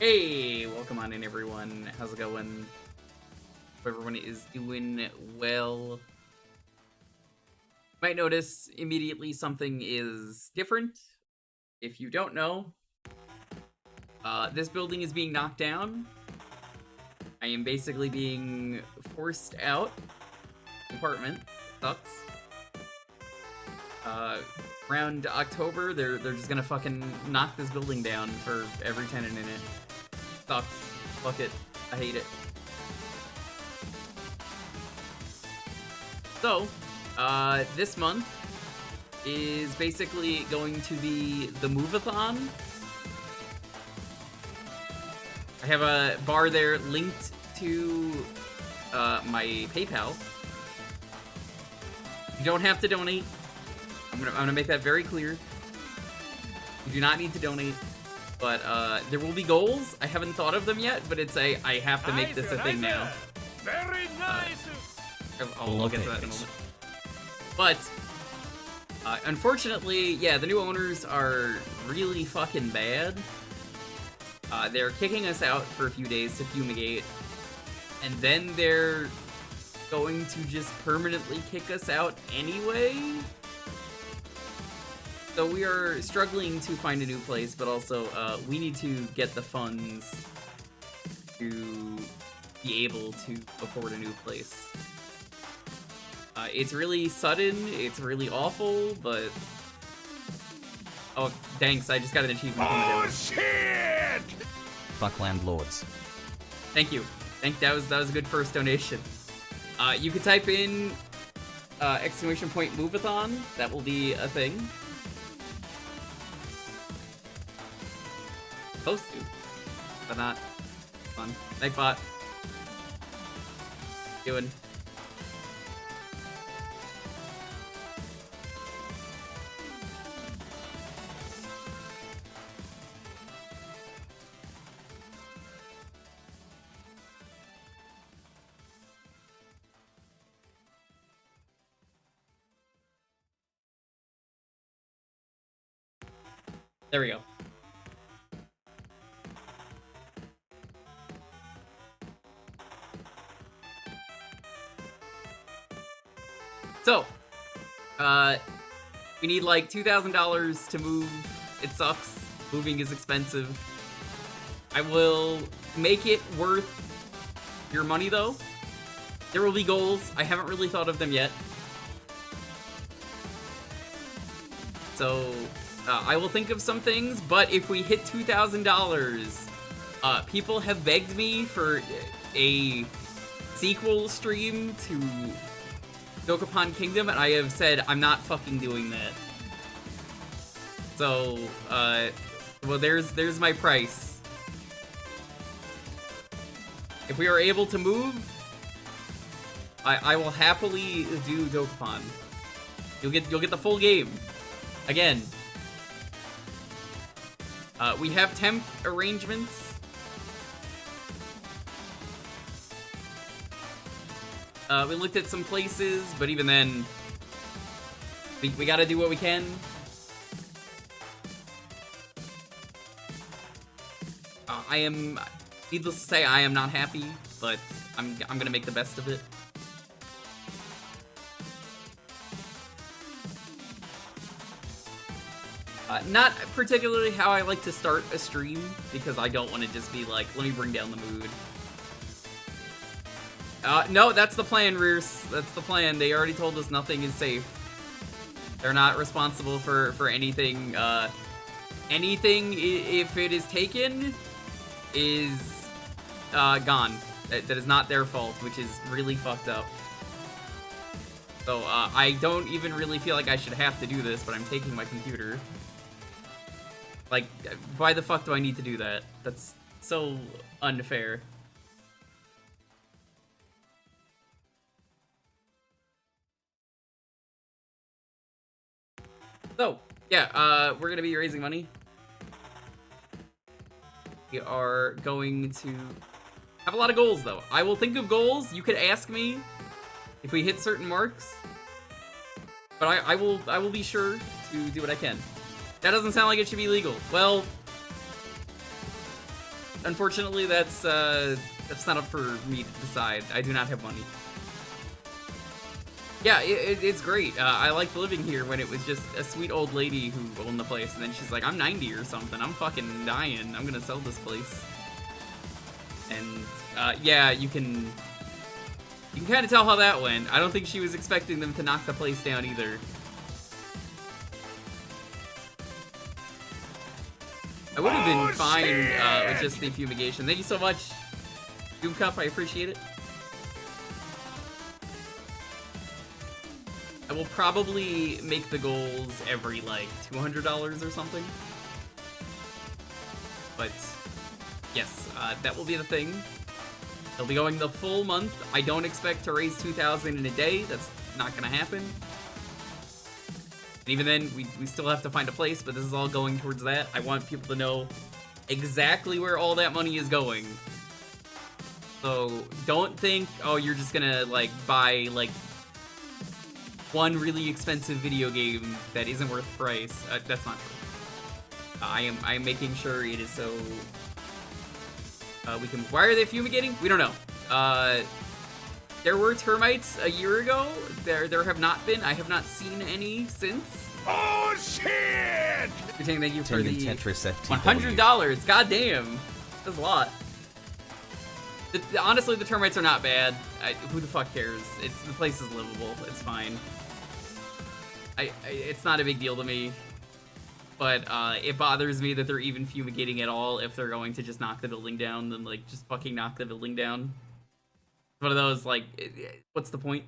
Hey, welcome on in, everyone. How's it going? Hope everyone is doing well. Might notice immediately something is different. If you don't know, this building is being knocked down. I am basically being forced out. Apartment sucks. Around October, they're just gonna fucking knock this building down for every tenant in it. Sucks. Fuck it. I hate it. So, this month is basically going to be the Move-a-thon. I have a bar there linked to my PayPal. You don't have to donate. I'm gonna make that very clear. You do not need to donate. But there will be goals. I haven't thought of them yet, but it's I have to make this a thing now. Very nice. I'll get to that in a moment. But unfortunately, yeah, the new owners are really fucking bad. They're kicking us out for a few days to fumigate, and then they're going to just permanently kick us out anyway. So we are struggling to find a new place, but also we need to get the funds to be able to afford a new place. It's really sudden, it's really awful, but... Oh, thanks, I just got an achievement. Oh, shit! Fuck landlords. Thank you. That was a good first donation. You could type in !point Move-a-thon. That will be a thing. Supposed to, but not. Fun. Nightbot. Doing. There we go. So, we need like $2,000 to move. It sucks. Moving is expensive. I will make it worth your money, though. There will be goals. I haven't really thought of them yet. So, I will think of some things, but if we hit $2,000, people have begged me for a sequel stream to Dokapon Kingdom, and I have said I'm not fucking doing that. So, well, there's my price. If we are able to move, I will happily do Dokapon. You'll get the full game. Again. We have temp arrangements. We looked at some places, but even then, we gotta do what we can. I am, needless to say, I am not happy, but I'm gonna make the best of it. Not particularly how I like to start a stream, because I don't want to just be like, let me bring down the mood. No, that's the plan, Rears. That's the plan. They already told us nothing is safe. They're not responsible for anything. Anything, if it is taken, is gone. That is not their fault, which is really fucked up. So, I don't even really feel like I should have to do this, but I'm taking my computer. Like, why the fuck do I need to do that? That's so unfair. So, yeah, we're gonna be raising money. We are going to have a lot of goals, though. I will think of goals. You could ask me if we hit certain marks. But I will be sure to do what I can. That doesn't sound like it should be legal. Well, unfortunately, that's not up for me to decide. I do not have money. Yeah, it's great. I liked living here when it was just a sweet old lady who owned the place, and then she's like, I'm 90 or something. I'm fucking dying. I'm gonna sell this place. And yeah, you can kind of tell how that went. I don't think she was expecting them to knock the place down either. I would have been fine with just the fumigation. Thank you so much, Doom Cup. I appreciate it. I will probably make the goals every, like, $200 or something. But, yes, that will be the thing. They'll be going the full month. I don't expect to raise 2,000 in a day. That's not gonna happen. And even then, we still have to find a place, but this is all going towards that. I want people to know exactly where all that money is going. So, don't think, oh, you're just gonna, like, buy, like, one really expensive video game that isn't worth the price. That's not true. I am making sure it is so we can. Why are they fumigating? We don't know. There were termites a year ago. There have not been. I have not seen any since. Oh shit! You're saying thank you for the Tetris $100. God damn, that's a lot. Honestly, the termites are not bad. Who the fuck cares? The place is livable. It's fine. It's not a big deal to me. But it bothers me that they're even fumigating at all. If they're going to just knock the building down, then like just fucking knock the building down. One of those like, what's the point?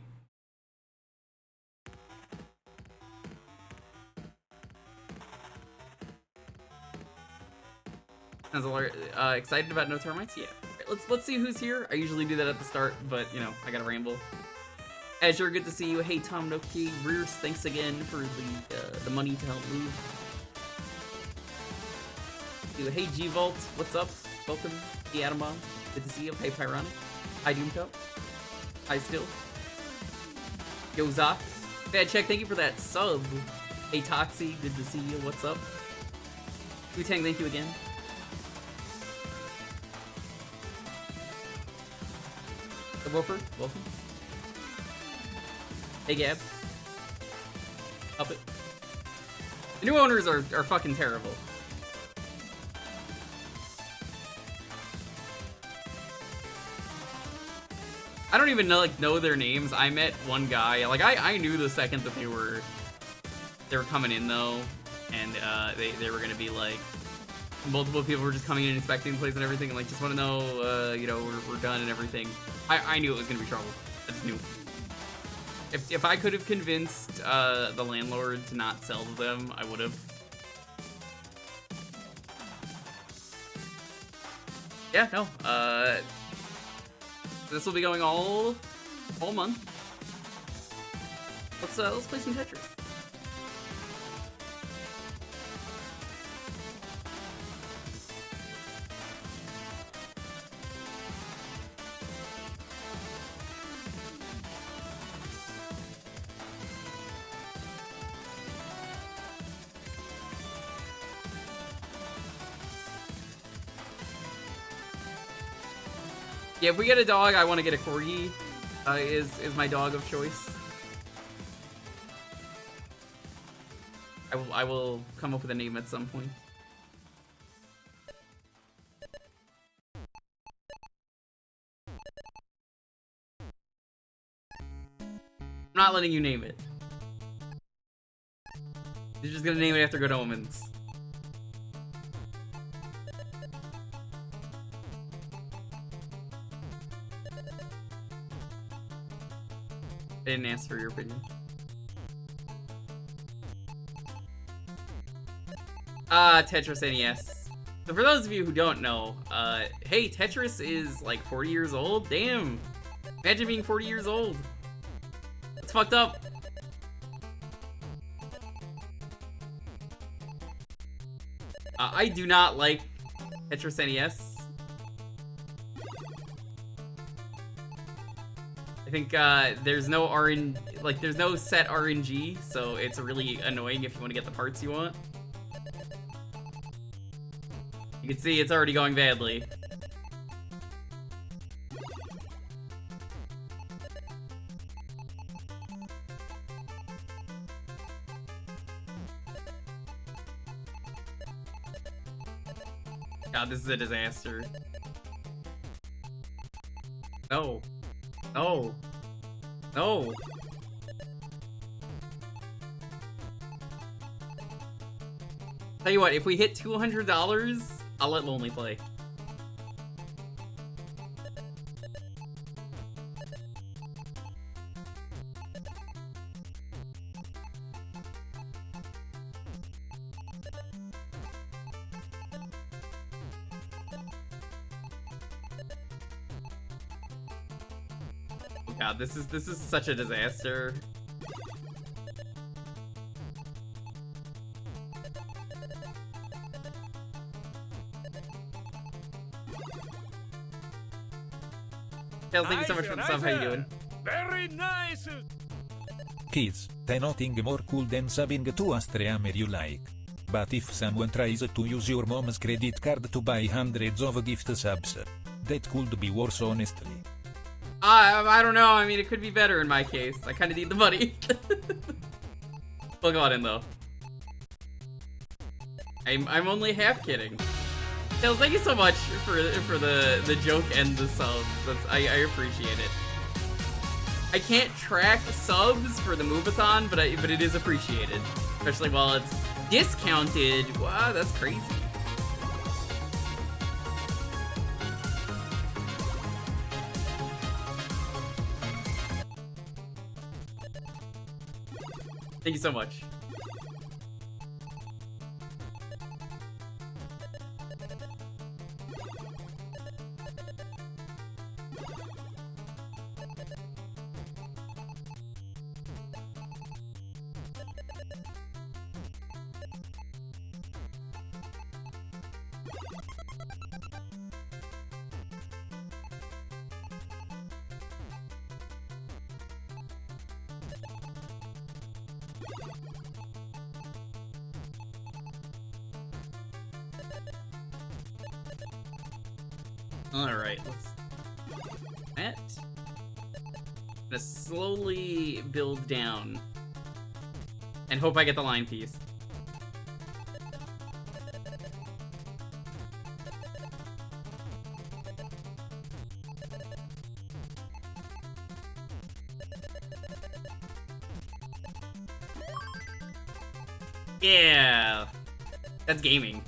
Sounds a lot excited about no termites. Yeah. Let's see who's here. I usually do that at the start, but you know I gotta ramble. Azure, good to see you. Hey Tom Noki, Rears, thanks again for the money to help move. Hey G Vault, what's up? Welcome, the Atomon. Good to see you. Hey Pyronic. Hi Doomco. Hi Still. Yo Zoc. Bad check. Thank you for that sub. Hey Toxie, good to see you. What's up? Wu-Tang, thank you again. The Woofer, welcome. Hey Gab. Up it. The new owners are fucking terrible. I don't even know their names. I met one guy. Like I knew the second that they were coming in though, and they were gonna be like multiple people were just coming in and inspecting the place and everything, and like just want to know you know we're done and everything. I knew it was gonna be trouble. I just knew. If I could have convinced the landlord to not sell to them, I would have. Yeah, no. This will be going all month. Let's play some Tetris. Yeah, if we get a dog, I want to get a corgi. Is my dog of choice. I will come up with a name at some point. I'm not letting you name it. You're just gonna name it after Good Omens. I didn't ask for your opinion. Tetris NES. So for those of you who don't know, hey, Tetris is like 40 years old? Damn! Imagine being 40 years old. It's fucked up. I do not like Tetris NES. I think there's no there's no set RNG, so it's really annoying if you want to get the parts you want. You can see it's already going badly. God, this is a disaster. No. No. No. Tell you what, if we hit $200, I'll let Lonely play. Oh God, this is such a disaster. Tails, thank you so much for the sub. How you doing? Very nice. Kids, nothing more cool than subbing to a streamer you like. But if someone tries to use your mom's credit card to buy hundreds of gift subs, that could be worse, honestly. I don't know. I mean, it could be better in my case. I kind of need the money. We'll go on in though. I'm only half kidding. Tails, thank you so much for the joke and the subs. I appreciate it. I can't track subs for the Mubathon, but it is appreciated, especially while it's discounted. Wow, that's crazy. Thank you so much. Alright, let's... That. I'm gonna slowly build down. And hope I get the line piece. Yeah! That's gaming.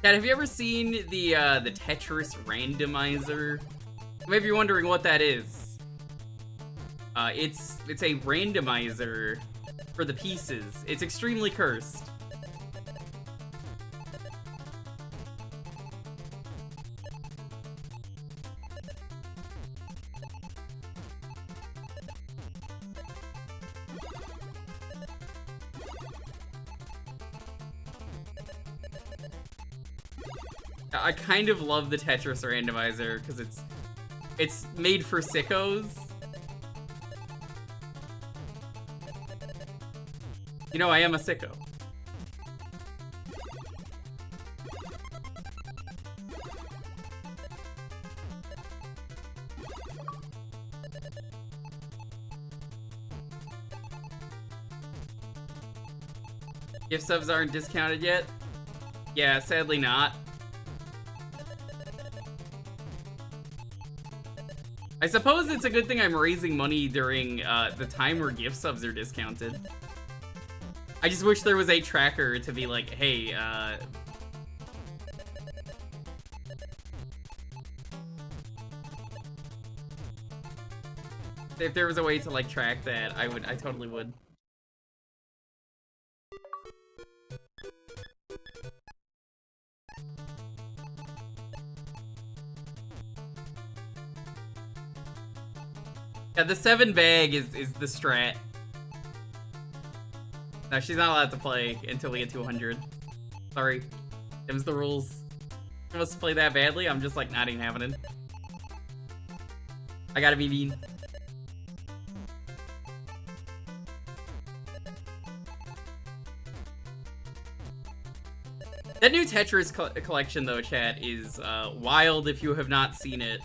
Dad, have you ever seen the Tetris randomizer? Maybe you're wondering what that is. It's a randomizer for the pieces. It's extremely cursed. I kind of love the Tetris randomizer because it's made for sickos. You know, I am a sicko. Gift subs aren't discounted yet? Yeah, sadly not. I suppose it's a good thing I'm raising money during the time where gift subs are discounted. I just wish there was a tracker to be like, hey, if there was a way to like track that, I totally would. Yeah, the 7 bag is the strat. No, she's not allowed to play until we get to 100. Sorry. Them's the rules. She wants to play that badly, I'm just like not even having it. I gotta be mean. That new Tetris collection, though, chat, is wild if you have not seen it.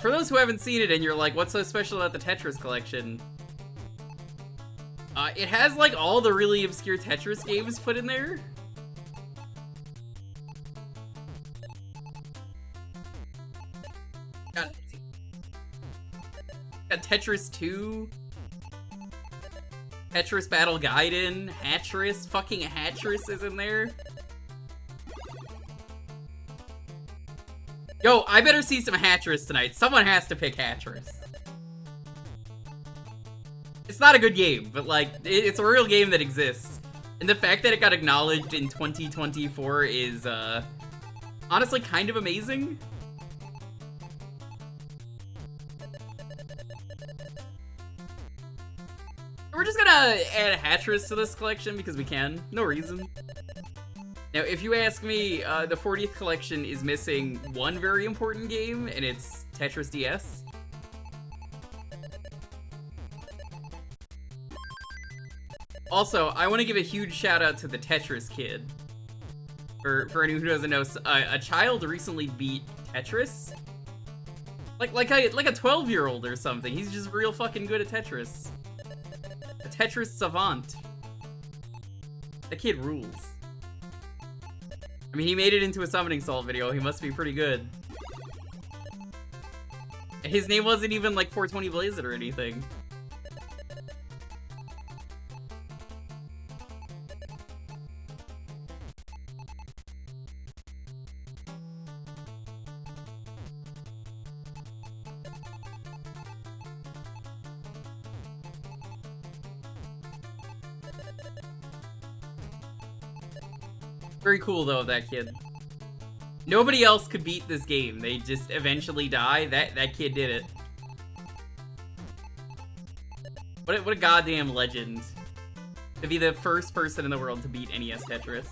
For those who haven't seen it and you're like, what's so special about the Tetris collection? It has, like, all the really obscure Tetris games put in there. Got Tetris 2, Tetris Battle Gaiden, Hatris, fucking Hatris is in there. Yo, I better see some Hatris tonight. Someone has to pick Hatris. It's not a good game, but like, it's a real game that exists. And the fact that it got acknowledged in 2024 is, honestly kind of amazing. We're just gonna add Hatris to this collection because we can. No reason. Now, if you ask me, the 40th collection is missing one very important game, and it's Tetris DS. Also, I want to give a huge shout out to the Tetris kid. For anyone who doesn't know, a child recently beat Tetris. Like a 12-year-old or something. He's just real fucking good at Tetris. A Tetris savant. That kid rules. I mean, he made it into a Summoning Salt video. He must be pretty good. And his name wasn't even like 420 Blaze It or anything. Very cool, though, of that kid. Nobody else could beat this game. They just eventually die. That kid did it. What a goddamn legend. To be the first person in the world to beat NES Tetris.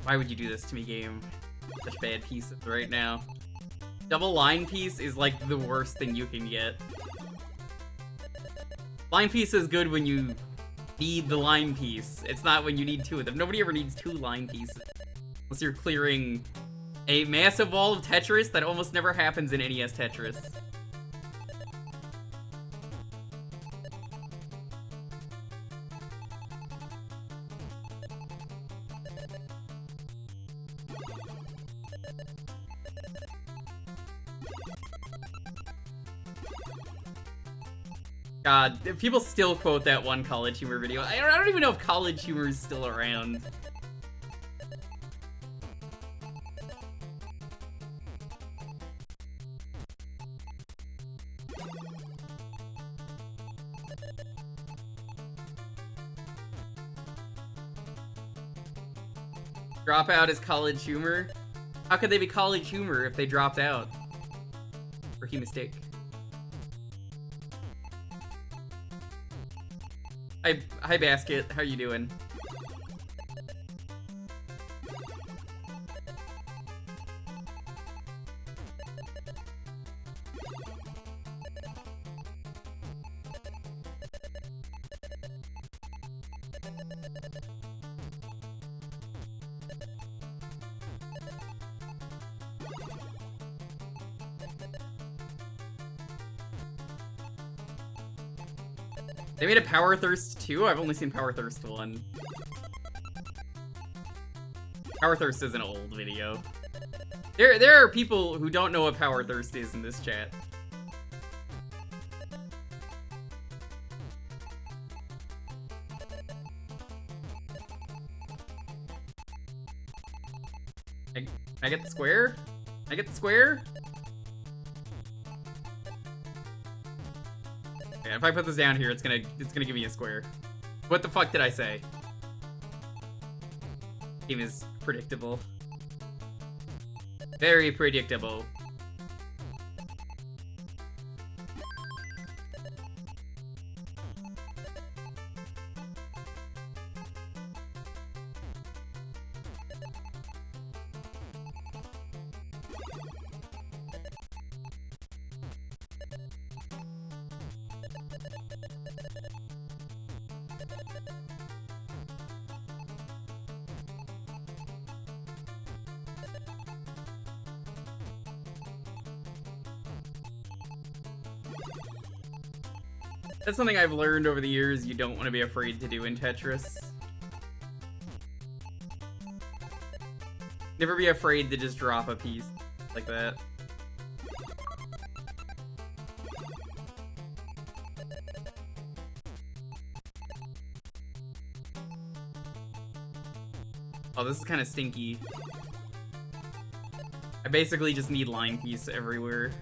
Why would you do this to me, game? Such bad pieces right now. Double line piece is like the worst thing you can get. Line piece is good when you need the line piece. It's not when you need two of them. Nobody ever needs two line pieces. Unless you're clearing a massive wall of Tetris that almost never happens in NES Tetris. God, people still quote that one College Humor video. I don't even know if College Humor is still around. Dropout is College Humor? How could they be College Humor if they dropped out? Rookie mistake. Hi Basket, how you doing? They made a Power Thirst 2? I've only seen Power Thirst 1. Power Thirst is an old video. There are people who don't know what Power Thirst is in this chat. I get the square? I get the square? If I put this down here, it's gonna give me a square. What the fuck did I say? Game is predictable. Very predictable. That's something I've learned over the years you don't want to be afraid to do in Tetris. Never be afraid to just drop a piece like that. Oh, this is kind of stinky. I basically just need line piece everywhere.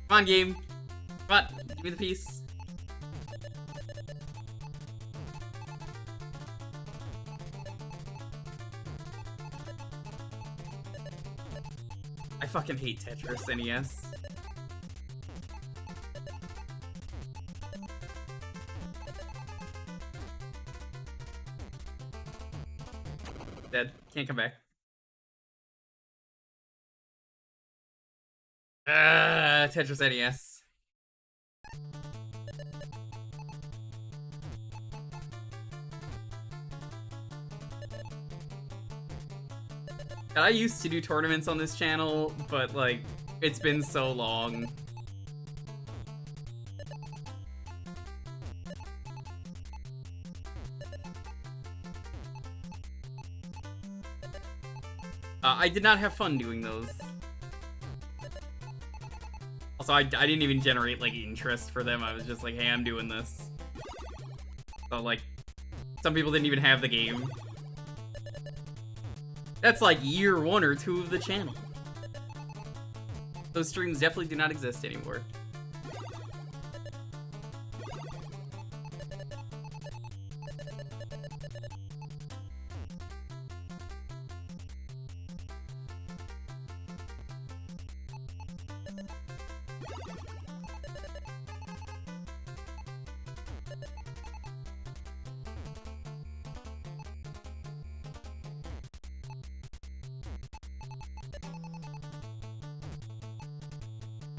Come on, game. Come on, give me the piece. I fucking hate Tetris NES. Dead. Can't come back. Tetris NES. I used to do tournaments on this channel, but like, it's been so long. I did not have fun doing those. Also, I didn't even generate, like, interest for them. I was just like, hey, I'm doing this. So, like, some people didn't even have the game. That's, like, year 1 or 2 of the channel. Those streams definitely do not exist anymore.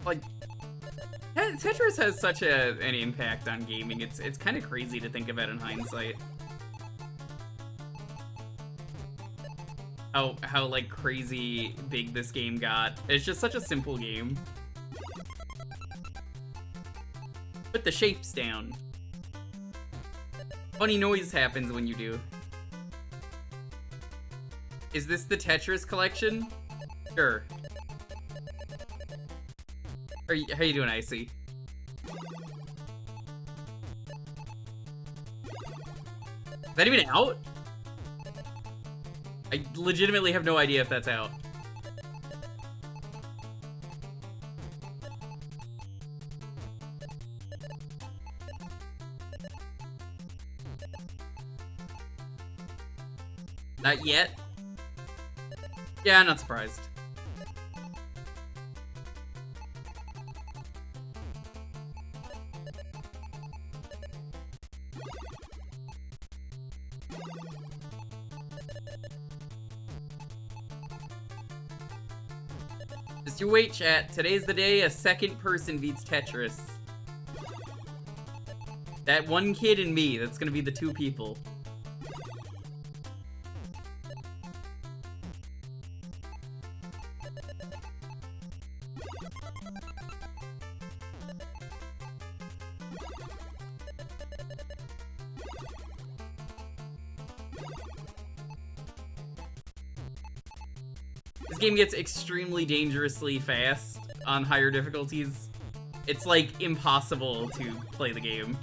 Like, Tetris has such an impact on gaming. It's kind of crazy to think of it in hindsight. How like crazy big this game got. It's just such a simple game. Put the shapes down. Funny noise happens when you do. Is this the Tetris collection? Sure. How you doing, Icy? Is that even out? I legitimately have no idea if that's out. Not yet? Yeah, I'm not surprised. Just you wait, chat. Today's the day a second person beats Tetris. That one kid and me, that's gonna be the 2 people. This game gets extremely dangerously fast on higher difficulties. It's like impossible to play the game.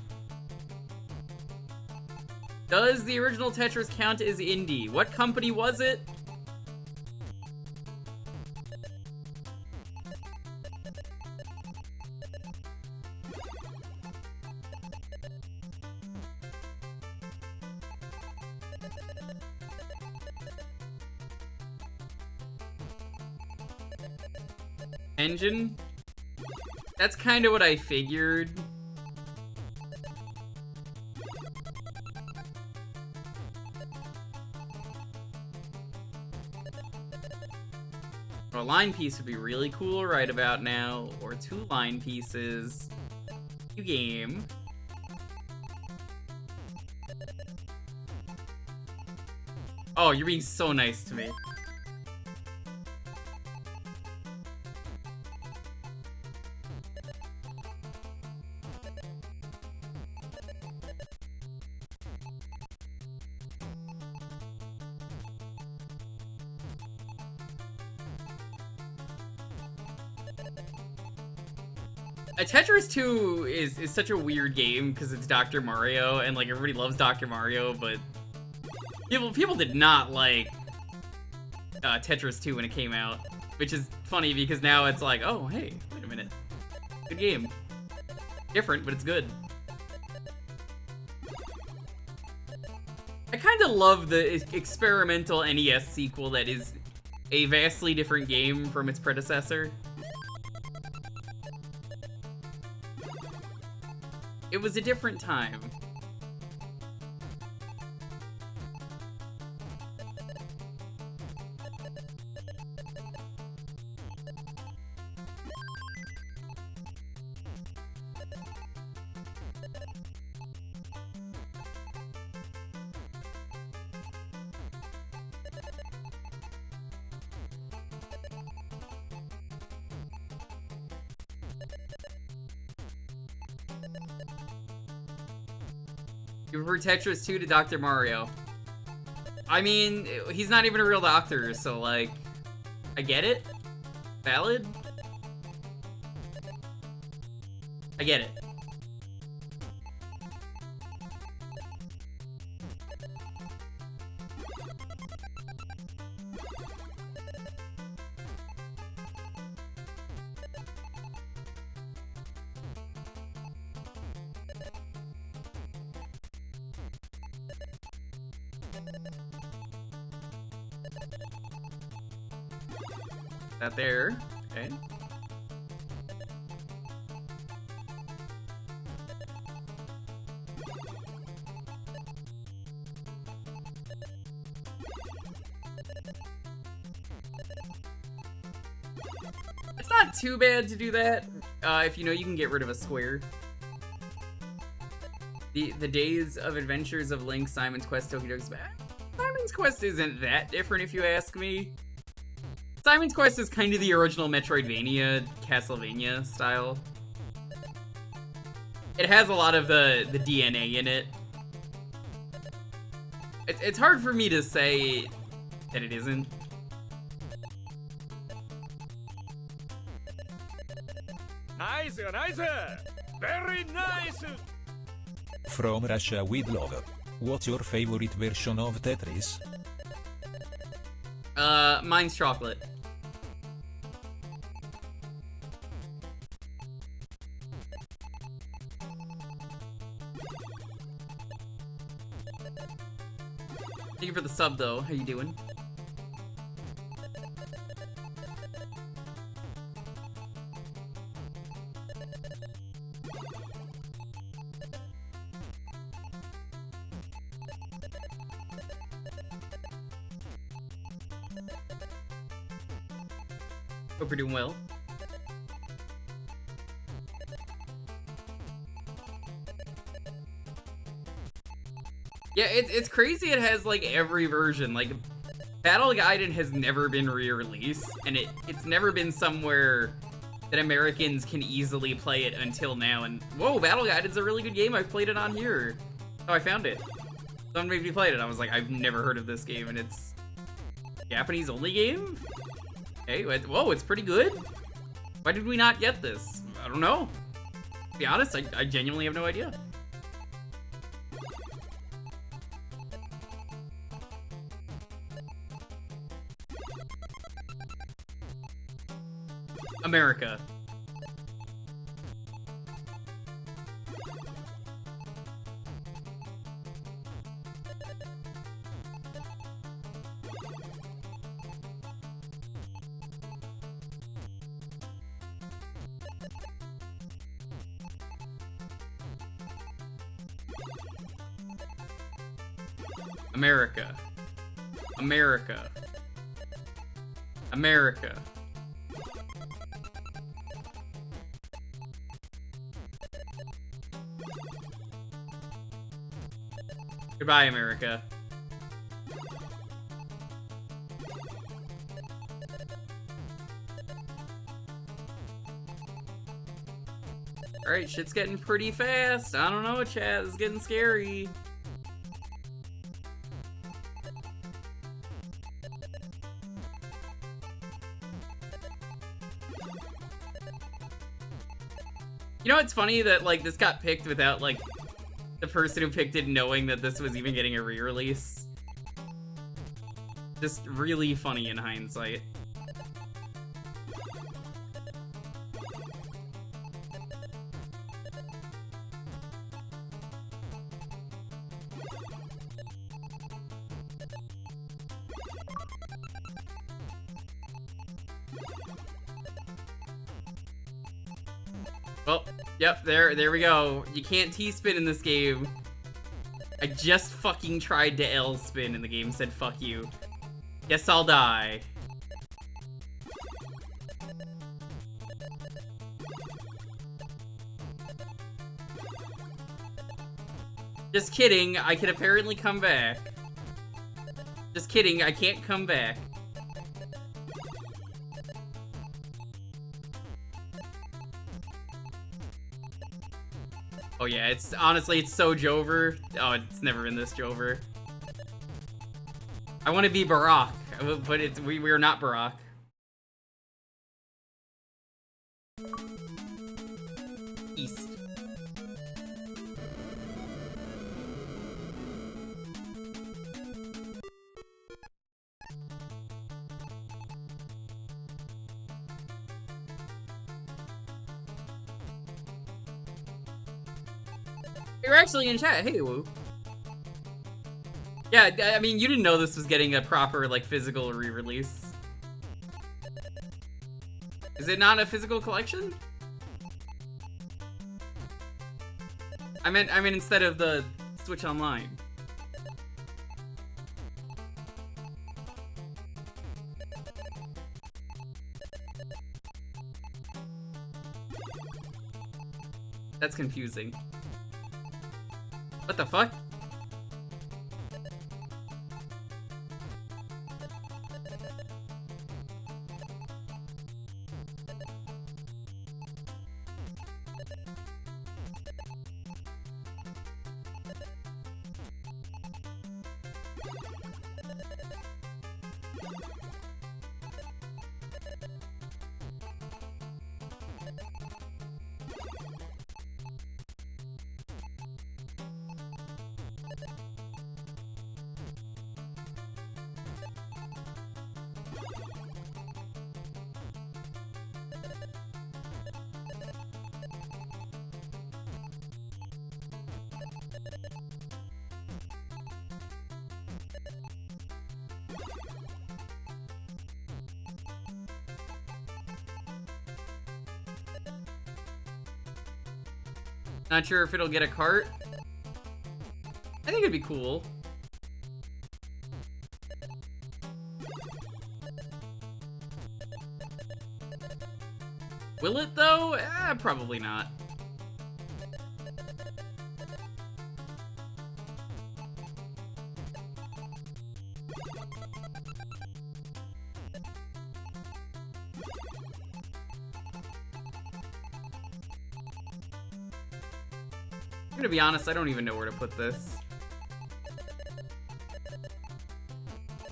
Does the original Tetris count as indie? What company was it? Engine? That's kind of what I figured. A line piece would be really cool right about now, or 2 line pieces. New game. Oh, you're being so nice to me. Tetris 2 is such a weird game because it's Dr. Mario, and like everybody loves Dr. Mario, but people did not like Tetris 2 when it came out, which is funny because now it's like, oh hey, wait a minute, good game, different but it's good. I kind of love the experimental NES sequel that is a vastly different game from its predecessor. It was a different time. You prefer Tetris 2 to Dr. Mario. I mean, he's not even a real doctor, so like, I get it. Valid. I get it. That there. Okay. It's not too bad to do that, if you know you can get rid of a square. The days of Adventures of Link, Simon's Quest, Tokyo Joke's back. Simon's Quest isn't that different if you ask me. Simon's Quest is kind of the original Metroidvania, Castlevania style. It has a lot of the DNA in it. It's hard for me to say that it isn't. Nice, nice! Very nice! From Russia with love. What's your favorite version of Tetris? Mine's chocolate. Thank you for the sub, though. How you doing? Hope you're doing well. Yeah, it's crazy it has, like, every version. Like, Battle Gaiden has never been re-released, and it's never been somewhere that Americans can easily play it until now. And, whoa, Battle Gaiden's a really good game. I've played it on here. Oh, I found it. Someone made me play it. I was like, I've never heard of this game, and it's a Japanese-only game? Hey, whoa, it's pretty good. Why did we not get this? I don't know. To be honest, I genuinely have no idea. America. America. America. America. Goodbye, America. Alright, shit's getting pretty fast. I don't know, chat. It's getting scary. You know, it's funny that, like, this got picked without, like, the person who picked it knowing that this was even getting a re-release. Just really funny in hindsight. Well, yep, there we go. You can't T-spin in this game. I just fucking tried to L-spin and the game said fuck you. Guess I'll die. Just kidding, I can apparently come back. Just kidding, I can't come back. Oh yeah, it's honestly, it's so Jover. Oh, it's never been this Jover. I want to be Barack, but we are not Barack. East. You're actually in chat. Hey, Woo. Yeah, I mean, you didn't know this was getting a proper, like, physical re-release. Is it not a physical collection? I meant instead of the Switch Online. That's confusing. What the fuck? Not sure if it'll get a cart. I think it'd be cool. Will it though? Probably not. I'm gonna be honest, I don't even know where to put this.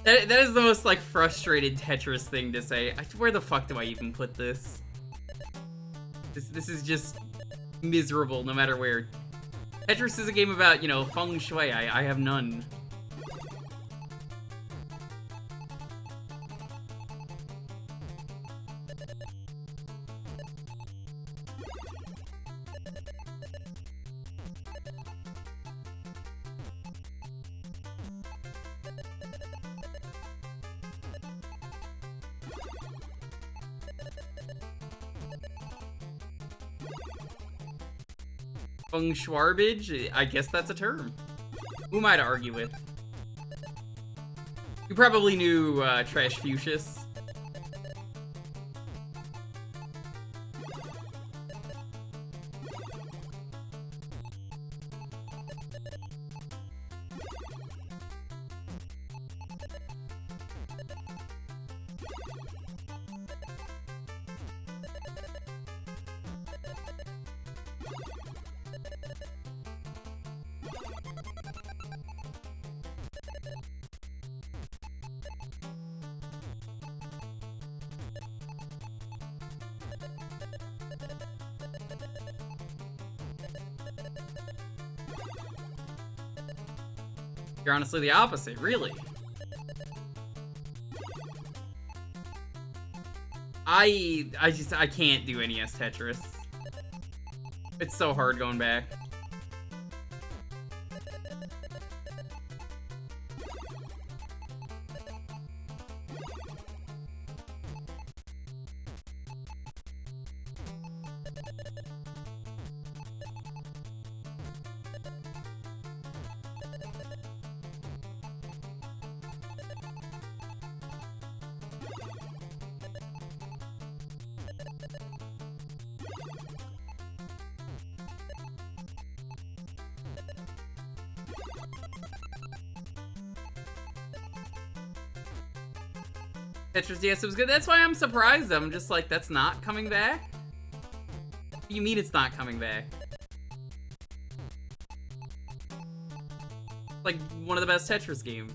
That is the most, like, frustrated Tetris thing to say. Where the fuck do I even put this? This is just miserable no matter where. Tetris is a game about, you know, feng shui. I have none. Feng Schwarbage? I guess that's a term. Who am I to argue with? You probably knew Trash Fuchsius. You're honestly the opposite, really. I can't do NES Tetris. It's so hard going back. Tetris DS was good. That's why I'm surprised. I'm just like, that's not coming back? What do you mean it's not coming back? Like, one of the best Tetris games.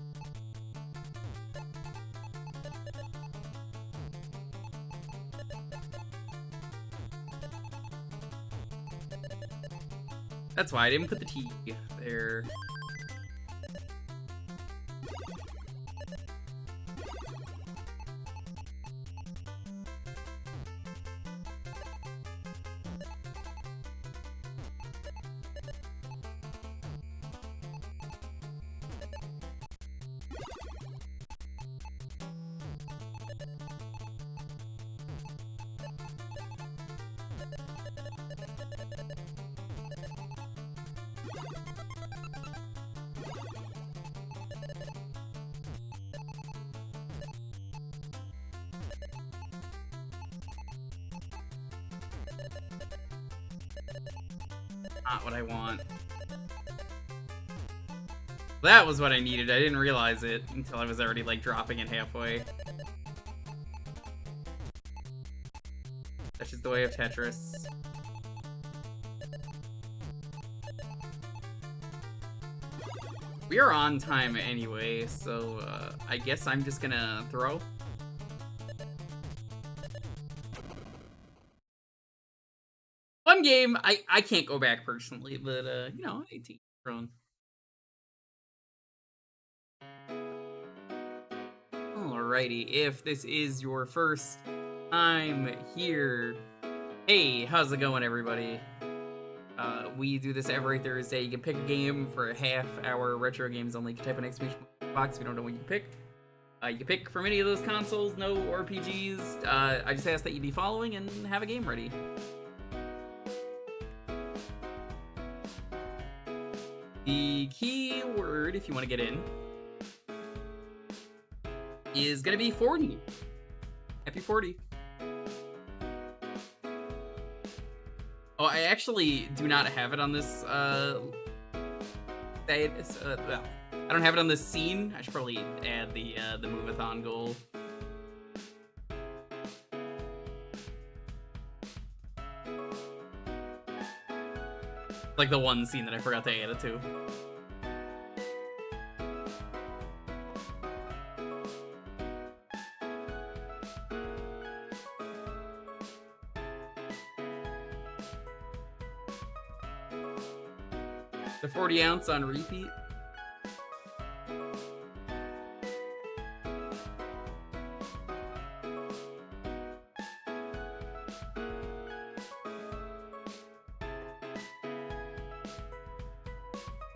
That's why I didn't put the T there. Not what I want. That was what I needed. I didn't realize it until I was already, like, dropping it halfway. That's just the way of Tetris. We are on time anyway, so I guess I'm just gonna throw. Fun game. I can't go back personally, but you know, 18 run. Alrighty, if this is your first time here, hey, how's it going, everybody? We do this every Thursday. You can pick a game for a half-hour retro games only. You can type an exclamation box if you don't know what you can pick. You can pick from any of those consoles, no RPGs. I just ask that you be following and have a game ready. The key word, if you want to get in, is going to be 40. Happy 40. Oh, I actually do not have it on this, well, I don't have it on this scene. I should probably add the move-a-thon goal. Like the one scene that I forgot to add it to. The 40 ounce on repeat.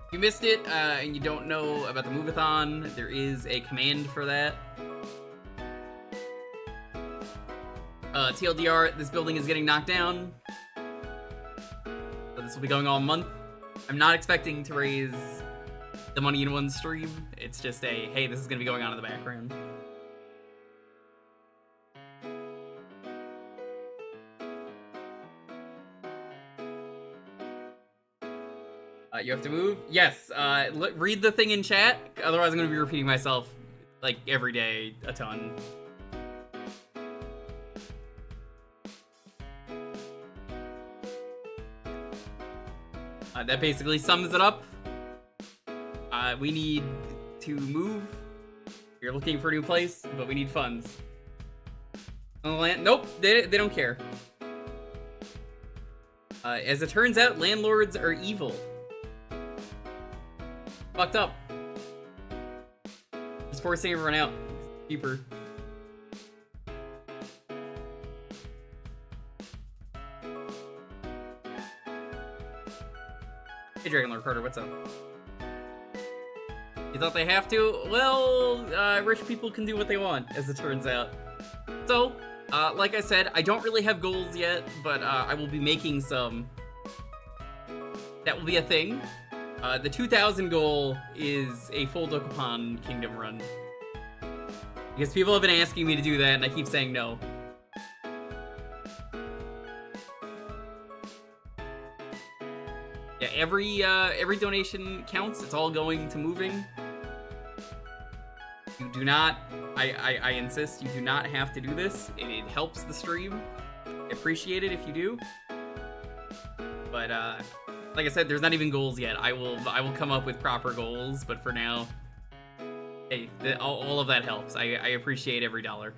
If you missed it and you don't know about the move-a-thon, there is a command for that. TLDR, this building is getting knocked down. So this will be going all month. I'm not expecting to raise the money in one stream. It's just a, hey, this is gonna be going on in the background. You have to move? Yes, read the thing in chat, otherwise I'm gonna be repeating myself, like, every day, a ton. That basically sums it up. We need to move. You're looking for a new place, but we need funds. Nope, they don't care. As it turns out, landlords are evil. Fucked up. Just forcing everyone out. Cheaper. Hey, Dragon Lord Carter, what's up? You thought they have to? Well, rich people can do what they want, as it turns out. So, like I said, I don't really have goals yet, but I will be making some. That will be a thing. The 2,000 goal is a full Dokapon Kingdom run. Because people have been asking me to do that, and I keep saying no. Yeah, every donation counts. It's all going to moving. You do not, I insist, you do not have to do this. It helps the stream. I appreciate it if you do. But, like I said, there's not even goals yet. I will come up with proper goals, but for now, hey, all of that helps. I appreciate every dollar.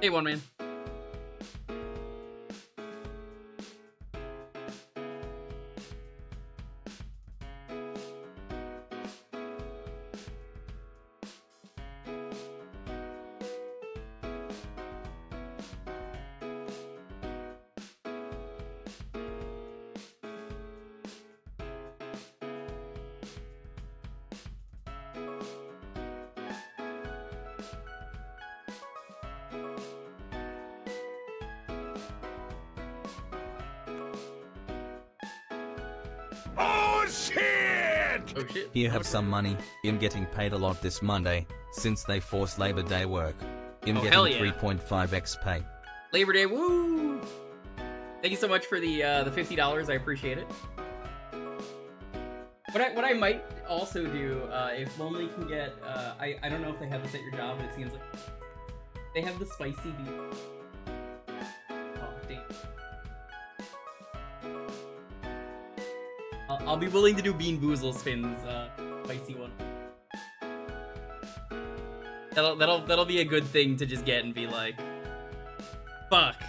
Hey, one man. Oh shit! Oh shit. Here have some money. I'm getting paid a lot this Monday, since they forced Labor Day work. I'm getting hell yeah. 3.5x pay. Labor Day, woo! Thank you so much for the $50. I appreciate it. What I might also do, if Lonely can get, I don't know if they have this at your job, but it seems like they have the spicy beef. Oh, damn. I'll be willing to do Bean Boozle spins, spicy one. That'll be a good thing to just get and be like, fuck.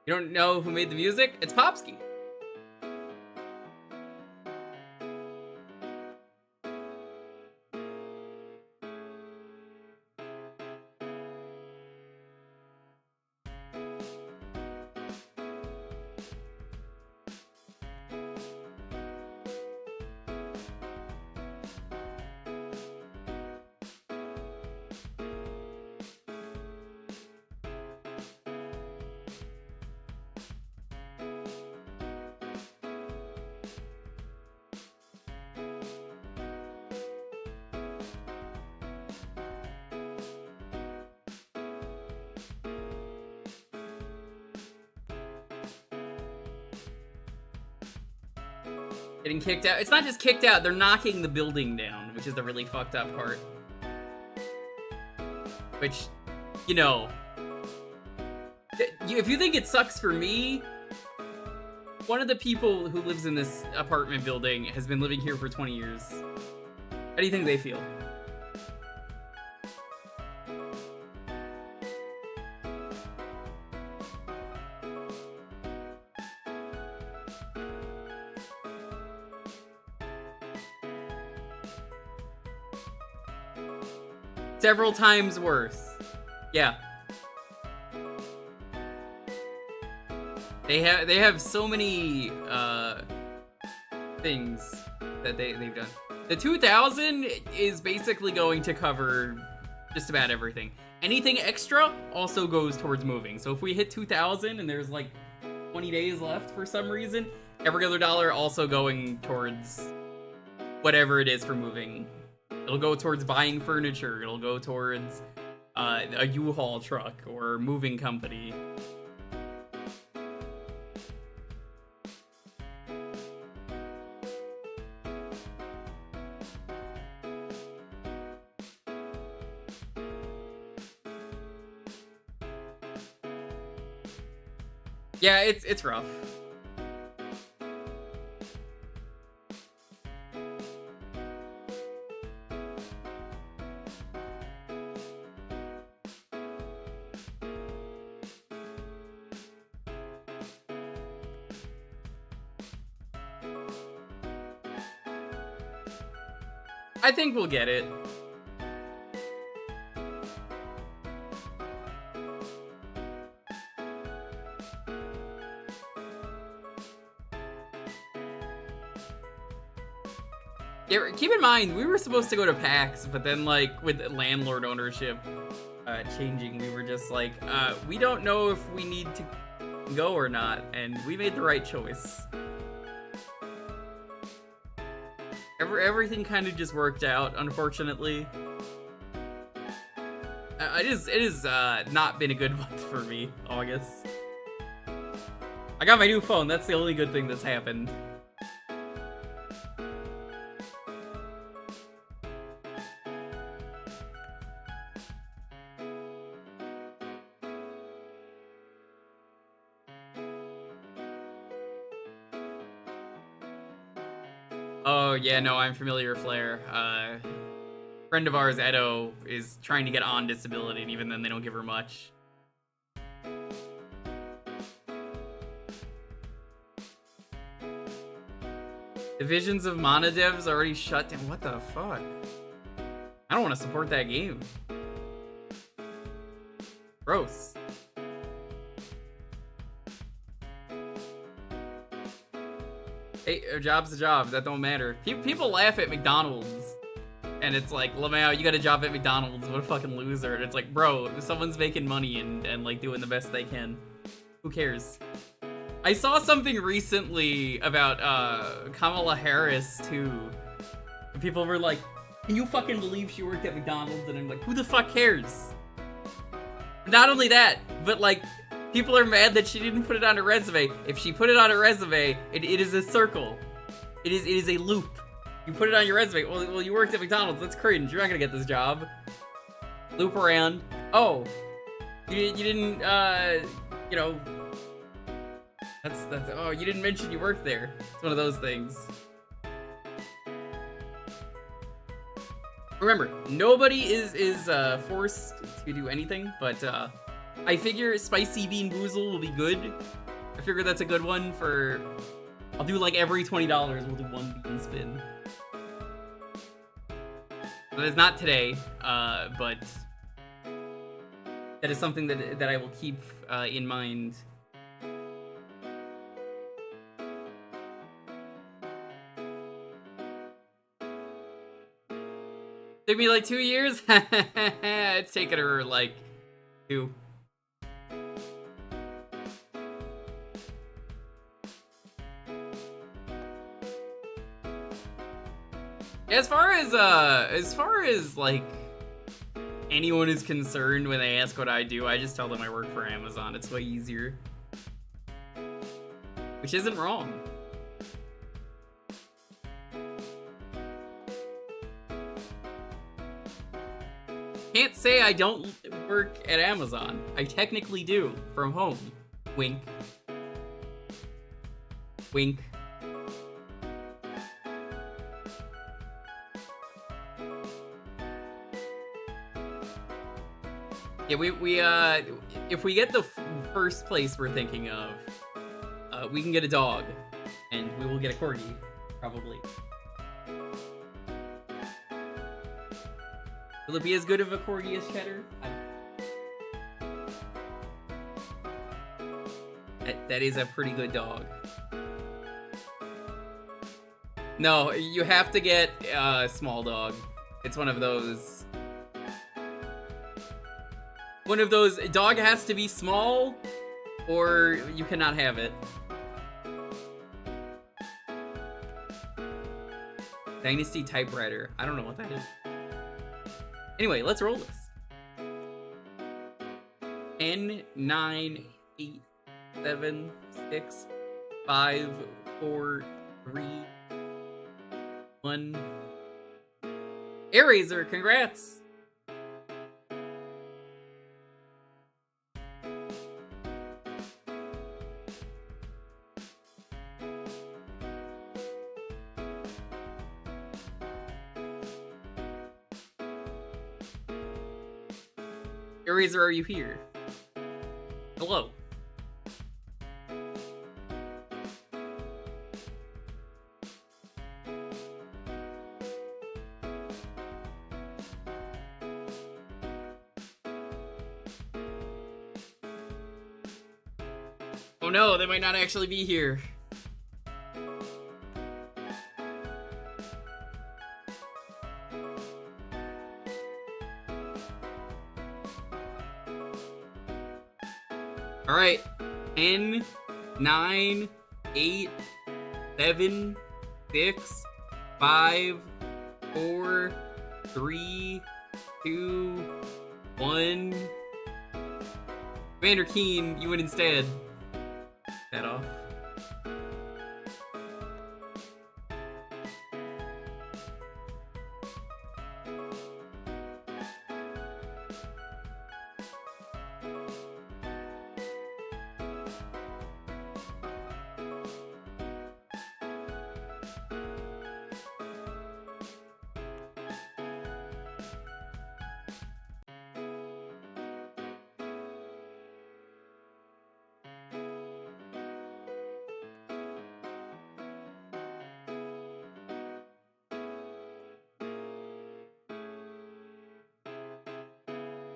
You don't know who made the music? It's Popsky. Getting kicked out. It's not just kicked out, they're knocking the building down, which is the really fucked up part. Which, you know, if you think it sucks for me, one of the people who lives in this apartment building has been living here for 20 years. How do you think they feel? several times worse. Yeah. They have so many things that they've done. The 2000 is basically going to cover just about everything. Anything extra also goes towards moving. So if we hit 2000 and there's like 20 days left for some reason, every other dollar also going towards whatever it is for moving. It'll go towards buying furniture. It'll go towards a U-Haul truck or moving company. Yeah, it's rough. I think we'll get it. Yeah, keep in mind, we were supposed to go to PAX, but then, like, with landlord ownership changing, we were just like, we don't know if we need to go or not, and we made the right choice. Everything kind of just worked out, unfortunately. It is not been a good month for me, August. I got my new phone, that's the only good thing that's happened. Oh, yeah, no, I'm familiar with Flair. Friend of ours, Edo, is trying to get on disability, and even then they don't give her much. Divisions of Mana devs already shut down. What the fuck? I don't want to support that game. Gross. Hey, a job's a job. That don't matter. People laugh at McDonald's, and it's like, Lamau, you got a job at McDonald's. What a fucking loser. And it's like, bro, if someone's making money and like doing the best they can, who cares? I saw something recently about Kamala Harris too. And people were like, can you fucking believe she worked at McDonald's? And I'm like, who the fuck cares? Not only that, but like, people are mad that she didn't put it on her resume. If she put it on her resume, it is a circle. It is a loop. You put it on your resume. Well, you worked at McDonald's. That's cringe. You're not gonna get this job. Loop around. Oh, you didn't. You know. That's. Oh, you didn't mention you worked there. It's one of those things. Remember, nobody is forced to do anything, but I figure Spicy Bean Boozle will be good. I figure that's a good one for... I'll do like every $20, we'll do one bean spin. But it's not today, but that is something that I will keep in mind. Took me like 2 years? It's taken her like 2. As far as like anyone is concerned when they ask what I do, I just tell them I work for Amazon. It's way easier. Which isn't wrong. Can't say I don't work at Amazon. I technically do, from home. Wink. Wink. Yeah, we if we get the first place we're thinking of, we can get a dog, and we will get a corgi, probably. Will it be as good of a corgi as Cheddar? That is a pretty good dog. No, you have to get a small dog. It's one of those. Dog has to be small, or you cannot have it. Dynasty typewriter. I don't know what that is. Anyway, let's roll this. 10, 9, 8, 7, 6, 5, 4, 3, 1. Eraser, congrats! Eraser, are you here? Hello. Oh no, they might not actually be here. Alright, 10, 9, 8, 7, 6, 5, 4, 3, 2, 1. Commander Keen, you win instead. That off.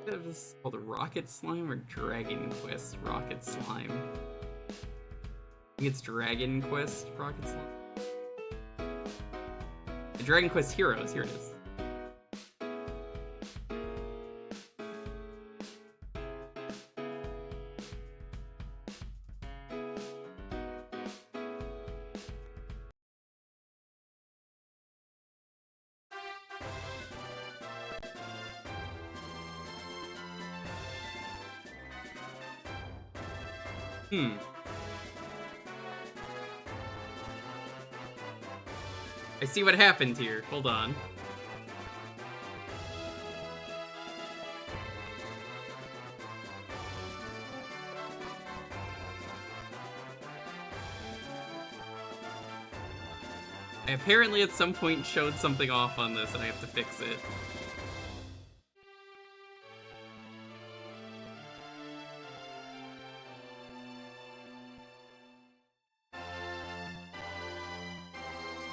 Is this called a Rocket Slime or Dragon Quest Rocket Slime? I think it's Dragon Quest Rocket Slime. The Dragon Quest Heroes, here it is. I see what happened here. Hold on. I apparently at some point showed something off on this and I have to fix it.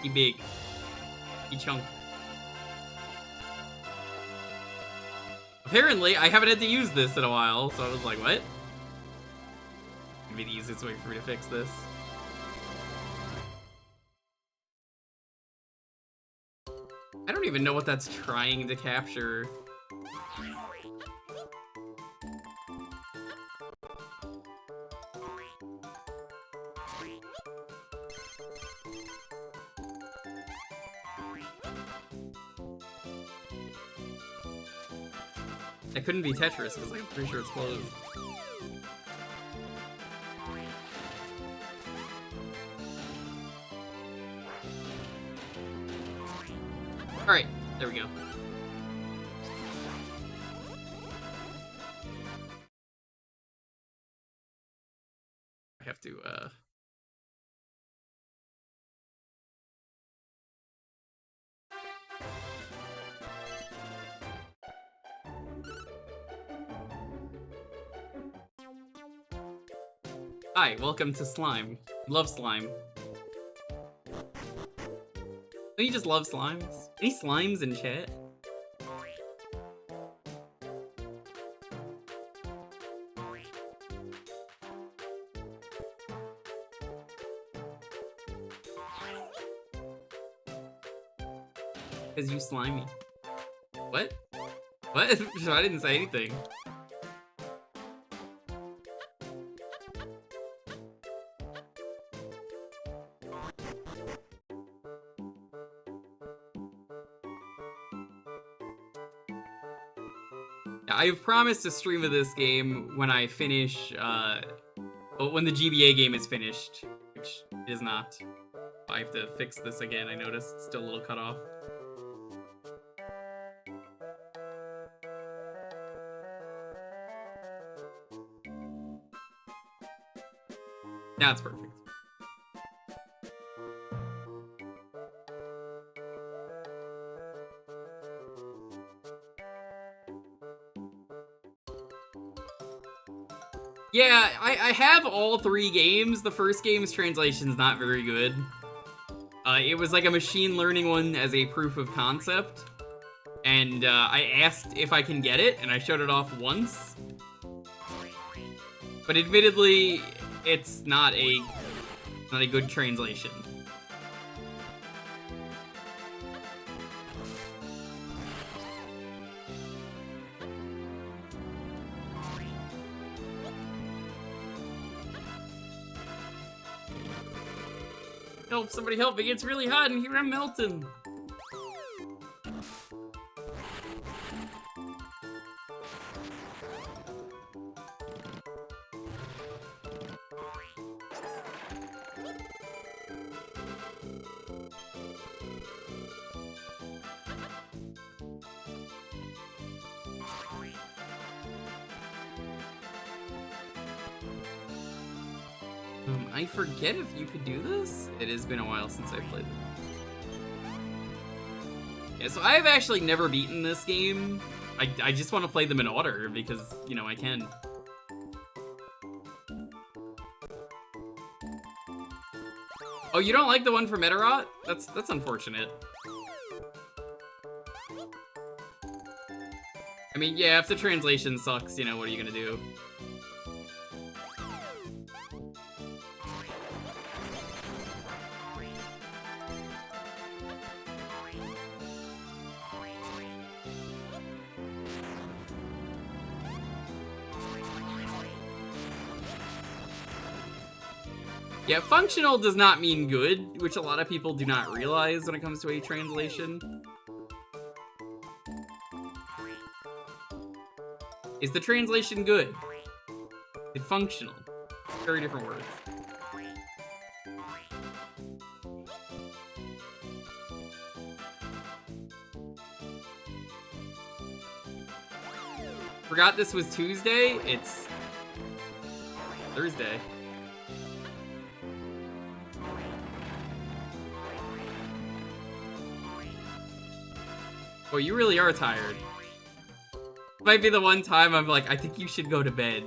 He big. He chunk. Apparently, I haven't had to use this in a while, so I was like, what? Maybe the easiest way for me to fix this. I don't even know what that's trying to capture. It couldn't be Tetris because I'm pretty sure it's closed. Alright, there we go. I have to, Hi, welcome to Slime. Love slime. Don't you just love slimes? Any slimes in chat? Because you slimy. What? What? I didn't say anything. I've promised a stream of this game when I finish, when the GBA game is finished, which it is not. I have to fix this again, I noticed it's still a little cut off. That's perfect. Yeah, I have all 3 games. The first game's translation's not very good. It was like a machine learning one as a proof of concept. And I asked if I can get it, and I showed it off once. But admittedly, it's not a good translation. Help, somebody help, it gets really hot in here, I'm melting. I forget if you could do this. It has been a while since I played it. Yeah, so I've actually never beaten this game. I just want to play them in order because, you know, I can. Oh, you don't like the one for Metarot? That's unfortunate. I mean, yeah, if the translation sucks, you know, what are you gonna do? Yeah, functional does not mean good, which a lot of people do not realize when it comes to a translation. Is the translation good? It's functional. Very different words. Forgot this was Tuesday? It's Thursday. Oh, you really are tired. Might be the one time I'm like, I think you should go to bed.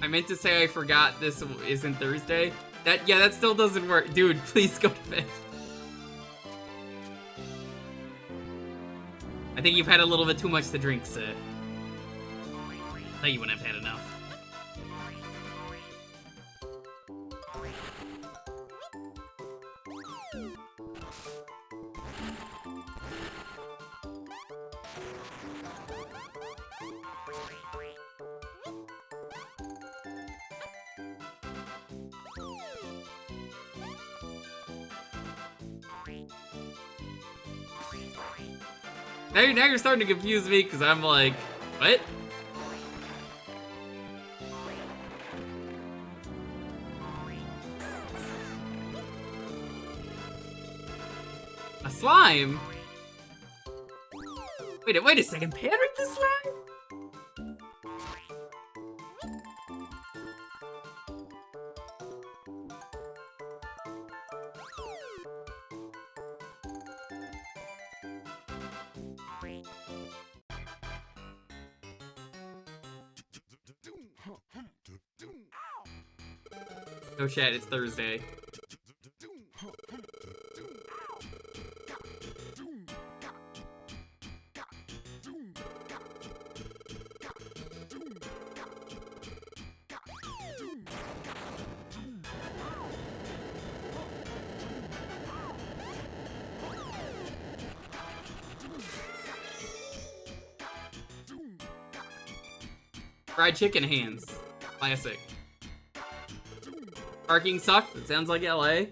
I meant to say I forgot this isn't Thursday. That still doesn't work. Dude, please go to bed. I think you've had a little bit too much to drink, sir. I thought you wouldn't have had enough. Now you're starting to confuse me because I'm like, what? A slime? Wait a second, Patrick the slime? No chat, it's Thursday. Fried chicken hands. Classic. Parking sucked. It sounds like LA.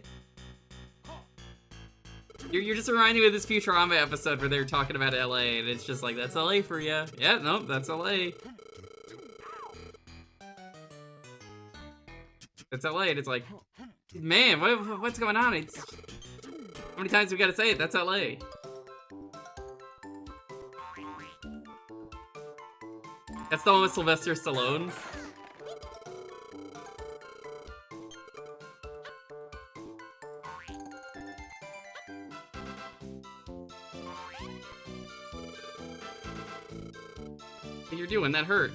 You're just reminding me of this Futurama episode where they're talking about LA, and it's just like, that's LA for you. Yeah, nope, that's LA. That's LA, and it's like, man, what's going on? It's how many times we gotta say it? That's LA. That's the one with Sylvester Stallone. What you're doing, that hurt.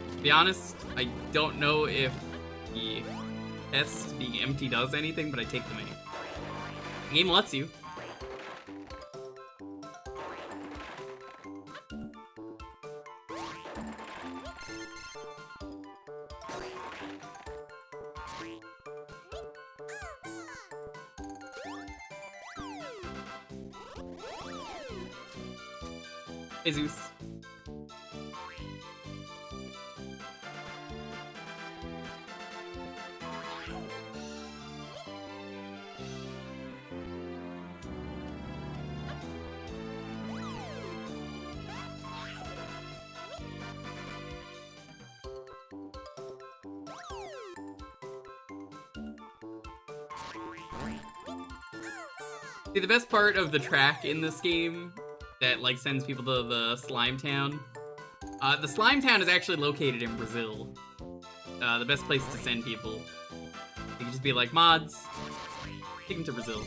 To be honest, I don't know if the chest being empty does anything, but I take the mini. The game lets you. Jesus. See, the best part of the track in this game that like sends people to the Slime Town. The Slime Town is actually located in Brazil. The best place to send people. You can just be like, mods, take them to Brazil.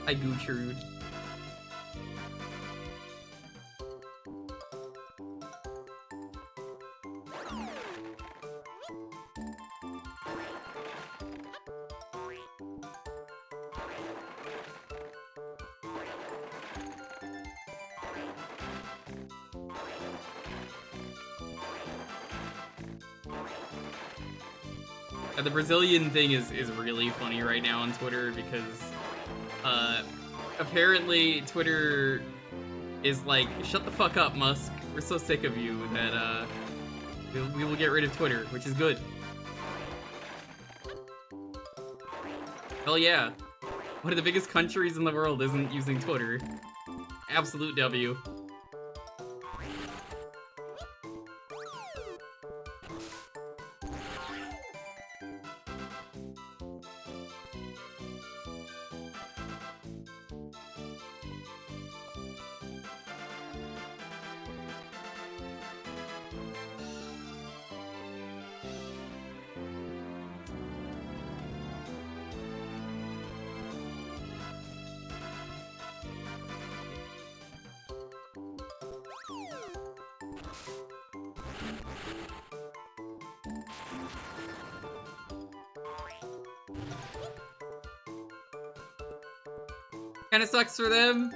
Hi, Goochrude. The Brazilian thing is really funny right now on Twitter because apparently Twitter is like, shut the fuck up, Musk. We're so sick of you that we will get rid of Twitter, which is good. Hell yeah. One of the biggest countries in the world isn't using Twitter. Absolute W. Kinda sucks for them.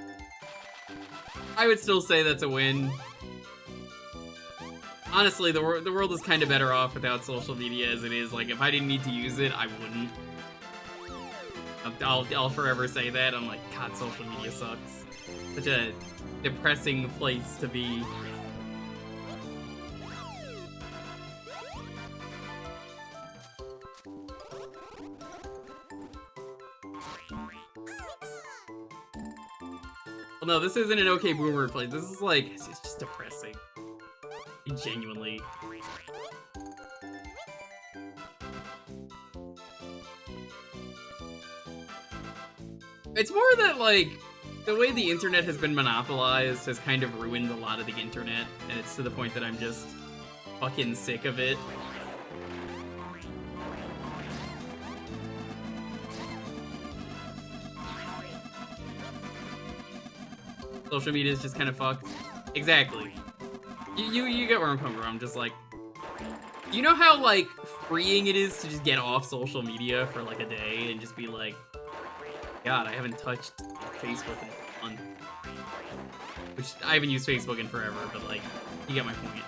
I would still say that's a win. Honestly, the world is kind of better off without social media as it is. Like, if I didn't need to use it, I wouldn't. I'll forever say that. I'm like, God, social media sucks. Such a depressing place to be. Well, no, this isn't an OK Boomer place. This is like, it's just depressing. Genuinely. Like, It's more that, like, the way the internet has been monopolized has kind of ruined a lot of the internet, and it's to the point that I'm just fucking sick of it. Social media is just kind of fucked. Exactly. You get where I'm coming from. I'm just like, you know how, like, freeing it is to just get off social media for, like, a day and just be like, God, I haven't touched Facebook in a month. Which, I haven't used Facebook in forever, but, like, you get my point.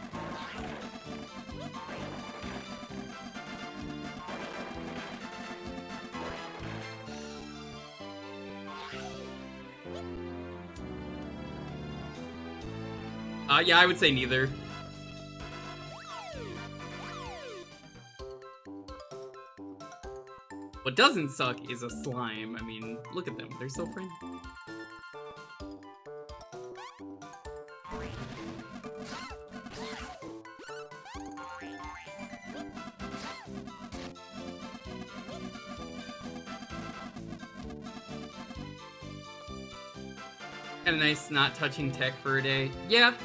Yeah, I would say neither. What doesn't suck is a slime. I mean, look at them. They're so friendly. Kinda nice not touching tech for a day. Yeah.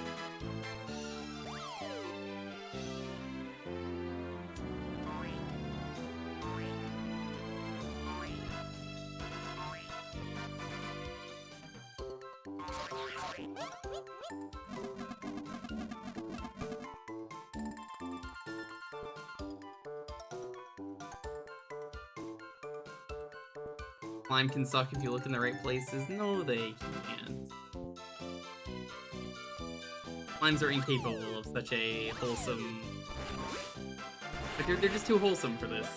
Slime can suck if you look in the right places. No, they can't. Slimes are incapable of such a wholesome... Like, they're just too wholesome for this.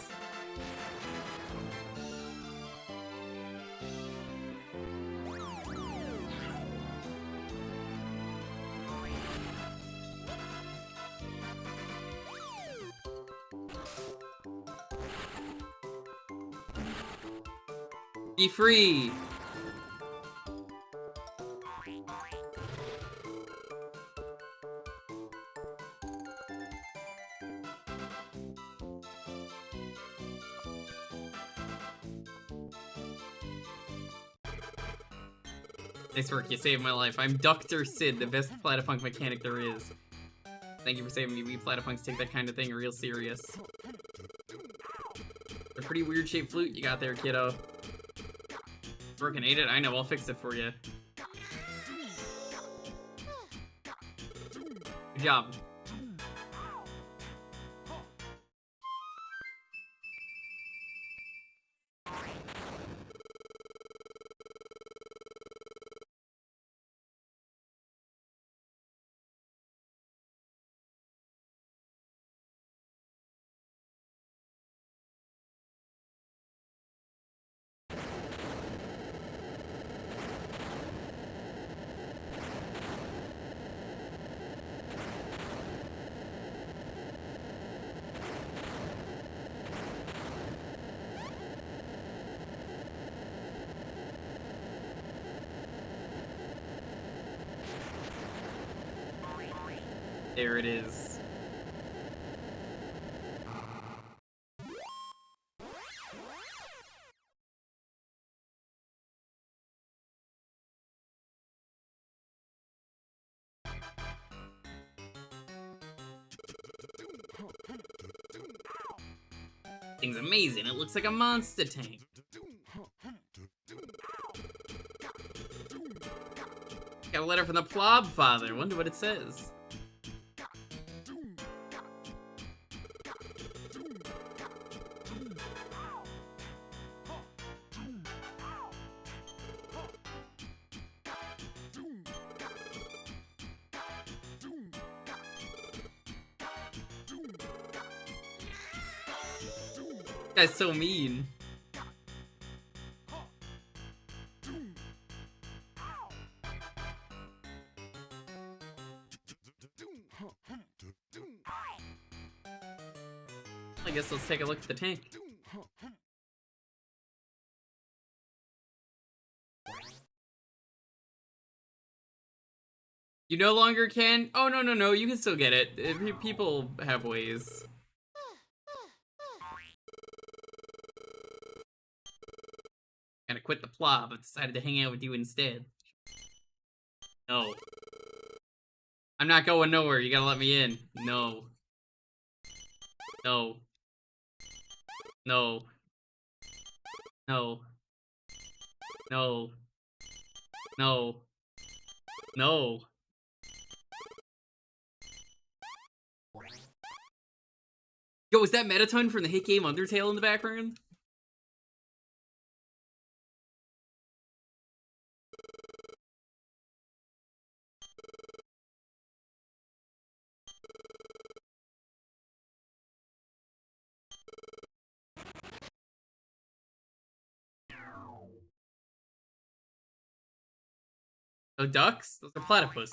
Be free! Nice work, you saved my life. I'm Dr. Sid, the best Platypunk mechanic there is. Thank you for saving me. We Platypunks take that kind of thing real serious. A pretty weird shaped flute you got there, kiddo. Broken ate it? I know, I'll fix it for you. Good job. There it is. Thing's amazing. It looks like a monster tank. Got a letter from the Plob Father. Wonder what it says. This guy's so mean. I guess let's take a look at the tank. You no longer can? Oh, no, you can still get it. People have ways. kind of quit the plot, but decided to hang out with you instead. No. I'm not going nowhere. You gotta let me in. No. No. No. No. No. No. No. Yo, is that Metatone from the hit game Undertale in the background? Oh, ducks? Those are platypus.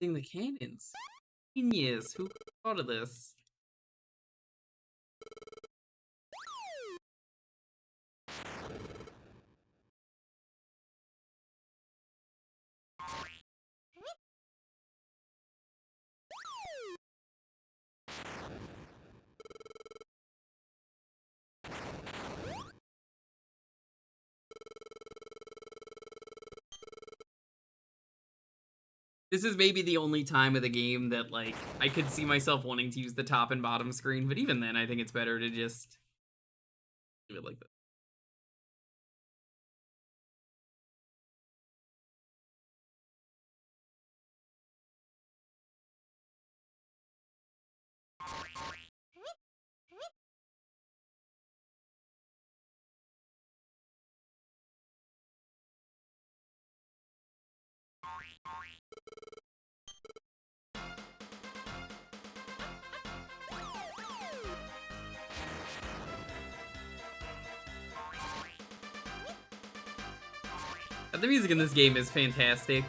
The cannons. Genius. Who thought of this? This is maybe the only time of the game that, like, I could see myself wanting to use the top and bottom screen, but even then, I think it's better to just do it like that. The music in this game is fantastic.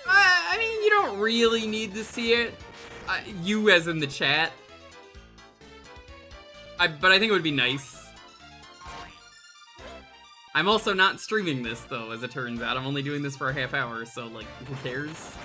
I mean, you don't really need to see it. You as in the chat. But I think it would be nice. I'm also not streaming this, though, as it turns out. I'm only doing this for a half hour, so, like, who cares?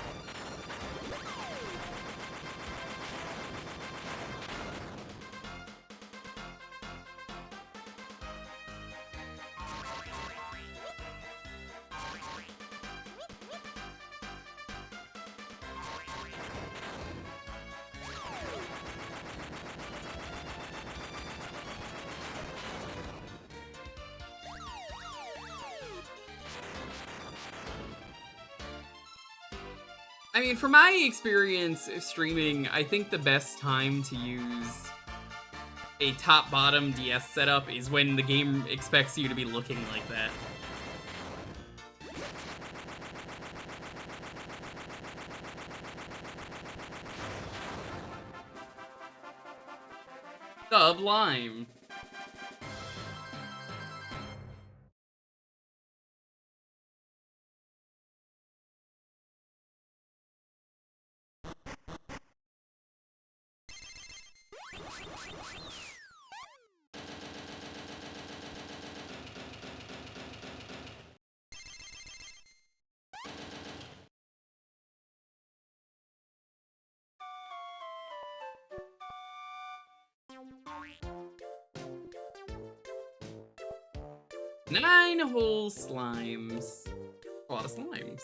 I mean, from my experience streaming, I think the best time to use a top-bottom DS setup is when the game expects you to be looking like that. Sublime. Nine whole slimes. A lot of slimes.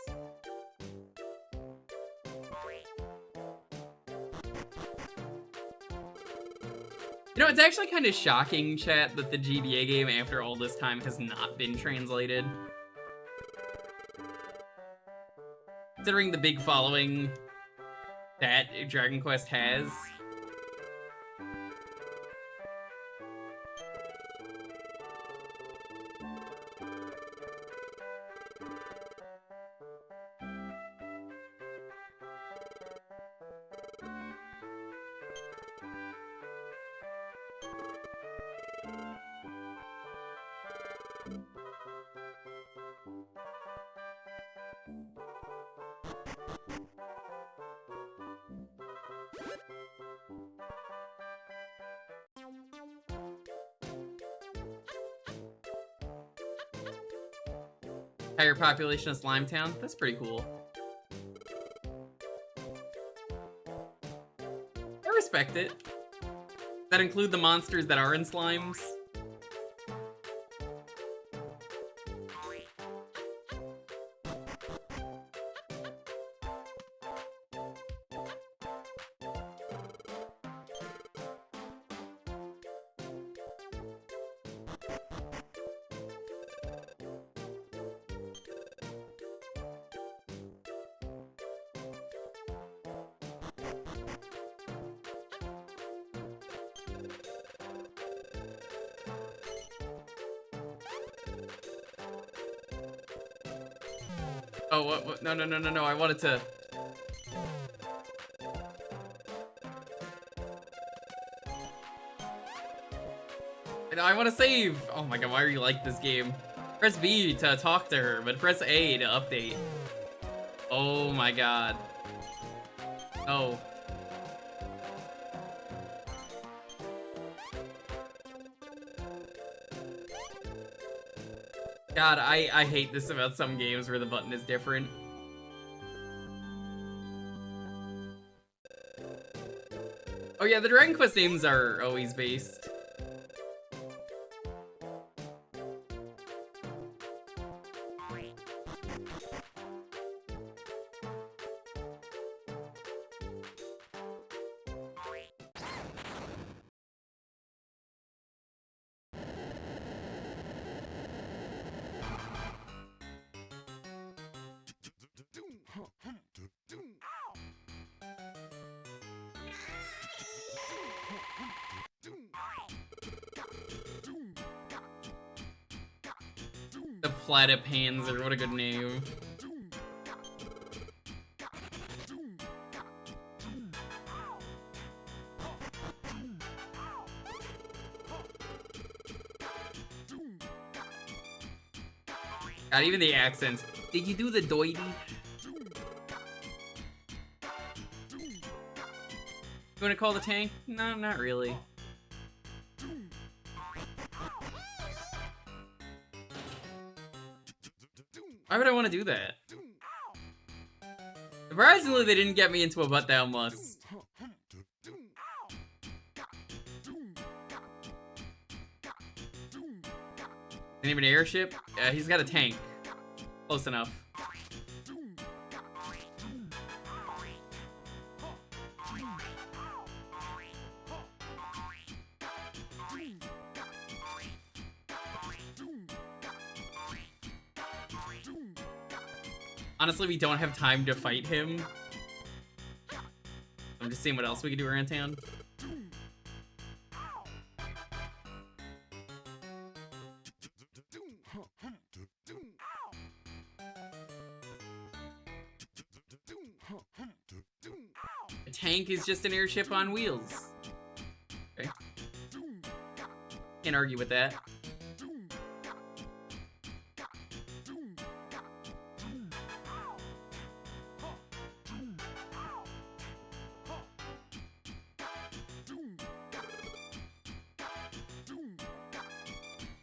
You know, it's actually kind of shocking, chat, that the GBA game, after all this time, has not been translated. Considering the big following that Dragon Quest has. Higher population of Slime Town. That's pretty cool. I respect it. Does that include the monsters that are in slimes? Oh, what? No, I wanted to... I want to save! Oh my god, why are you like this game? Press B to talk to her, but press A to update. Oh my god. No. God, I hate this about some games where the button is different. Oh yeah, the Dragon Quest names are always based. The Platypanzer, what a good name. God, even the accents. Did you do the doity? You wanna call the tank? No, not really. Why would I want to do that? Surprisingly, they didn't get me into a butt down must. Name an airship? He's got a tank. Close enough. Honestly, we don't have time to fight him. I'm just seeing what else we can do around town. A tank is just an airship on wheels. Okay. Can't argue with that.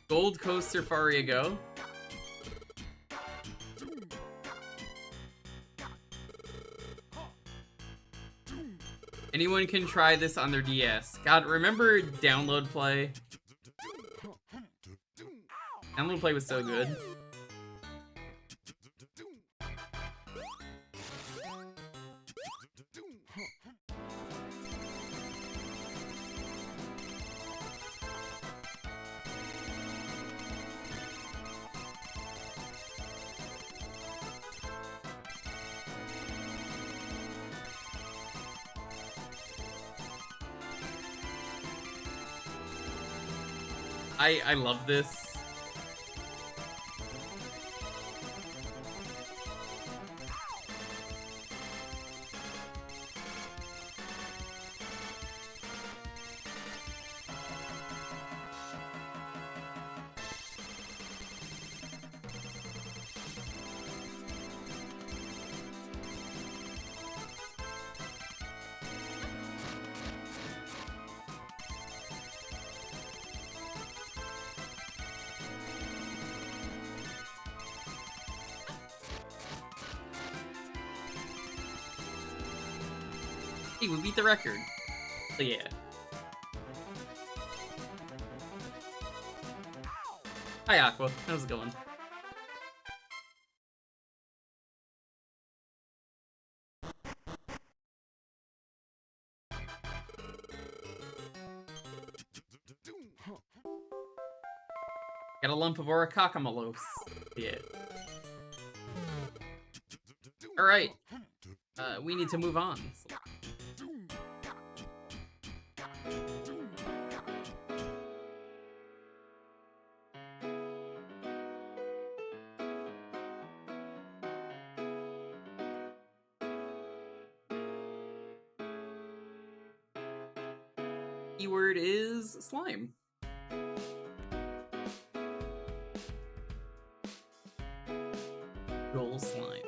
Gold Coast Safari Go. Anyone can try this on their DS. God, remember Download Play? Download Play was so good. I love this. Hey, we beat the record. So yeah. Hi, Aqua. How's it going? Got a lump of orichalcumulose. Yeah. Alright. We need to move on. Keyword is slime. Roll slime.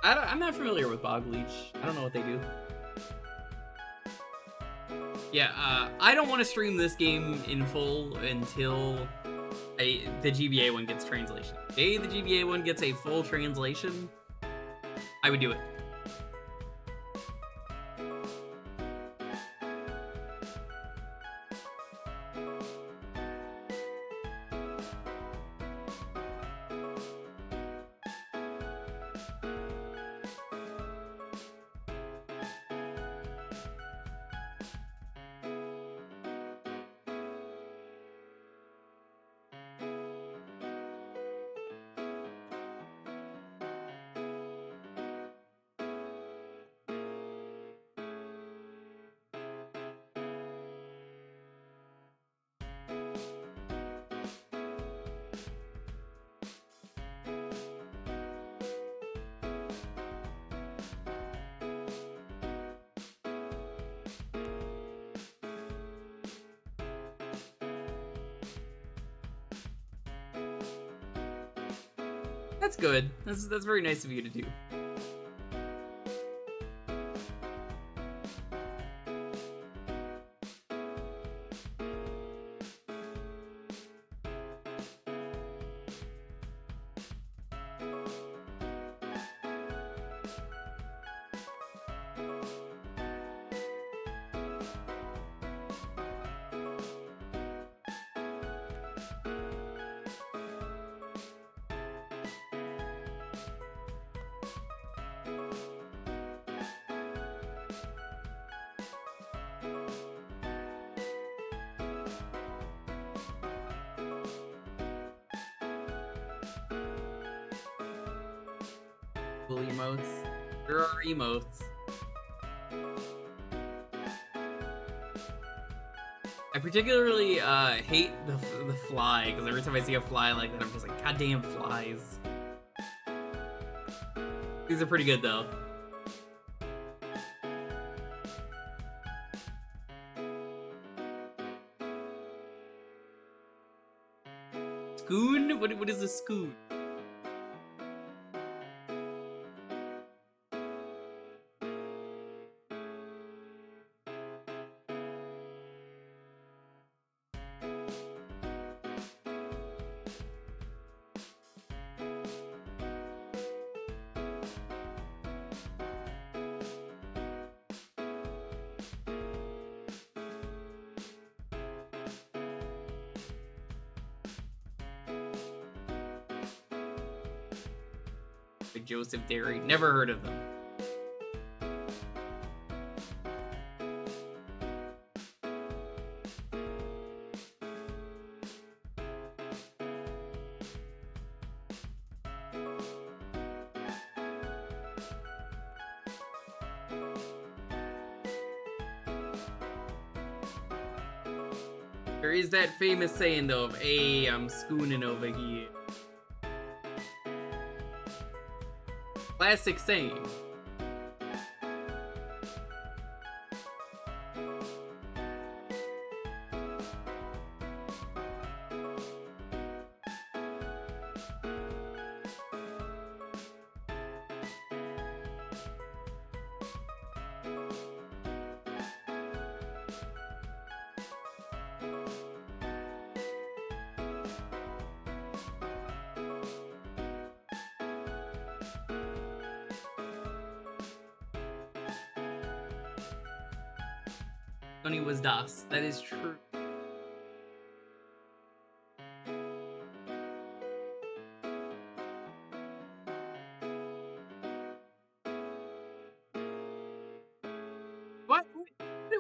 I'm not familiar with Bog Leech. I don't know what they do. Yeah, I don't want to stream this game in full until the GBA one gets translation. The GBA one gets a full translation, I would do it. That's good. That's very nice of you to do. Cool emotes. There are emotes. I particularly hate the fly, because every time I see a fly like that, I'm just like, goddamn flies. These are pretty good though. Scoon? What is a scoon? Like Joseph Dairy. Never heard of them. There is that famous saying though of, "Hey, I'm schooning over here." Classic saying. Tony was Das. That is true.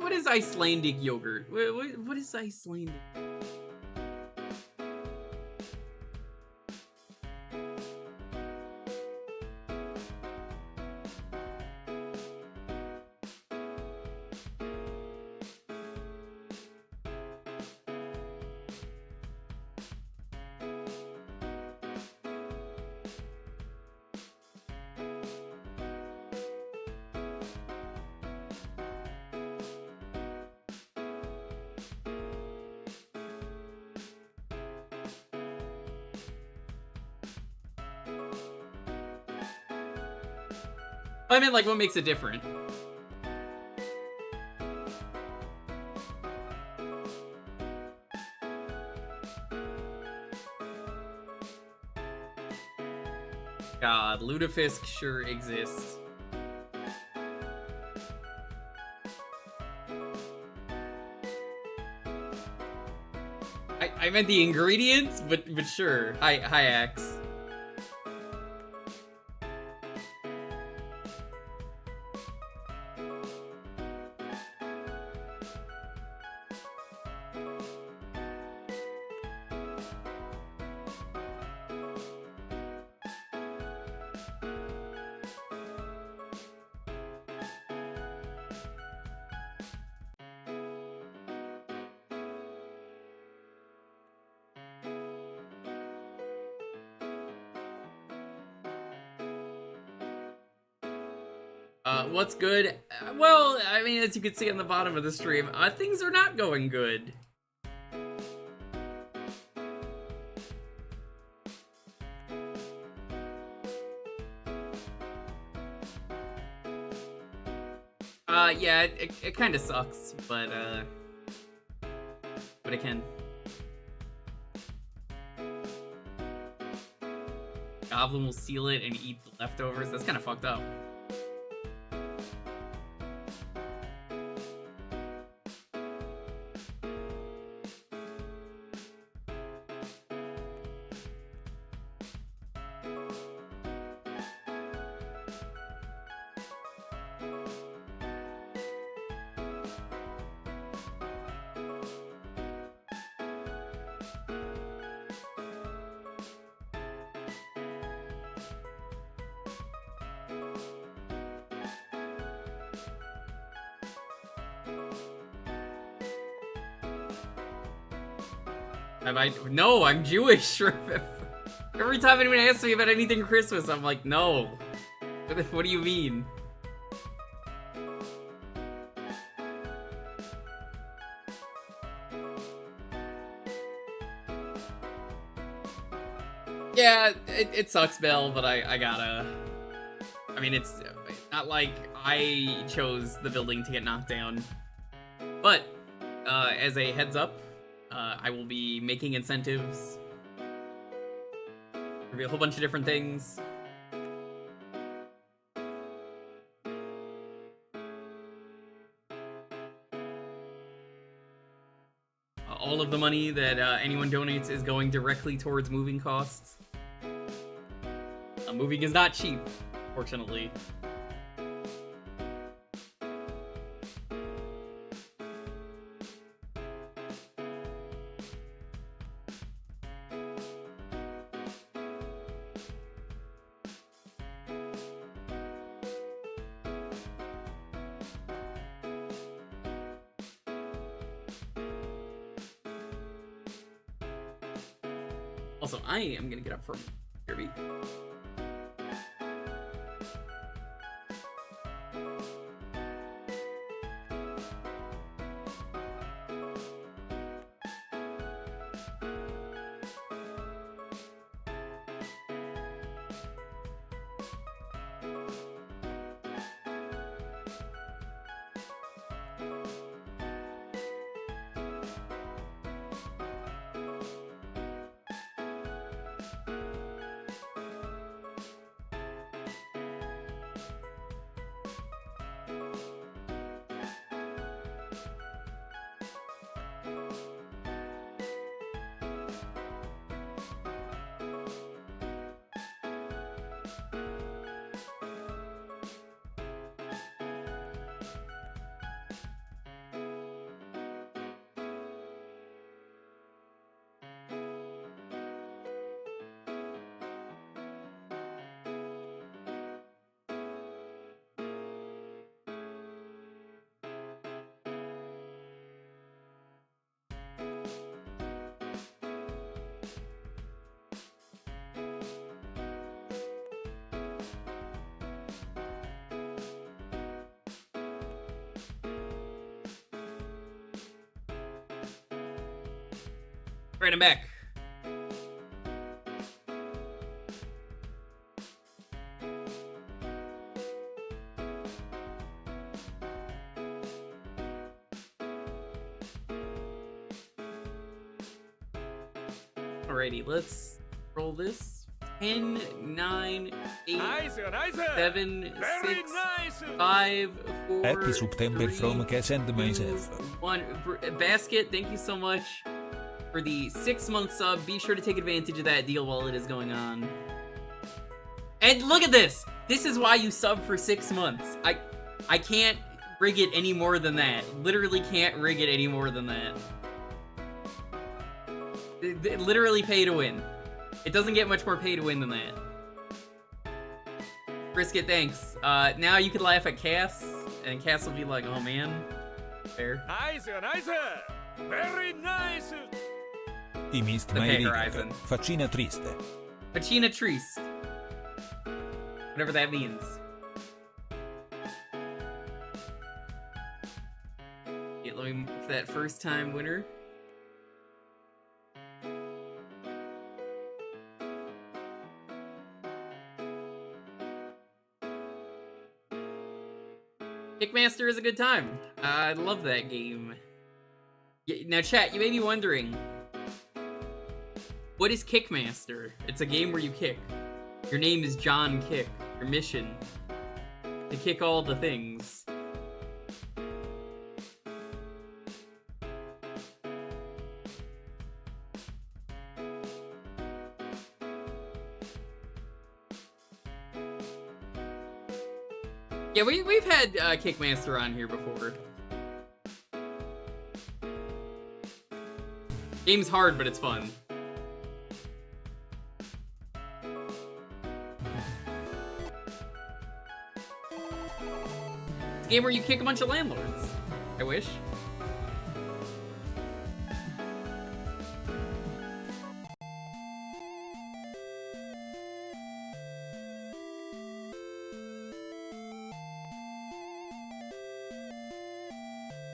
What is Icelandic yogurt? What is Icelandic? I mean, like, what makes it different? God, Lutefisk sure exists. I meant the ingredients, but sure. Hi, Axe. What's good? Well, I mean, as you can see on the bottom of the stream, things are not going good. Yeah, it kind of sucks, but it can. Goblin will seal it and eat the leftovers. That's kind of fucked up. No, I'm Jewish. Every time anyone asks me about anything Christmas, I'm like, no. What do you mean? Yeah, it sucks, Bill, but I gotta... I mean, it's not like I chose the building to get knocked down. But, as a heads up, I will be making incentives. There'll be a whole bunch of different things. All of the money that anyone donates is going directly towards moving costs. Moving is not cheap, fortunately. Also, I am gonna get up from Kirby. Right, I'm back. Alrighty, let's roll this. 10, 9, 8, Nice, 7, Very 6, nice. 5, 4, Happy September 3, from Cass and 2, myself. 1. Basket, thank you so much for the 6-month sub. Be sure to take advantage of that deal while it is going on. And look at this! This is why you sub for 6 months. I can't rig it any more than that. Literally can't rig it any more than that. Literally pay to win. It doesn't get much more pay to win than that. Brisket, thanks. Now you can laugh at Cass, and Cass will be like, oh man. Fair. Nice. Very nice. I missed my Okay, ring. Horizon. Faccina triste. Pacina Trees. Whatever that means. Yeah, let me move that first time winner. Kickmaster is a good time. I love that game. Now, chat, you may be wondering, what is Kickmaster? It's a game where you kick. Your name is John Kick. Your mission, to kick all the things. Yeah, we've had Kickmaster on here before. Game's hard, but it's fun. It's a game where you kick a bunch of landlords. I wish.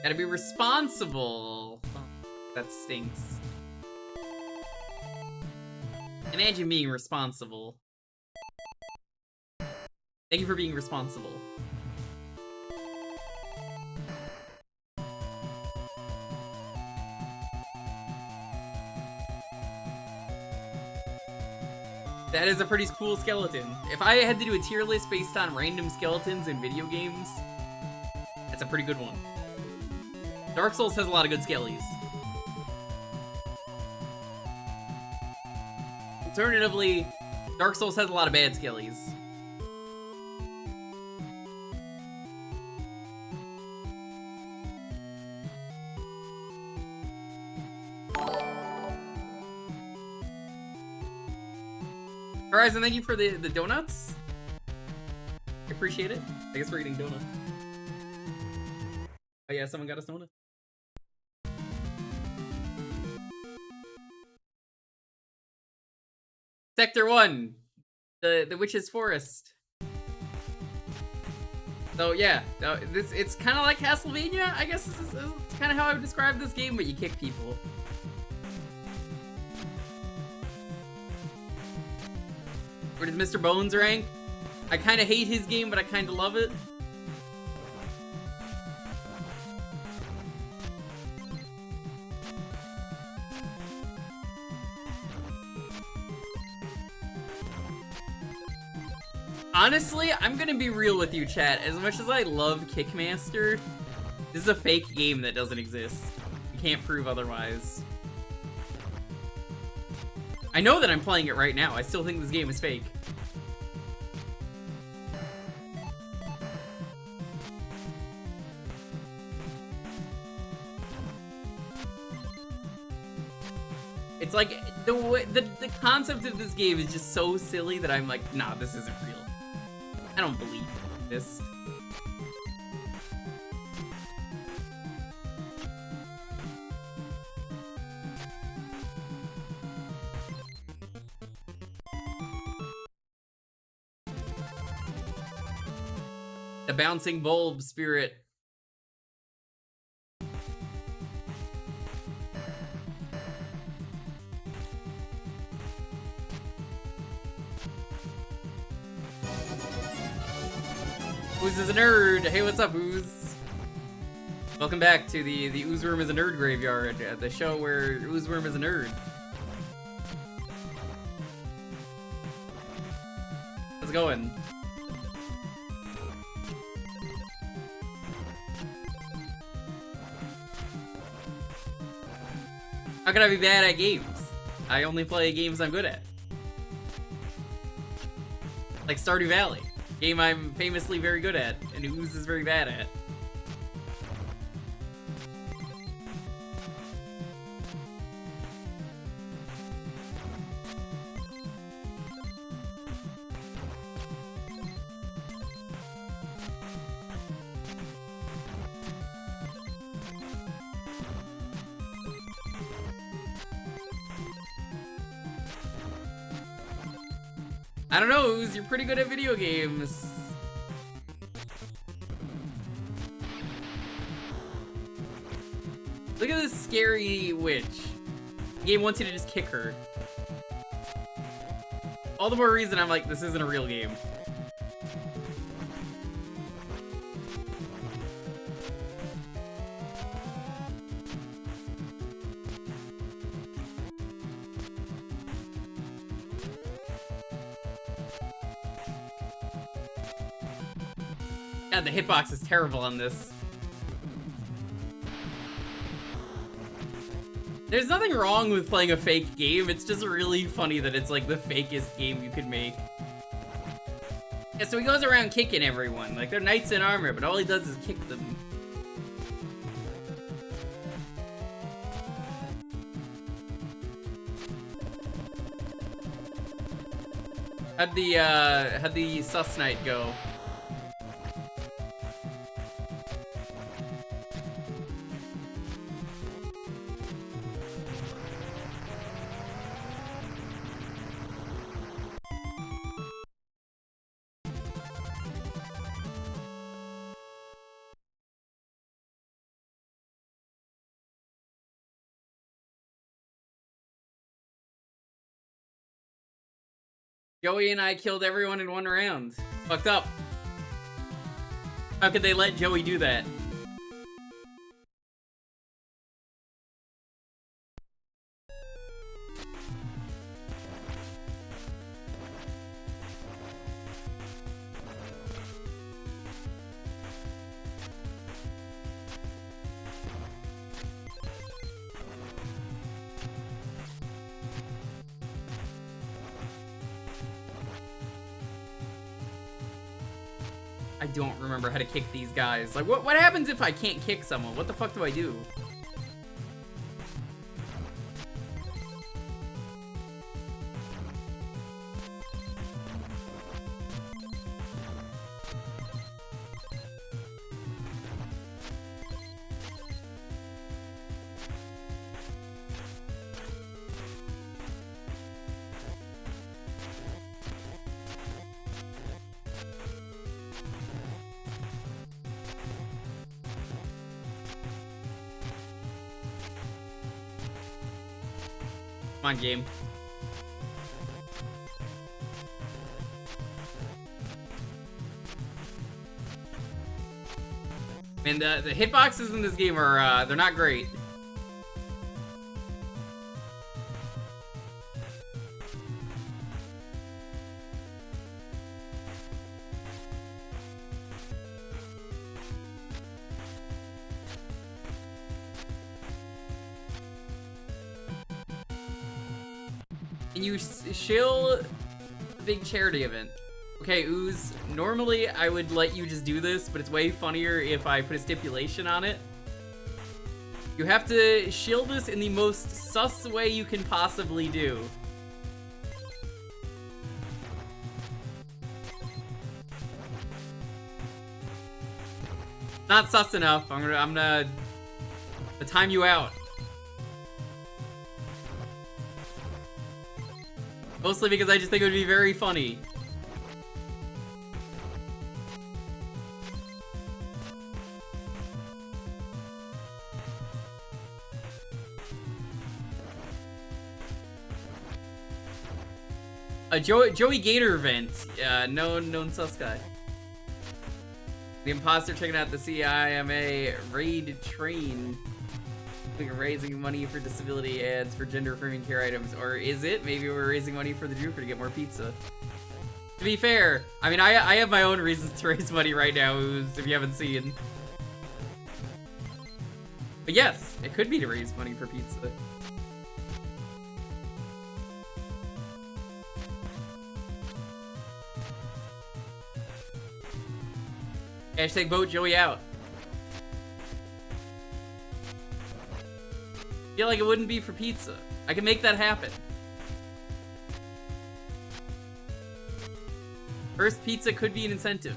Gotta be responsible. Oh, that stinks. Imagine being responsible. Thank you for being responsible. That is a pretty cool skeleton. If I had to do a tier list based on random skeletons in video games, that's a pretty good one. Dark Souls has a lot of good skellies. Alternatively, Dark Souls has a lot of bad skillies. Horizon, thank you for the donuts. I appreciate it. I guess we're eating donuts. Oh yeah, someone got us donuts. Sector 1, the Witch's Forest. So yeah, it's kind of like Castlevania, I guess. This is kind of how I would describe this game, but you kick people. Where does Mr. Bones rank? I kind of hate his game, but I kind of love it. Honestly, I'm gonna be real with you, chat. As much as I love Kickmaster, this is a fake game that doesn't exist. You can't prove otherwise. I know that I'm playing it right now. I still think this game is fake. It's like, the concept of this game is just so silly that I'm like, nah, this isn't real. I don't believe this. The bouncing bulb spirit. Ooze is a nerd. Hey, what's up, Ooze? Welcome back to the Ooze Room is a Nerd Graveyard, the show where Ooze Room is a nerd. How's it going? How can I be bad at games? I only play games I'm good at. Like Stardew Valley. Game I'm famously very good at, and Ooze is very bad at. I don't know, Ooze, you're pretty good at video games. Look at this scary witch. The game wants you to just kick her. All the more reason I'm like, this isn't a real game. God, the hitbox is terrible on this. There's nothing wrong with playing a fake game, it's just really funny that it's like the fakest game you could make. Yeah, so he goes around kicking everyone, like they're knights in armor, but all he does is kick them. How'd the sus knight go? Joey and I killed everyone in one round. Fucked up. How could they let Joey do that? I don't remember how to kick these guys. Like, what happens if I can't kick someone? What the fuck do I do? Come on, game. And the hitboxes in this game are, they're not great. Can you shill the big charity event? Okay, Ooze, normally I would let you just do this, but it's way funnier if I put a stipulation on it. You have to shill this in the most sus way you can possibly do. Not sus enough. I'm gonna time you out. Mostly because I just think it would be very funny. Joey Gator event. Known sus guy. The imposter checking out the CIMA raid train. Raising money for disability ads for gender affirming care items, or is it? Maybe we're raising money for the Jewker to get more pizza. To be fair, I mean, I have my own reasons to raise money right now, if you haven't seen. But yes, it could be to raise money for pizza. Hashtag vote Joey out. I feel like it wouldn't be for pizza. I can make that happen. First pizza could be an incentive.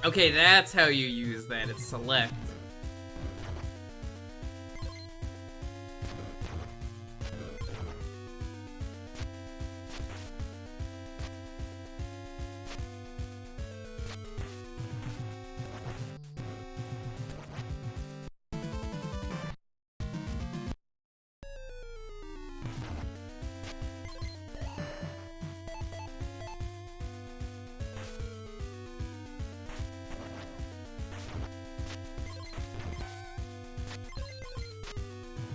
Okay, that's how you use that. It's select.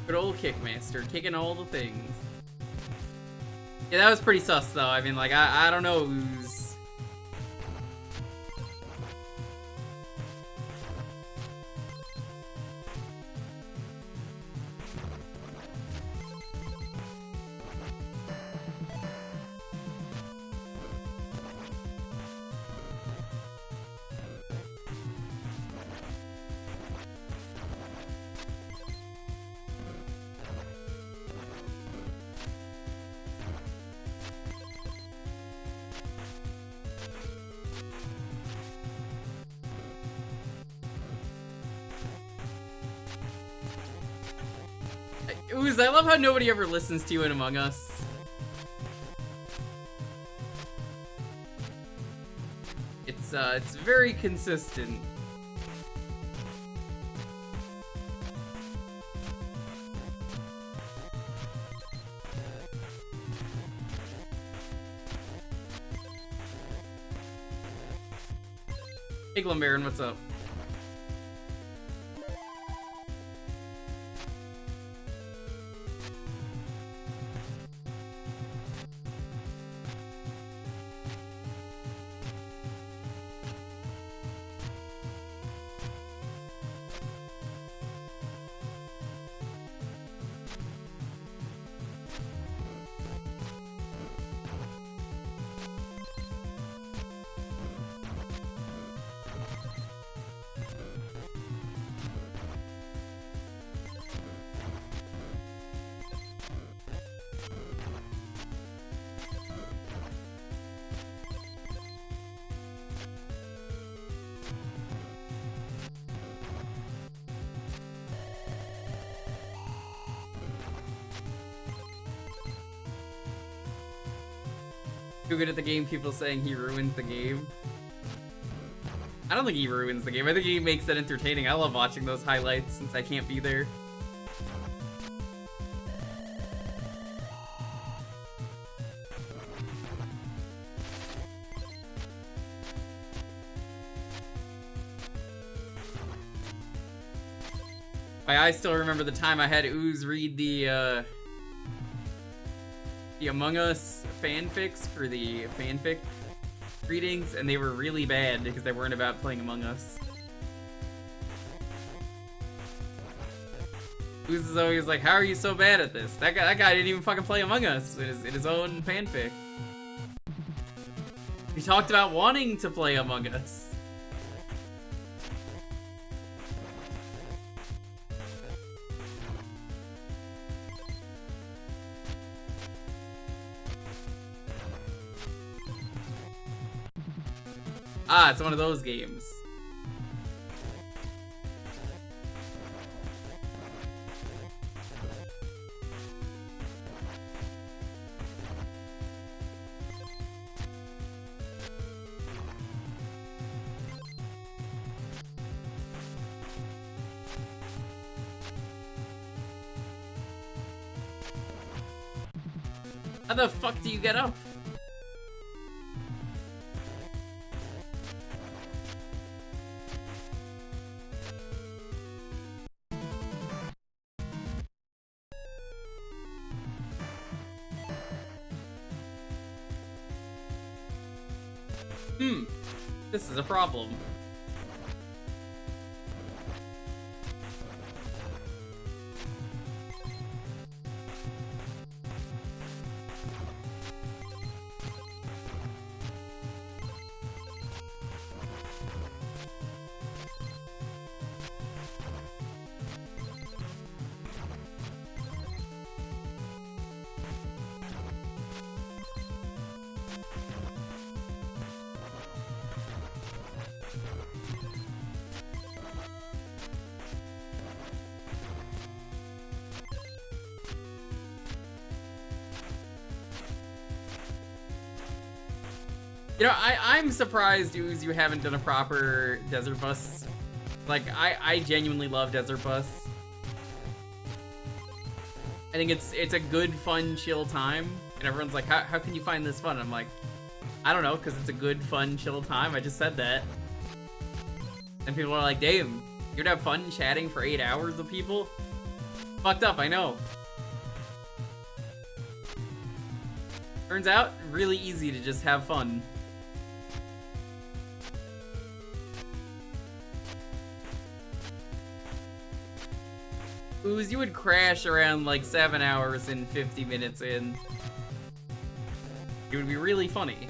Good old Kickmaster, kicking all the things. Yeah, that was pretty sus though. I mean, like, I don't know who's... Ooze, I love how nobody ever listens to you in Among Us. It's very consistent. Hey Glumbaron, what's up? Too good at the game, people saying he ruins the game. I don't think he ruins the game. I think he makes it entertaining. I love watching those highlights since I can't be there. I still remember the time I had Ooze read the Among Us fanfics for the fanfic readings, and they were really bad because they weren't about playing Among Us. Ooze is always like, how are you so bad at this? That guy didn't even fucking play Among Us in his own fanfic. He talked about wanting to play Among Us. Ah, it's one of those games. How the fuck do you get up? This is a problem. You know, I'm surprised, Ooze, you haven't done a proper Desert Bus. Like, I genuinely love Desert Bus. I think it's a good, fun, chill time. And everyone's like, how can you find this fun? I'm like, I don't know, because it's a good, fun, chill time. I just said that. And people are like, damn, you'd have fun chatting for 8 hours with people? Fucked up, I know. Turns out, really easy to just have fun. Ooze, you would crash around like 7 hours and 50 minutes in. It would be really funny.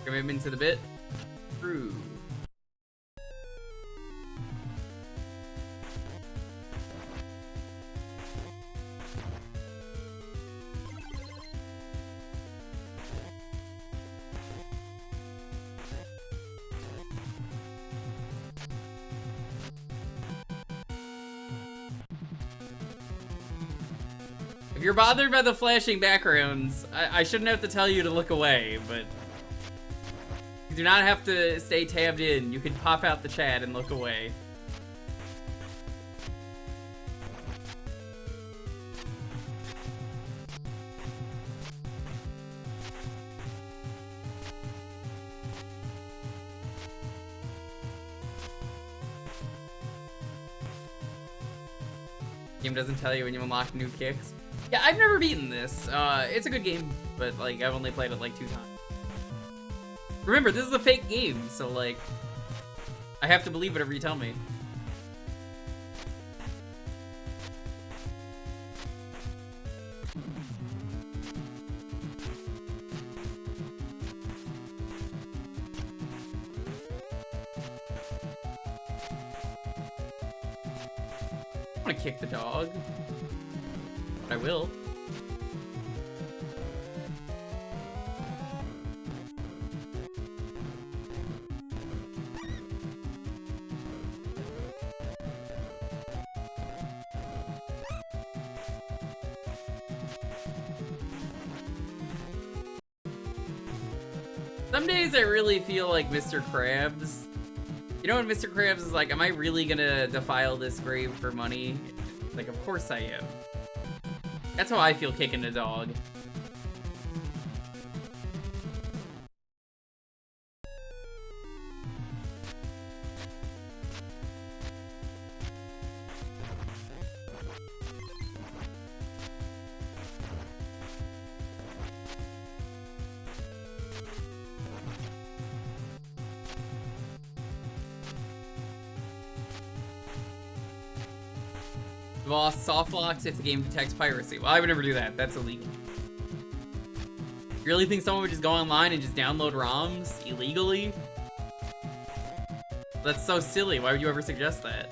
Commitment to the bit? True. If you're bothered by the flashing backgrounds, I shouldn't have to tell you to look away, but you do not have to stay tabbed in. You can pop out the chat and look away. Game doesn't tell you when you unlock new kicks. Yeah, I've never beaten this. It's a good game, but like I've only played it like 2 times. Remember, this is a fake game, so like, I have to believe whatever you tell me. I want to kick the dog, but I will. Some days I really feel like Mr. Krabs. You know when Mr. Krabs is like, am I really gonna defile this grave for money? Like, of course I am. That's how I feel kicking a dog. Boss soft locks if the game detects piracy. Well, I would never do that. That's illegal. You really think someone would just go online and just download ROMs illegally? That's so silly. Why would you ever suggest that?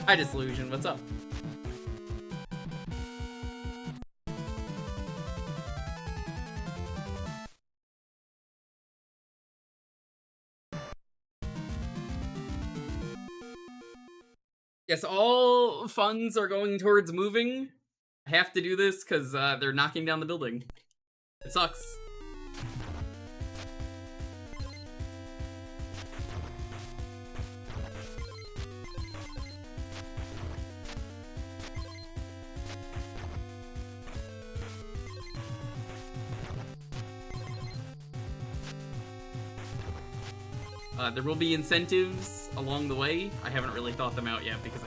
Hi, Disillusion. What's up? Yes, all funds are going towards moving. I have to do this because they're knocking down the building. It sucks. There will be incentives along the way. I haven't really thought them out yet because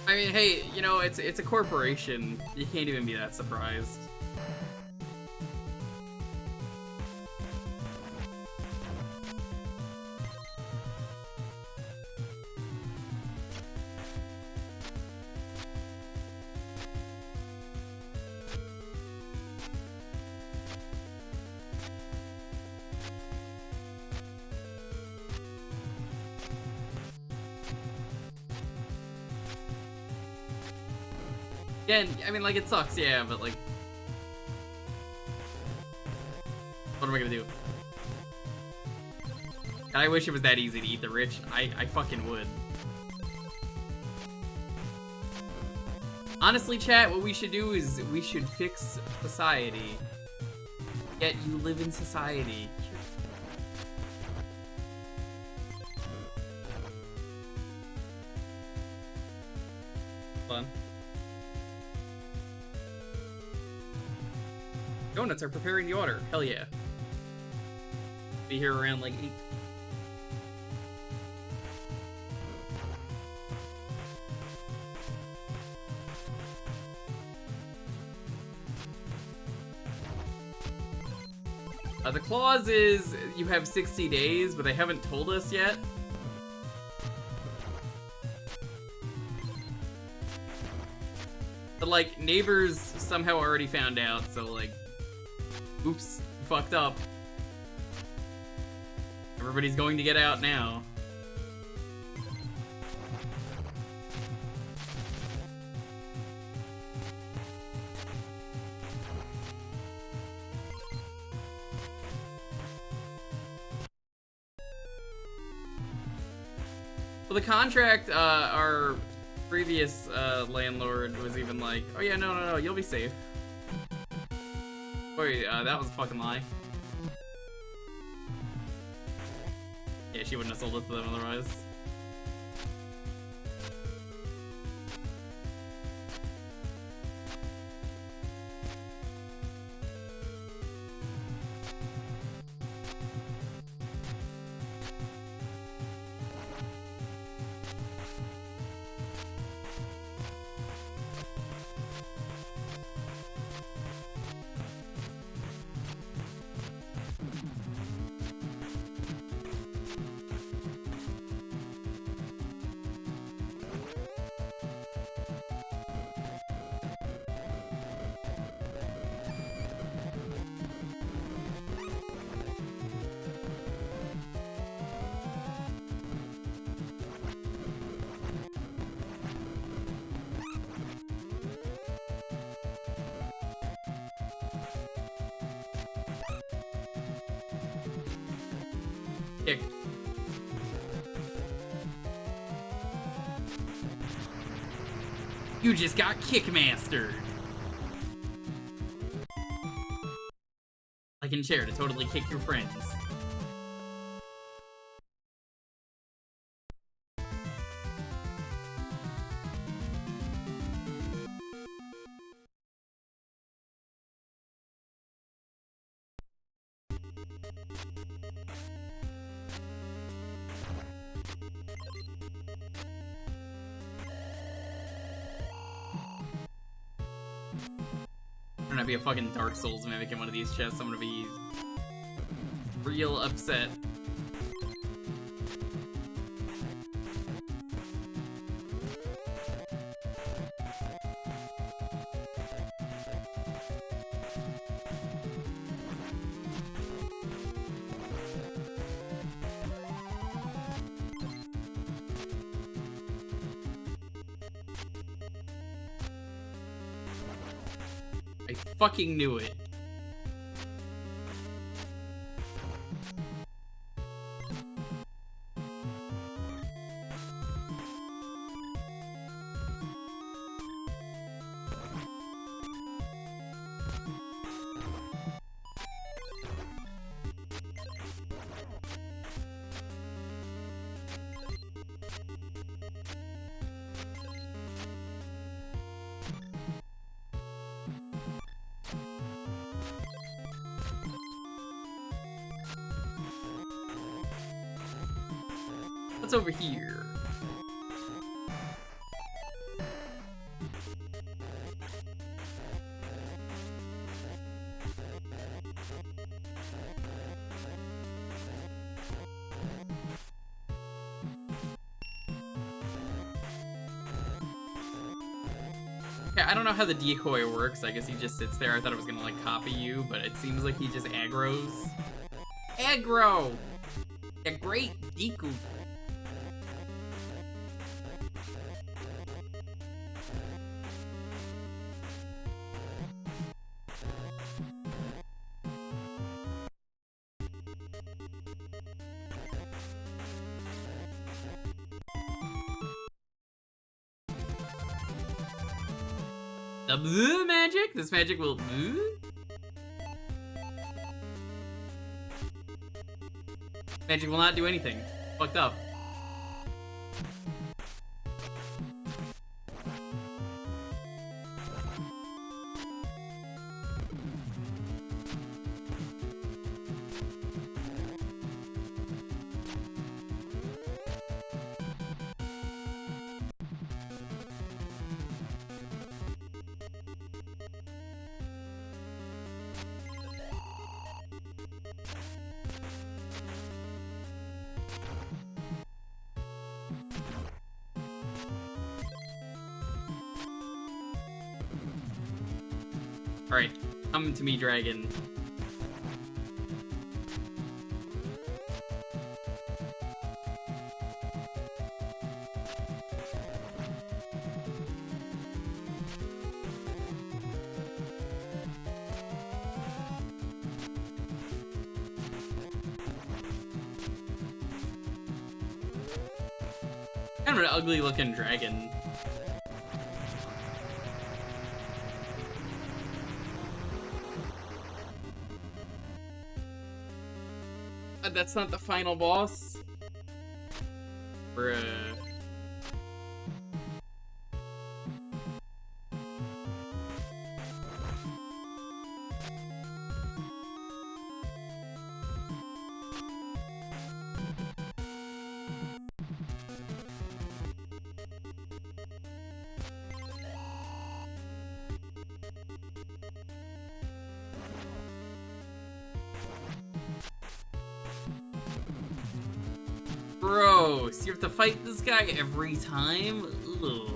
I mean, hey, you know, it's a corporation. You can't even be that surprised. Again, I mean, like, it sucks, yeah, but, like... What am I gonna do? I wish it was that easy to eat the rich. I fucking would. Honestly, chat, what we should do is we should fix society. Yet you live in society. Fun. Donuts are preparing the order. Hell yeah. Be here around like 8. The clause is you have 60 days, but they haven't told us yet. But like, neighbors somehow already found out, so like, Oops, fucked up. Everybody's going to get out now. Well, the contract, our previous landlord was even like, oh yeah, no, you'll be safe. Wait, that was a fucking lie. Yeah, she wouldn't have sold it to them otherwise. Kick. You just got Kickmastered. Like in chair to totally kick your friends. I'm gonna be a fucking Dark Souls mimic in one of these chests. I'm gonna be real upset. I fucking knew it. What's over here? Yeah, I don't know how the decoy works. I guess he just sits there. I thought it was gonna like copy you, but it seems like he just aggroes. Aggro! A great decoy. The blue magic? This magic will blue? Magic will not do anything. Fucked up. Alright, come to me, dragon. Kind of an ugly looking dragon. That's not the final boss. Bruh. Gross. You have to fight this guy every time? Ugh.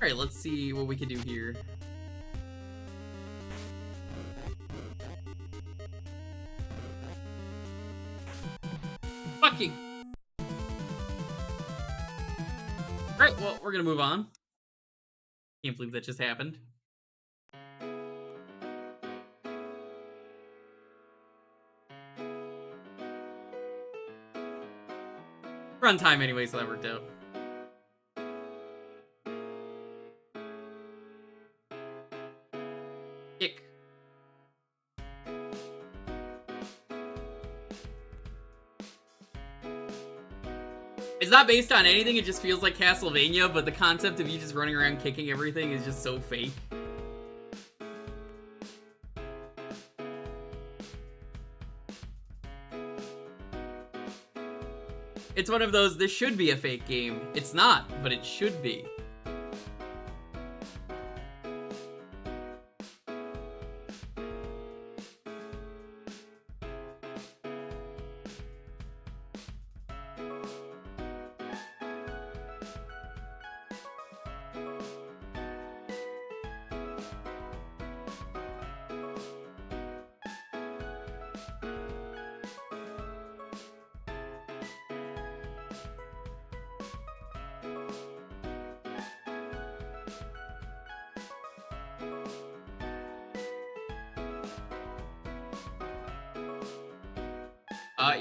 Alright, let's see what we can do here. Fucking! Alright, well, we're gonna move on. Can't believe that just happened. Runtime anyway, so that worked out. Kick. It's not based on anything, it just feels like Castlevania, but the concept of you just running around kicking everything is just so fake. It's one of those, this should be a fake game. It's not, but it should be.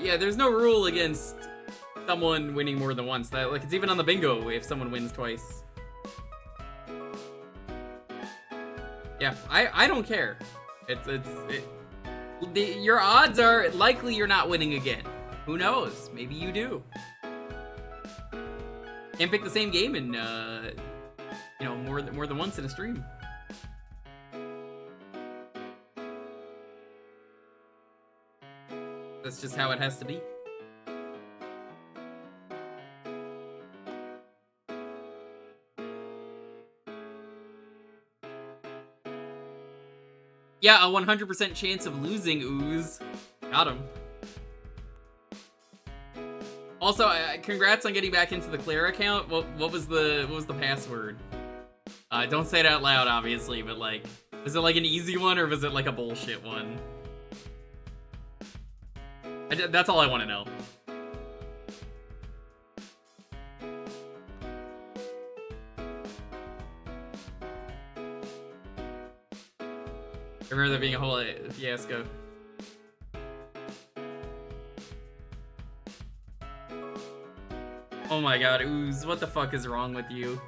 Yeah, there's no rule against someone winning more than once. That, like, it's even on the bingo if someone wins twice. Yeah, I don't care. Your odds are likely you're not winning again. Who knows? Maybe you do. Can't pick the same game in, you know, more than once in a stream. That's just how it has to be. Yeah, a 100% chance of losing, Ooze. Got him. Also, congrats on getting back into the Claire account. What was the password? Don't say it out loud, obviously, but like, was it like an easy one or was it like a bullshit one? That's all I want to know. I remember there being a whole fiasco. Oh my god, Ooze, what the fuck is wrong with you?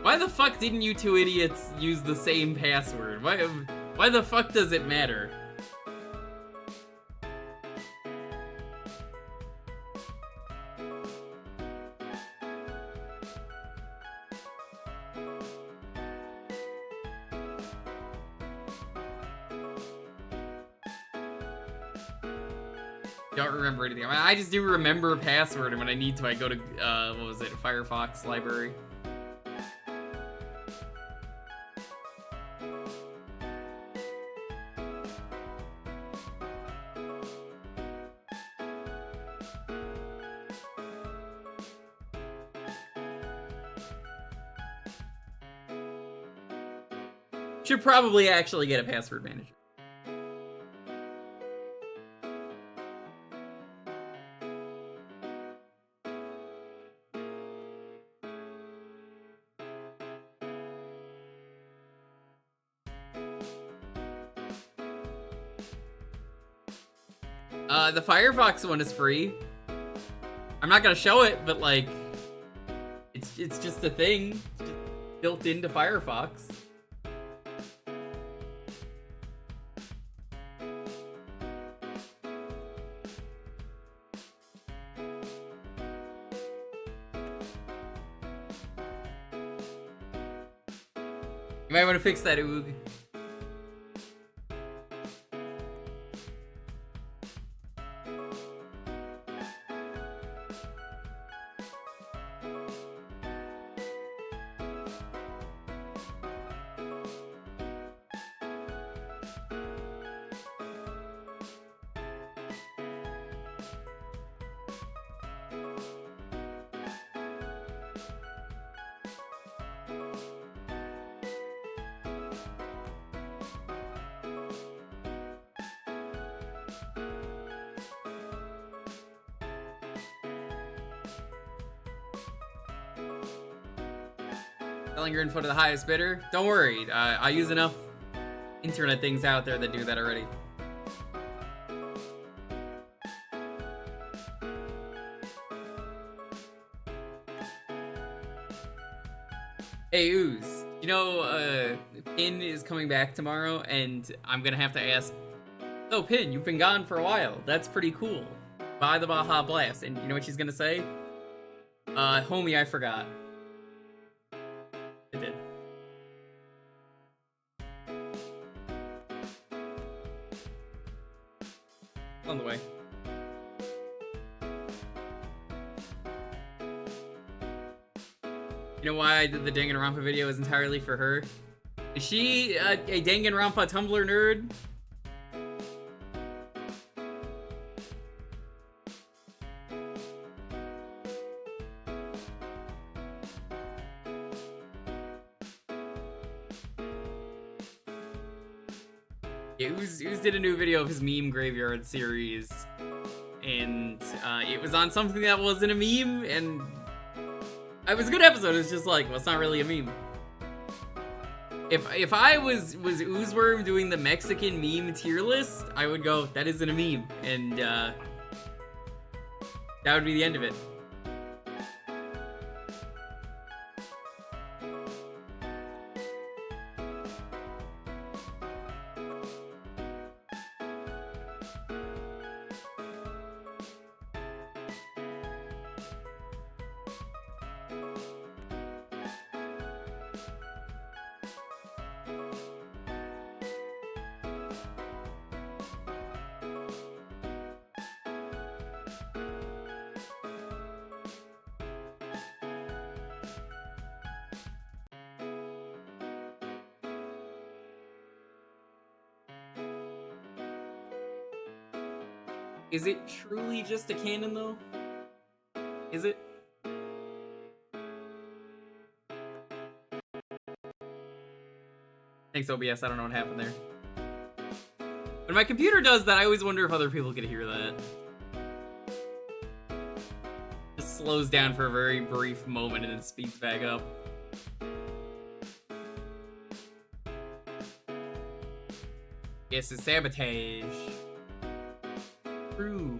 Why the fuck didn't you two idiots use the same password? Why the fuck does it matter? Don't remember anything. I just do remember a password, and when I need to, I go to, what was it, Firefox library. Should probably actually get a password manager. The Firefox one is free. I'm not gonna show it, but like, it's just a thing. It's just built into Firefox. You might want to fix that, Oog. Selling your info to the highest bidder? Don't worry, I use enough internet things out there that do that already. Hey, Ooze, you know, Pin is coming back tomorrow, and I'm gonna have to ask, oh, Pin, you've been gone for a while. That's pretty cool. Buy the Baja Blast. And you know what she's gonna say? Homie, I forgot. I did. On the way. You know why I did the Danganronpa video is entirely for her? Is she a Danganronpa Tumblr nerd? Yeah, Ooze did a new video of his meme graveyard series, and it was on something that wasn't a meme, and it was a good episode. It's just like, well, it's not really a meme. If I was Oozeworm doing the Mexican meme tier list, I would go, that isn't a meme, and that would be the end of it. Is it truly just a cannon, though? Is it? Thanks, OBS. I don't know what happened there. When my computer does that, I always wonder if other people could hear that. Just slows down for a very brief moment and then speeds back up. Yes, it's sabotage. True.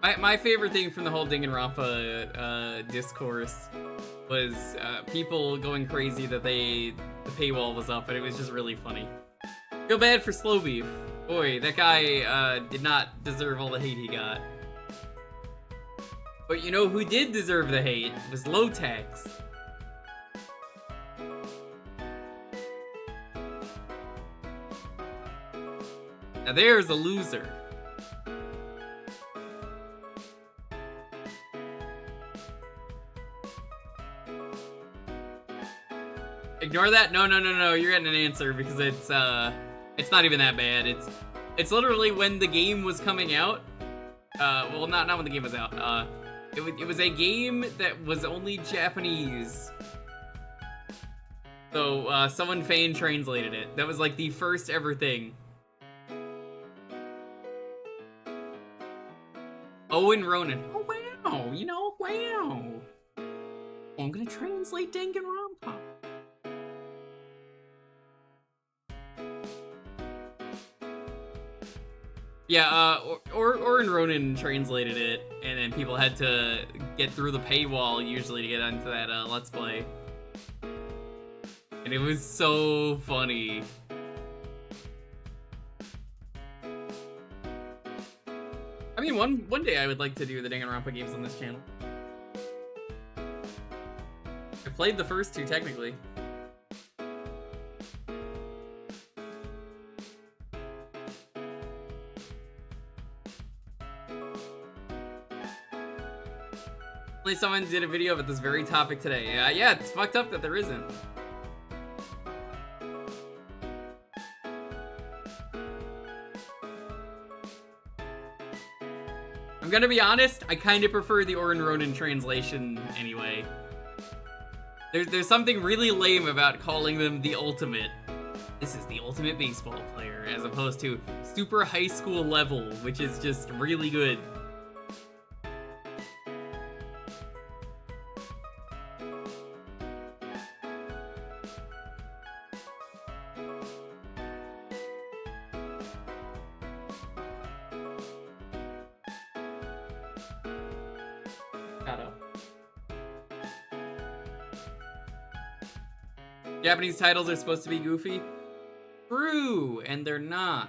My favorite thing from the whole Danganronpa discourse was people going crazy that the paywall was up, and it was just really funny. Feel bad for Slow Beef. Boy, that guy did not deserve all the hate he got. But you know who did deserve the hate was Low-Tax. Now there's a loser. Ignore that? No, you're getting an answer because it's not even that bad. It's literally when the game was coming out. Well, not when the game was out. It was a game that was only Japanese. So, someone fan translated it. That was like the first ever thing. Owen Ronan. Oh, wow. You know, wow. I'm gonna translate Danganronpa. Yeah, Oren Ronan translated it, and then people had to get through the paywall usually to get onto that Let's Play. And it was so funny. I mean, one day I would like to do the Danganronpa games on this channel. I played the first two, technically. Someone did a video about this very topic today. Yeah, it's fucked up that there isn't. I'm gonna be honest, I kind of prefer the Oren Ronan translation anyway. There's something really lame about calling them the ultimate. This is the ultimate baseball player, as opposed to super high school level, which is just really good. Japanese titles are supposed to be goofy? True, and they're not.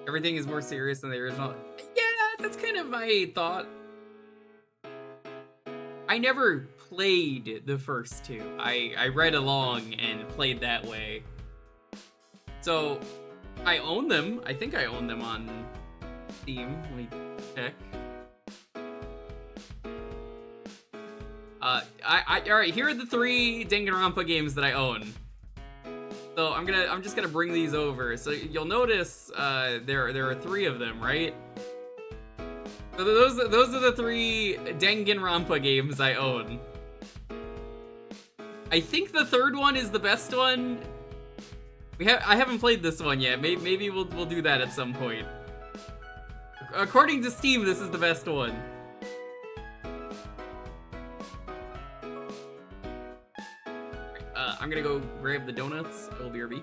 Everything is more serious than the original. Yeah, that's kind of my thought. I never played the first two. I read along and played that way. So, I own them. I think I own them on Steam. Let me check. Alright, here are the 3 Danganronpa games that I own. So I'm just gonna bring these over. So you'll notice there are 3 of them, right? So those are the 3 Danganronpa games I own. I think the 3rd one is the best one. I haven't played this one yet. Maybe we'll do that at some point. According to Steam, this is the best one. I'm gonna go grab the donuts. It'll BRB.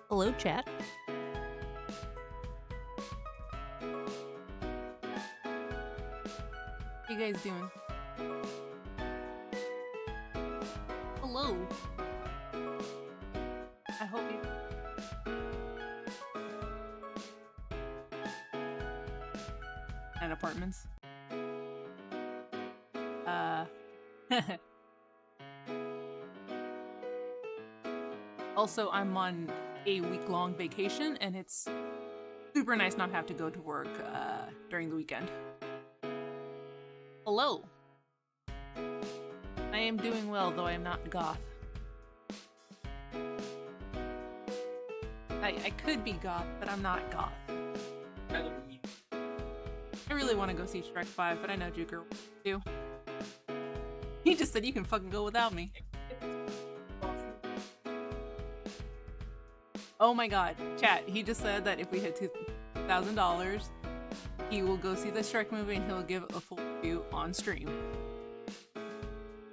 Hello, chat. What you guys doing? Hello. I hope you... And apartments. Also, I'm on a week-long vacation, and it's super nice not have to go to work during the weekend. Hello. I am doing well, though I am not goth. I could be goth, but I'm not goth. I really want to go see Shrek 5, but I know Jewker will too. He just said you can fucking go without me. Oh my god, chat, he just said that if we hit $2,000, he will go see the Shrek movie and he'll give a full review on stream.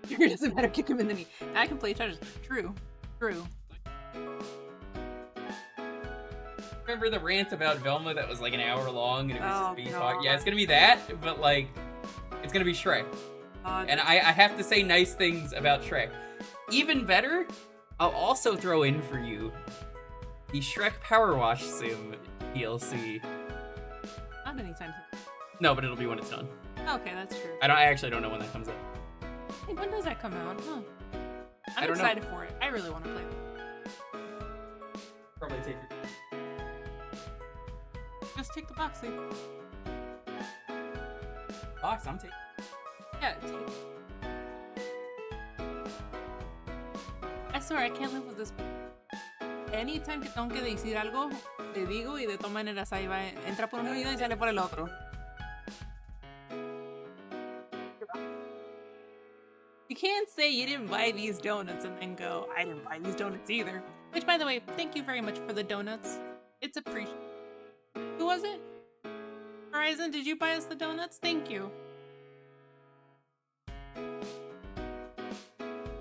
It doesn't matter, kick him in the knee. I can play Tetris. True. True. Remember the rant about Velma that was like an hour long and it was just me talking? Yeah, it's gonna be that, but like, it's gonna be Shrek. And I have to say nice things about Shrek. Even better, I'll also throw in for you the Shrek Power Wash Sim DLC. Not anytime. No, but it'll be when it's done. Okay, that's true. I actually don't know when that comes out. Hey, when does that come out? Huh. I'm excited for it. I really want to play it. Probably take it. Just take the box, leave. Box, I'm taking. Yeah, take it. I swear, I can't live with this. Anytime que tengo que decir algo, te digo y de todas maneras ahí va, entra por un oído y sale por el otro. You can't say you didn't buy these donuts and then go, I didn't buy these donuts either. Which, by the way, thank you very much for the donuts. It's appreciated. Who was it? Horizon, did you buy us the donuts? Thank you.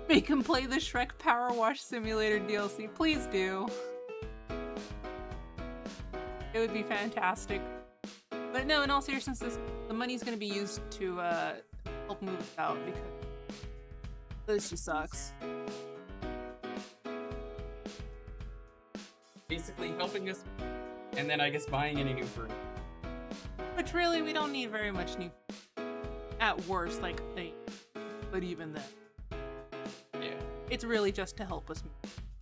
Make him play the Shrek Power Wash Simulator DLC. Please do. It would be fantastic. But no, in all seriousness, the money's going to be used to help move us out because this just sucks. Basically helping us, and then I guess buying any new fruit. Which really, we don't need very much new. At worst, like, but even then. Yeah. It's really just to help us move.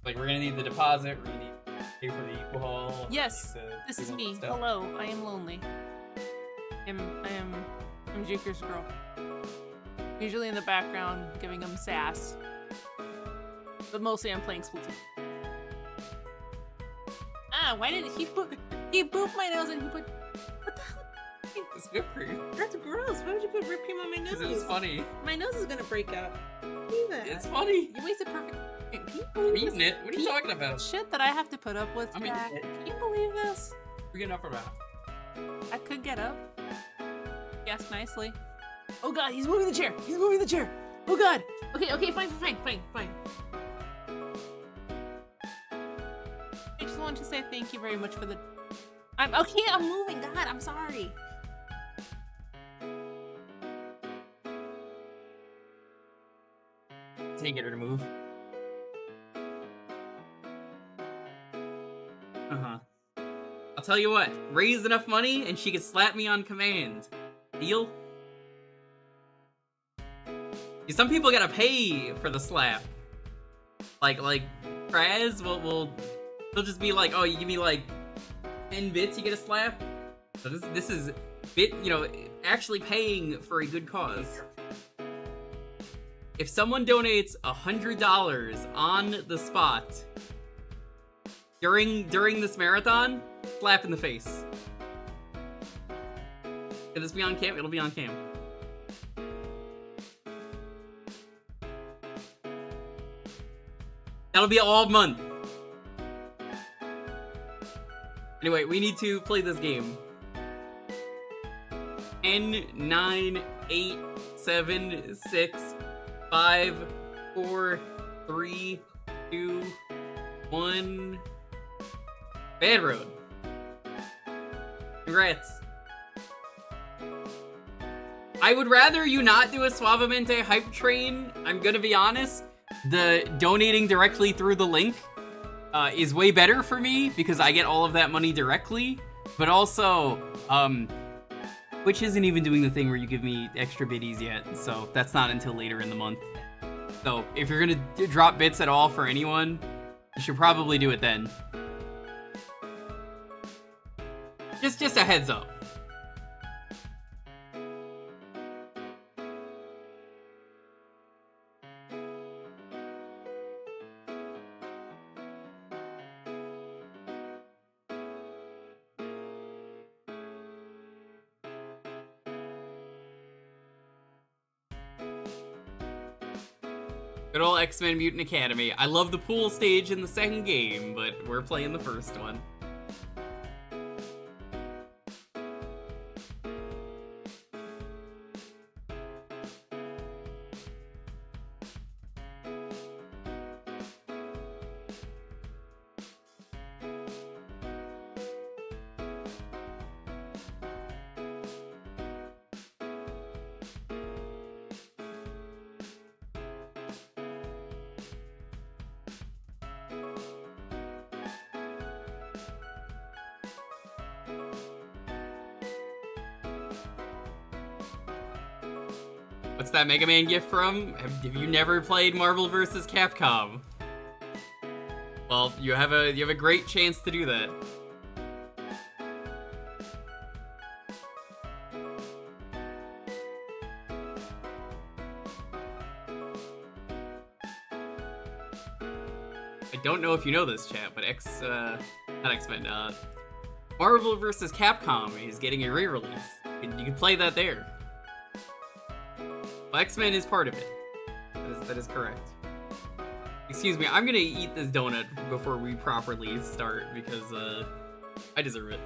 Like, we're gonna need the deposit, we're gonna need to pay for the alcohol. Yes, this is me. Stuff. Hello, I am lonely. I'm Jewker's girl. Usually in the background, giving him sass. But mostly I'm playing Splatoon. Ah, why did he booped my nose and he put, what the hell? It's good for you. That's gross. Why would you put whipped cream on my nose? Because it was funny. My nose is gonna break out. Do that. It's funny. You wasted perfect. Can you I'm believe eating this? it. What are you talking about? Shit that I have to put up with. I'm eating Jack. it. Can you believe this? We're getting up about. I could get up. Yes, nicely. Oh god, he's moving the chair. He's moving the chair. Oh god. Okay, fine. I just wanted to say thank you very much for the. I'm moving. God, I'm sorry. Can't get her to move. I'll tell you what. Raise enough money and she could slap me on command. Deal? Yeah, some people gotta pay for the slap. Like Kraz they'll just be like, oh, you give me like 10 bits, you get a slap. So this is actually paying for a good cause. If someone donates $100 on the spot during this marathon, slap in the face. Can this be on cam? It'll be on cam. That'll be all month. Anyway, we need to play this game. 10, 9, 8, 7, 6, 5, 4, 3, 2, 1. Bad Road. Congrats. I would rather you not do a Suavemente hype train. I'm gonna be honest. The donating directly through the link is way better for me because I get all of that money directly. But also, Twitch isn't even doing the thing where you give me extra biddies yet, so that's not until later in the month. So if you're gonna drop bits at all for anyone, you should probably do it then. Just a heads up. Good old X-Men Mutant Academy. I love the pool stage in the second game, but we're playing the first one. What's that Mega Man gift from? Have you never played Marvel vs. Capcom? Well, you have a great chance to do that. I don't know if you know this, chat, but not X-Men, Marvel vs. Capcom is getting a re-release. You can play that there. Well, X-Men is part of it. That is correct. Excuse me, I'm gonna eat this donut before we properly start because I deserve it.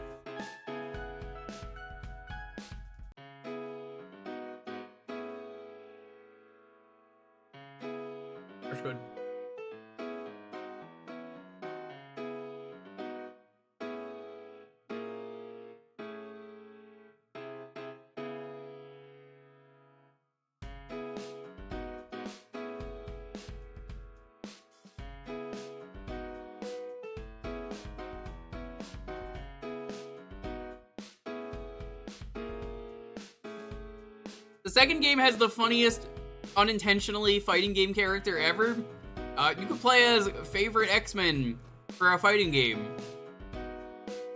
That's good. The second game has the funniest unintentionally fighting game character ever. You can play as favorite X-Men for a fighting game.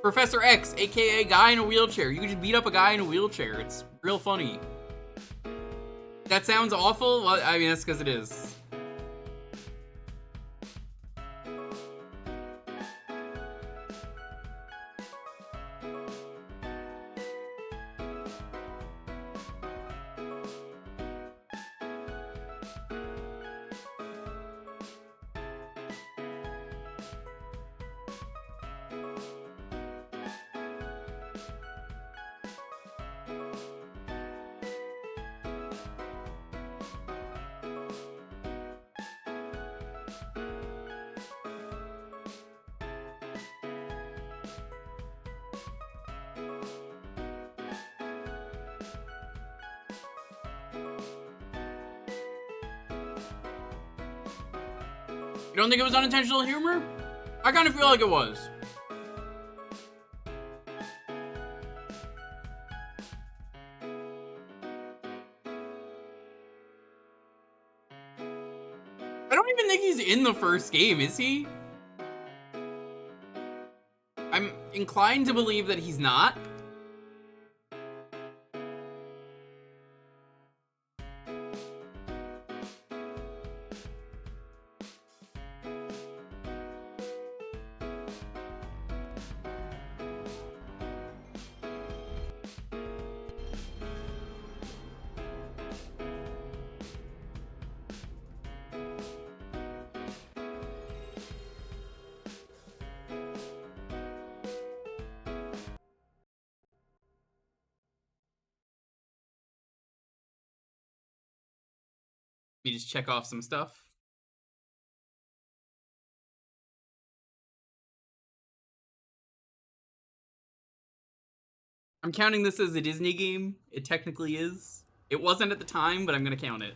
Professor X, aka guy in a wheelchair. You can just beat up a guy in a wheelchair. It's real funny. That sounds awful? Well, I mean, that's because it is. You don't think it was unintentional humor? I kind of feel like it was. I don't even think he's in the first game, is he? I'm inclined to believe that he's not. Let me just check off some stuff. I'm counting this as a Disney game. It technically is. It wasn't at the time, but I'm gonna count it.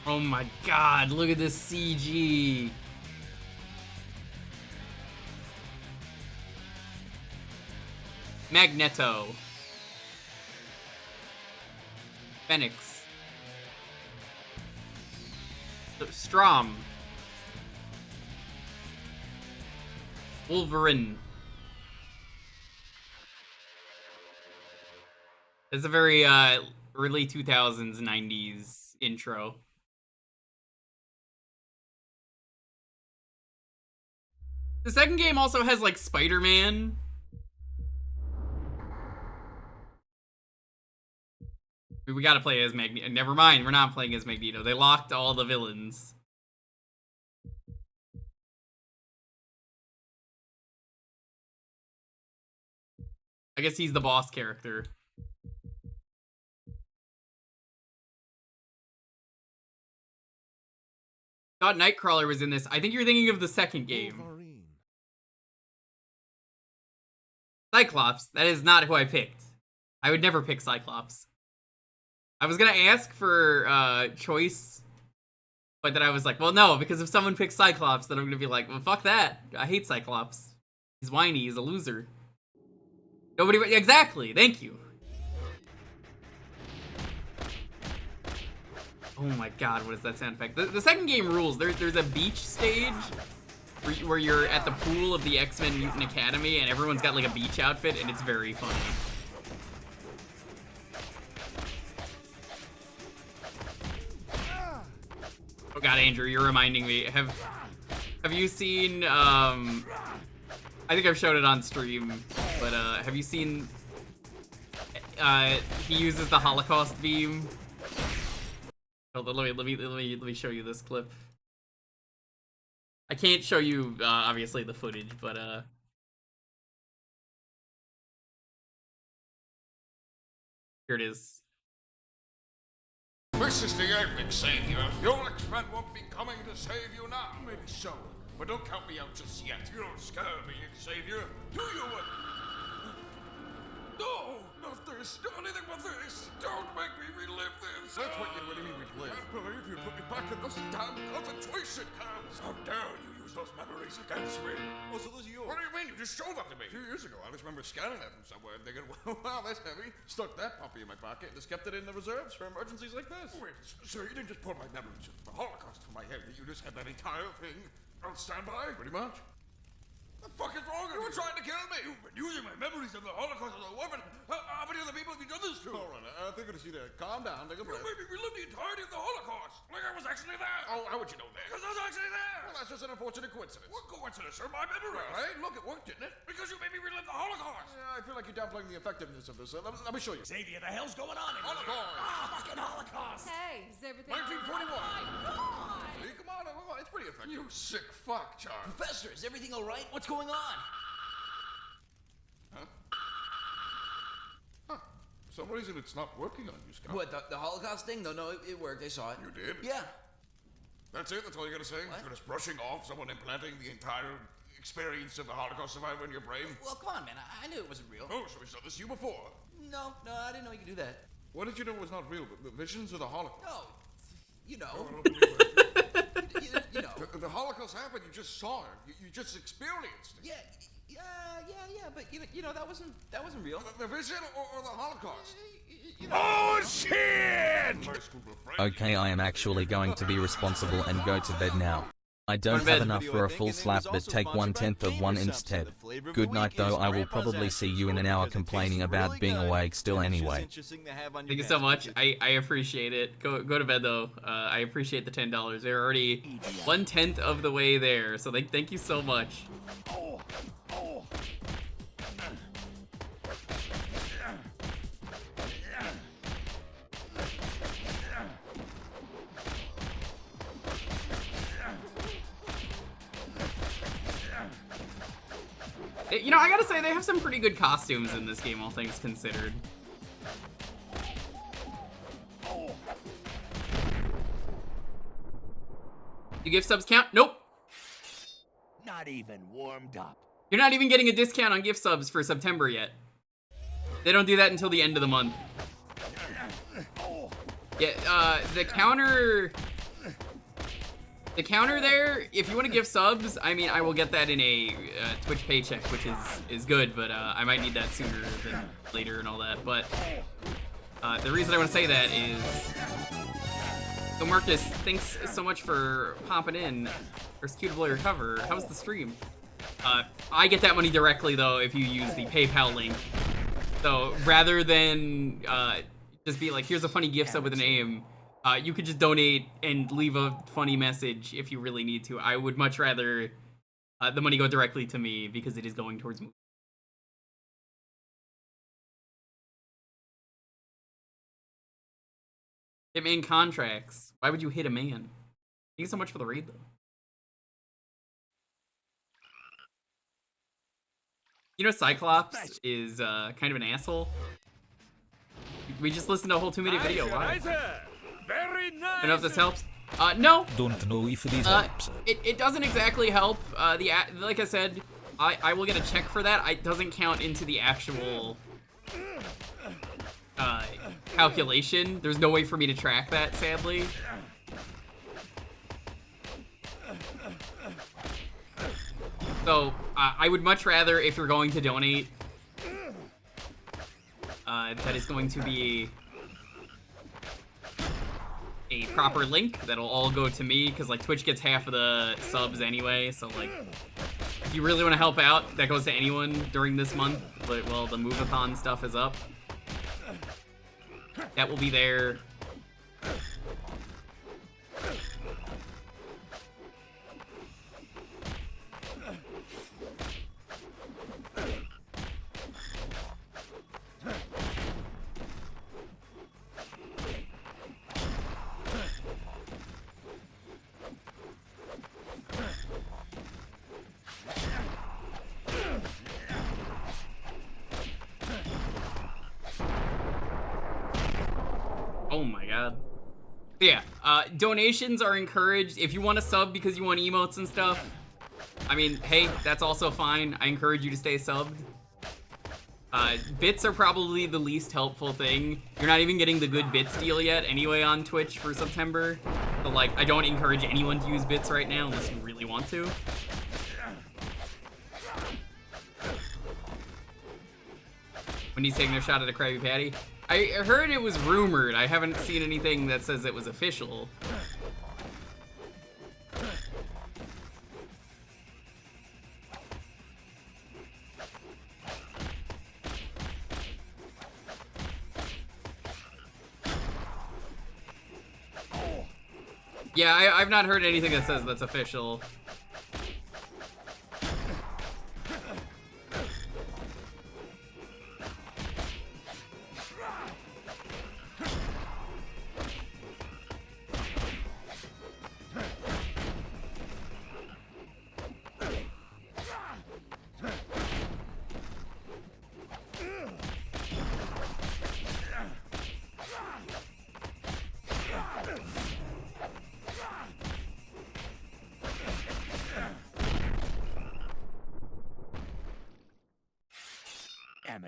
Oh my god, look at this CG. Magneto. Phoenix. Strom. Wolverine. It's a very early 2000s, 90s intro. The second game also has, like, Spider-Man. We gotta play as Magneto. Never mind, we're not playing as Magneto. They locked all the villains. I guess he's the boss character. Thought Nightcrawler was in this. I think you're thinking of the second game. Cyclops. That is not who I picked. I would never pick Cyclops. I was gonna ask for choice, but then I was like, well, no, because if someone picks Cyclops, then I'm gonna be like, well, fuck that. I hate Cyclops. He's whiny. He's a loser. Nobody. Exactly. Thank you. Oh my god, what is that sound effect? The second game rules. There's a beach stage where you're at the pool of the X-Men Mutant Academy and everyone's got like a beach outfit and it's very funny. Oh god, Andrew, you're reminding me. Have you seen, I think I've showed it on stream, but have you seen, he uses the Holocaust beam? Hold on, let me show you this clip. I can't show you, obviously, the footage, but, here it is. This is the epic savior. Your X-Men won't be coming to save you now. Maybe so, but don't count me out just yet. You don't scare me, Xavier. Do you? No, not this. Anything but this. Don't make me relive this. That's what you mean relive. I believe you put me back in those damn concentration camps. How dare you use those memories against me? Oh, so those are yours? What do you mean? You just showed them to me. A few years ago, I just remember scanning that from somewhere and thinking, wow, that's heavy. Stuck that puppy in my pocket and just kept it in the reserves for emergencies like this. Wait, so you didn't just pull my memories of the Holocaust from my head? You just had that entire thing on standby? Pretty much. The fuck is wrong with you? You were trying to kill me! You've been using my memories of the Holocaust as a weapon! How many other people have you done this to? Alright, I think I see that. Calm down, take a breath. You made me relive the entirety of the Holocaust! Like I was actually there! Oh, how would you know that? Because I was actually there! Well, that's just an unfortunate coincidence. What coincidence, sir? My memory! Right, look, it worked, didn't it? Because you made me relive the Holocaust! Yeah, I feel like you're downplaying the effectiveness of this. Let me show you. Xavier, the hell's going on in Holocaust! Ah, fucking Holocaust! Hey, is everything 1941! all right? See, come on, it's pretty effective. You sick fuck, Charles. Professor, is everything all right? What's going on? Huh? For some reason, it's not working on you, Scott. What, the Holocaust thing? No, it worked. I saw it. You did? Yeah. That's it? That's all you gotta say? What? You're just brushing off someone implanting the entire experience of the Holocaust survivor in your brain? Well, come on, man. I knew it wasn't real. Oh, so he's done this to you before? No, I didn't know you could do that. What did you know was not real? The visions of the Holocaust? No, you know. I don't believe it. you know. The Holocaust happened. You just saw it. You just experienced it. Yeah, but you know that wasn't real. The vision or the Holocaust? You know. Oh, shit! Okay, I am actually going to be responsible and go to bed now. I don't have enough for a full slap, but take 1/10 of one instead. Good night though, I will probably see you in an hour complaining about being awake still anyway. Thank you so much. I appreciate it. Go to bed though. I appreciate the $10. They're already 1/10 of the way there, so thank you so much. You know, I gotta say, they have some pretty good costumes in this game, all things considered. Do gift subs count? Nope. Not even warmed up. You're not even getting a discount on gift subs for September yet. They don't do that until the end of the month. Yeah, the counter there, if you want to give subs, I mean, I will get that in a Twitch paycheck, which is good, but I might need that sooner than later and all that. But the reason I want to say that is, so Marcus, thanks so much for popping in. Persecutable Recover. How's the stream? I get that money directly though if you use the PayPal link. So rather than just be like, here's a funny gift sub with a name, you could just donate and leave a funny message if you really need to. I would much rather the money go directly to me because it is going towards movies. Hitman contracts. Why would you hit a man? Thank you so much for the raid though. You know Cyclops is kind of an asshole? We just listened to a whole 2-minute video. Why? Very nice. I don't know if this helps. No. Don't know if this helps. It doesn't exactly help. Like I said, I will get a check for that. It doesn't count into the actual calculation. There's no way for me to track that, sadly. So, I would much rather, if you're going to donate, that is going to be a proper link that'll all go to me, because, like, Twitch gets half of the subs anyway, so, like, if you really want to help out, that goes to anyone during this month, but, well, the Move-a-thon stuff is up. That will be there. Oh my god. Yeah, donations are encouraged. If you want to sub because you want emotes and stuff, I mean, hey, that's also fine. I encourage you to stay subbed. Bits are probably the least helpful thing. You're not even getting the good bits deal yet anyway on Twitch for September. But, like, I don't encourage anyone to use bits right now unless you really want to. When he's taking their shot at a Krabby Patty. I heard it was rumored. I haven't seen anything that says it was official. Yeah, I've not heard anything that says that's official.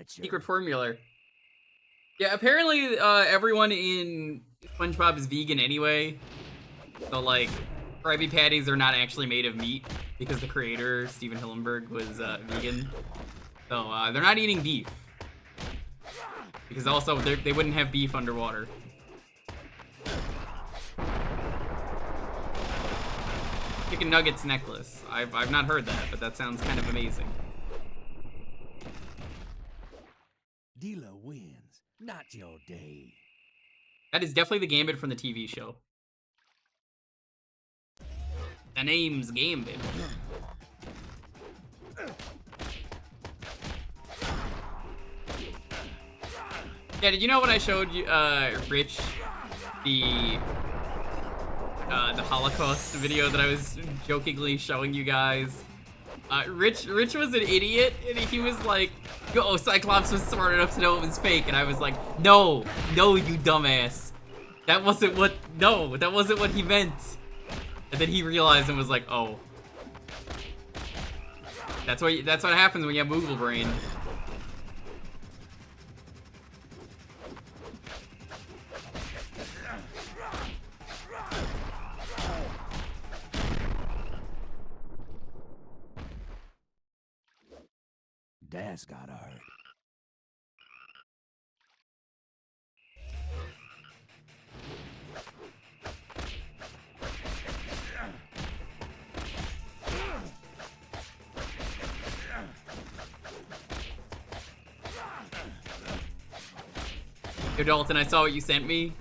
Secret formula. Yeah, apparently everyone in SpongeBob is vegan anyway. So, like, Krabby Patties are not actually made of meat because the creator, Steven Hillenburg, was vegan. So they're not eating beef. Because also, they wouldn't have beef underwater. Chicken Nuggets necklace. I've not heard that, but that sounds kind of amazing. Dealer wins, not your day. That is definitely the Gambit from the TV show. The name's Gambit. Yeah, did you know when I showed you, Rich the Holocaust video that I was jokingly showing you guys? Rich was an idiot, and he was like, "Oh, Cyclops was smart enough to know it was fake," and I was like, "No, you dumbass. That wasn't what he meant." And then he realized and was like, "Oh, that's what happens when you have Moogle brain." Daz got hurt. Yo, Dalton, I saw what you sent me.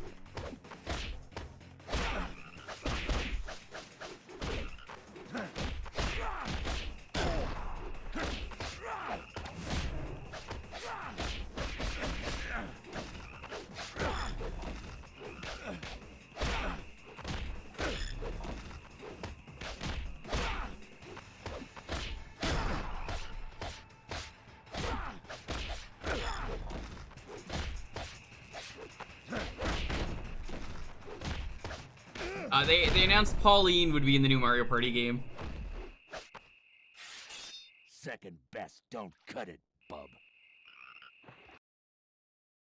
They announced Pauline would be in the new Mario Party game. Second best, don't cut it, bub.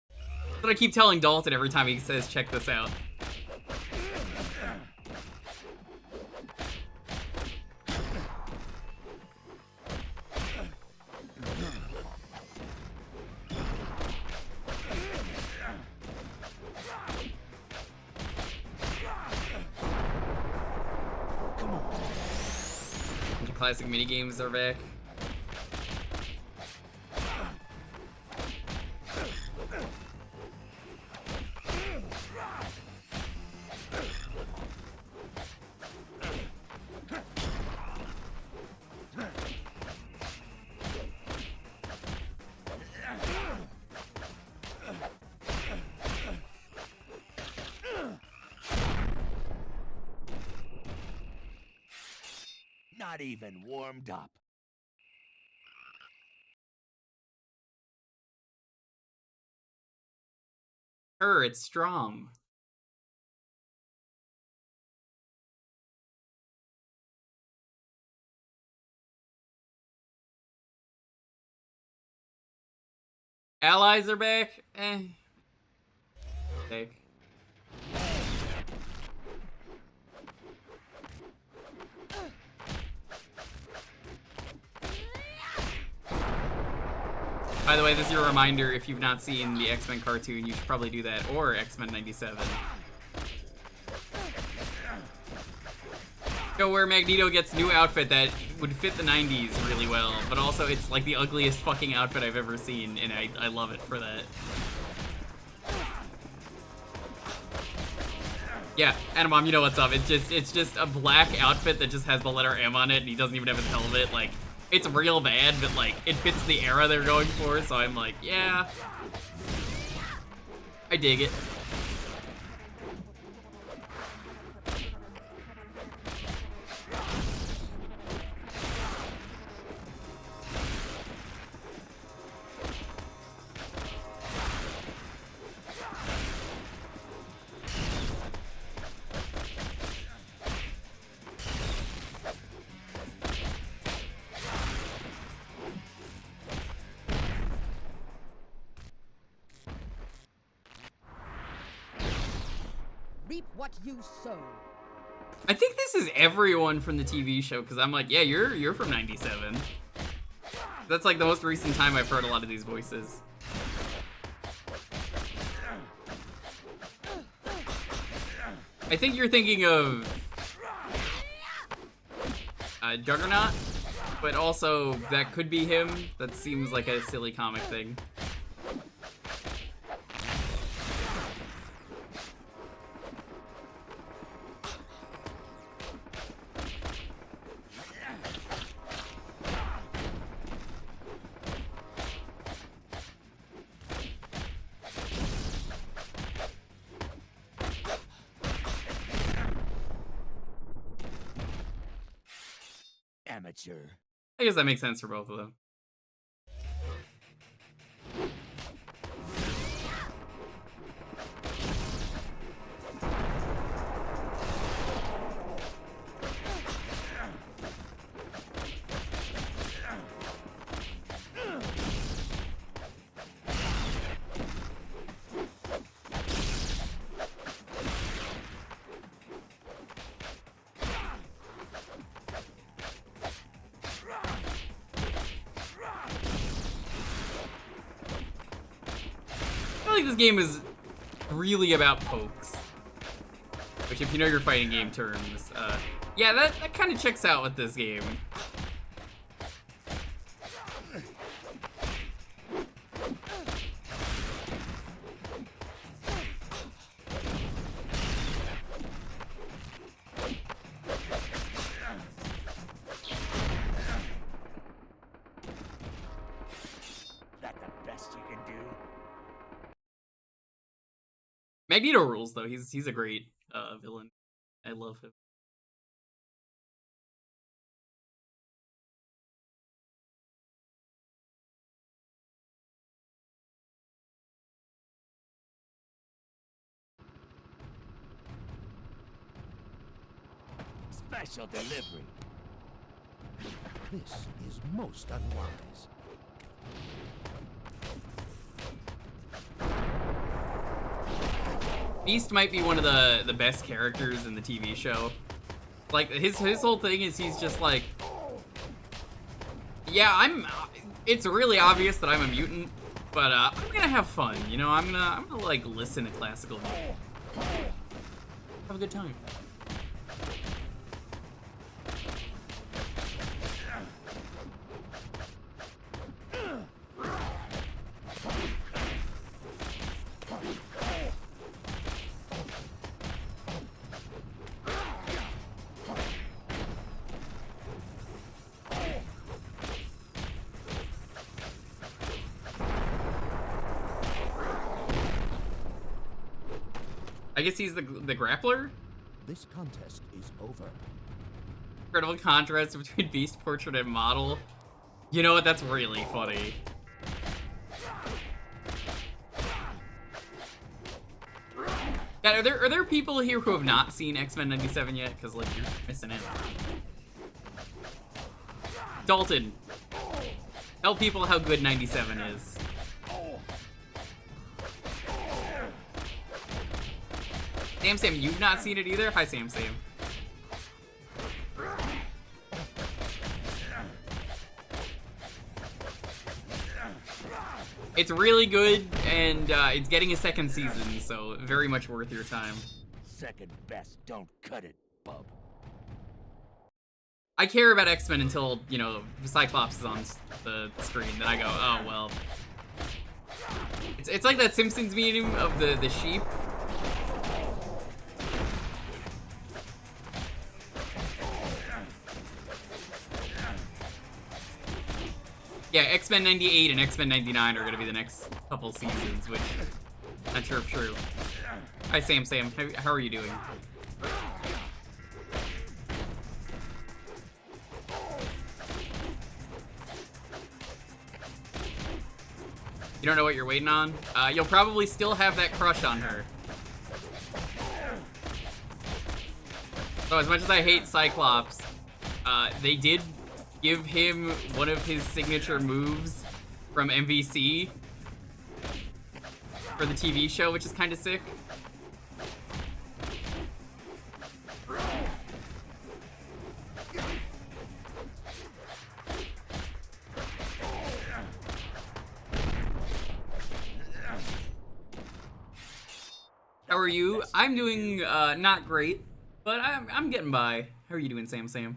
That's what I keep telling Dalton every time he says, "Check this out." Classic minigames are back. Not even warmed up. It's Strom. Allies are back. Okay. By the way, this is your reminder, if you've not seen the X-Men cartoon, you should probably do that, or X-Men 97. Go where Magneto gets new outfit that would fit the 90s really well, but also it's like the ugliest fucking outfit I've ever seen, and I love it for that. Yeah, Animom, you know what's up. It's just a black outfit that just has the letter M on it, and he doesn't even have his helmet. Like, it's real bad, but like, it fits the era they're going for, so I'm like, yeah. I dig it. Reap what you sow. I think this is everyone from the TV show, because I'm like, yeah, you're from 97. That's like the most recent time I've heard a lot of these voices. I think you're thinking of Juggernaut, but also that could be him. That seems like a silly comic thing. Amateur. I guess that makes sense for both of them. I feel like this game is really about pokes. Which, if you know your fighting game terms, yeah, that kind of checks out with this game. That the best you can do? Magneto rules, though. He's a great villain. I love him. Special delivery. This is most unwise. Beast might be one of the best characters in the TV show. Like, his whole thing is he's just like, yeah, it's really obvious that I'm a mutant, but I'm gonna have fun, you know? I'm gonna like listen to classical music. Have a good time. I guess he's the grappler? This contest is over. Incredible contrast between Beast portrait and model. You know what? That's really funny. Yeah, are there people here who have not seen X-Men 97 yet? Because, like, you're missing out. Dalton, tell people how good 97 is. Sam, you've not seen it either? Hi, Sam. It's really good, and it's getting a second season, so very much worth your time. Second best, don't cut it, bub. I care about X-Men until, you know, Cyclops is on the screen, then I go, oh, well. It's like that Simpsons meme of the sheep. Yeah, X-Men 98 and X-Men 99 are going to be the next couple seasons, which I'm not sure if true. Hi, Sam. How are you doing? You don't know what you're waiting on? You'll probably still have that crush on her. So as much as I hate Cyclops, they did give him one of his signature moves from MVC for the TV show, which is kind of sick. How are you? I'm doing not great, but I'm getting by. How are you doing, Sam?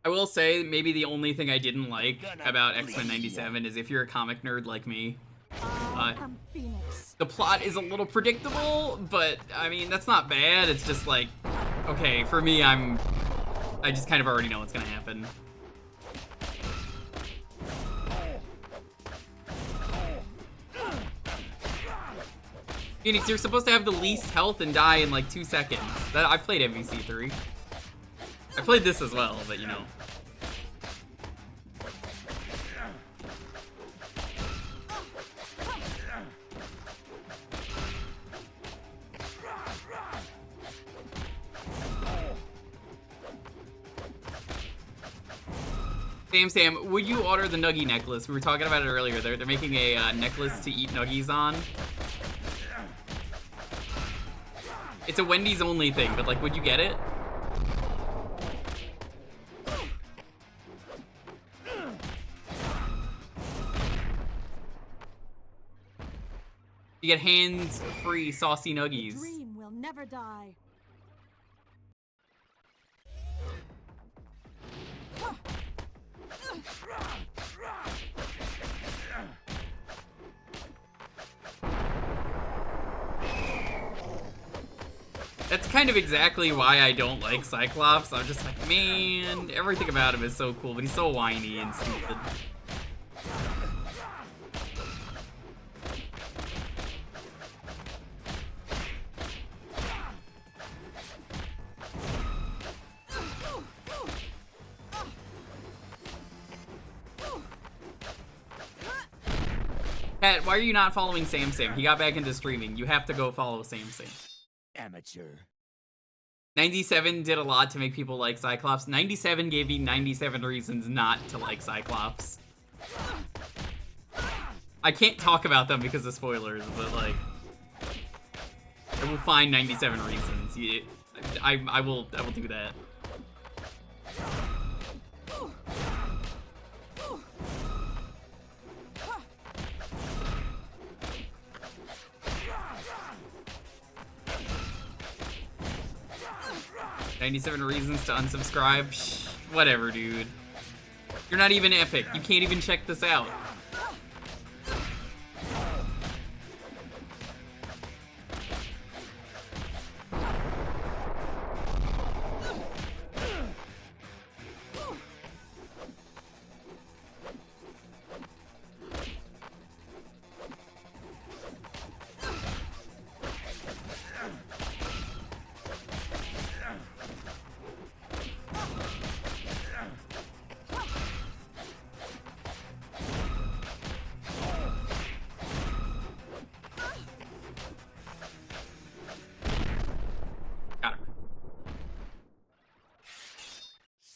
I will say, maybe the only thing I didn't like about X-Men 97 is if you're a comic nerd like me, the plot is a little predictable, but, I mean, that's not bad. It's just like, okay, for me, I just kind of already know what's gonna happen. Phoenix, you're supposed to have the least health and die in like 2 seconds. I've played MVC3. I played this as well, but you know. Sam, would you order the Nuggie necklace? We were talking about it earlier. They're making a necklace to eat Nuggies on. It's a Wendy's only thing, but like, would you get it? You get hands-free saucy Nuggies. Dream will never die. That's kind of exactly why I don't like Cyclops. I'm just like, man, everything about him is so cool, but he's so whiny and stupid. Pat, why are you not following Sam? He got back into streaming. You have to go follow Sam. Amateur. 97 did a lot to make people like Cyclops. 97 gave me 97 reasons not to like Cyclops. I can't talk about them because of spoilers, but like, I will find 97 reasons. Yeah, I will do that. "97 reasons to unsubscribe." Shh, whatever, dude. You're not even epic. You can't even check this out.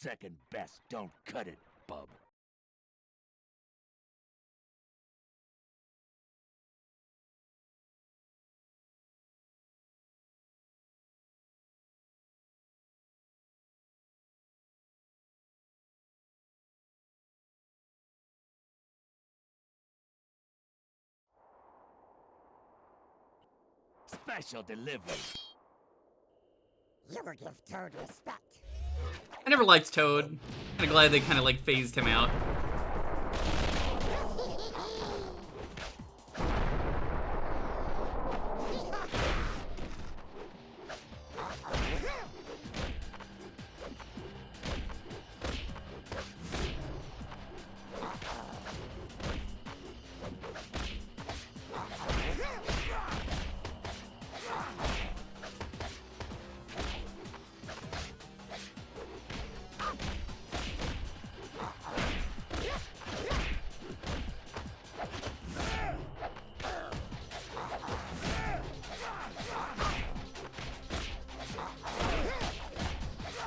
Second best, don't cut it, bub. Special delivery. You will give Toad respect. I never liked Toad. Kind of glad they kind of like phased him out.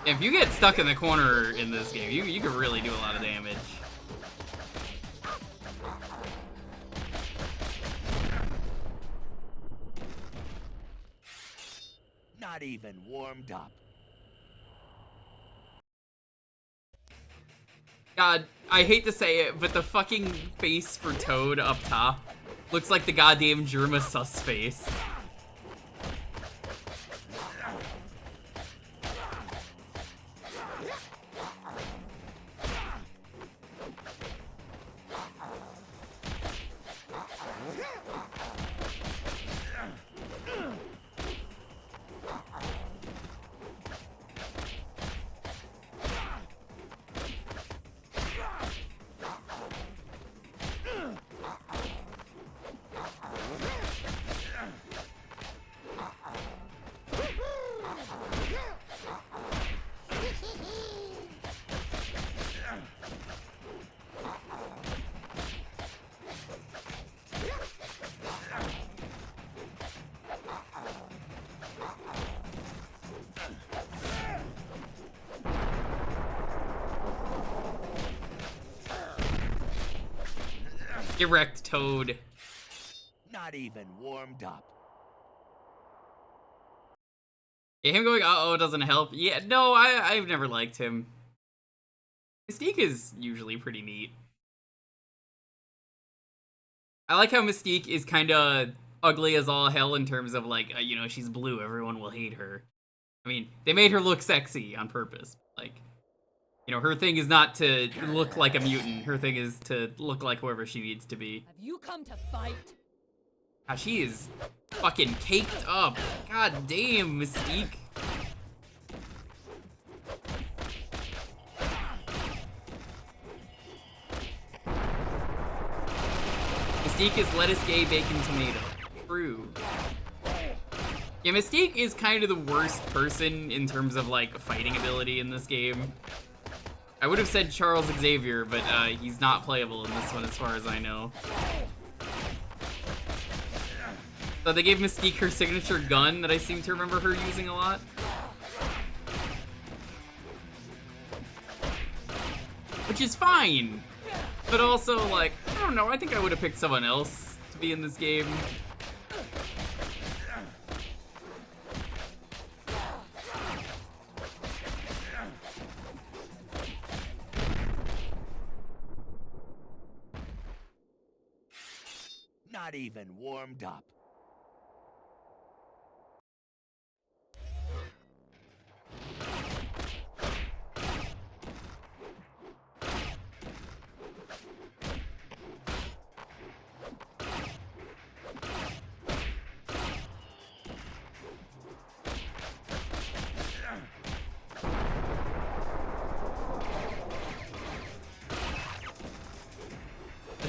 If you get stuck in the corner in this game, you can really do a lot of damage. Not even warmed up. God, I hate to say it, but the fucking face for Toad up top looks like the goddamn Germa sus face. Erect Toad. Not even warmed up. Yeah, him going uh-oh doesn't help. Yeah, no, I've never liked him. Mystique is usually pretty neat. I like how Mystique is kind of ugly as all hell in terms of, like, you know, she's blue, everyone will hate her. I mean, they made her look sexy on purpose. Like, you know, her thing is not to look like a mutant. Her thing is to look like whoever she needs to be. Have you come to fight? God, she is fucking caked up. God damn, Mystique. Mystique is lettuce, gay, bacon, tomato. True. Yeah, Mystique is kind of the worst person in terms of, like, fighting ability in this game. I would have said Charles Xavier, but he's not playable in this one as far as I know. So they gave Mystique her signature gun that I seem to remember her using a lot. Which is fine. But also, like, I don't know, I think I would have picked someone else to be in this game. Not even warmed up.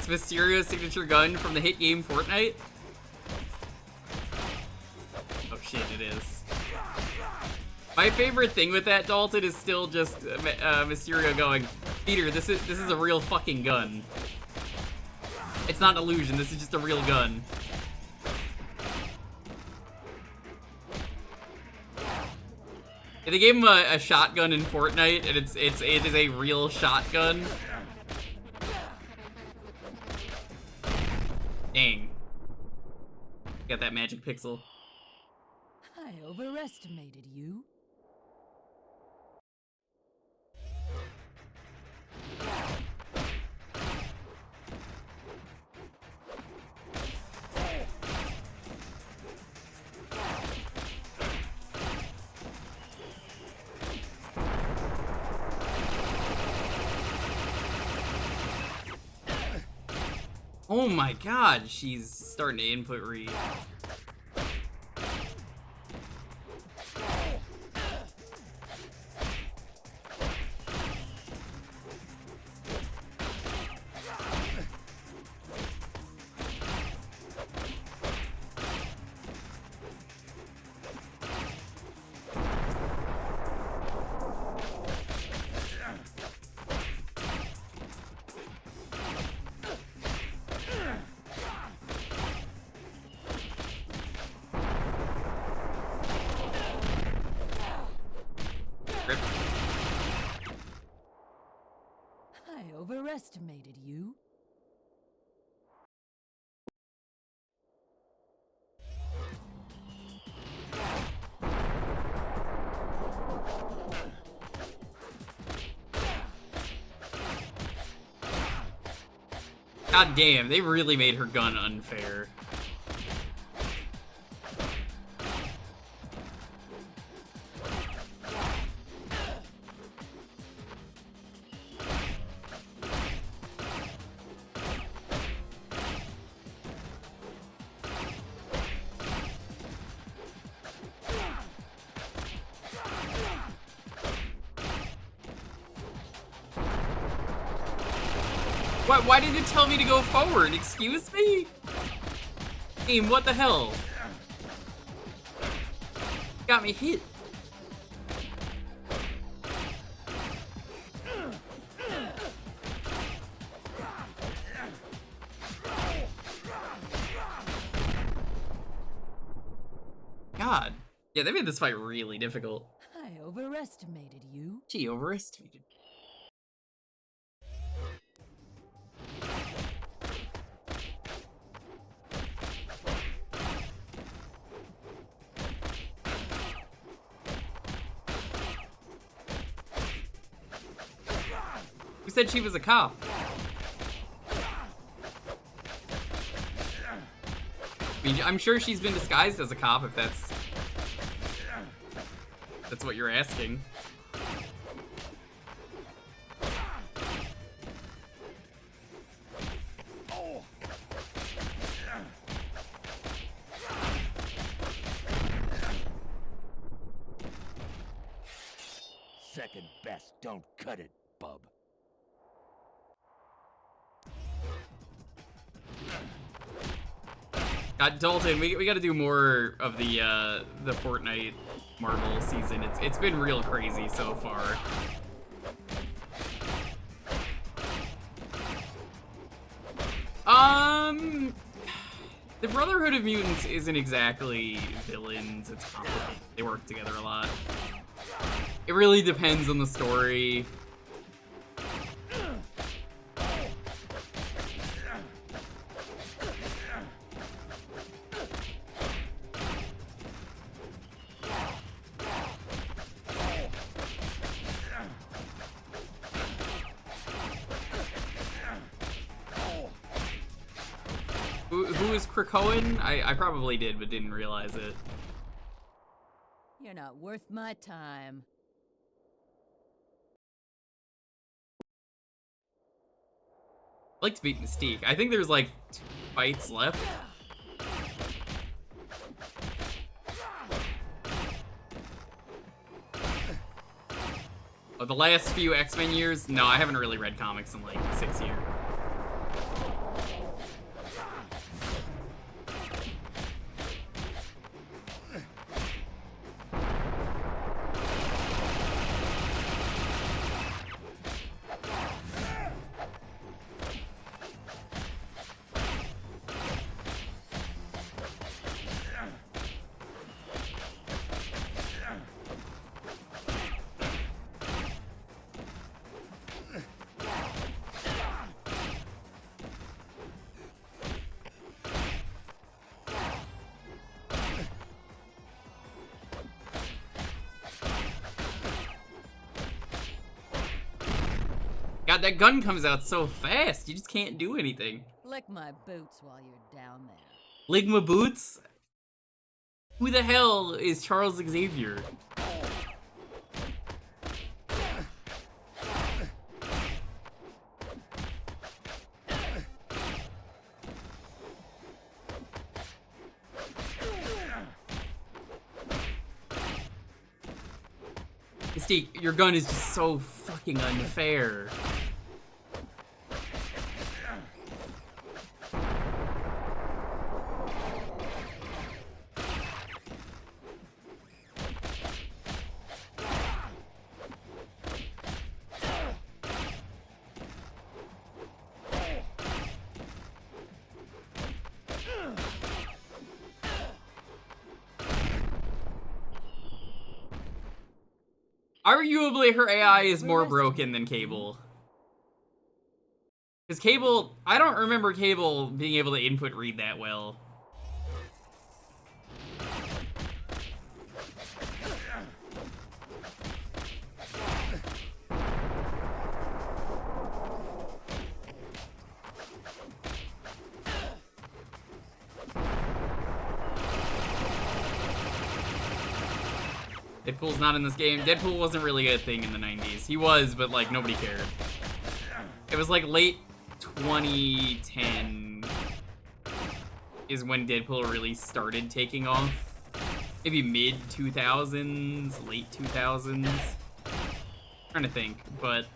It's Mysterio's signature gun from the hit game Fortnite. Oh shit, it is. My favorite thing with that, Dalton, is still just Mysterio going, Peter, this is a real fucking gun. It's not an illusion, this is just a real gun. Yeah, they gave him a shotgun in Fortnite, and it is a real shotgun. Dang. Got that magic pixel. I overestimated you. Oh my god, she's starting to input read. I overestimated you. God damn, they really made her gun unfair. Why did it tell me to go forward? Excuse me? Game, what the hell? Got me hit. God. Yeah, they made this fight really difficult. I overestimated you. She overestimated me. said she was a cop. I mean, I'm sure she's been disguised as a cop if that's what you're asking. Second best, don't cut it, bub. Dalton, we got to do more of the Fortnite Marvel season. It's been real crazy so far. The Brotherhood of Mutants isn't exactly villains. It's complicated. They work together a lot. It really depends on the story. Who is Krakoan? I probably did, but didn't realize it. You're not worth my time. I'd like to beat Mystique. I think there's like 2 fights left. Oh, the last few X-Men years? No, I haven't really read comics in like 6 years. God, that gun comes out so fast. You just can't do anything. Lick my boots while you're down there. Lick my boots? Who the hell is Charles Xavier? Mystique, your gun is just so fucking unfair. Arguably, her AI is more broken than Cable. Because Cable, I don't remember Cable being able to input read that well. Deadpool's not in this game. Deadpool wasn't really a thing in the 90s. He was, but like nobody cared. It was like late 2010 is when Deadpool really started taking off. Maybe mid 2000s, late 2000s. Trying to think, but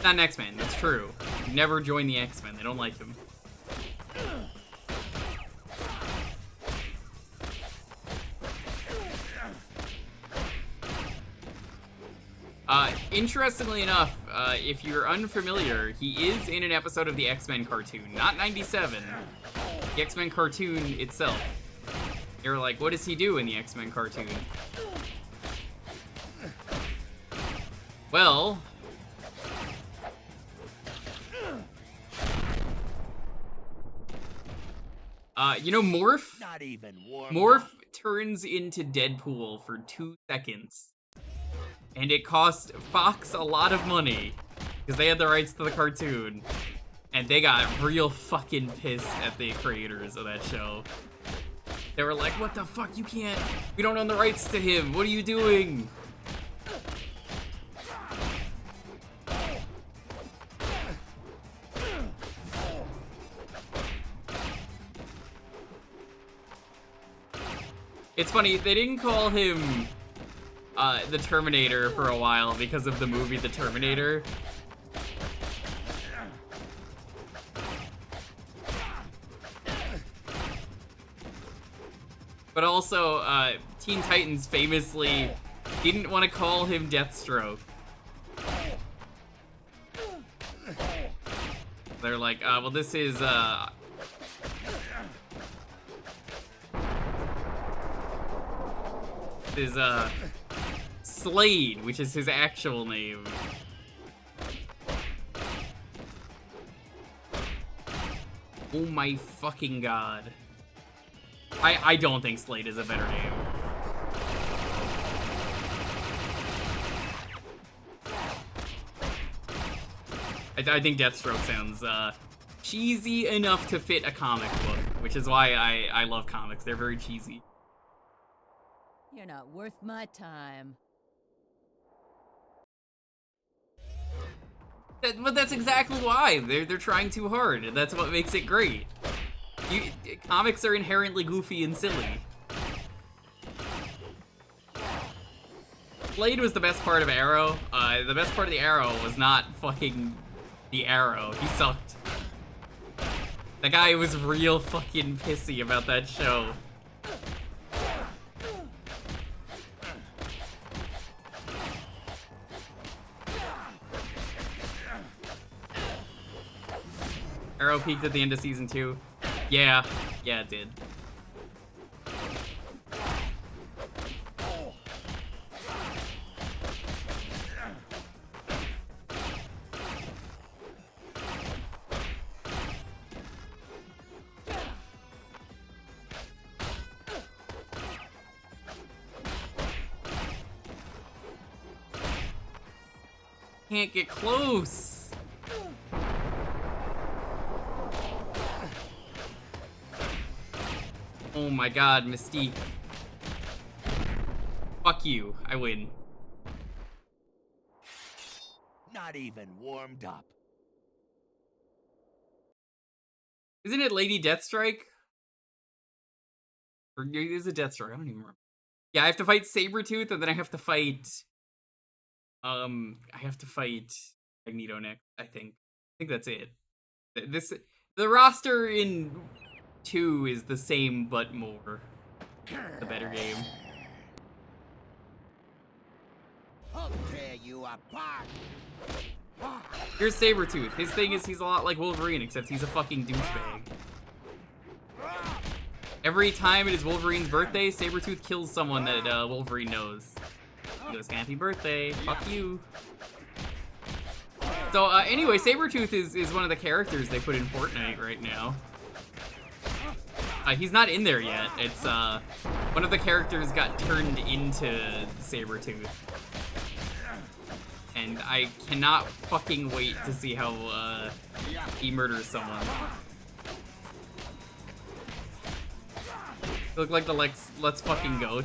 not an X-Men. That's true. Never join the X-Men. They don't like him. Interestingly enough, if you're unfamiliar, he is in an episode of the X-Men cartoon, not 97, the X-Men cartoon itself. You're like, what does he do in the X-Men cartoon? Well, you know Morph? Not even Morph turns into Deadpool for 2 seconds. And it cost Fox a lot of money, because they had the rights to the cartoon. And they got real fucking pissed at the creators of that show. They were like, what the fuck, you can't, we don't own the rights to him, what are you doing? It's funny, they didn't call him the Terminator for a while because of the movie The Terminator. But also, Teen Titans famously didn't want to call him Deathstroke. They're like, well, this is Slade, which is his actual name. Oh my fucking god. I don't think Slade is a better name. I think Deathstroke sounds cheesy enough to fit a comic book, which is why I love comics. They're very cheesy. You're not worth my time. But that's exactly why. They're trying too hard, and that's what makes it great. Comics are inherently goofy and silly. Blade was the best part of Arrow. The best part of the Arrow was not fucking the Arrow. He sucked. That guy was real fucking pissy about that show. Arrow peaked at the end of season 2. Yeah, it did. Can't get close. Oh my god, Mystique. Fuck you, I win. Not even warmed up. Isn't it Lady Deathstrike? Or is it Deathstrike? I don't even remember. Yeah, I have to fight Sabretooth, and then I have to fight... Magneto next, I think. I think that's it. The roster in 2 is the same, but more. The better game. I'll tear you apart. Here's Sabretooth. His thing is he's a lot like Wolverine, except he's a fucking douchebag. Every time it is Wolverine's birthday, Sabretooth kills someone that Wolverine knows. He goes, happy birthday, fuck you. So anyway, Sabretooth is one of the characters they put in Fortnite right now. He's not in there yet. It's one of the characters got turned into Sabretooth. And I cannot fucking wait to see how he murders someone. Look like the let's fucking go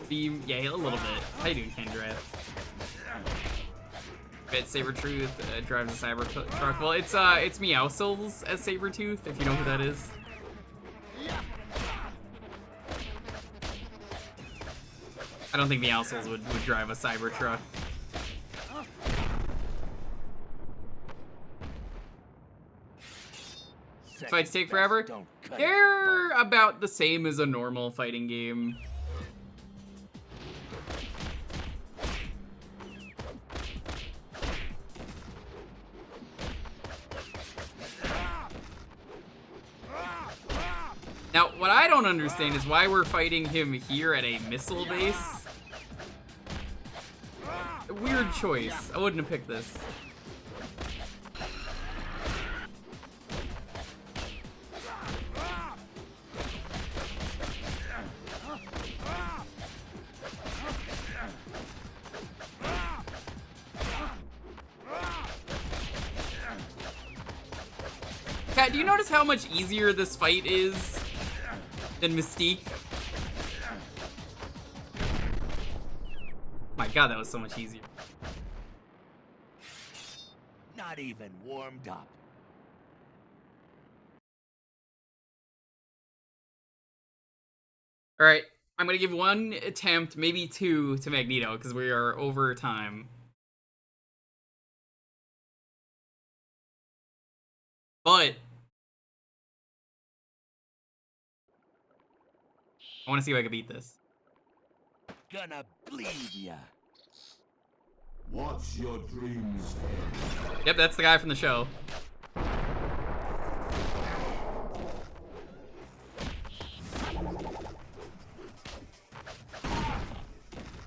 beam. Yeah, a little bit. How you doing, Kendra? Bet Sabretooth drives a cyber truck. Well, it's Meowscles as Sabretooth, if you know who that is. I don't think Meowscles would drive a cyber truck. Fights take forever. They're about the same as a normal fighting game. Now, what I don't understand is why we're fighting him here at a missile base. Weird choice. I wouldn't have picked this. Chat, do you notice how much easier this fight is than Mystique? My god, that was so much easier. Not even warmed up. Alright, I'm gonna give one attempt, maybe two, to Magneto, because we are over time. But I want to see if I can beat this. Gonna bleed ya. Watch your dreams. Yep, that's the guy from the show.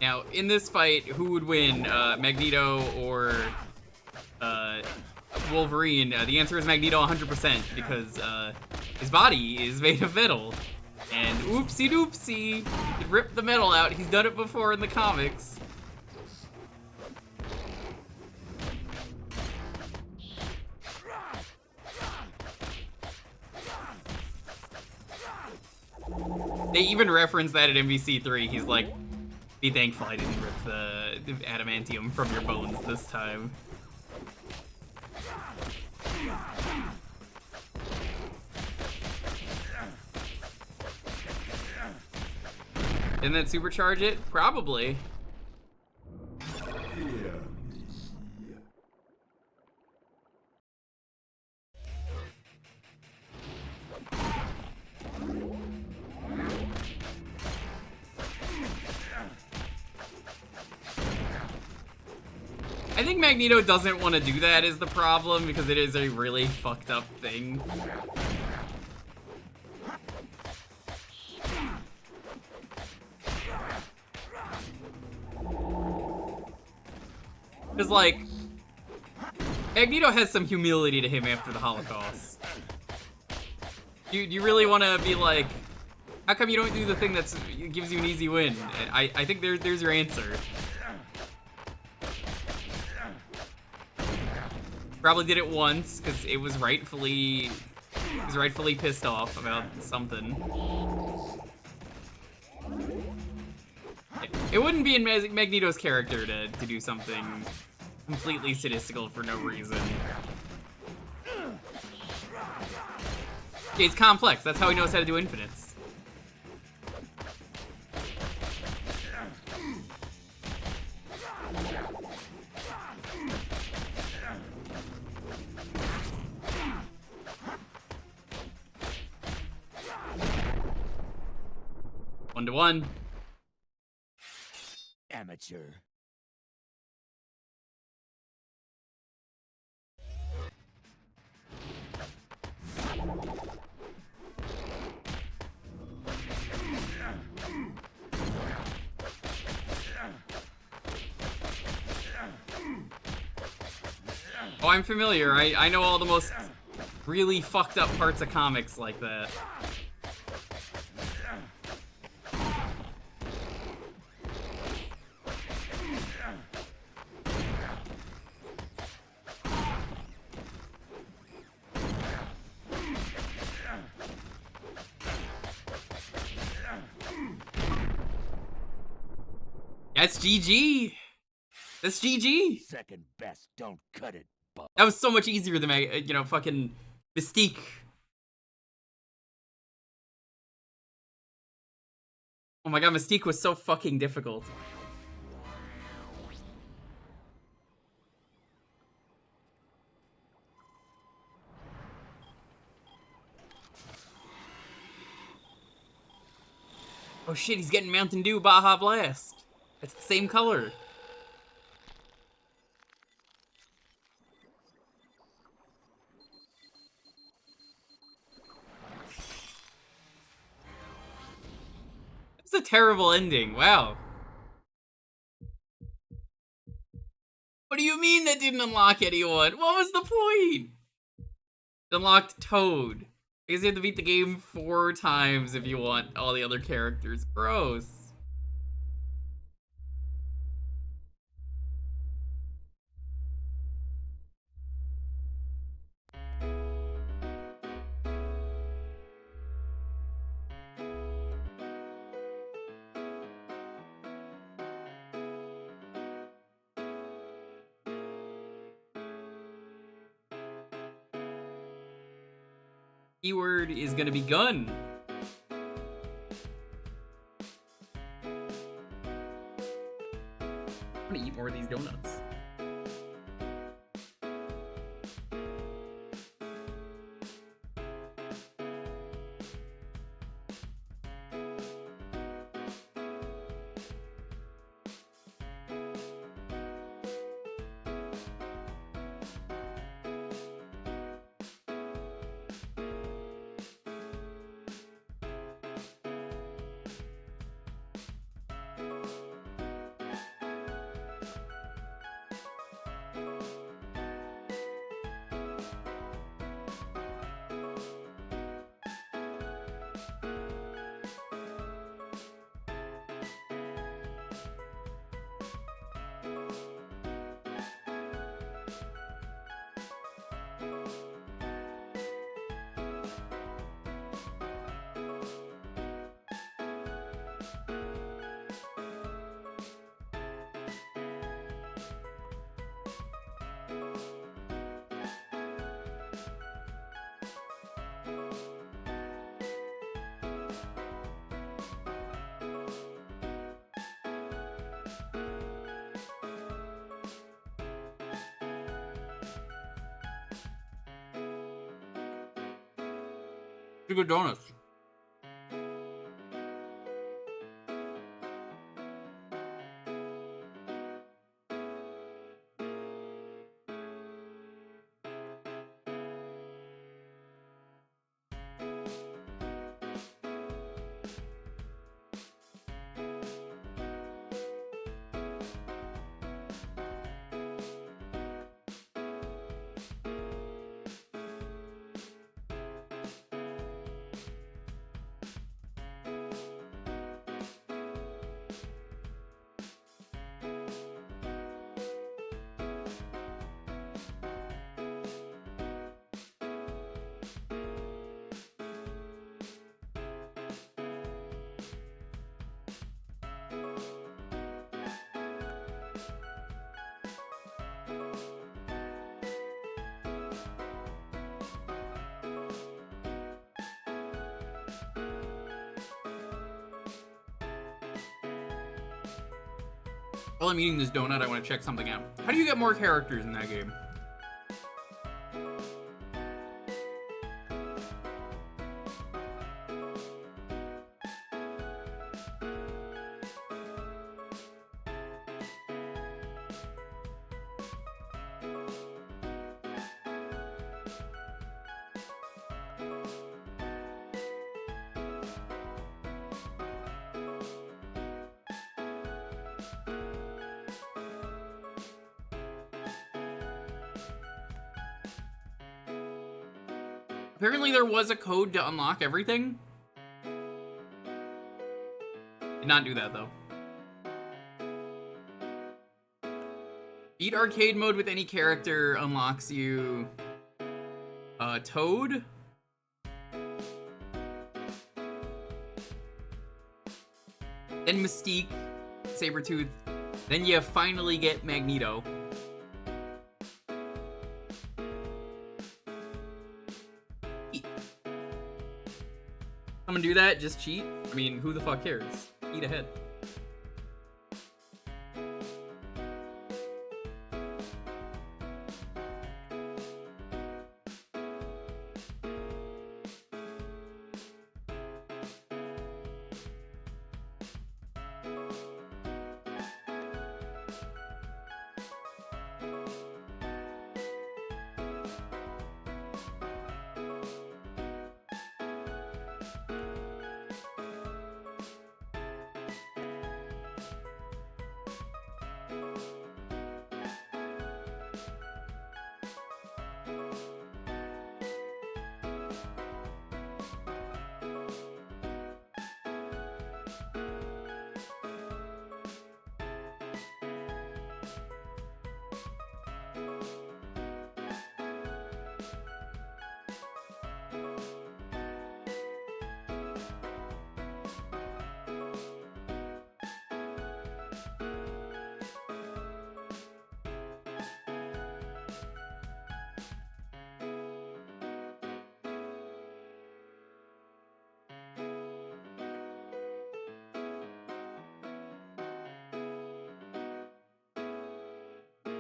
Now, in this fight, who would win, Magneto or Wolverine? The answer is Magneto 100% because his body is made of metal. And oopsie doopsie, he ripped the metal out. He's done it before in the comics. They even reference that at MVC3. He's like, be thankful I didn't rip the adamantium from your bones this time. Didn't that supercharge it? Probably. I think Magneto doesn't want to do that is the problem, because it is a really fucked up thing. Because, like, Magneto has some humility to him after the Holocaust. Do you really want to be like, how come you don't do the thing that gives you an easy win? I think there's your answer. Probably did it once because it was rightfully pissed off about something. It wouldn't be in Magneto's character to do something completely statistical for no reason. Yeah, it's complex. That's how he knows how to do infinites. One to one. Amateur. Oh, I'm familiar. I know all the most really fucked up parts of comics like that. That's GG. That's GG. Second best, don't cut it. That was so much easier than fucking Mystique. Oh my god, Mystique was so fucking difficult. Oh shit, he's getting Mountain Dew Baja Blast. It's the same color. It's a terrible ending. Wow. What do you mean that didn't unlock anyone? What was the point? It unlocked Toad. I guess you have to beat the game 4 times if you want all the other characters. Gross. Keyword is gonna be gun. I'm gonna eat more of these donuts. Pretty good donuts. While I'm eating this donut, I want to check something out. How do you get more characters in that game? Apparently there was a code to unlock everything. Did not do that though. Beat arcade mode with any character unlocks you Toad. Then Mystique, Sabretooth. Then you finally get Magneto. Someone do that, just cheat? I mean, who the fuck cares? Eat ahead.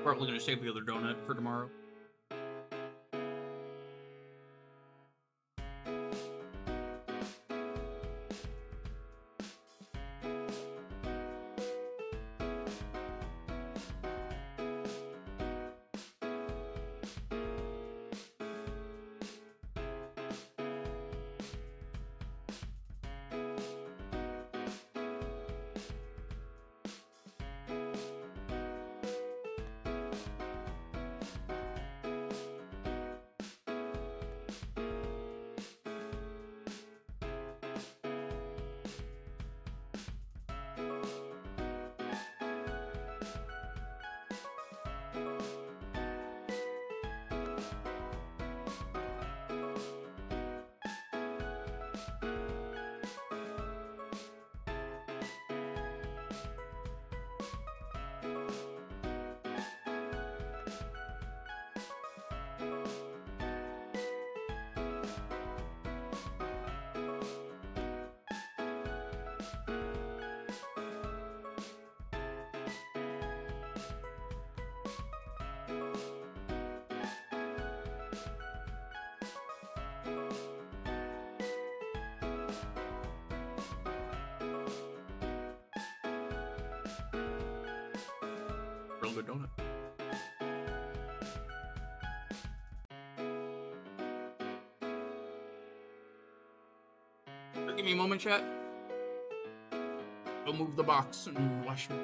Probably gonna save the other donut for tomorrow. Real good donut. Give me a moment, chat. Go move the box and wash me.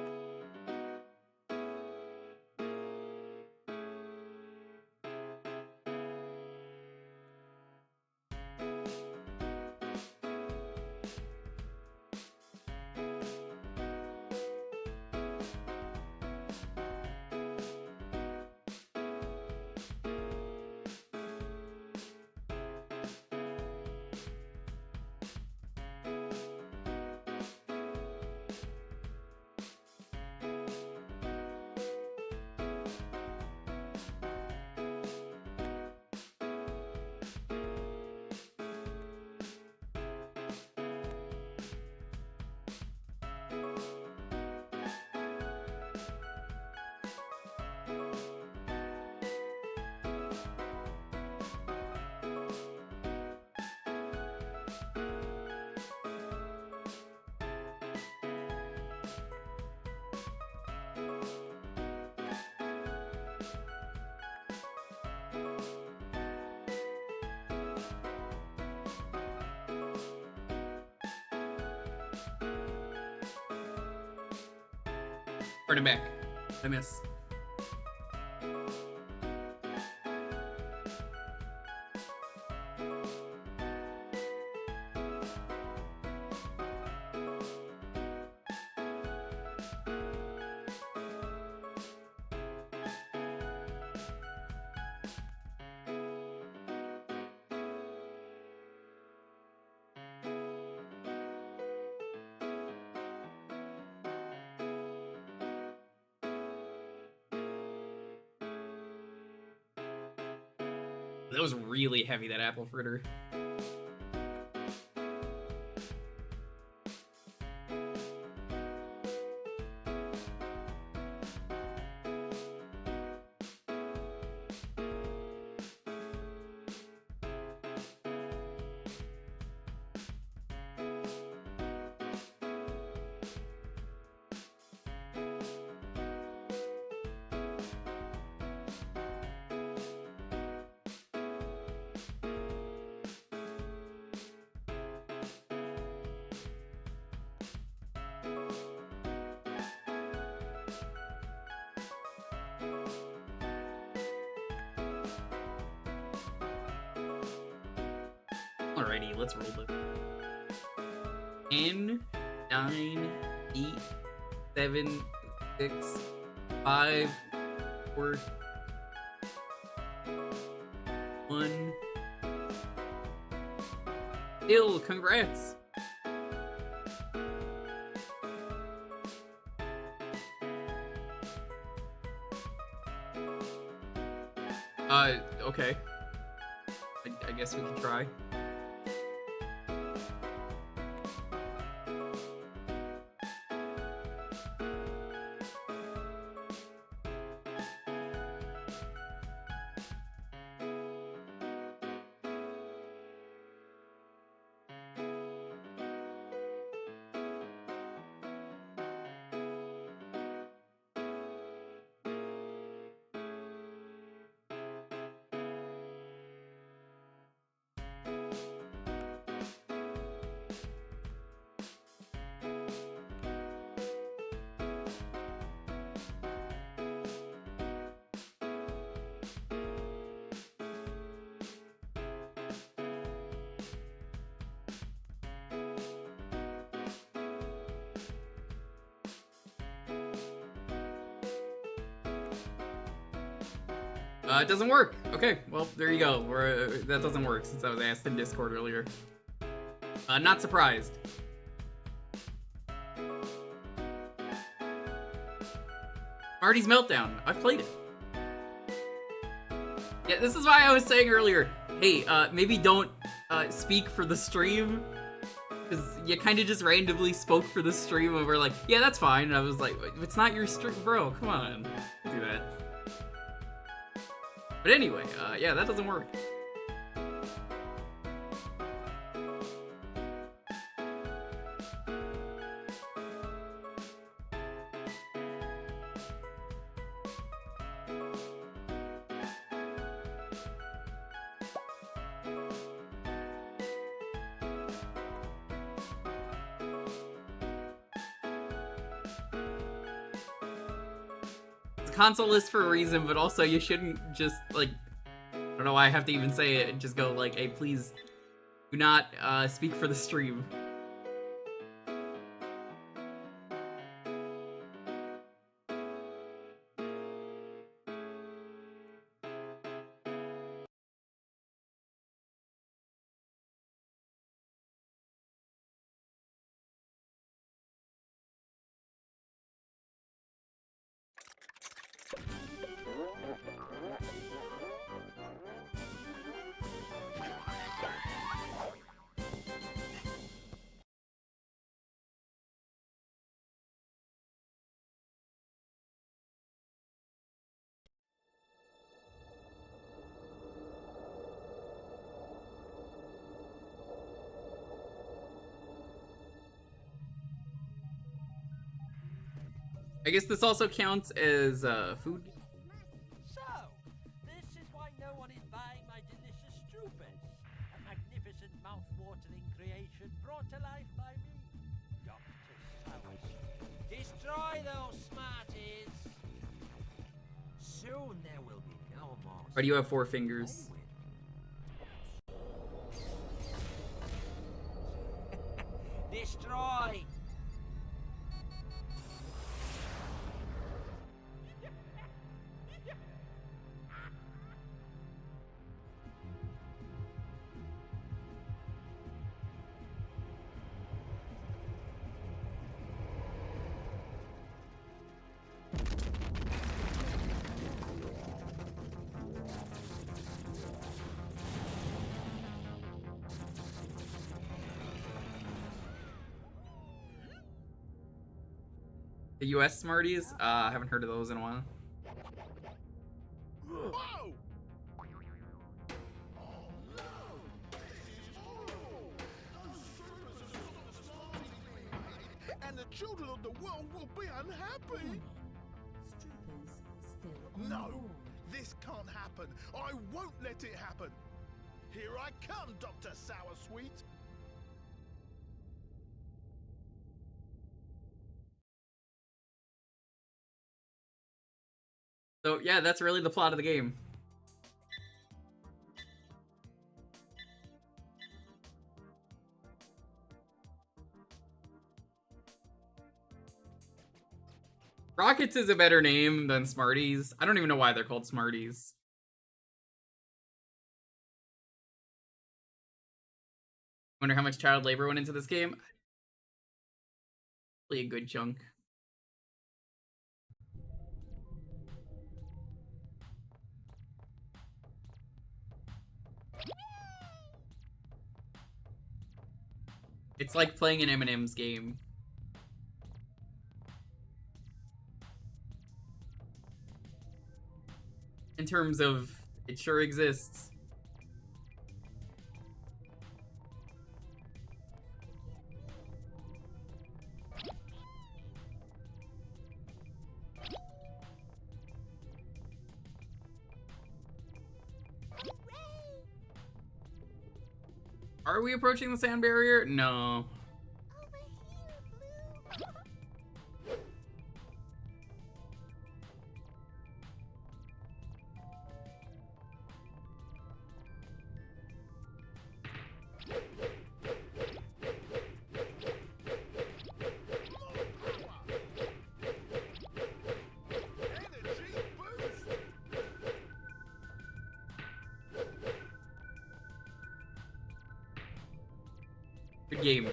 Turn it back. I miss. That was really heavy, that apple fritter. Alrighty, let's roll it. 10, 9, 8, 7, 6, 5, 4, 1. Ill, congrats! Okay. I guess we can try. It doesn't work. Okay, well, there you go. That doesn't work since I was asked in Discord earlier. Not surprised. Smarties Meltdown. I've played it. Yeah, this is why I was saying earlier, hey, maybe don't speak for the stream. Because you kind of just randomly spoke for the stream and we're like, yeah, that's fine. And I was like, it's not your stream, bro. Come on. Don't do that. But anyway, yeah, that doesn't work. Console list for a reason, but also you shouldn't just, like, I don't know why I have to even say it and just go like, hey, please do not speak for the stream. I guess this also counts as food. So, this is why no one is buying my delicious Jewkbox, a magnificent mouth-watering creation brought to life by me, Dr. Sowers. Destroy those Smarties. Soon there will be no more. Why do you have 4 fingers? Destroy. The US Smarties? I haven't heard of those in a while. Whoa! And the children of the world will be unhappy. Strippers still on No, board. this can't happen. I won't let it happen. Here I come, Dr. Soursweet. So yeah, that's really the plot of the game. Rockets is a better name than Smarties. I don't even know why they're called Smarties. Wonder how much child labor went into this game. Really a good chunk. It's like playing an M&M's game. In terms of, it sure exists. Are we approaching the sound barrier? No. Good game.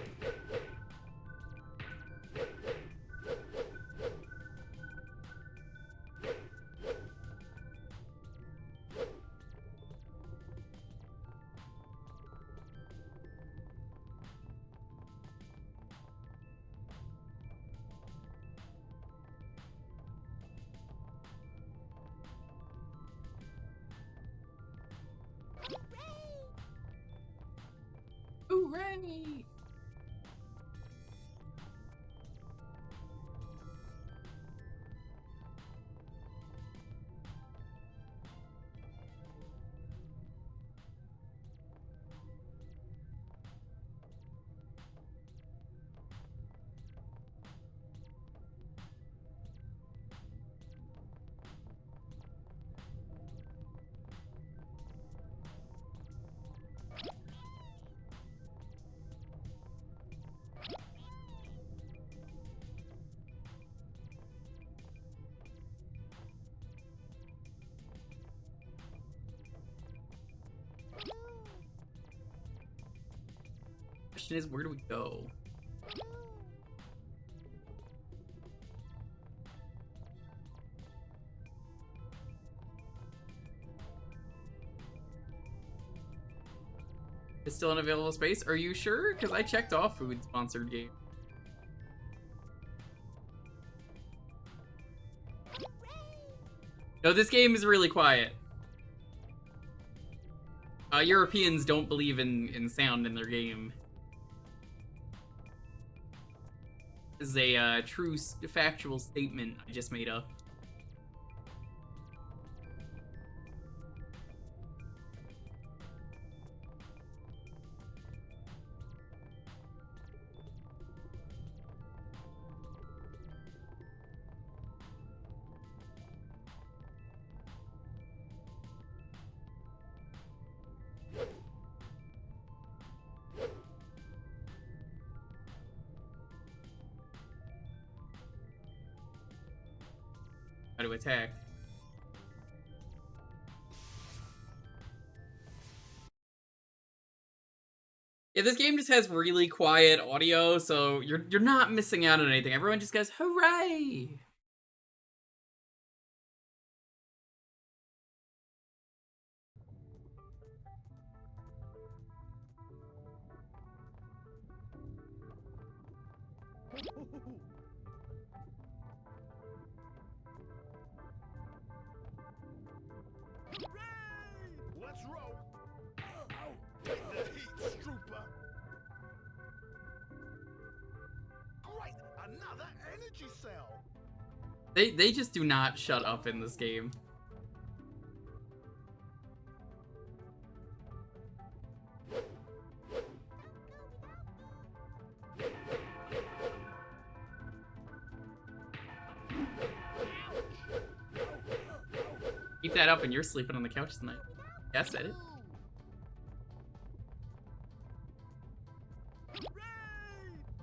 Hooray! Question is, where do we go? It's still an available space? Are you sure? Because I checked off food sponsored game. No, this game is really quiet. Europeans don't believe in sound in their game. This is a true factual statement I just made up. How to attack. Yeah, this game just has really quiet audio, so you're not missing out on anything. Everyone just goes, hooray! Let's roll. Oh, take the heat, Strooper. Great, another energy cell. They just do not shut up in this game. Keep that up and you're sleeping on the couch tonight. Yeah, I said it.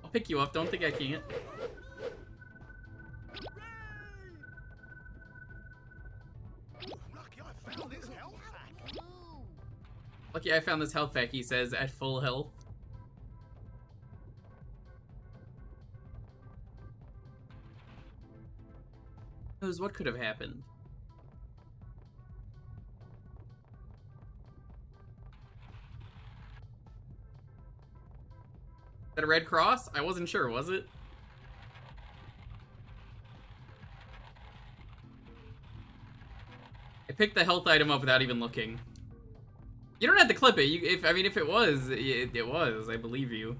I'll pick you up, don't think I can't. Lucky I found this health pack, he says, at full health. Who knows what could have happened? Is that a red cross? I wasn't sure, was it? I picked the health item up without even looking. You don't have to clip it. If it was, it was. I believe you.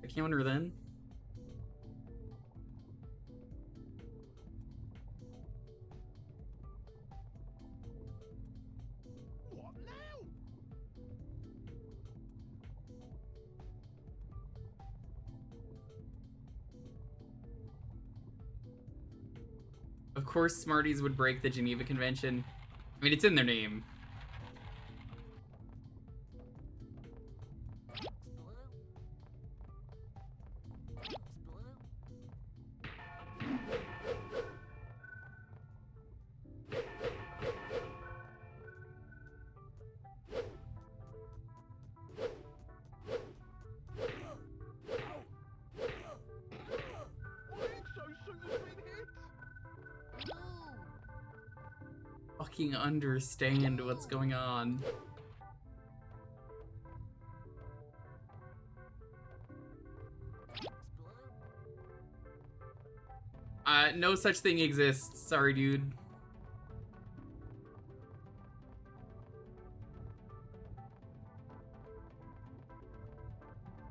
A counter then. What now? Of course, Smarties would break the Geneva Convention. I mean, it's in their name. fucking understand what's going on. No such thing exists. Sorry, dude.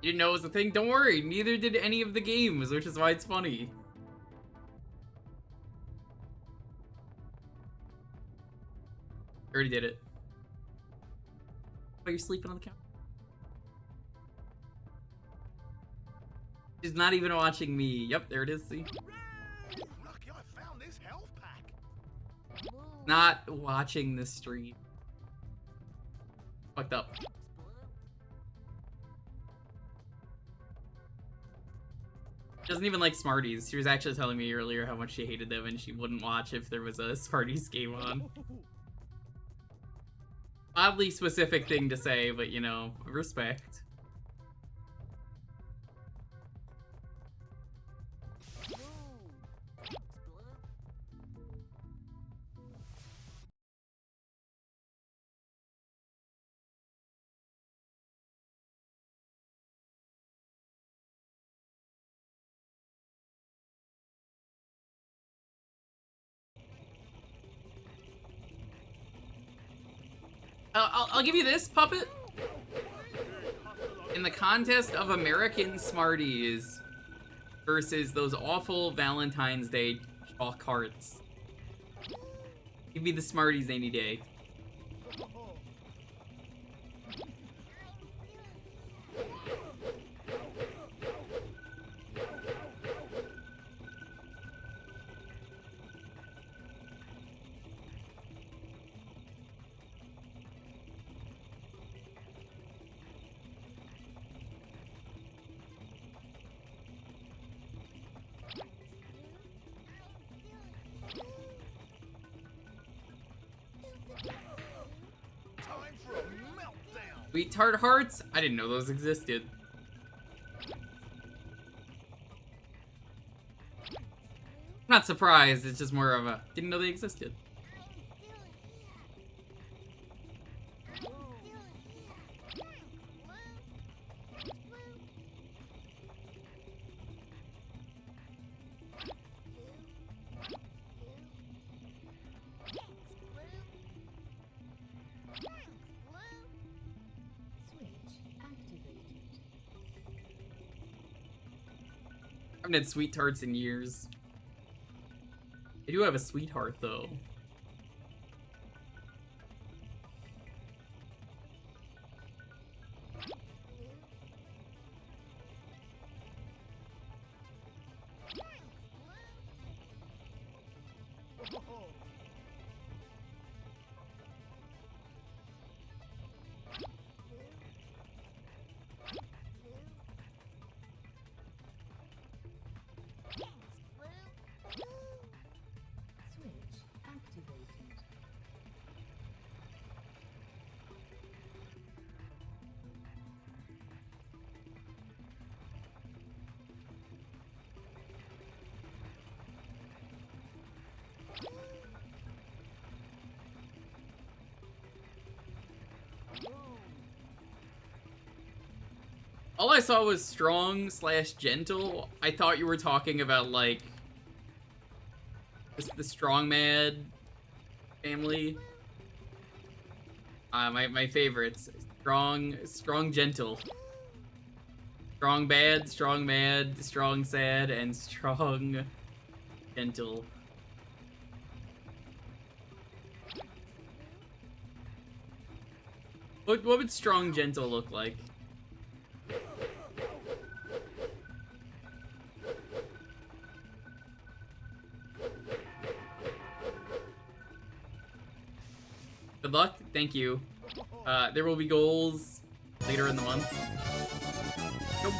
You didn't know it was a thing? Don't worry, neither did any of the games, which is why it's funny. Already did it. Oh, you're sleeping on the couch? She's not even watching me. Yep, there it is, see? Lucky I found this health pack. Not watching the stream. Fucked up. She doesn't even like Smarties. She was actually telling me earlier how much she hated them and she wouldn't watch if there was a Smarties game on. Oddly specific thing to say, but you know, respect. I'll give you this, Puppet. In the contest of American Smarties versus those awful Valentine's Day chalk hearts, give me the Smarties any day. Sweet Tart Hearts? I didn't know those existed. I'm not surprised, it's just more of a, didn't know they existed. I haven't had Sweet Tarts in years. I do have a sweetheart though. All I saw was strong / gentle. I thought you were talking about like the strong mad family. My favorites: strong gentle, strong bad, strong mad, strong sad, and strong gentle. What would strong gentle look like? Good luck. Thank you. There will be goals later in the month.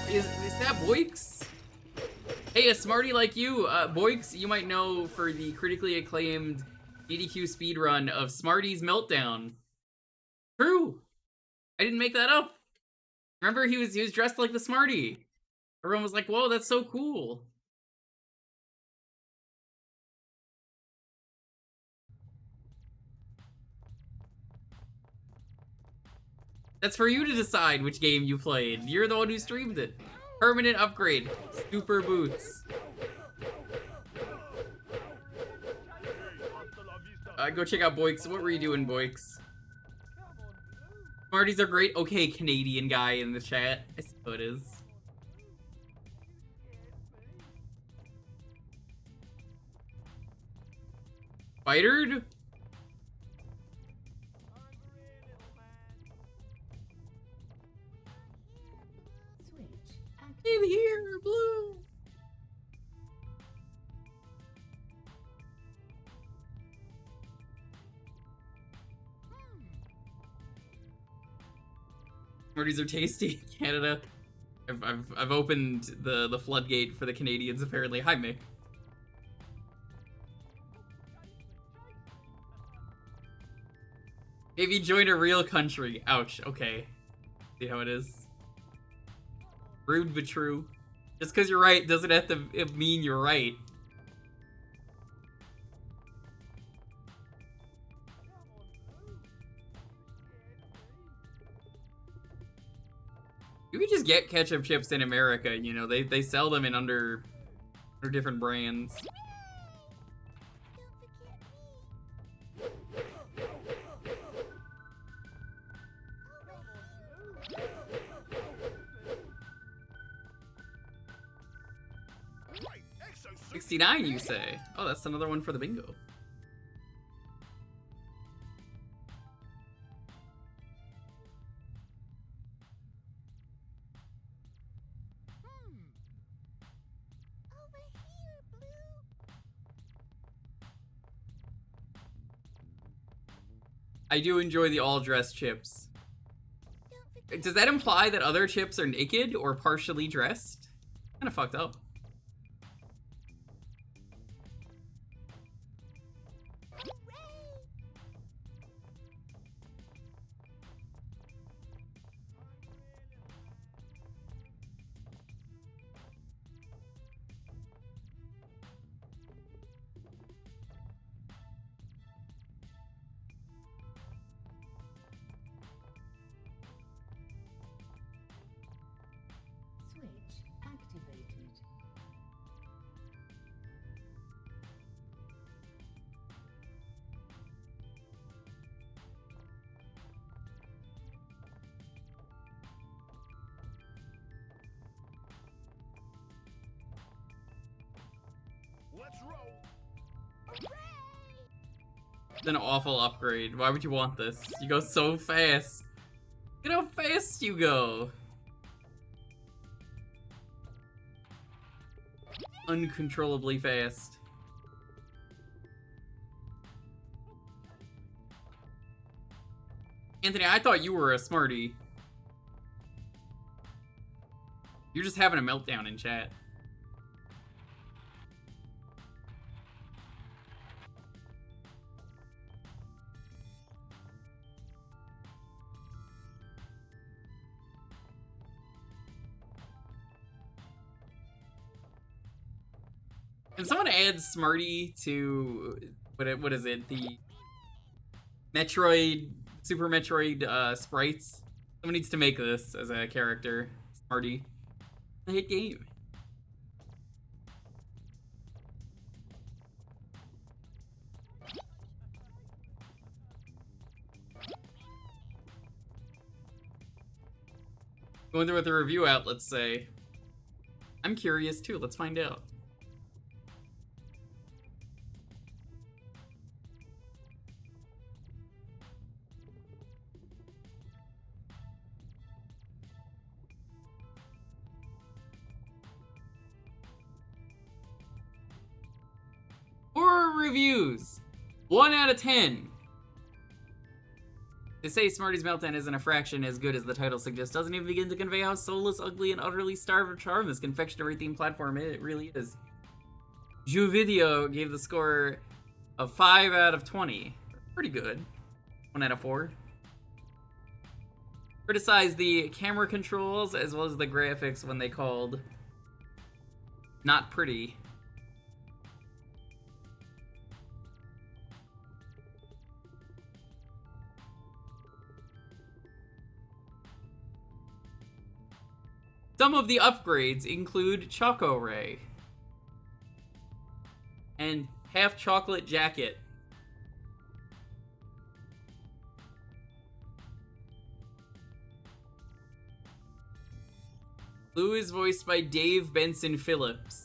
Is that Boix? Hey, a smarty like you, Boix, you might know for the critically acclaimed DDQ speedrun of Smarties Meltdown. True. I didn't make that up. Remember, he was dressed like the Smarty. Everyone was like, "Whoa, that's so cool." That's for you to decide which game you played. You're the one who streamed it. Permanent upgrade. Super boots. Go check out Boix. What were you doing, Boix? Smarties are great. Okay, Canadian guy in the chat. I see how it is. Spidered? Switch active. In here, blue. Smarties are tasty. Canada. I've opened the floodgate for the Canadians apparently. Hi, Mick. Maybe join a real country. Ouch. Okay. See how it is. Rude but true. Just because you're right doesn't have to mean you're right. You can just get ketchup chips in America, you know, they sell them in under different brands. Right, exo 69, you say? Oh, that's another one for the bingo. I do enjoy the all-dressed chips. Does that imply that other chips are naked or partially dressed? Kinda fucked up. Switch activated. Let's roll. It's an awful upgrade. Why would you want this? You go so fast. Look at how fast you go. Uncontrollably fast. Anthony, I thought you were a smarty. You're just having a meltdown in chat. Can someone add Smarty to what is it? The Metroid, Super Metroid sprites? Someone needs to make this as a character. Smarty. A hit game. Going through what the review outlets say. I'm curious too. Let's find out. Horror reviews. 1 out of 10. To say Smarties Meltdown isn't a fraction as good as the title suggests doesn't even begin to convey how soulless, ugly, and utterly starved of charm this confectionery-themed platform it really is. Jewvideo gave the score a 5 out of 20. Pretty good. 1 out of 4. Criticized the camera controls as well as the graphics when they called not pretty. Some of the upgrades include Choco Ray and half chocolate jacket. Lou is voiced by Dave Benson Phillips.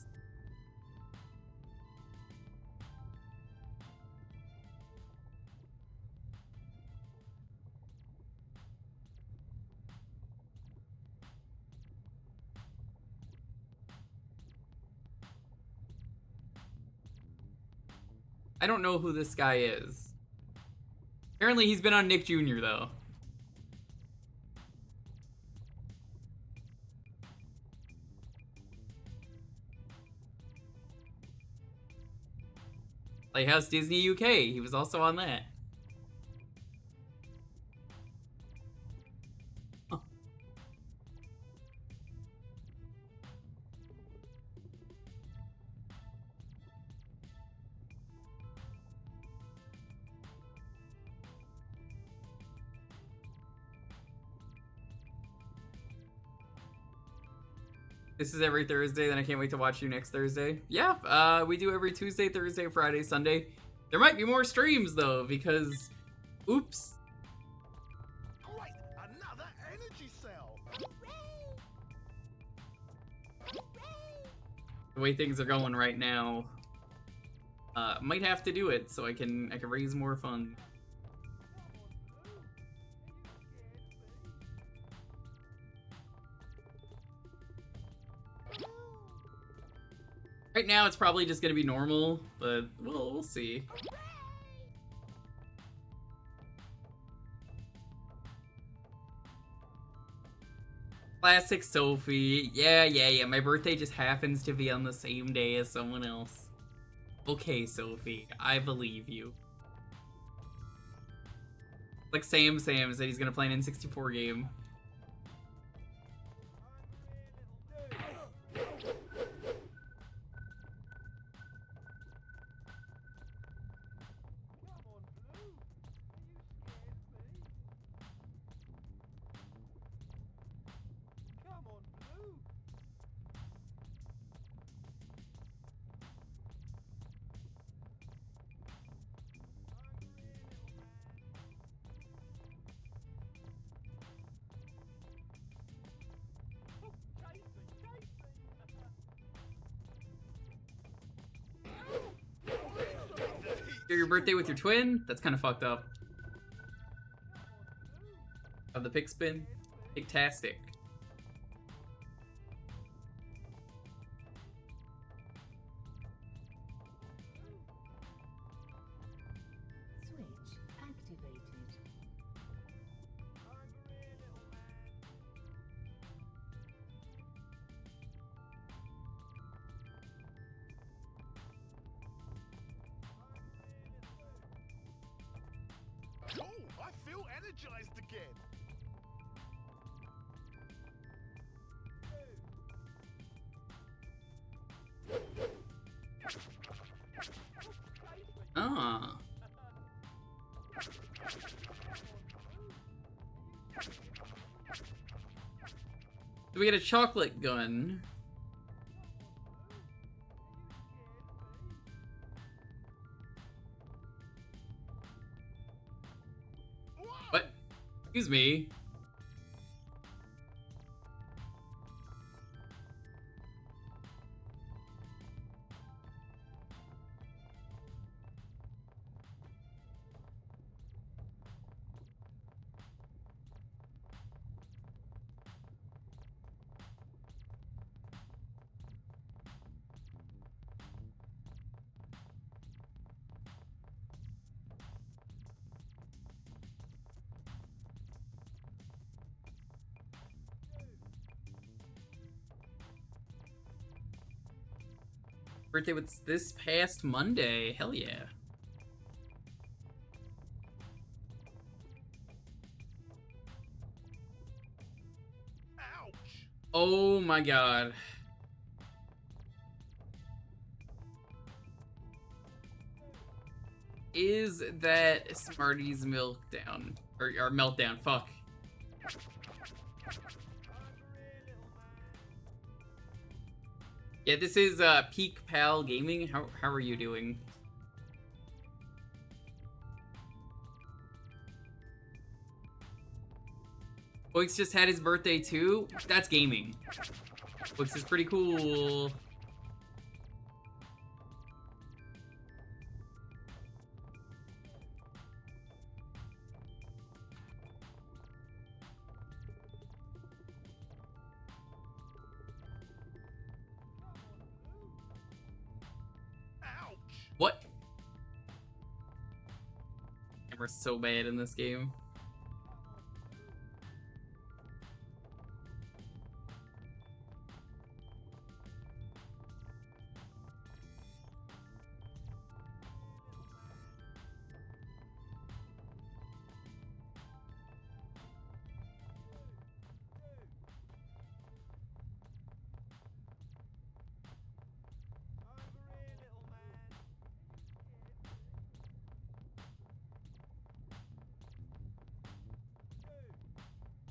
I don't know who this guy is. Apparently he's been on Nick Jr. though. Playhouse Disney UK, he was also on that. Huh. This is every Thursday, then I can't wait to watch you next Thursday. Yeah, we do every Tuesday, Thursday, Friday, Sunday. There might be more streams, though, because... Oops. Great! Another energy cell! The way things are going right now, might have to do it so I can raise more funds. Right now, it's probably just gonna be normal, but we'll see. Classic Sophie. Yeah. My birthday just happens to be on the same day as someone else. Okay, Sophie. I believe you. Like Sam said he's gonna play an N64 game. Share your birthday with your twin? That's kind of fucked up. Of the pick spin? Picktastic. Switch activated. Cool! I feel energized again! Ah. So we get a chocolate gun. What? Excuse me. Birthday was this past Monday. Hell yeah. Ouch! Oh my god. Is that Smarties Meltdown? Or Meltdown, fuck. Yeah, this is Peak Pal Gaming. How are you doing? Boix just had his birthday too. That's gaming. Boix is pretty cool. What? Camera's so bad in this game.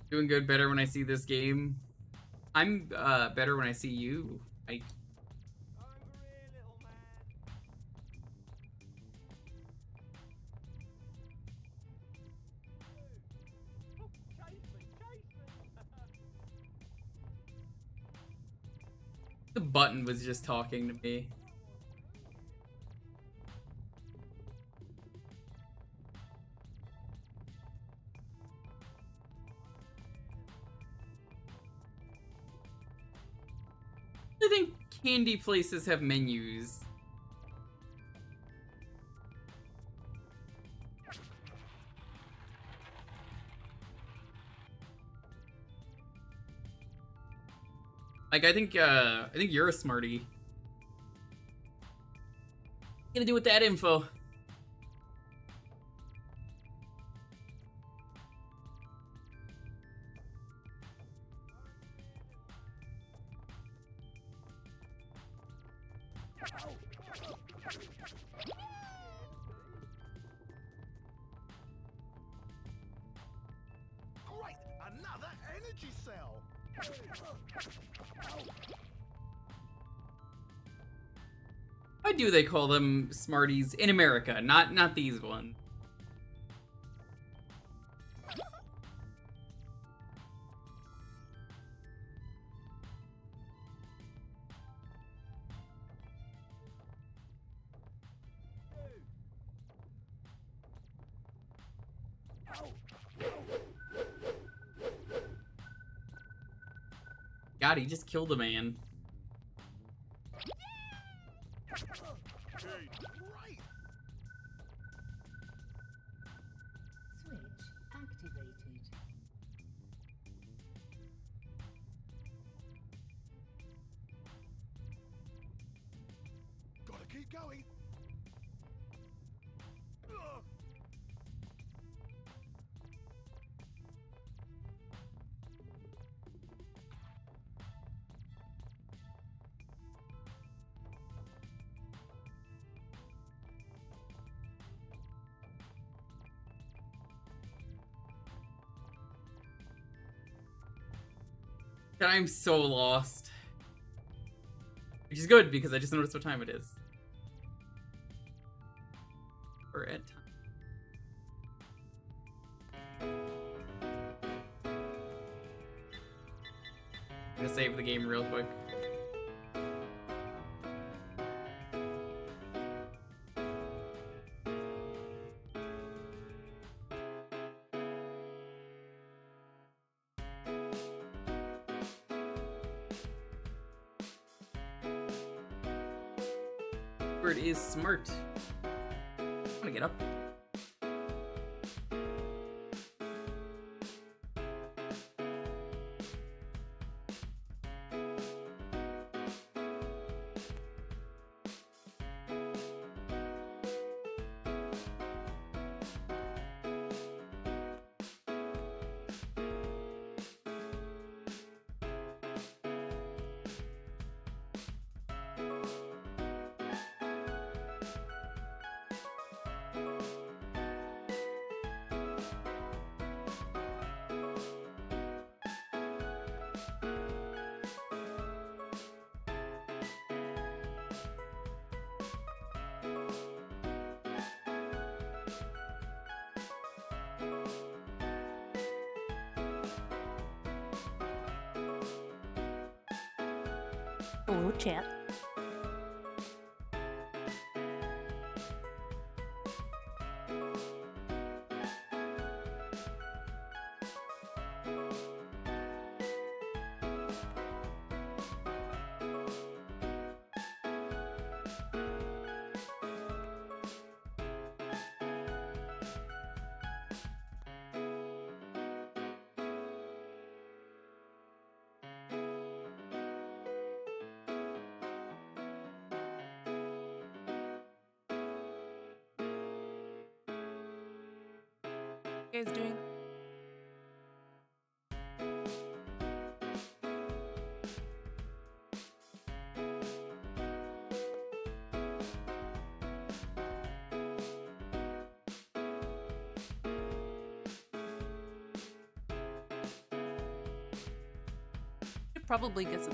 Doing good, better when I see this game. I'm better when I see you. The button was just talking to me. I think candy places have menus. Like, I think you're a smarty. What gonna do with that info? Great! Another energy cell! Why do they call them Smarties in America? Not these ones. God, he just killed a man. Switch activated. Gotta keep going. I'm so lost. Which is good, because I just noticed what time it is. We're at time. I'm gonna save the game real quick. Word is smart. I'm gonna get up. Hello, chat. You guys doing? Should probably get some.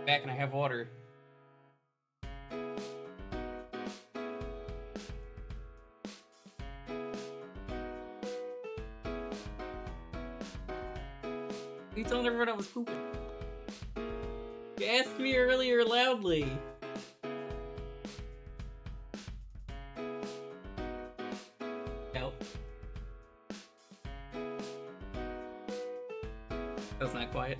Back and I have water. You telling everyone I was pooping? You asked me earlier loudly. No. That was not quiet.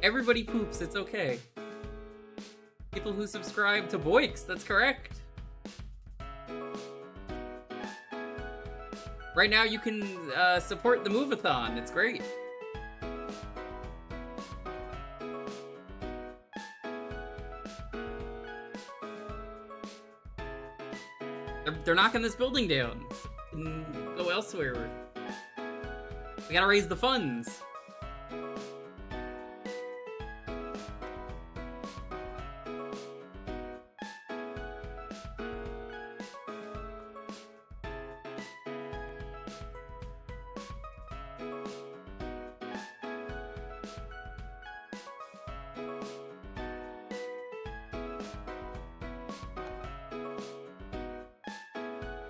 Everybody poops, it's okay. People who subscribe to Boix, that's correct. Right now you can support the Move-a-thon, it's great. They're knocking this building down. Go elsewhere. We gotta raise the funds.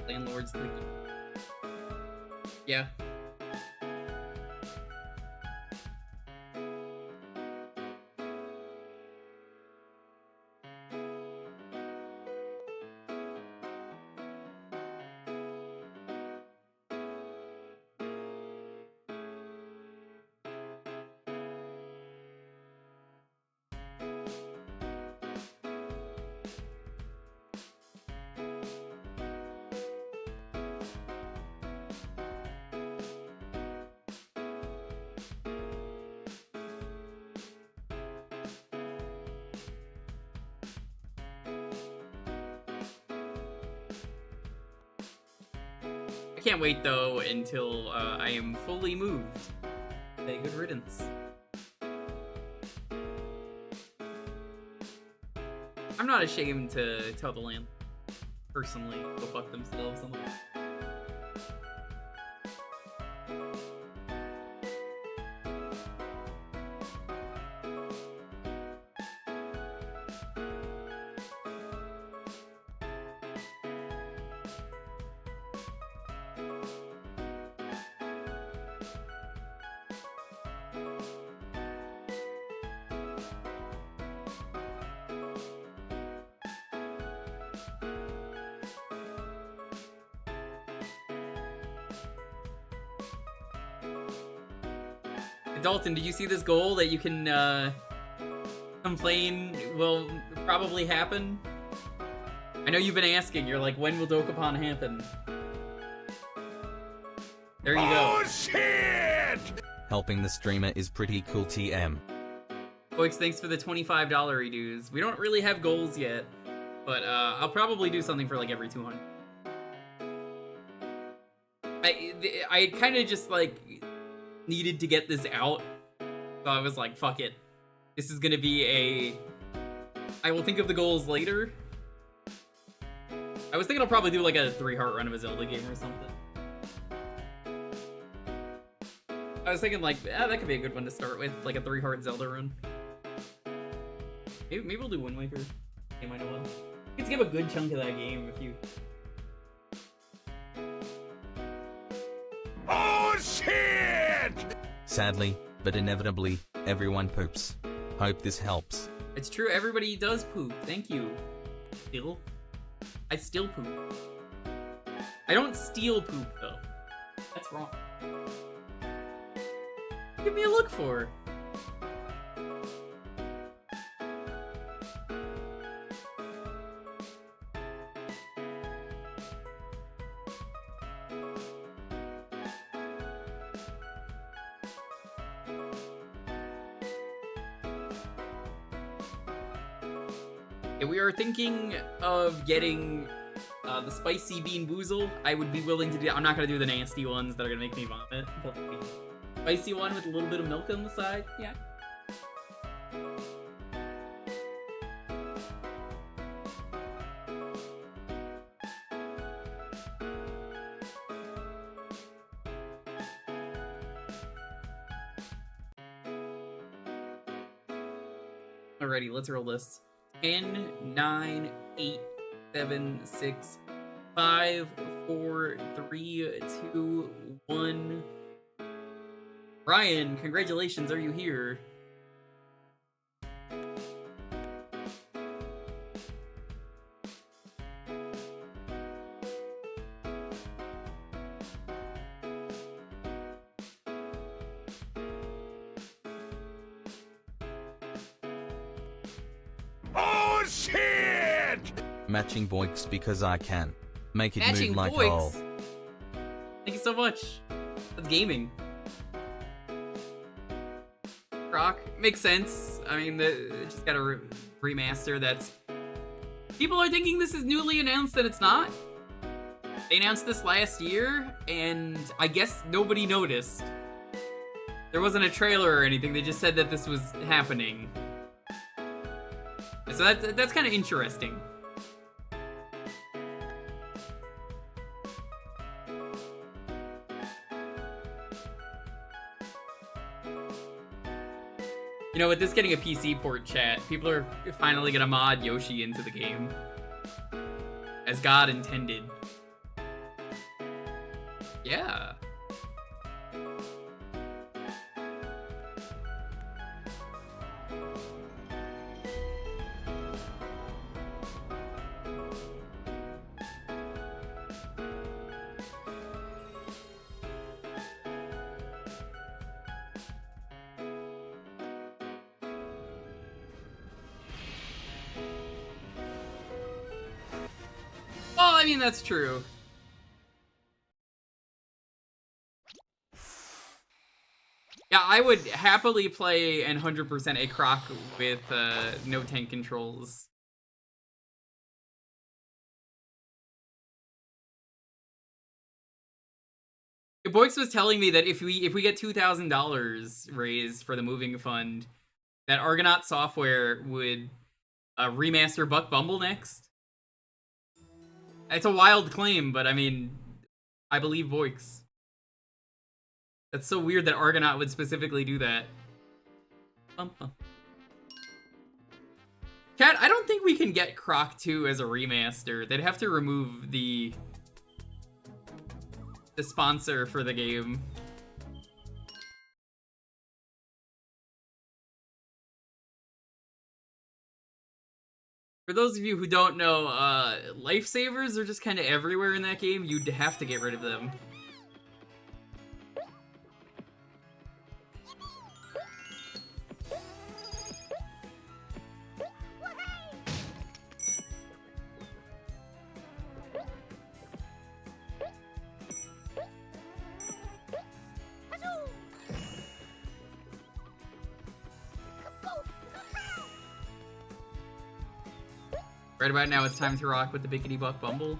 Landlord's thinking. Yeah. I can't wait though until I am fully moved. Hey, good riddance. I'm not ashamed to tell the land personally go fuck themselves. I'm like, Dalton, did you see this goal that you can complain will probably happen? I know you've been asking. You're like, when will Dokapon happen? There you go. Oh, shit! Helping the streamer is pretty cool, TM. Boix, thanks for the $25 redos. We don't really have goals yet, but I'll probably do something for like every 200. I kind of just like needed to get this out, so I was like, fuck it. This is gonna be a... I will think of the goals later. I was thinking I'll probably do like a 3-heart run of a Zelda game or something. I was thinking like, that could be a good one to start with, like a 3-heart Zelda run. Maybe we'll do Wind Waker. Game I know well. You can skip a good chunk of that game if you... Oh, shit! Sadly, but inevitably, everyone poops. Hope this helps. It's true, everybody does poop. Thank you. Still? I still poop. I don't steal poop, though. That's wrong. Give me a look for. Yeah, we are thinking of getting the spicy bean boozle. I would be willing to do. I'm not gonna do the nasty ones that are gonna make me vomit. But the spicy one with a little bit of milk on the side. Yeah. Alrighty, let's roll this. 10, 9, 8, 7, 6, 5, 4, 3, 2, 1. Ryan, congratulations, are you here? Oh shit! Matching boiks because I can. Make it Matching move like boiks. all. Thank you so much. That's gaming. Croc makes sense. I mean, it just got a remaster. That's people are thinking this is newly announced, and it's not. They announced this last year, and I guess nobody noticed. There wasn't a trailer or anything. They just said that this was happening. So that's kind of interesting. You know, with this getting a PC port, chat, people are finally gonna mod Yoshi into the game. As God intended. Yeah. Well, I mean, that's true. Yeah, I would happily play and 100% a Croc with no tank controls. Boix was telling me that if we get $2,000 raised for the moving fund, that Argonaut Software would remaster Buck Bumble next. It's a wild claim, but I mean, I believe Voix. That's so weird that Argonaut would specifically do that. Chat, I don't think we can get Croc 2 as a remaster. They'd have to remove the sponsor for the game. For those of you who don't know, lifesavers are just kind of everywhere in that game. You'd have to get rid of them. Right about now, it's time to rock with the Bickety Buck Bumble.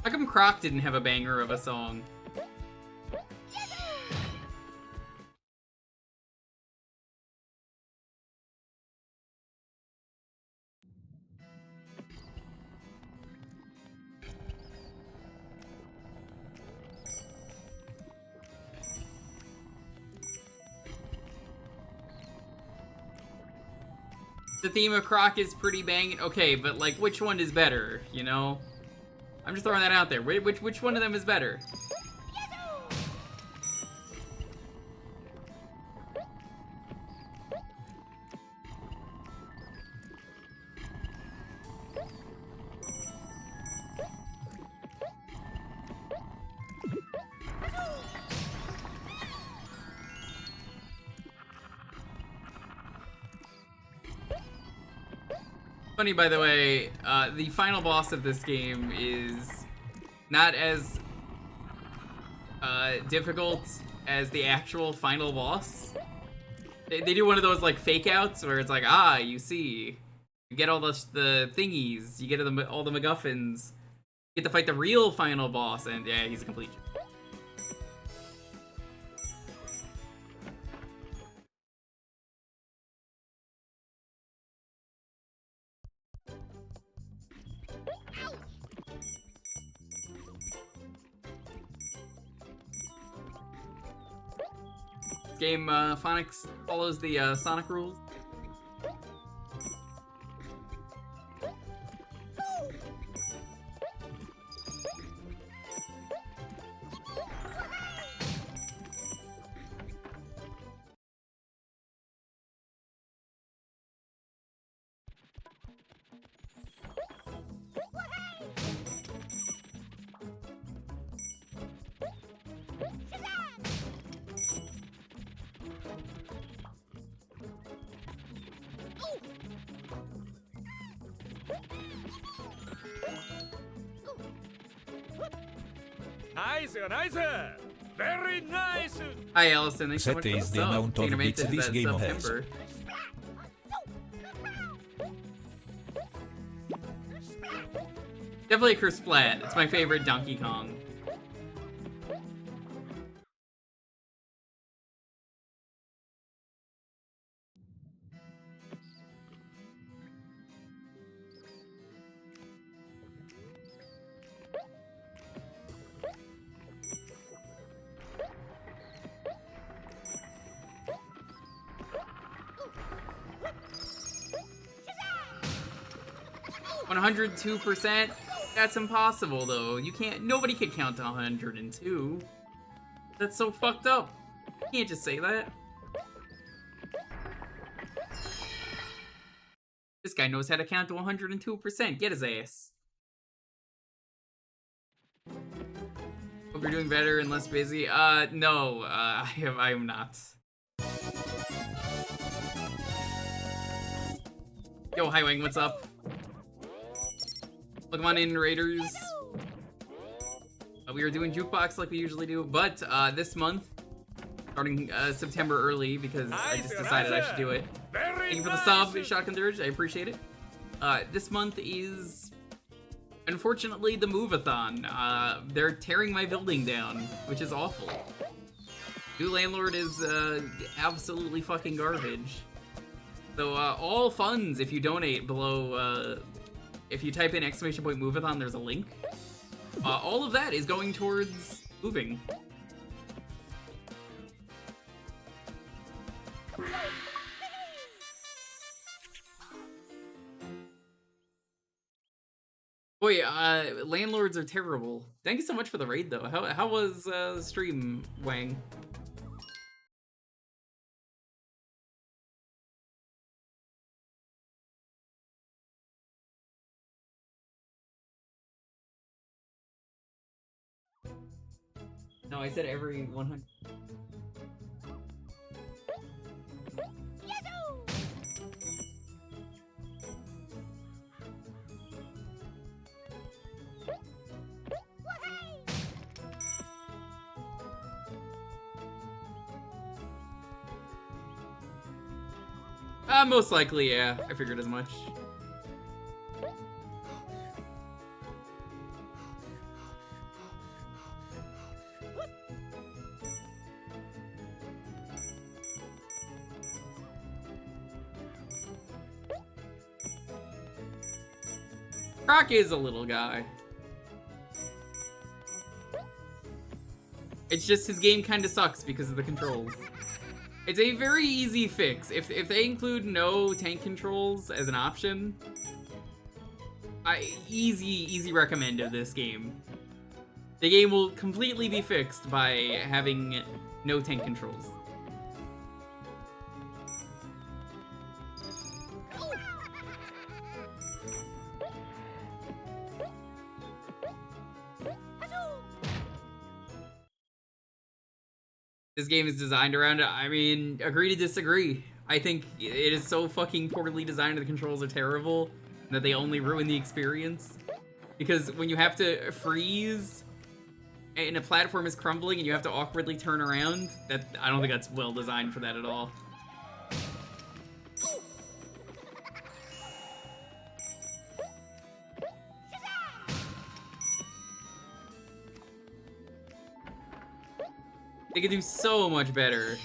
How come Croc didn't have a banger of a song? The theme of Croc is pretty banging. Okay, but like, which one is better, you know? I'm just throwing that out there. Which one of them is better? Funny, by the way, the final boss of this game is not as difficult as the actual final boss. They do one of those like fake outs where it's like, ah, you see, you get all the thingies, you get all the MacGuffins, you get to fight the real final boss, and yeah, he's a complete. Game phonics follows the Sonic rules. Nice, nice, very nice. Hi, Allison. Thanks so much. Set is the amount of bits this game has. Definitely Kersplat. It's my favorite Donkey Kong. %. That's impossible, though. You can't. Nobody could count to 102. That's so fucked up. You can't just say that. This guy knows how to count to 102%. Get his ass. Hope you're doing better and less busy. No. I am not. Yo, Hi Wing, what's up? Welcome on in, Raiders. We are doing Jewkbox like we usually do, but this month, starting September early, because I just decided I should do it. Thank you for the sub, Shotgun Dirge. I appreciate it. This month is, unfortunately, the Move-a-thon. They're tearing my building down, which is awful. New landlord is absolutely fucking garbage. So all funds, if you donate below. If you type in !Move-a-thon, there's a link. All of that is going towards moving. Boy, landlords are terrible. Thank you so much for the raid, though. How was the stream, Wang? No, I said every 100. Most likely, yeah. I figured as much. Croc is a little guy. It's just his game kind of sucks because of the controls. It's a very easy fix. If they include no tank controls as an option, easy recommend of this game. The game will completely be fixed by having no tank controls. This game is designed around it. I mean, agree to disagree. I think it is so fucking poorly designed and the controls are terrible. that they only ruin the experience. Because when you have to freeze and a platform is crumbling and you have to awkwardly turn around, I don't think that's well designed for that at all. They could do so much better.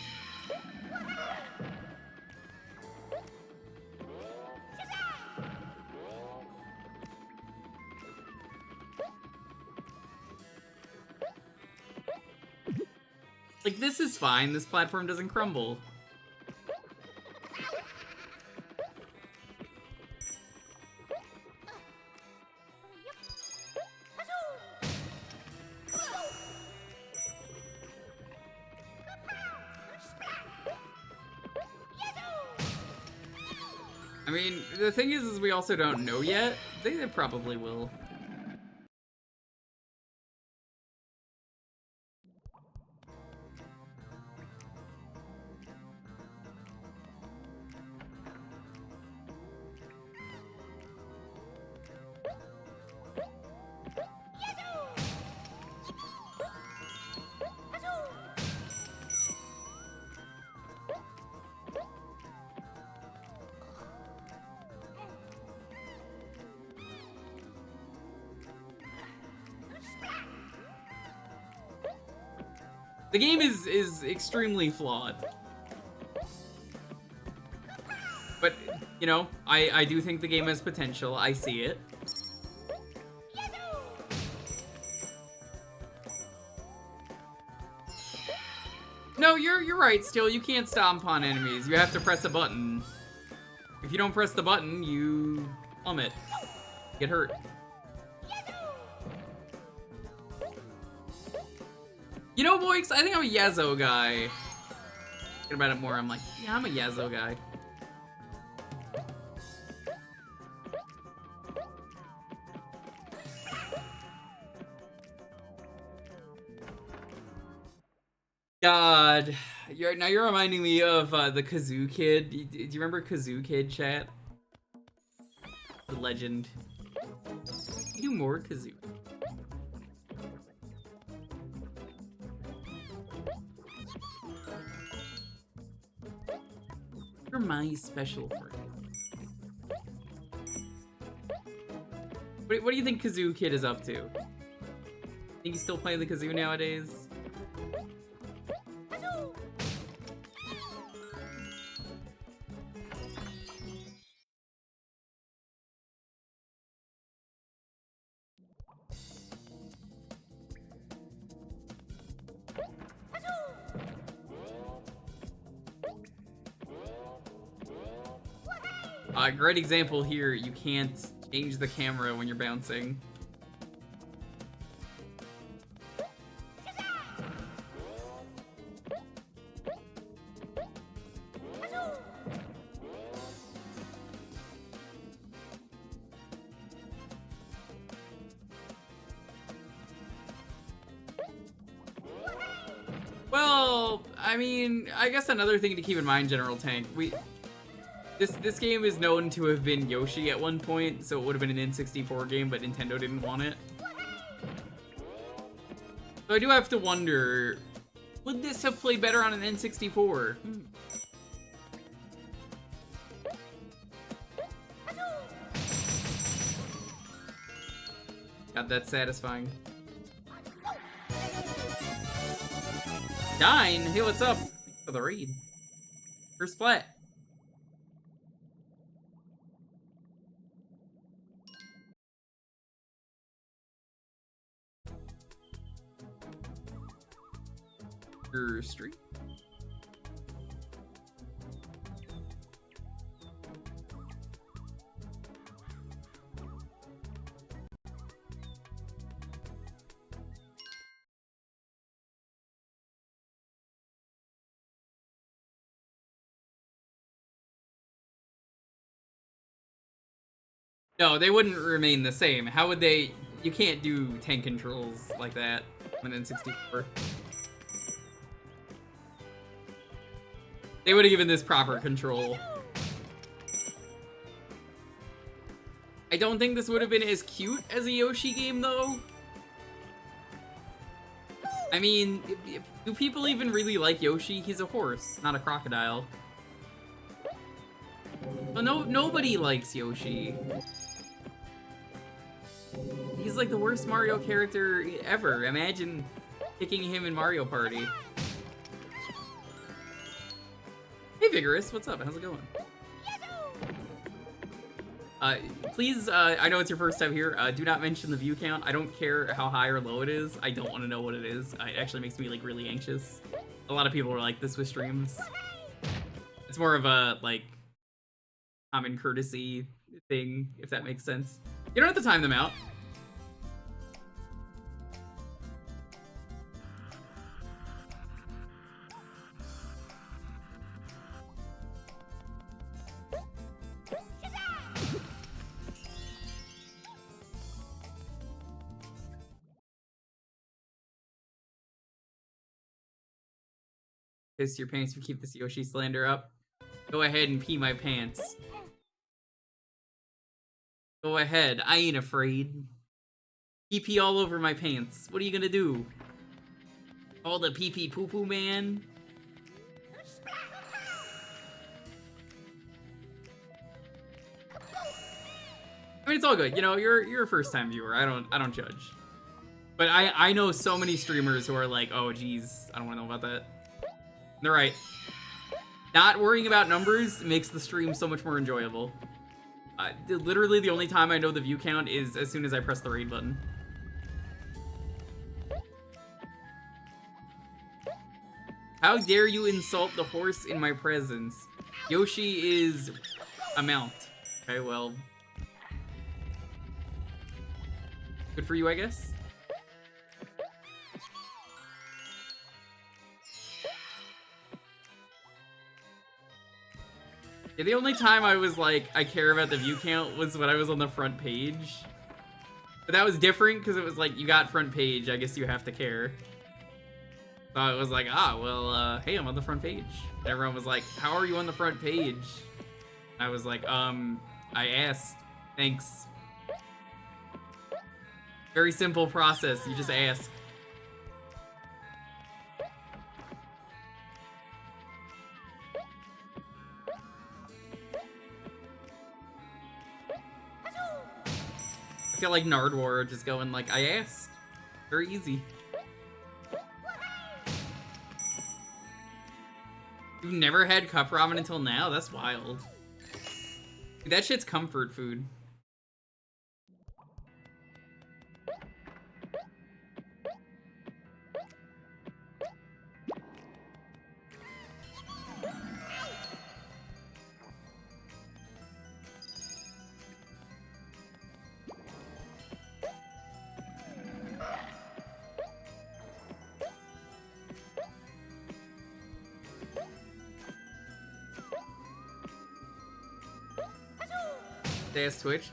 Like, this is fine. This platform doesn't crumble. I mean, the thing is we also don't know yet. They probably will. The game is extremely flawed. But, you know, I do think the game has potential. I see it. No, you're right, Steel. You can't stomp on enemies. You have to press a button. If you don't press the button, you plummet. Get hurt. You know, Boix, I think I'm a Yazoo guy. Thinking about it more, I'm like, yeah, I'm a Yazoo guy. God, you're reminding me of the Kazoo Kid. Do you remember Kazoo Kid, chat? The legend. Do more Kazoo. You're my special friend. What do you think Kazoo Kid is up to? Think he's still playing the kazoo nowadays? Great example here, you can't change the camera when you're bouncing. Well, I mean, I guess another thing to keep in mind, General Tank, This game is known to have been Yoshi at one point, so it would have been an N64 game, but Nintendo didn't want it. So I do have to wonder, would this have played better on an N64? God, that's satisfying. 9? Hey, what's up? Thanks for the read. First splat. Street. No, they wouldn't remain the same. How would they? You can't do tank controls like that on an N64. They would have given this proper control. I don't think this would have been as cute as a Yoshi game, though. I mean, do people even really like Yoshi? He's a horse, not a crocodile. But nobody likes Yoshi. He's like the worst Mario character ever. Imagine picking him in Mario Party. Hey Vigorous, what's up? How's it going? Please, I know it's your first time here, do not mention the view count. I don't care how high or low it is. I don't want to know what it is. It actually makes me, like, really anxious. A lot of people are like this with streams. It's more of a, like, common courtesy thing, if that makes sense. You don't have to time them out. Piss your pants if you keep this Yoshi slander up. Go ahead and pee my pants. Go ahead, I ain't afraid. Pee all over my pants. What are you gonna do? Call the pee poo poo man? I mean, it's all good. You know, you're a first time viewer. I don't judge. But I know so many streamers who are like, oh geez, I don't want to know about that. They're right. Not worrying about numbers makes the stream so much more enjoyable. Literally the only time I know the view count is as soon as I press the raid button. How dare you insult the horse in my presence? Yoshi is a mount. Okay, well. Good for you, I guess. Yeah, the only time I was like, I care about the view count was when I was on the front page. But that was different because it was like, you got front page, I guess you have to care. So it was like, well, hey, I'm on the front page. And everyone was like, how are you on the front page? I was like, I asked. Thanks. Very simple process, you just ask. I feel like Nardwar just going like, I asked. Very easy. You've never had cup ramen until now? That's wild. Dude, that shit's comfort food. Ask Twitch.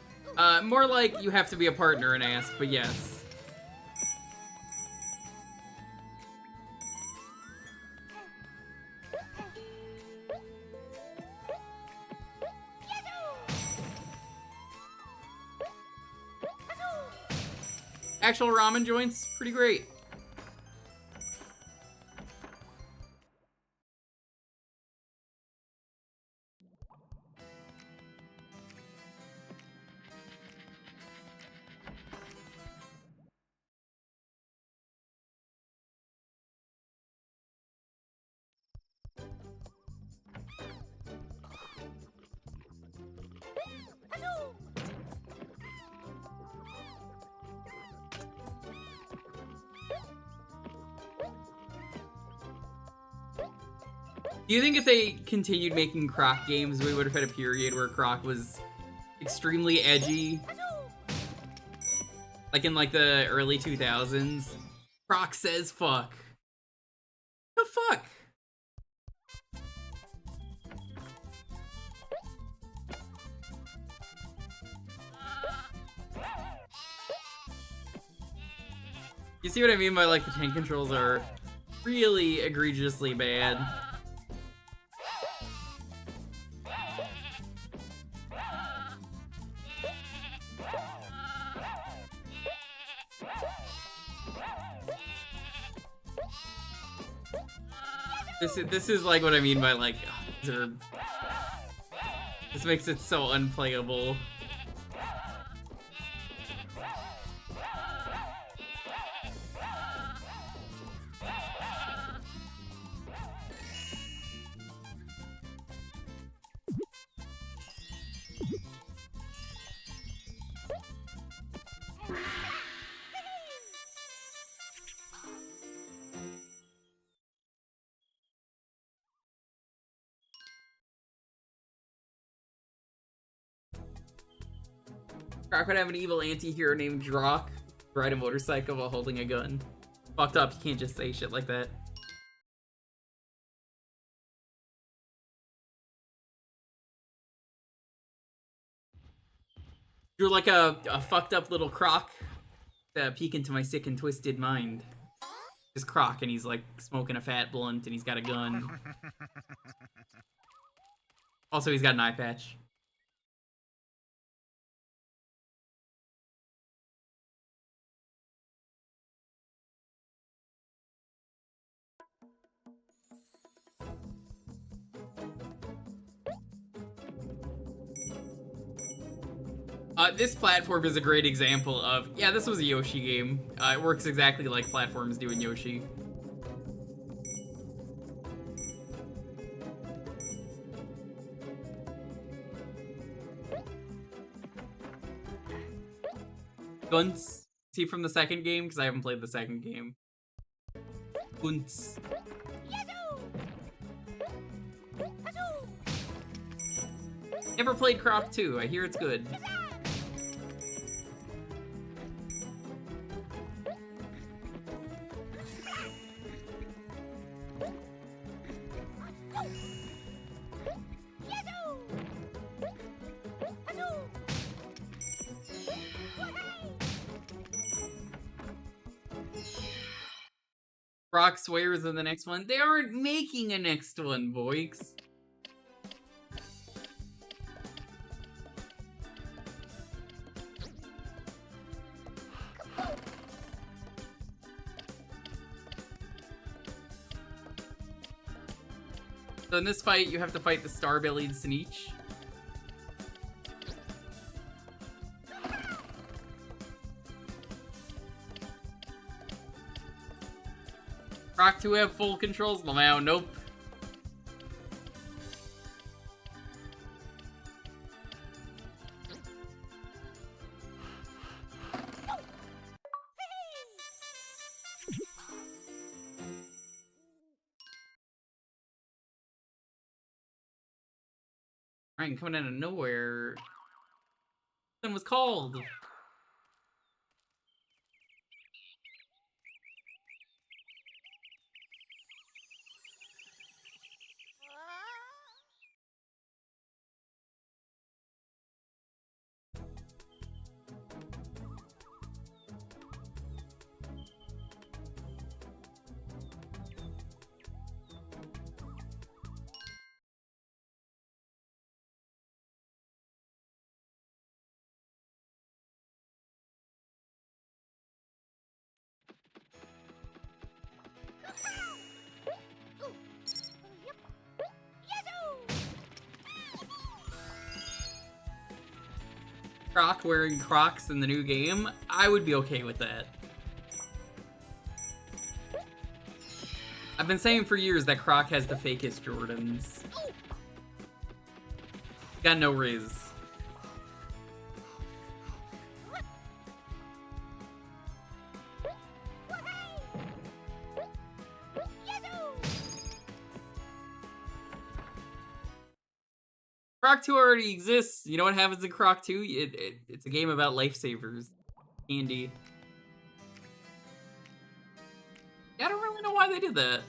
More like you have to be a partner and ask, but yes. Actual ramen joints, pretty great. Do you think if they continued making Croc games, we would have had a period where Croc was extremely edgy? Like in like the early 2000s? Croc says fuck. The fuck? You see what I mean by like the tank controls are really egregiously bad. This is like what I mean by like, this makes it so unplayable. Croc would have an evil anti-hero named Croc ride a motorcycle while holding a gun. Fucked up, you can't just say shit like that. You're like a fucked up little Croc peek into my sick and twisted mind. Just Croc, and he's like smoking a fat blunt, and he's got a gun. Also, he's got an eye patch. This platform is a great example of, yeah, this was a Yoshi game. It works exactly like platforms do in Yoshi. Gunts. See from the second game? Because I haven't played the second game. Gunts. Never played Croc 2. I hear it's good. Croc swears in the next one. They aren't making a next one, boys. So in this fight, you have to fight the star-bellied Sneech. Croc 2 have full controls? Lamau, nope. Right, coming out of nowhere. Something was called. Croc wearing Crocs in the new game, I would be okay with that. I've been saying for years that Croc has the fakest Jordans. Got no riz. Croc 2 already exists. You know what happens in Croc 2? It's a game about lifesavers. Candy. Yeah, I don't really know why they did that.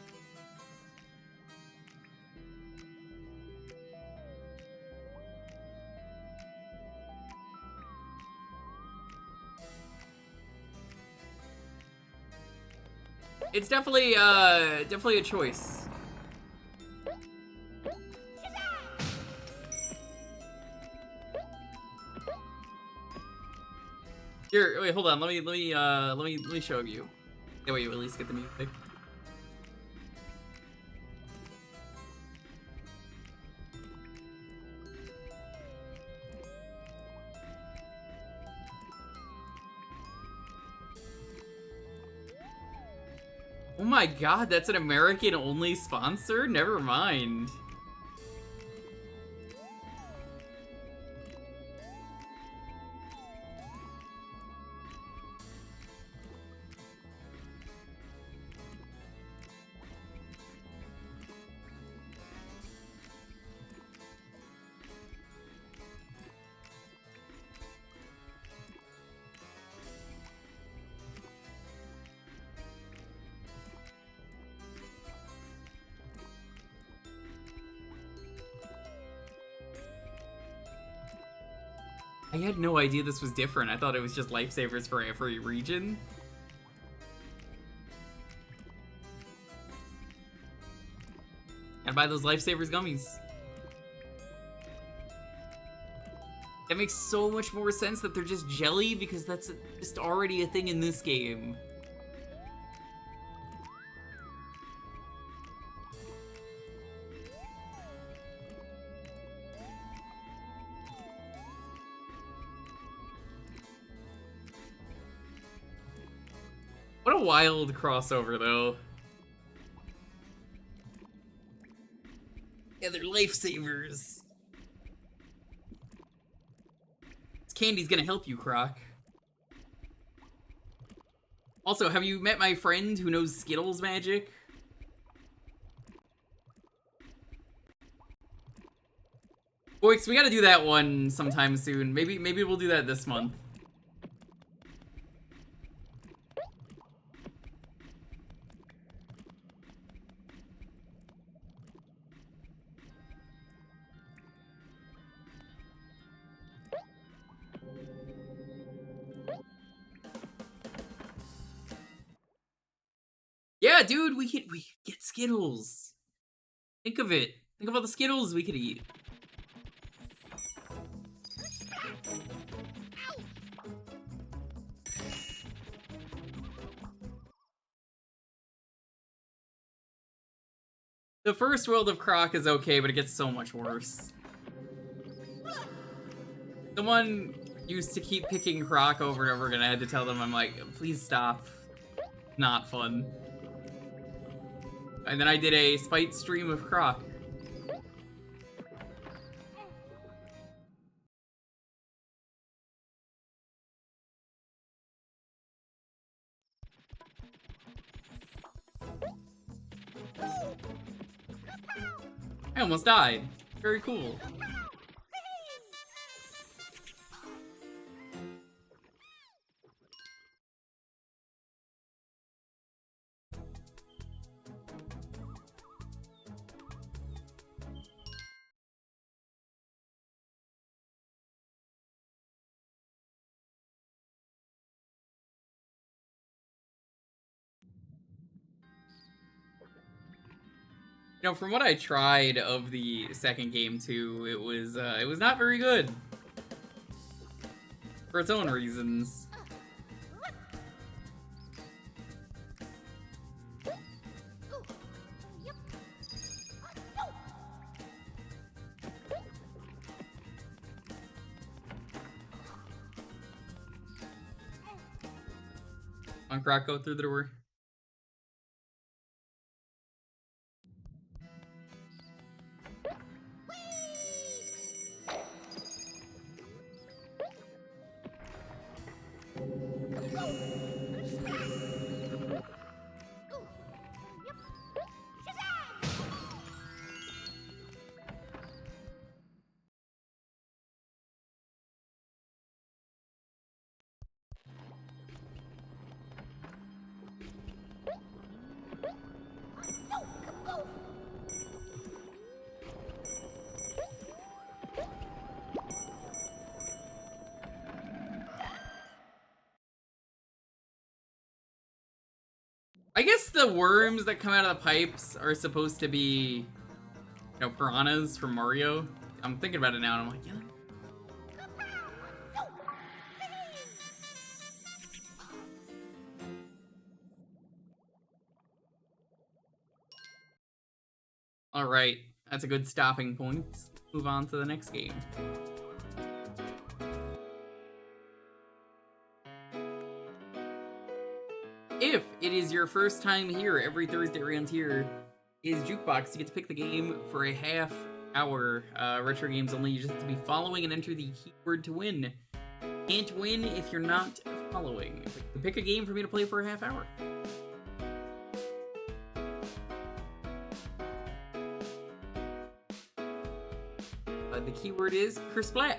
It's definitely a choice. Here, wait, hold on. Let me show you. That way you at least get the music. Oh my god, that's an American-only sponsor? Never mind. I had no idea this was different. I thought it was just lifesavers for every region. Gotta buy those lifesavers gummies. That makes so much more sense that they're just jelly, because that's just already a thing in this game. What a wild crossover, though. Yeah, they're lifesavers. This candy's gonna help you, Croc. Also, have you met my friend who knows Skittles magic? Boix, we gotta do that one sometime soon. Maybe we'll do that this month. Yeah, dude, we could get Skittles. Think of it. Think of all the Skittles we could eat. The first world of Croc is okay, but it gets so much worse. Someone used to keep picking Croc over and over again. I had to tell them, I'm like, please stop. Not fun. And then I did a spite stream of Croc. I almost died. Very cool. You know, from what I tried of the second game too, it was not very good. For its own reasons. On Croc, go through the door. I guess the worms that come out of the pipes are supposed to be, you know, piranhas from Mario. I'm thinking about it now and I'm like, yeah. Alright, that's a good stopping point. Let's move on to the next game. it is your first time here, every Thursday around here is Jewkbox. You get to pick the game for a half hour. Retro games only. You just have to be following and enter the keyword to win. Can't win if you're not following. Pick a game for me to play for a half hour. The keyword is Kersplat.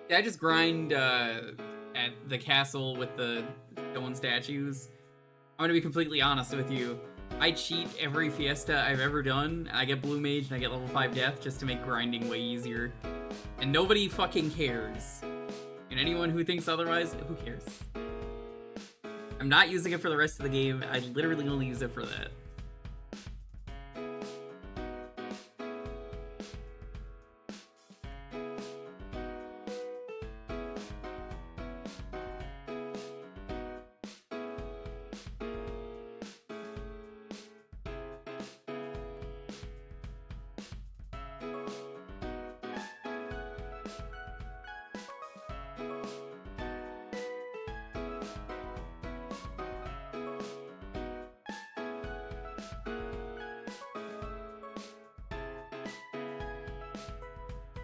Yeah, I just grind at the castle with the stone statues. I'm gonna be completely honest with you. I cheat every Fiesta I've ever done. I get Blue Mage and I get level 5 Death just to make grinding way easier. And nobody fucking cares. And anyone who thinks otherwise, who cares? I'm not using it for the rest of the game. I literally only use it for that.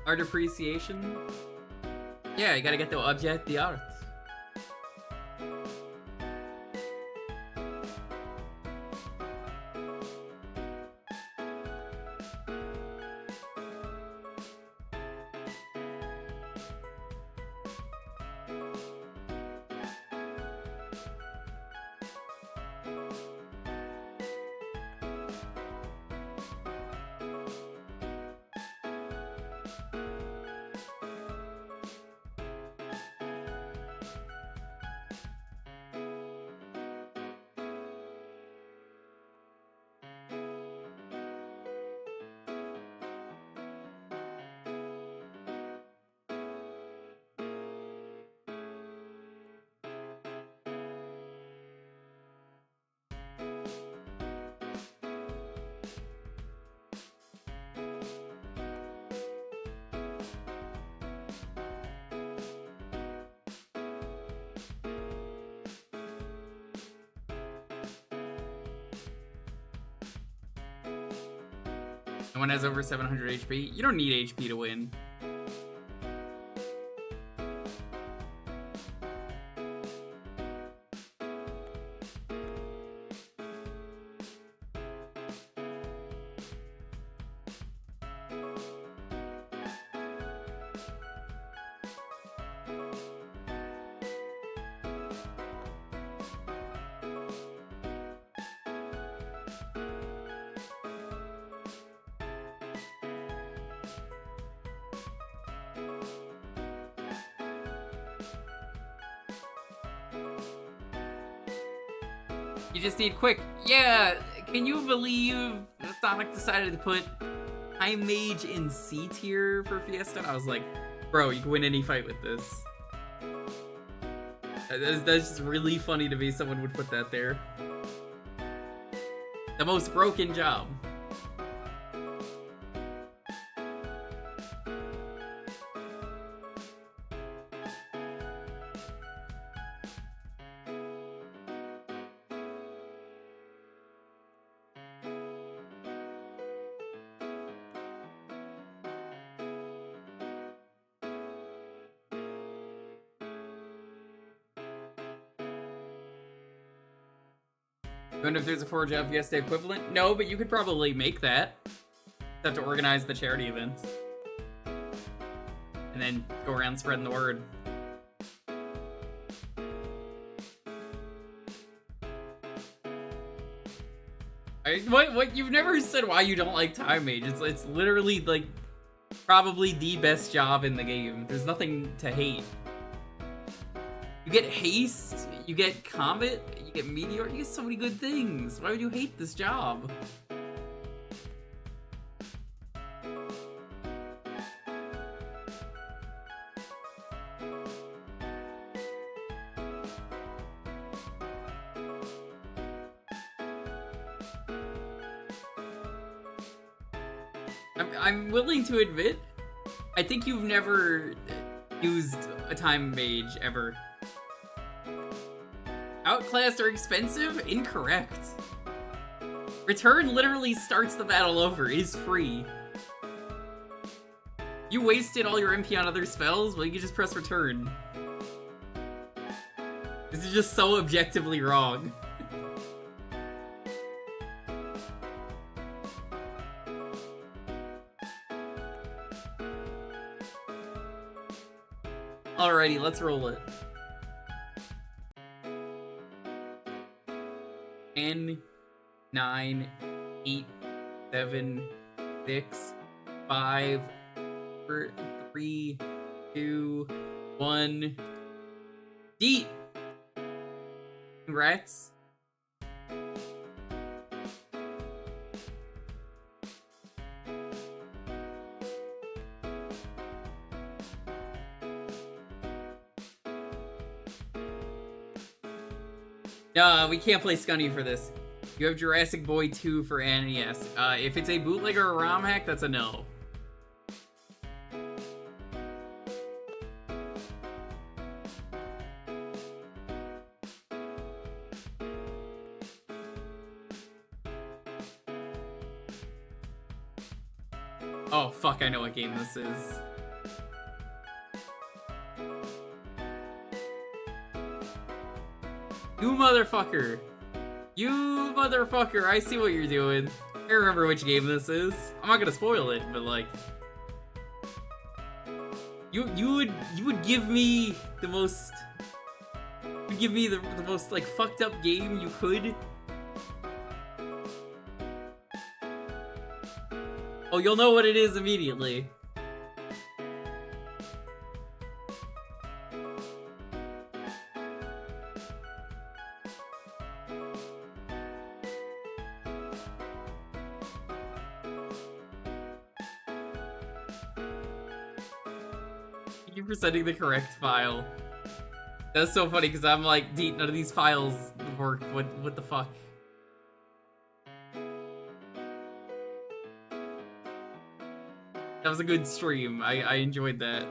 Art appreciation? Yeah, you gotta get the object, the art. No one has over 700 HP. You don't need HP to win. You just need quick. Yeah, can you believe Sonic decided to put High Mage in C tier for Fiesta? I was like, bro, you can win any fight with this. That's just really funny to me someone would put that there. The most broken job. wonder if there's a Forge Out Fiesta equivalent? No, but you could probably make that. You have to organize the charity events. And then go around spreading the word. What? You've never said why you don't like Time Mage. It's literally, like, probably the best job in the game. There's nothing to hate. You get Haste, you get Comet, you get Meteor, you get so many good things. Why would you hate this job? I'm willing to admit, I think you've never used a Time Mage ever. Outclassed or expensive? Incorrect. Return literally starts the battle over, is free. You wasted all your MP on other spells? Well, you can just press return. This is just so objectively wrong. Alrighty, let's roll it. 10, 9, 8, 7, 6, 5, 4, 3, 2, 1. Deep! Congrats. We can't play Scunny for this. You have Jurassic Boy 2 for NES. If it's a bootleg or a ROM hack, that's a no. Oh, fuck, I know what game this is. You motherfucker! You motherfucker! I see what you're doing. I remember which game this is. I'm not gonna spoil it, but like, you would give me the most, the most like fucked up game you could. Oh, you'll know what it is immediately. For sending the correct file. That's so funny because I'm like, none of these files work. What the fuck? That was a good stream. I enjoyed that.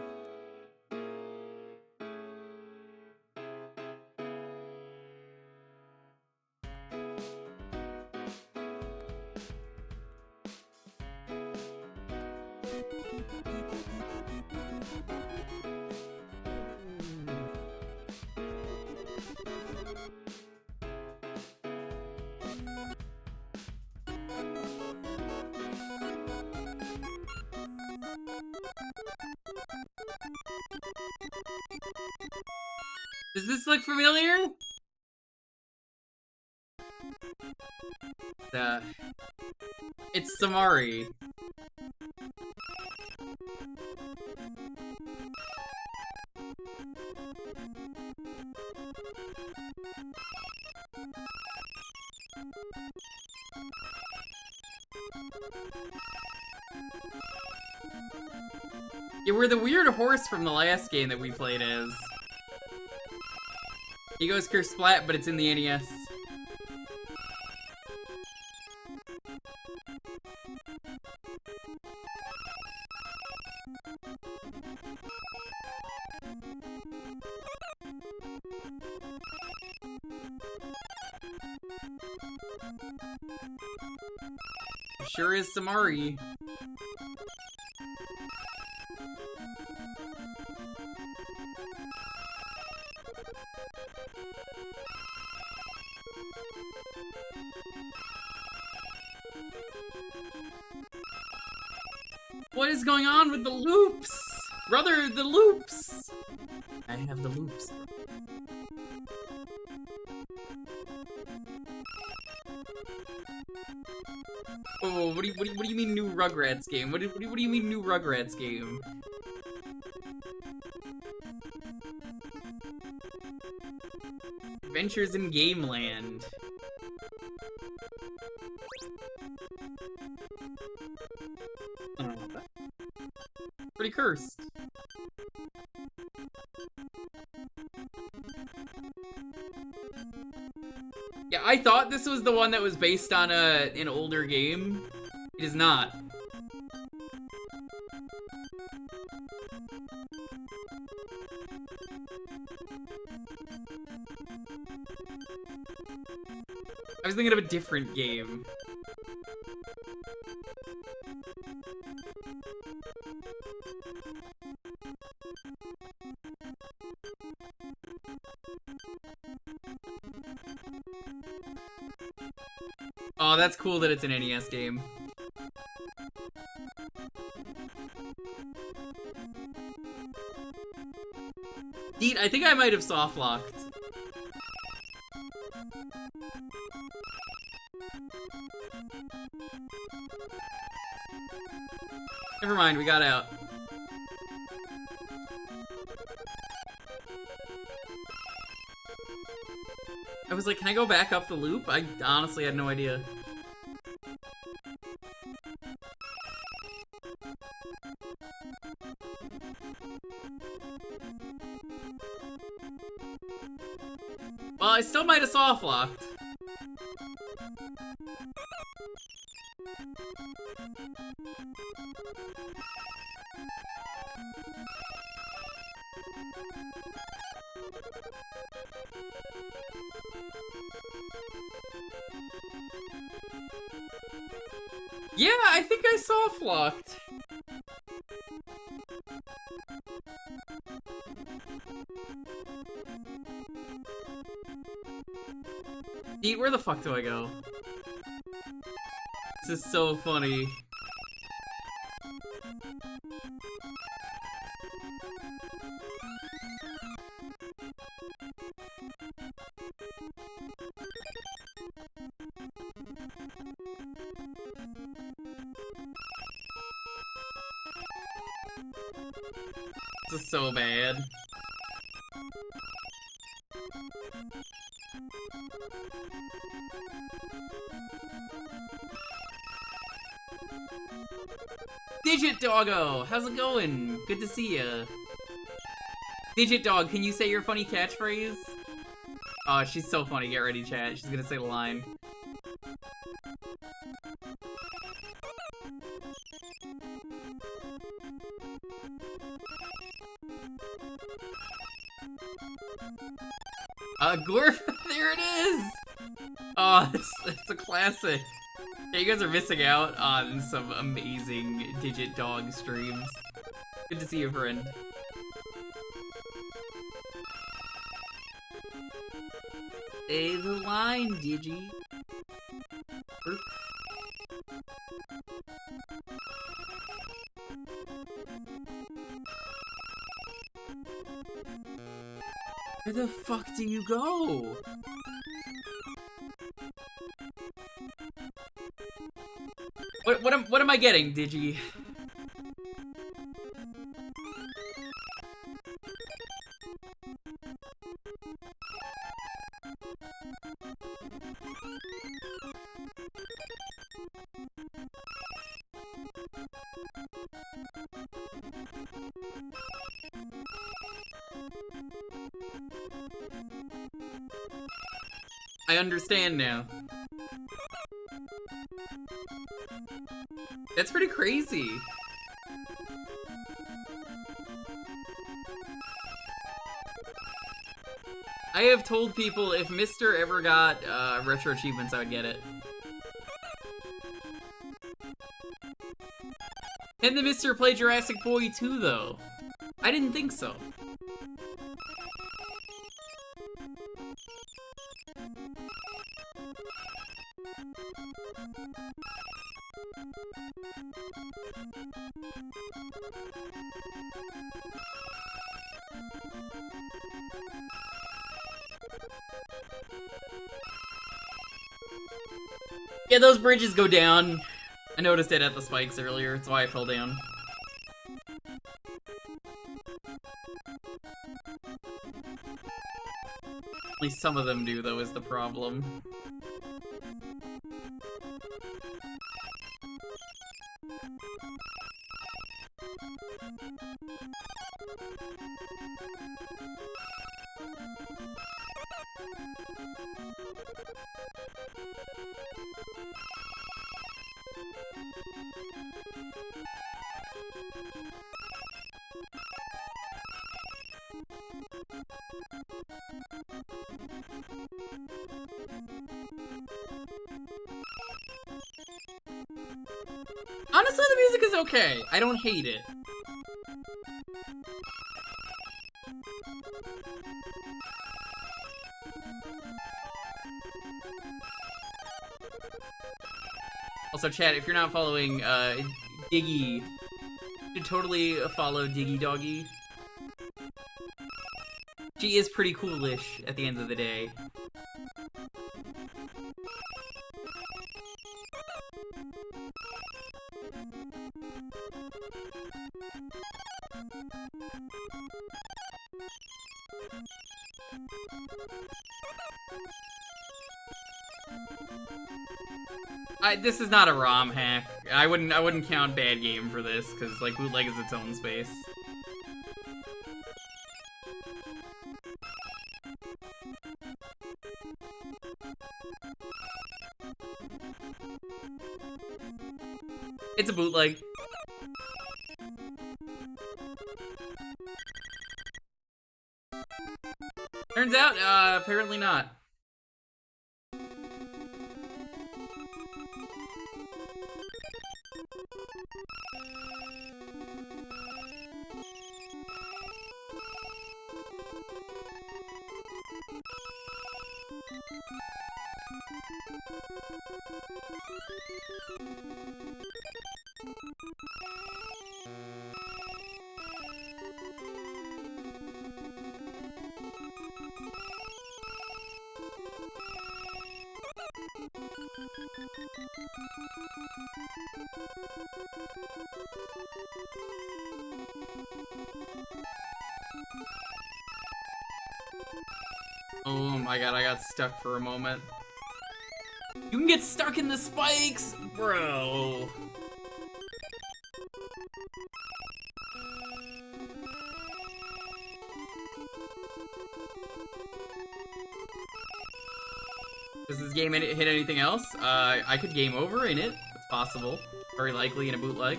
Does this look familiar? It's Samari. Yeah, we're the weird horse from the last game that we played as. He goes Kersplat, but it's in the NES. Sure is Samari. What is going on with the loops? Brother, the loops! I have the loops. Oh, what do you mean new Rugrats game? What do you mean new Rugrats game? Adventures in Gameland. I don't know about that. Pretty cursed. Yeah, I thought this was the one that was based on an older game. It is not. I was thinking of a different game. Oh, that's cool that it's an NES game. Dude, I think I might have soft locked. Never mind, we got out. I was like, can I go back up the loop? I honestly had no idea. Well, I still might have soft locked. Yeah, I think I soft locked. Dude, where the fuck do I go? This is so funny. This is so bad. Digit Doggo, how's it going? Good to see ya. Digit Dog, can you say your funny catchphrase? Oh, she's so funny. Get ready, chat. She's gonna say the line. Gorf, there it is! Oh, it's a classic. Yeah, you guys are missing out on some amazing Digit Dog streams. Good to see you, friend. Say the line, Digi. Burp. Where the fuck do you go? What am I getting, Digi? I understand now. That's pretty crazy. I have told people if Mr. ever got retro achievements, I would get it. Can the Mr. play Jurassic Boy 2 though? I didn't think so. Yeah, those bridges go down. I noticed it at the spikes earlier, that's why I fell down. At least some of them do, though, is the problem. Honestly, the music is okay. I don't hate it. Also, chat, if you're not following Diggy, you should totally follow Diggy Doggy. She is pretty coolish at the end of the day. This is not a ROM hack. I wouldn't count Bad Game for this, because like bootleg is its own space. It's a bootleg. Turns out, apparently not. Oh my god, I got stuck for a moment. You can get stuck in the spikes, bro. Does this game hit anything else? I could game over in it. It's possible. Very likely in a bootleg.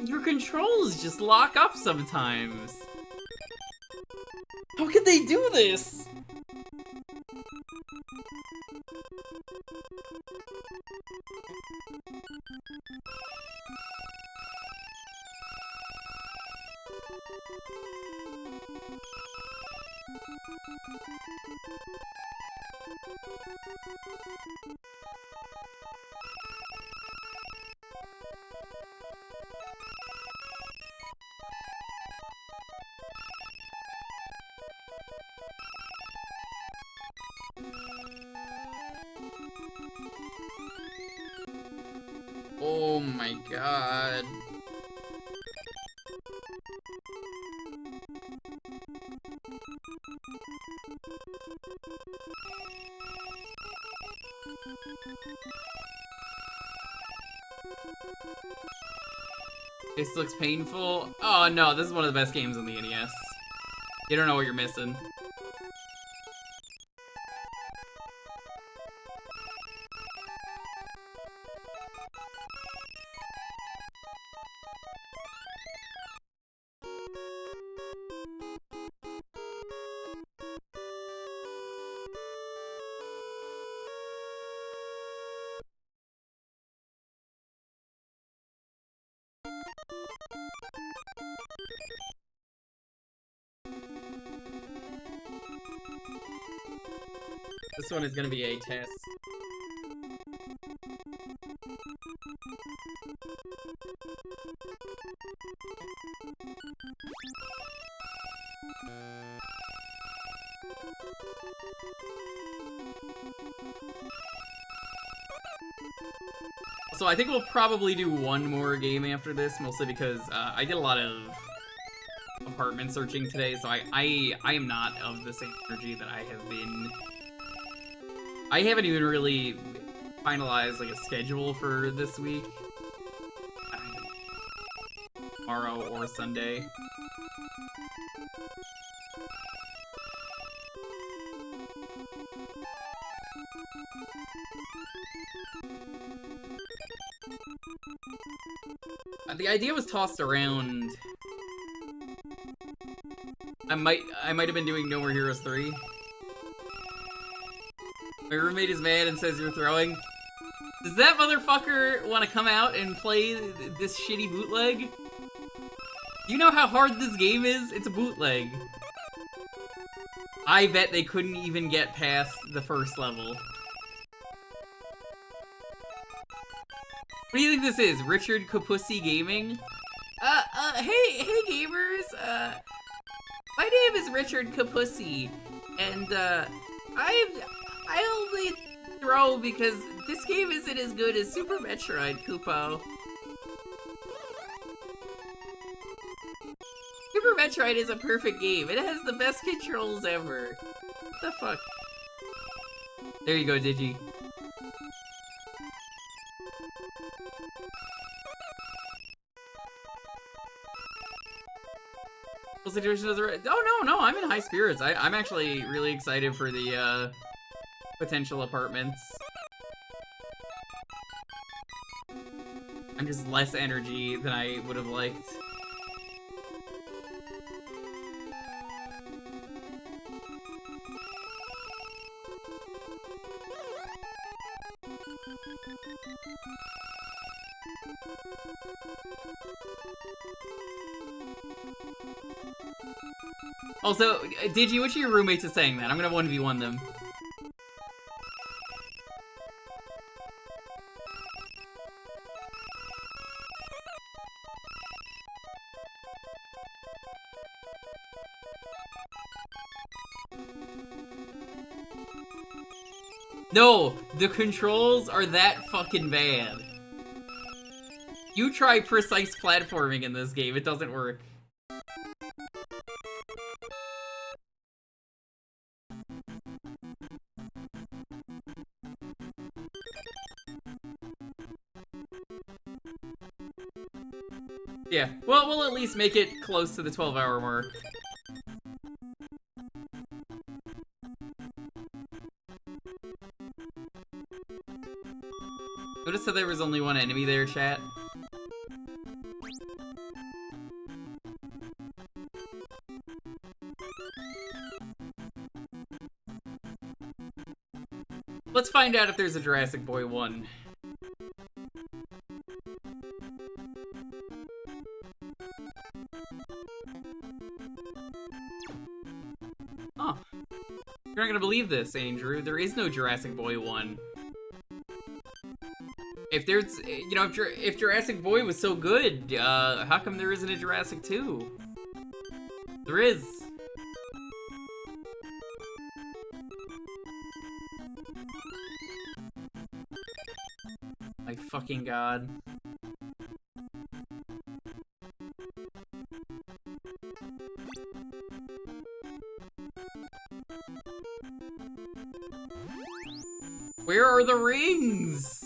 Your controls just lock up sometimes. How could they do this? Oh my god. This looks painful. Oh no, this is one of the best games on the NES. You don't know what you're missing. This one is gonna be a test. So I think we'll probably do one more game after this, mostly because I did a lot of apartment searching today, so I am not of the same energy that I have been. I haven't even really finalized like a schedule for this week. Tomorrow or Sunday. The idea was tossed around. I might have been doing No More Heroes 3. My roommate is mad and says you're throwing. Does that motherfucker want to come out and play this shitty bootleg? You know how hard this game is? It's a bootleg. I bet they couldn't even get past the first level. What do you think this is? Richard Kapussy Gaming? Hey gamers, my name is Richard Kapussy, and, I only throw because this game isn't as good as Super Metroid, Kupo. Super Metroid is a perfect game. It has the best controls ever. What the fuck? There you go, Digi. Situation doesn't. Oh no, I'm in high spirits. I'm actually really excited for the potential apartments. I'm just less energy than I would have liked. Also, Digi, which of your roommates is saying that? I'm gonna 1v1 them. No, the controls are that fucking bad. You try precise platforming in this game, it doesn't work. Yeah, well, we'll at least make it close to the 12-hour mark. Notice that there was only one enemy there, chat. Let's find out if there's a Jurassic Boy 1. Oh. You're not gonna believe this, Andrew. There is no Jurassic Boy 1. If there's, you know, if Jurassic Boy was so good, how come there isn't a Jurassic 2? There is. My fucking god. Where are the rings?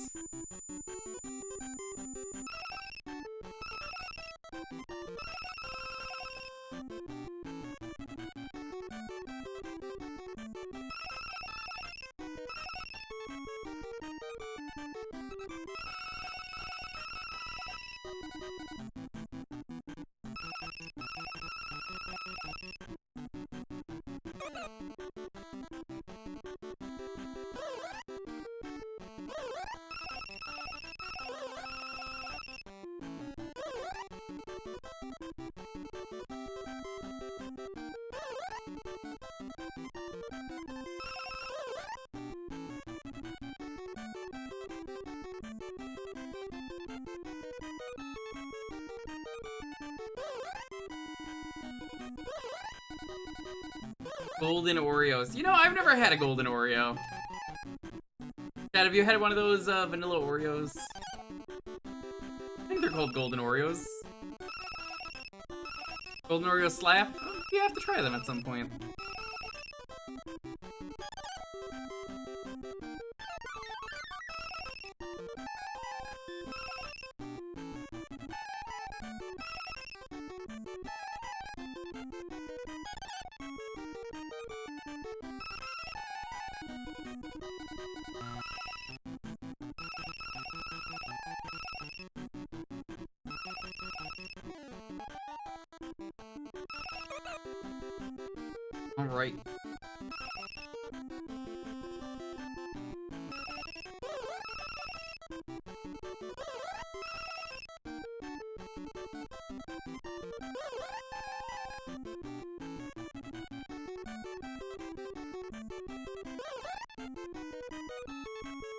Golden Oreos. You know, I've never had a golden Oreo. Chad, have you had one of those vanilla Oreos? I think they're called golden Oreos. Golden Oreo slap? You have to try them at some point. All right.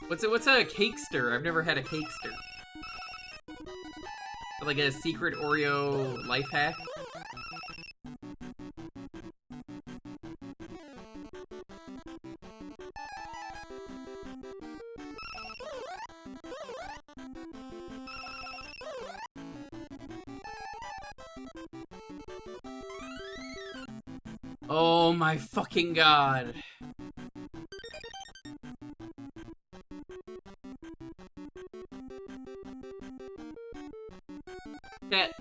What's a cakester? I've never had a cakester. Like a secret Oreo life hack? Oh my fucking god. Chat,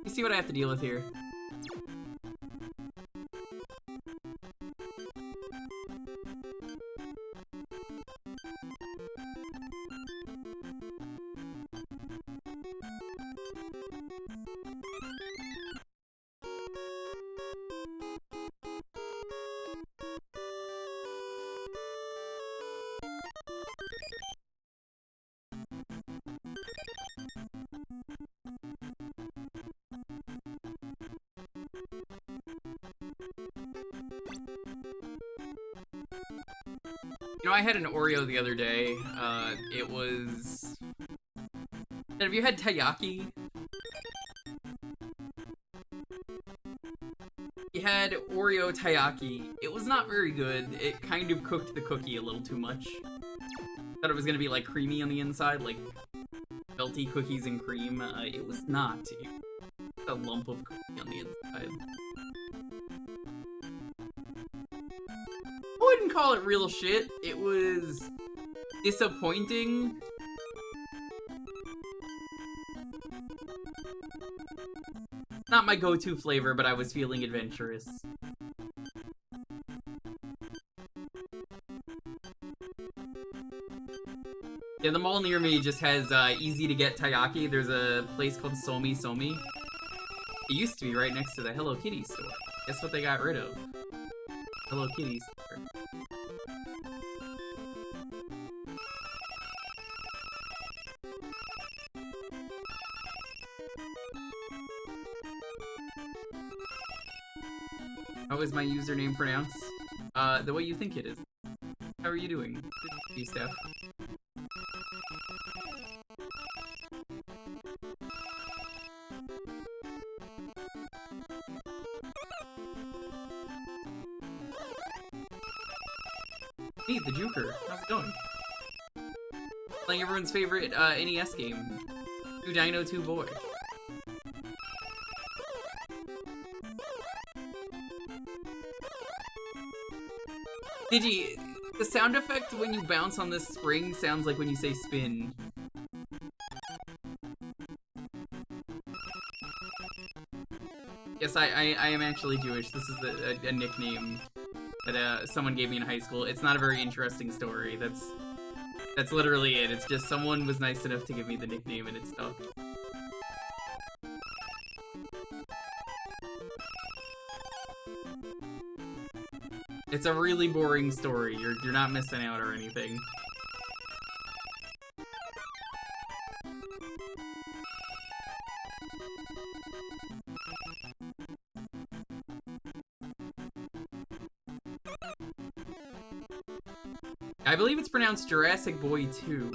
you see what I have to deal with here? You know, I had an Oreo the other day. It was... Have you had taiyaki? You had Oreo taiyaki. It was not very good. It kind of cooked the cookie a little too much. Thought it was gonna be like creamy on the inside, like melty cookies and cream. It was not. It was a lump of cookie on the inside. I wouldn't call it real shit. It was disappointing. Not my go-to flavor, but I was feeling adventurous. Yeah, the mall near me just has easy-to-get taiyaki. There's a place called Somi Somi. It used to be right next to the Hello Kitty store. Guess what they got rid of? Hello Kitty store. How is my username pronounced? The way you think it is. How are you doing, Steph? Hey, the Jewker. How's it going? Playing everyone's favorite NES game. 2 Dino 2 Boy. Digi, the sound effect when you bounce on this spring sounds like when you say spin. Yes, I am actually Jewish. This is a nickname that someone gave me in high school. It's not a very interesting story. That's literally it. It's just someone was nice enough to give me the nickname and it stuck. It's a really boring story. You're not missing out or anything. I believe it's pronounced Jurassic Boy 2.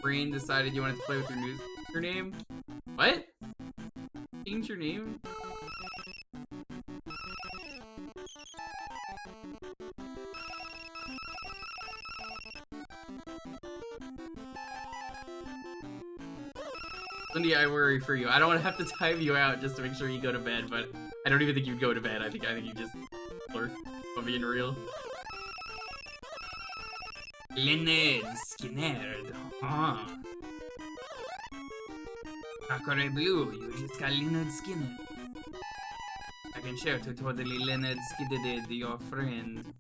brain decided you wanted to play with your name. What? Change your name? Lindy, I worry for you. I don't want to have to time you out just to make sure you go to bed, but I don't even think you'd go to bed. I think you just flirt. If I'm being real. Leonard Skinner. Akare Blue, you just got Leonard Skinner. I can show to totally Leonard Skinner, your friend.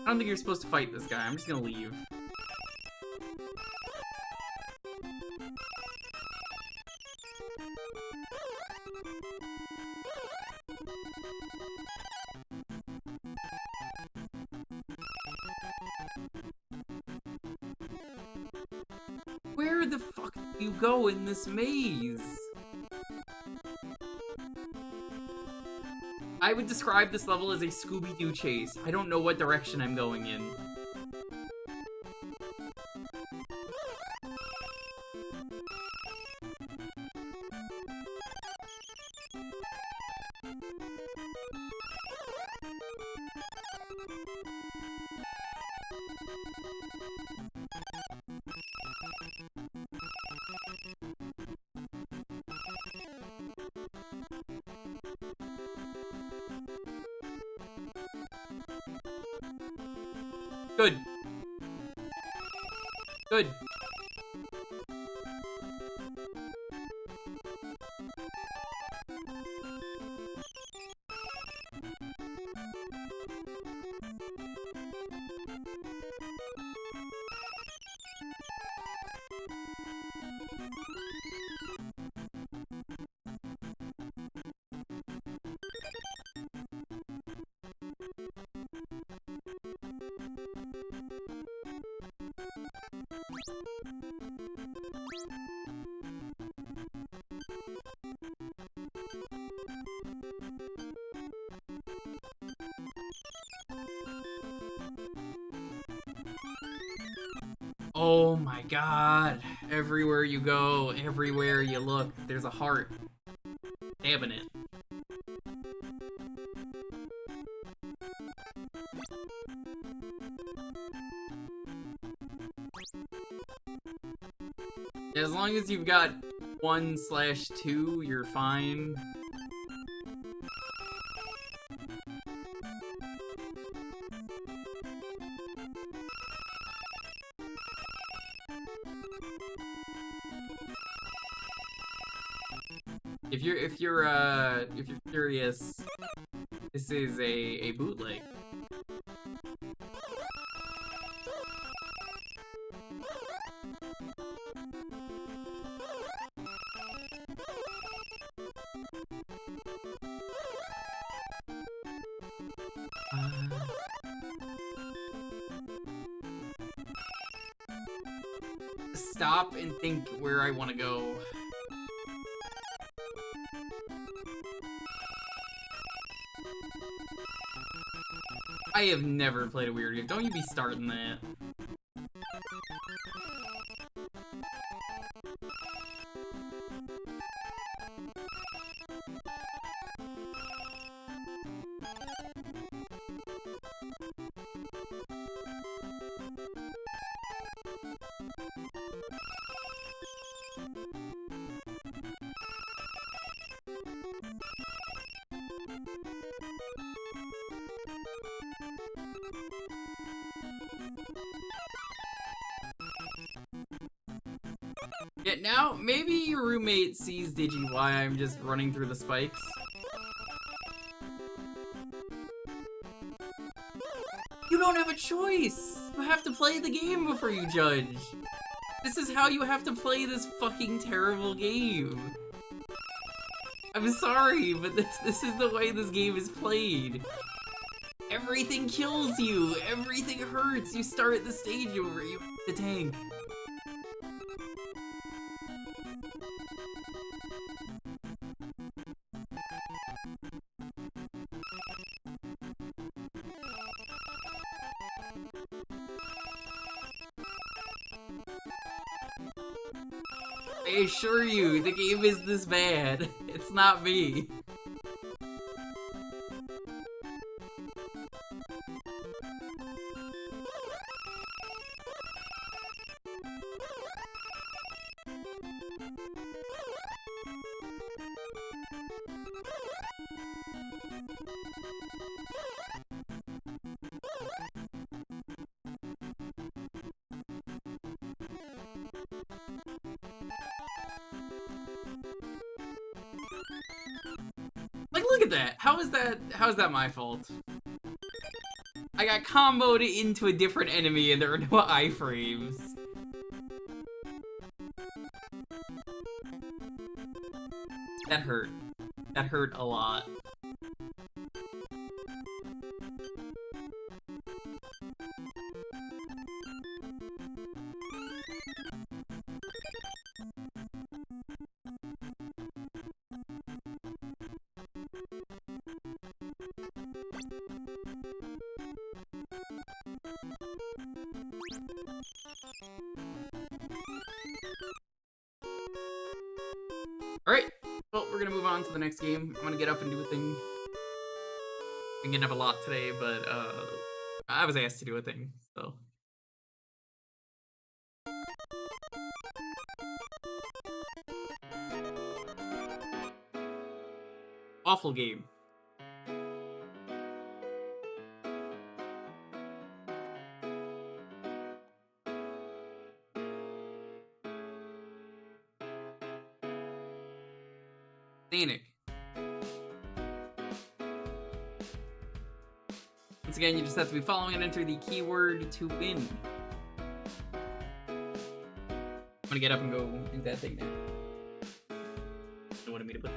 I don't think you're supposed to fight this guy. I'm just gonna leave. Where the fuck do you go in this maze? I would describe this level as a Scooby-Doo chase. I don't know what direction I'm going in. Good. Good. Oh my god. Everywhere you go, everywhere you look, there's a heart. Stabbing it. As long as you've got 1/2, you're fine. If you're curious, this is a bootleg. Stop and think where I want to go. I have never played a weird game. Don't you be starting that. Yeah, now, maybe your roommate sees Digi why I'm just running through the spikes. You don't have a choice! You have to play the game before you judge! This is how you have to play this fucking terrible game! I'm sorry, but this is the way this game is played. Everything kills you. Everything hurts. You start the stage over. You hit the tank. I assure you, the game is this bad. It's not me. Like, look at that. How is that my fault? I got comboed into a different enemy and there are no iframes. That hurt. That hurt a lot. Alright, well, we're gonna move on to the next game. I'm gonna get up and do a thing. We didn't have a lot today, but I was asked to do a thing, so. Awful game. Scenic. Once again, you just have to be following and enter the keyword to win. I'm gonna get up and go do that thing now. You wanted me to put.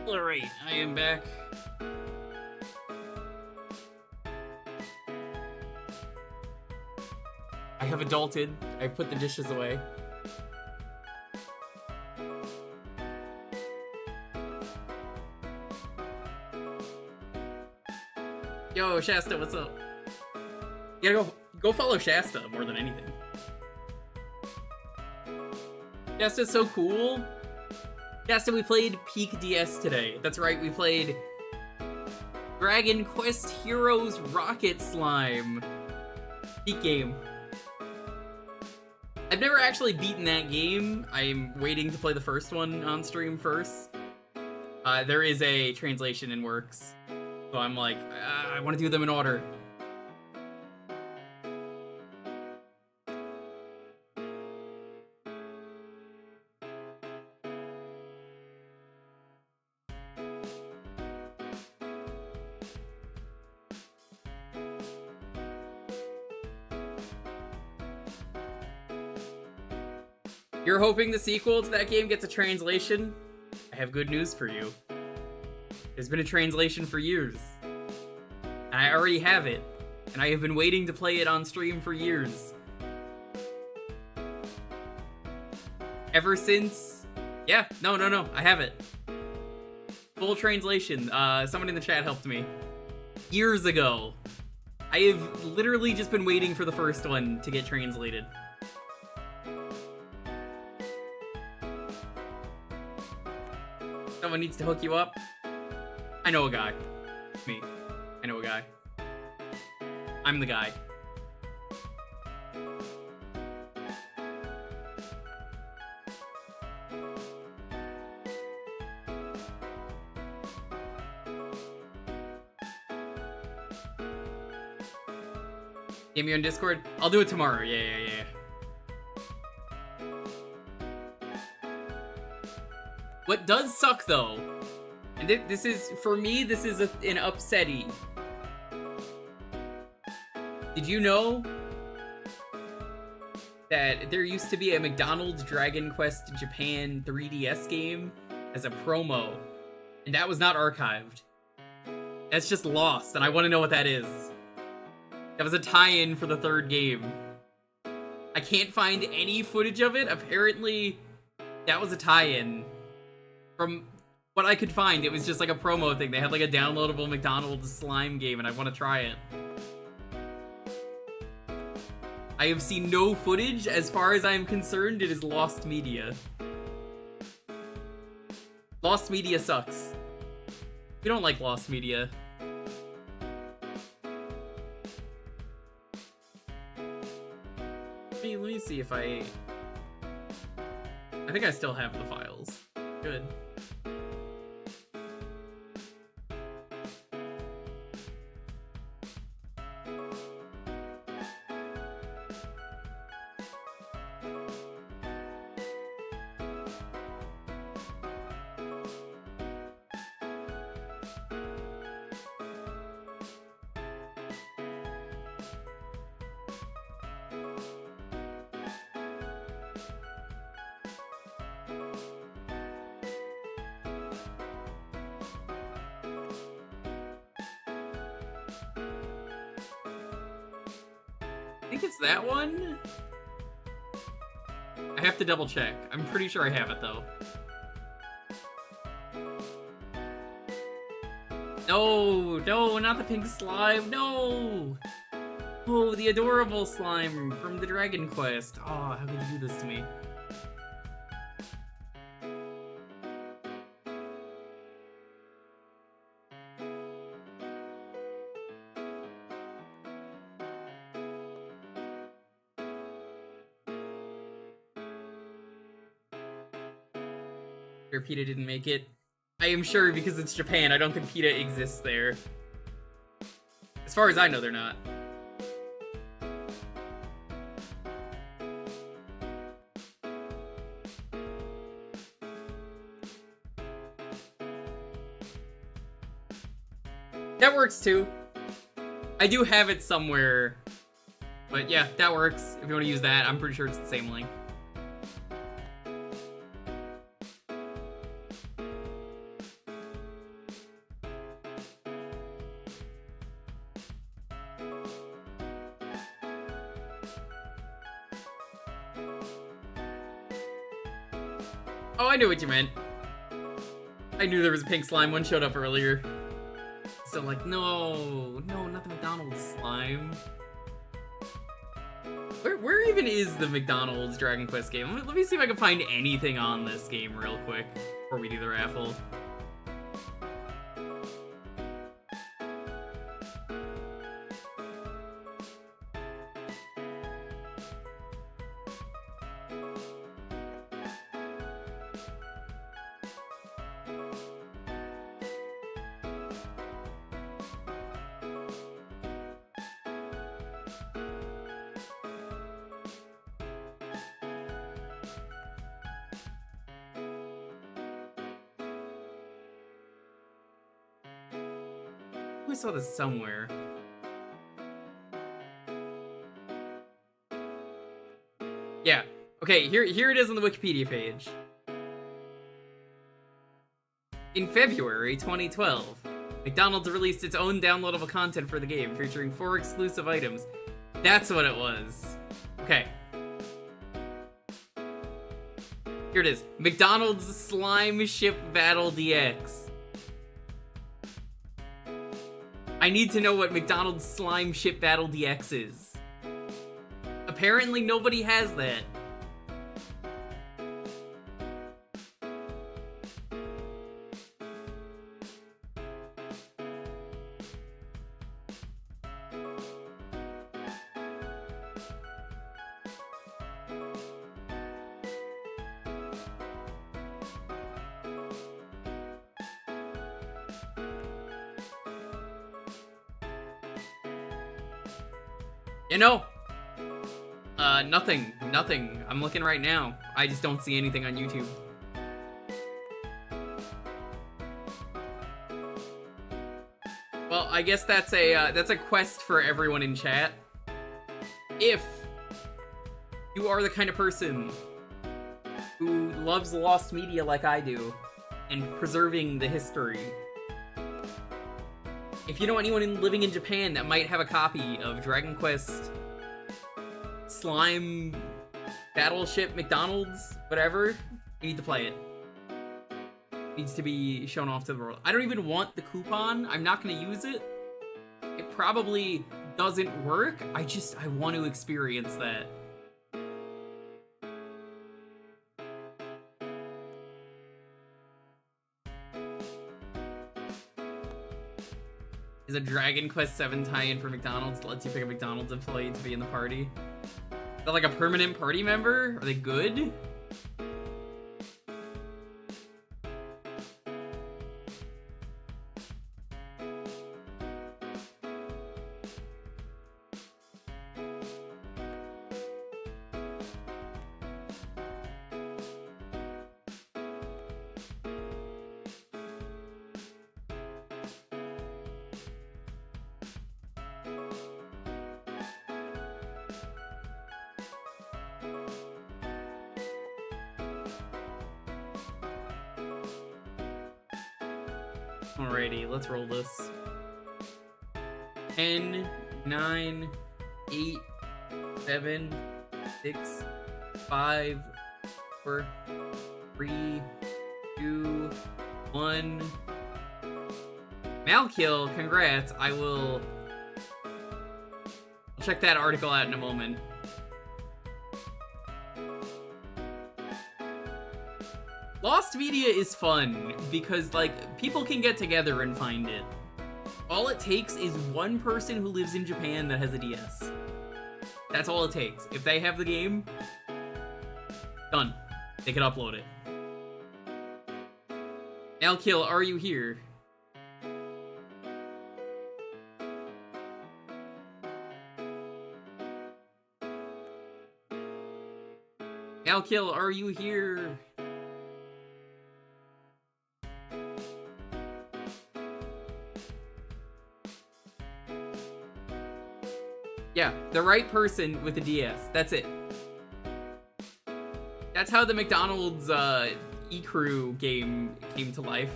Alright, I am back. I have adulted. I put the dishes away. Yo, Shasta, what's up? You gotta go follow Shasta more than anything. Shasta's so cool. Shasta, we played Peak DS today. That's right, we played Dragon Quest Heroes Rocket Slime. Peak game. I've never actually beaten that game. I'm waiting to play the first one on stream first. There is a translation in works. So I'm like, I want to do them in order. You're hoping the sequel to that game gets a translation? I have good news for you. There's been a translation for years. And I already have it. And I have been waiting to play it on stream for years. Ever since... Yeah, no, I have it. Full translation. Someone in the chat helped me. Years ago. I have literally just been waiting for the first one to get translated. Someone needs to hook you up. I know a guy. Me. I know a guy. I'm the guy. Game you on Discord? I'll do it tomorrow. Yeah. What does suck though, and this is, for me, this is an upsetty. Did you know that there used to be a McDonald's Dragon Quest Japan 3DS game as a promo, and that was not archived? That's just lost, and I want to know what that is. That was a tie-in for the third game. I can't find any footage of it. Apparently, that was a tie-in. From what I could find, it was just like a promo thing. They had like a downloadable McDonald's slime game, and I want to try it. I have seen no footage. As far as I'm concerned, it is lost media. Lost media sucks. We don't like lost media. Let me see if I think I still have the files. Good. I think it's that one? I have to double check. I'm pretty sure I have it though. No, not the pink slime, no! Oh, the adorable slime from the Dragon Quest. Oh, how can you do this to me? PETA didn't make it. I am sure because it's Japan. I don't think PETA exists there. As far as I know, they're not. That works too. I do have it somewhere. But yeah, that works. If you want to use that, I'm pretty sure it's the same link. Oh, I knew what you meant. I knew there was a pink slime. One showed up earlier. Still like, no, not the McDonald's slime. Where even is the McDonald's Dragon Quest game? Let me see if I can find anything on this game real quick before we do the raffle. I saw this somewhere. Yeah. Okay, here it is on the Wikipedia page. In February 2012, McDonald's released its own downloadable content for the game, featuring 4 exclusive items. That's what it was. Okay. Here it is. McDonald's Slime Ship Battle DX. I need to know what McDonald's Slime Ship Battle DX is. Apparently nobody has that. You know, nothing. I'm looking right now. I just don't see anything on YouTube. Well, I guess that's a quest for everyone in chat. If you are the kind of person who loves lost media like I do, and preserving the history, if you know anyone living in Japan that might have a copy of Dragon Quest Slime Battleship McDonald's, whatever, you need to play it. It needs to be shown off to the world. I don't even want the coupon. I'm not going to use it. It probably doesn't work. I want to experience that. Is a Dragon Quest 7 tie-in for McDonald's that lets you pick a McDonald's employee to be in the party? Is that like a permanent party member? Are they good? Alrighty, let's roll this. 10, 9, 8, 7, 6, 5, 4, 3, 2, 1. Malkill, congrats. I'll check that article out in a moment. Lost media is fun because, like, people can get together and find it. All it takes is one person who lives in Japan that has a DS. That's all it takes. If they have the game, done. They can upload it. Malkill, are you here? Malkill, are you here? Yeah, the right person with a DS. That's it. That's how the McDonald's E-Crew game came to life.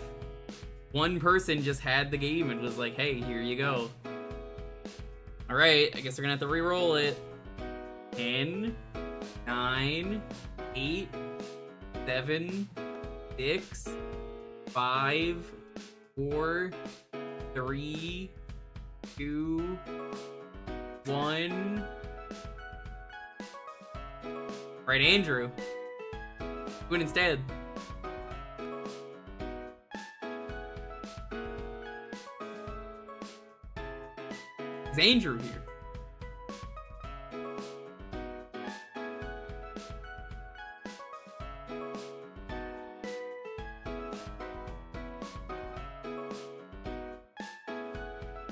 One person just had the game and was like, hey, here you go. Alright, I guess we're gonna have to re-roll it. 10, 9, 8, 7, 6, 5, 4, 3, 2, 1. Right, Andrew. Win instead. Is Andrew here?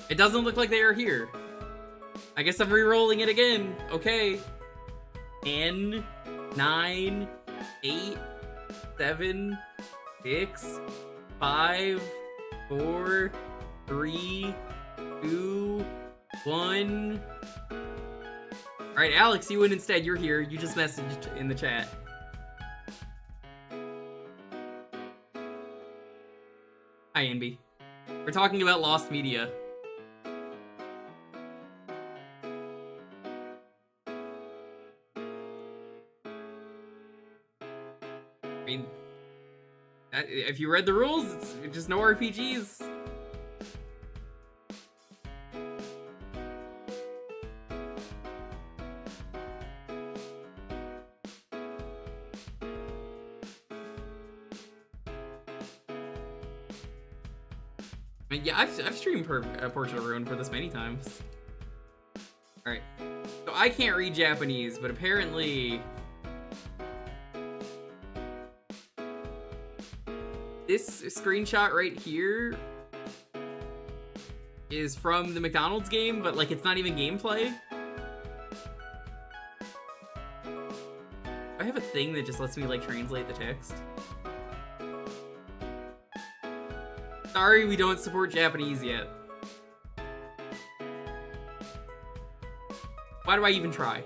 It doesn't look like they are here. I guess I'm re-rolling it again. Okay. 10, 9, 8, 7, 6, 5, 4, 3, 2, 1. Alright, Alex, you win instead. You're here. You just messaged in the chat. Hi, Anby. We're talking about lost media. I mean, if you read the rules, it's just no RPGs. I mean, yeah, I've streamed Portrait of Ruin for this many times. Alright. So I can't read Japanese, but apparently this screenshot right here is from the McDonald's game, but like it's not even gameplay. I have a thing that just lets me like translate the text. Sorry, we don't support Japanese yet. Why do I even try?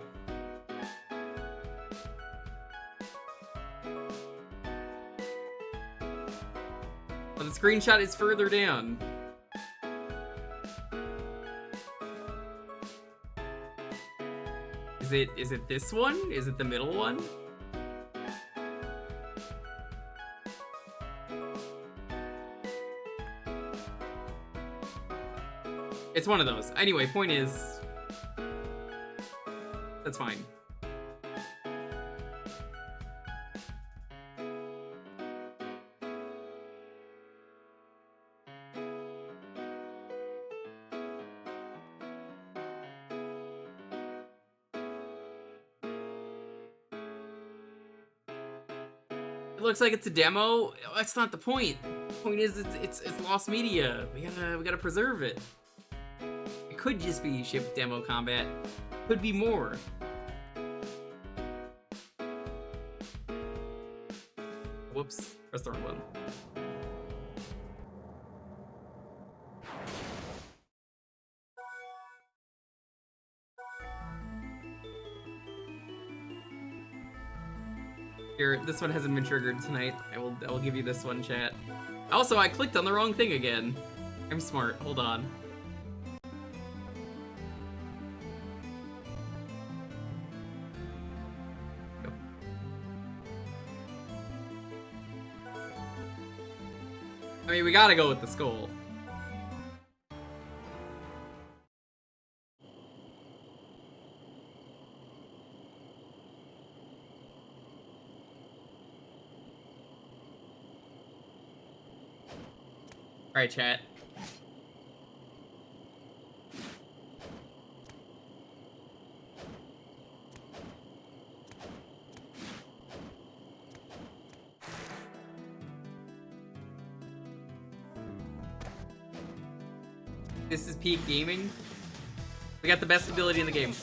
Well, the screenshot is further down. Is it this one? Is it the middle one? It's one of those. Anyway, point is, that's fine. It looks like it's a demo. That's not the point. The point is, it's lost media. We gotta preserve it. It could just be shipped demo combat. Could be more. Whoops, press the wrong button. Here, this one hasn't been triggered tonight. I will give you this one, chat. Also, I clicked on the wrong thing again. I'm smart. Hold on. Go. I mean, we gotta go with the skull. Alright, chat. This is peak gaming. We got the best ability in the game.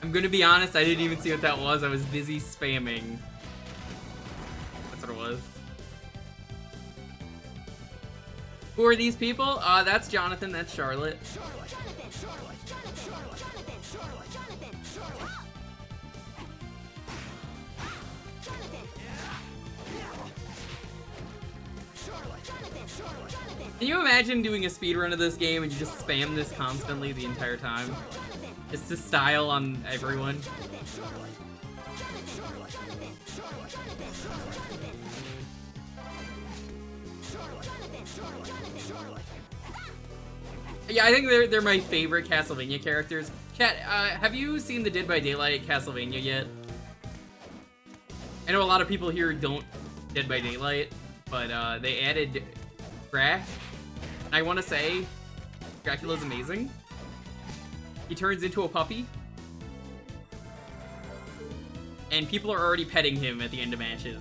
I'm gonna be honest, I didn't even see what that was. I was busy spamming. That's what it was. Who are these people? That's Jonathan, that's Charlotte. Can you imagine doing a speedrun of this game and you just spam this constantly the entire time? Just to style on everyone. Yeah, I think they're my favorite Castlevania characters. Chat, have you seen the Dead by Daylight Castlevania yet? I know a lot of people here don't Dead by Daylight, but they added Drac. I want to say, Dracula's amazing. He turns into a puppy. And people are already petting him at the end of matches.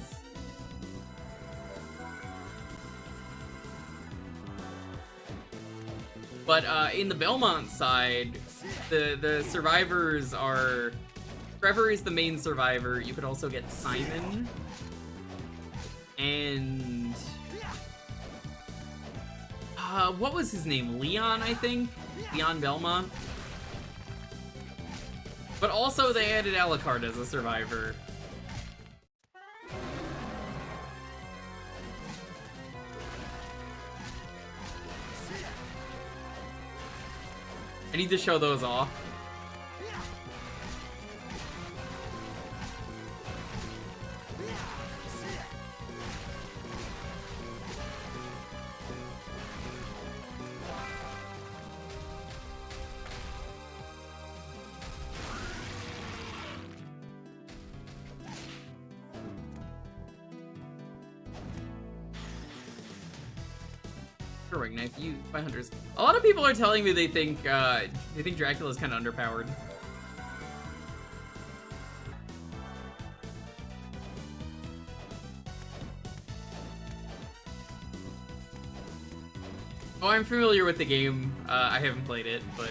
But in the Belmont side, the survivors are... Trevor is the main survivor. You could also get Simon. And... what was his name? Leon, I think? Leon Belmont. But also they added Alucard as a survivor. I need to show those off. Throwing knife, you 500s. A lot of people are telling me they think Dracula's kind of underpowered. Oh, I'm familiar with the game. I haven't played it, but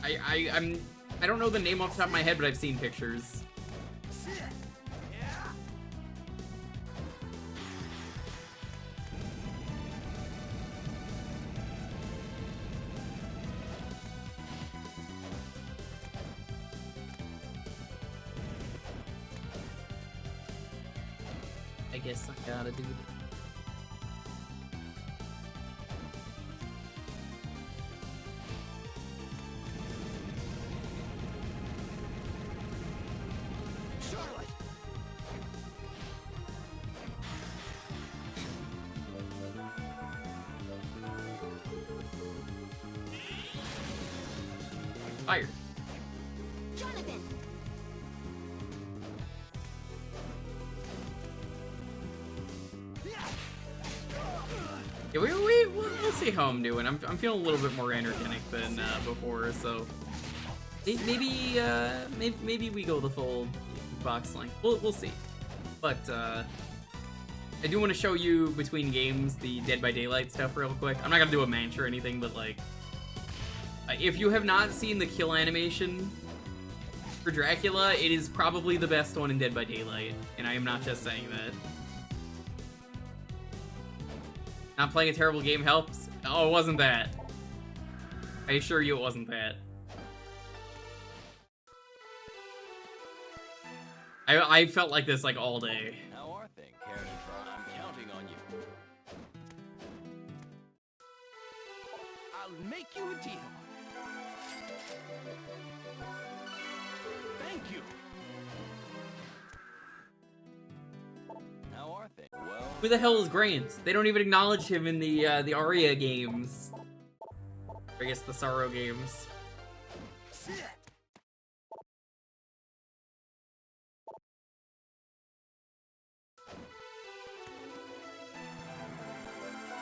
I don't know the name off the top of my head, but I've seen pictures. I guess I gotta do it. Fire. Yeah, we'll see how I'm doing. I'm feeling a little bit more energetic than before, so maybe we go the full box length. We'll see. But I do want to show you between games the Dead by Daylight stuff real quick. I'm not gonna do a match or anything, but like, if you have not seen the kill animation for Dracula, it is probably the best one in Dead by Daylight, and I am not just saying that. Not playing a terrible game helps? Oh, it wasn't that. I assure you it wasn't that. I felt like this like all day. How are things, Karen and Croc? I'm counting on you. I'll make you a deal. Thank you. How are things? Well, Who the hell is Grant? They don't even acknowledge him in the Aria games. Or I guess the Sorrow games.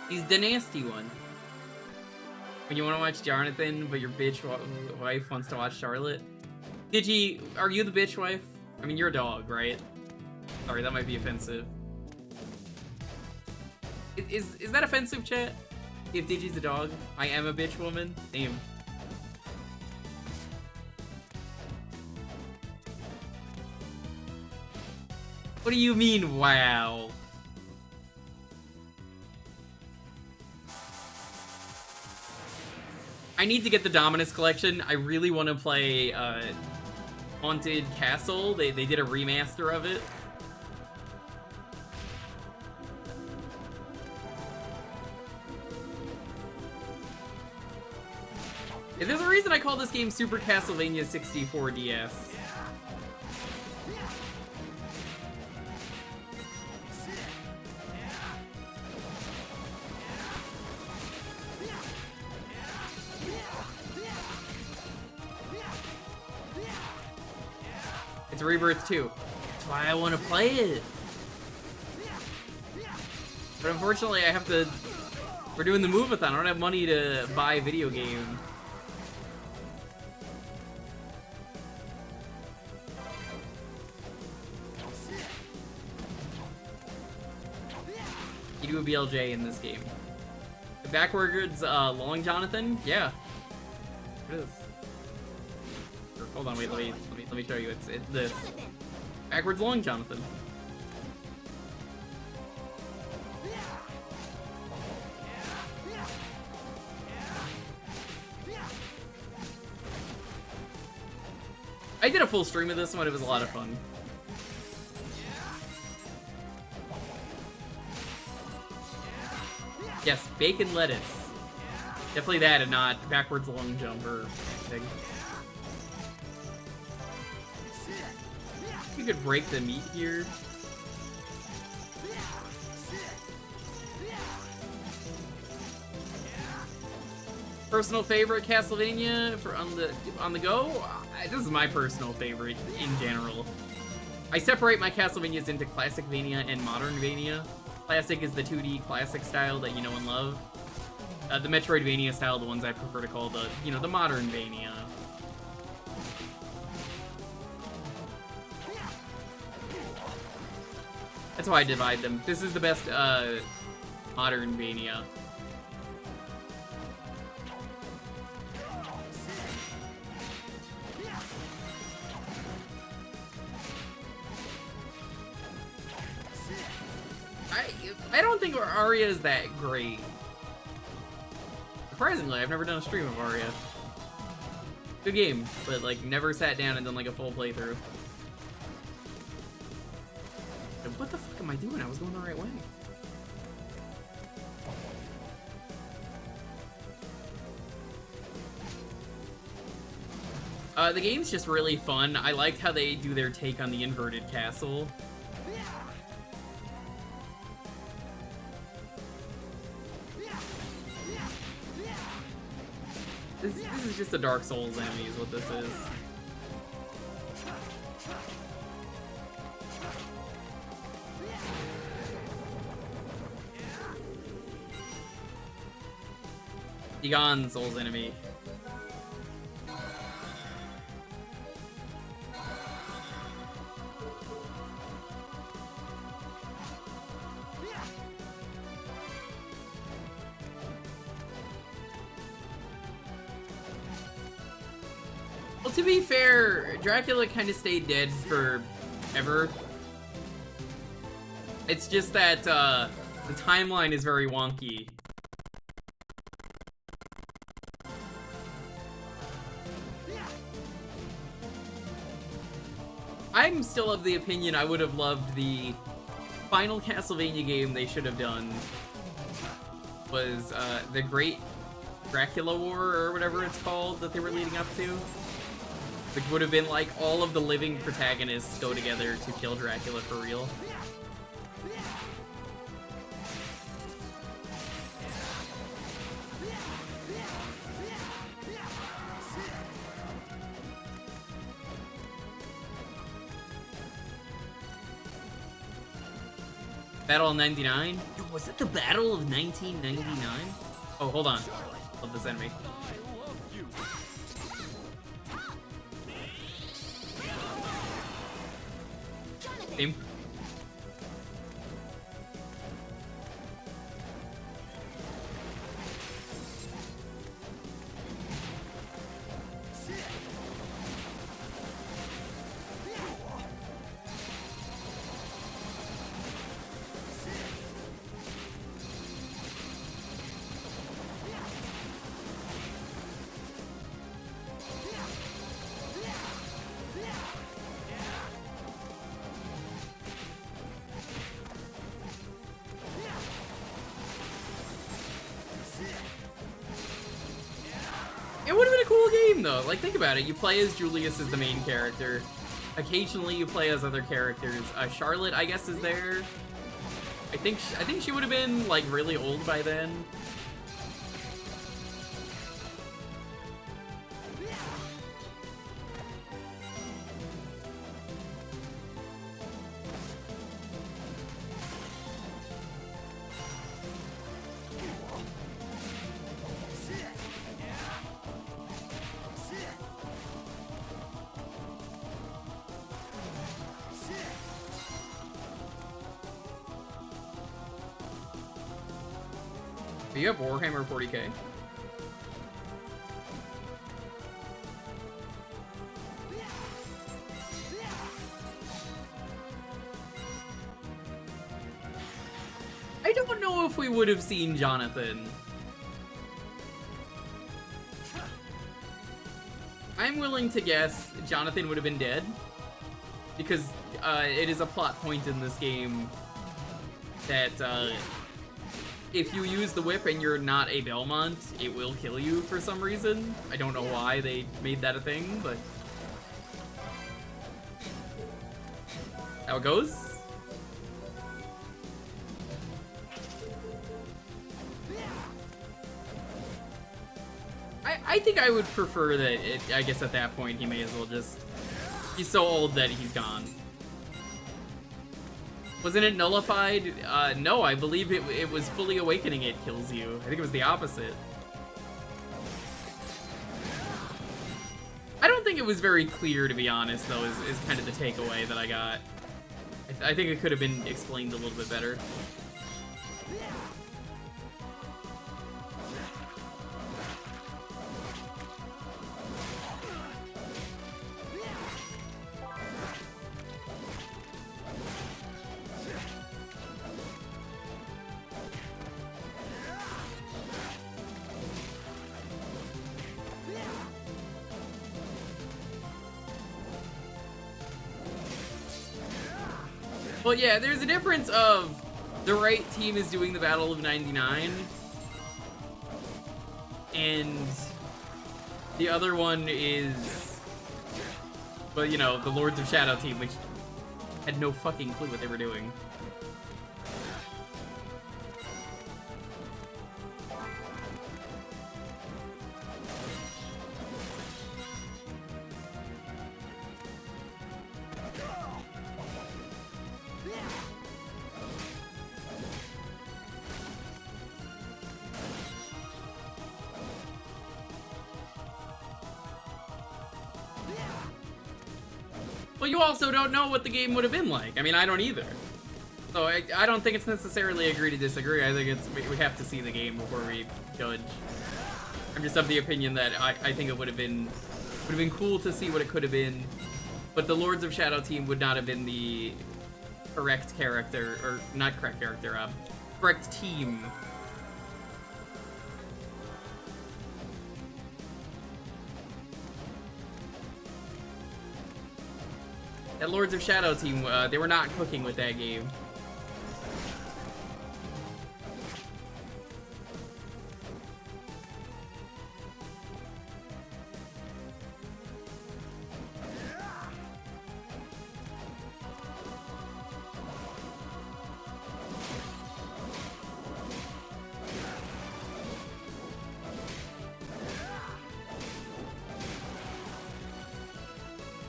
He's the nasty one. When you want to watch Jonathan, but your bitch wife wants to watch Charlotte. Digi, are you the bitch wife? I mean, you're a dog, right? Sorry, that might be offensive. Is that offensive, chat? If Digi's a dog, I am a bitch woman? Damn. What do you mean, wow? I need to get the Dominus collection. I really want to play Haunted Castle. They did a remaster of it. Yeah, there's a reason I call this game Super Castlevania 64 DS. It's Rebirth 2. That's why I want to play it. But unfortunately, I have to... We're doing the move-a-thon. I don't have money to buy a video game. You do a BLJ in this game. The backwards Long Jonathan? Yeah. It is. Hold on, wait, let me show you. It's this. Backwards Long Jonathan. I did a full stream of this one, it was a lot of fun. Yes, bacon lettuce. Definitely that and not backwards long jump or anything. You could break the meat here. Personal favorite Castlevania for on the go? This is my personal favorite in general. I separate my Castlevanias into Classic Vania and Modern Vania. Classic is the 2D classic style that you know and love. The Metroidvania style, the ones I prefer to call the, you know, the Modern Vania. That's how I divide them. This is the best Modern Vania. I don't think Aria is that great. Surprisingly, I've never done a stream of Aria. Good game, but like never sat down and done like a full playthrough. What the fuck am I doing? I was going the right way. The game's just really fun. I liked how they do their take on the inverted castle. This is just a Dark Souls enemy is what this is. Be gone, Souls enemy. Well, to be fair, Dracula kind of stayed dead forever. It's just that the timeline is very wonky. I'm still of the opinion I would have loved the final Castlevania game they should have done was the Great Dracula War or whatever it's called that they were leading up to. Which would have been like all of the living protagonists go together to kill Dracula for real. Battle of 99? Dude, was it the Battle of 1999? Oh, hold on. Love this enemy. Same. thing though. Like, think about it. You play as Julius as the main character. Occasionally you play as other characters. Charlotte, I guess, is there. I think she would have been like really old by then. Do you have Warhammer 40k? I don't know if we would have seen Jonathan. I'm willing to guess Jonathan would have been dead. Because it is a plot point in this game that if you use the whip and you're not a Belmont, it will kill you for some reason. I don't know why they made that a thing, but how it goes. I think I would prefer that I guess at that point he may as well just... He's so old that he's gone. Wasn't it nullified? No, I believe it was fully awakening it kills you. I think it was the opposite. I don't think it was very clear, to be honest, though, is kind of the takeaway that I got. I think it could have been explained a little bit better. Well, yeah, there's a difference of the right team is doing the Battle of 99, and the other one is, well, you know, the Lords of Shadow team, which had no fucking clue what they were doing. Well, you also don't know what the game would have been like. I mean, I don't either. So I don't think it's necessarily agree to disagree. I think we have to see the game before we judge. I'm just of the opinion that I think it would have been cool to see what it could have been, but the Lords of Shadow team would not have been the correct character, or not correct character, correct team. That Lords of Shadow team, they were not cooking with that game.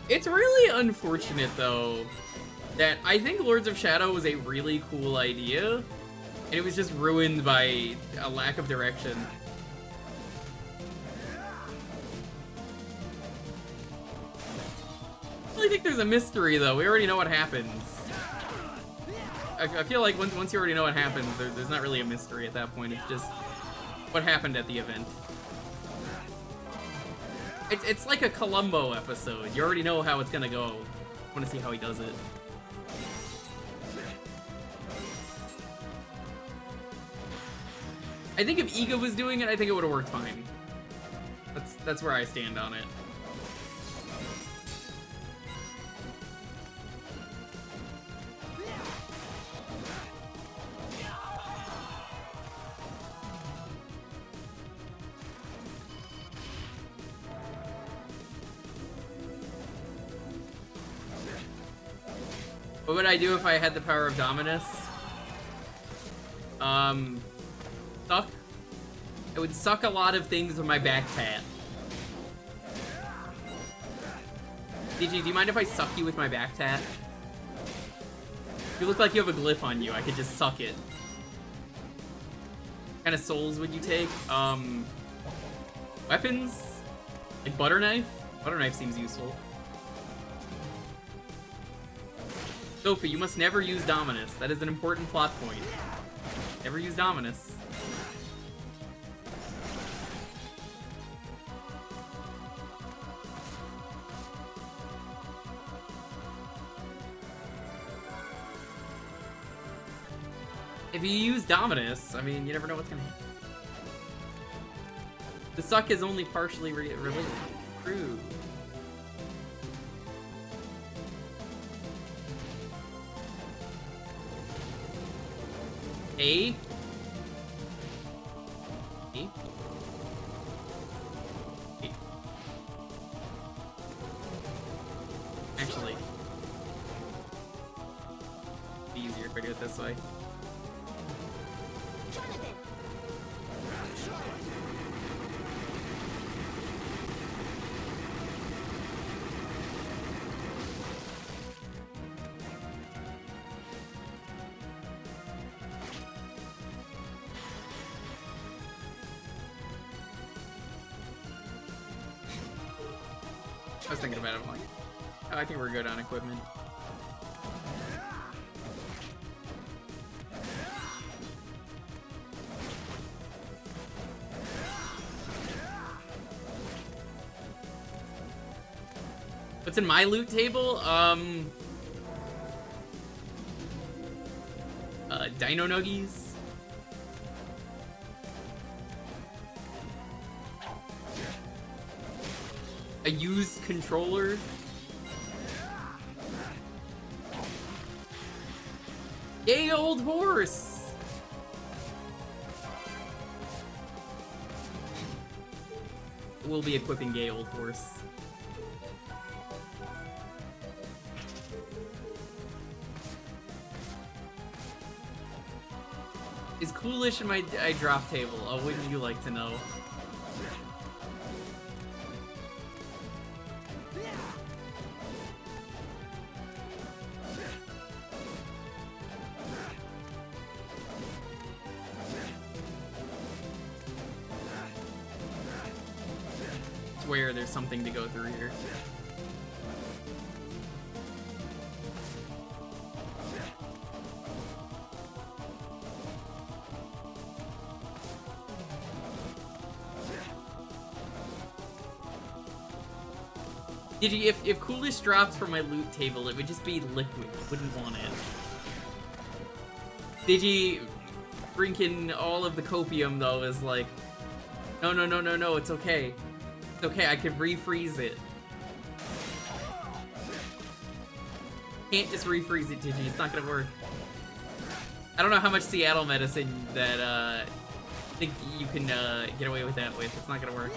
It's really unfortunate, though, that I think Lords of Shadow was a really cool idea, and it was just ruined by a lack of direction. I really think there's a mystery, though. We already know what happens. I feel like once you already know what happens, there's not really a mystery at that point. It's just what happened at the event. It's like a Columbo episode. You already know how it's gonna go. I want to see how he does it. I think if Iga was doing it, I think it would have worked fine. That's where I stand on it. What would I do if I had the power of Dominus? Suck. I would suck a lot of things with my back tat. DG, do you mind if I suck you with my back tat? You look like you have a glyph on you. I could just suck it. What kind of souls would you take? Weapons? Like butter knife? Butter knife seems useful. Sophie, you must never use Dominus. That is an important plot point. Never use Dominus. If you use Dominus, I mean, you never know what's gonna happen. The suck is only partially related. True. A? A? A. Actually, it'd be easier if I do it this way. I was thinking about it, I'm like, oh, I think we're good on equipment. What's in my loot table? Dino Nuggies. A used controller. Yay, old horse! We'll be equipping Gay Old Horse. Is Coolish in my drop table? Oh, wouldn't you like to know? Swear there's something to go through here. Digi, if Coolish drops from my loot table, it would just be liquid. I wouldn't want it. Digi drinking all of the copium though is like, no, no, no, no, no, it's okay. It's okay, I can refreeze it. Can't just refreeze it, Digi, it's not gonna work. I don't know how much Seattle medicine that I think you can get away with that with. It's not gonna work.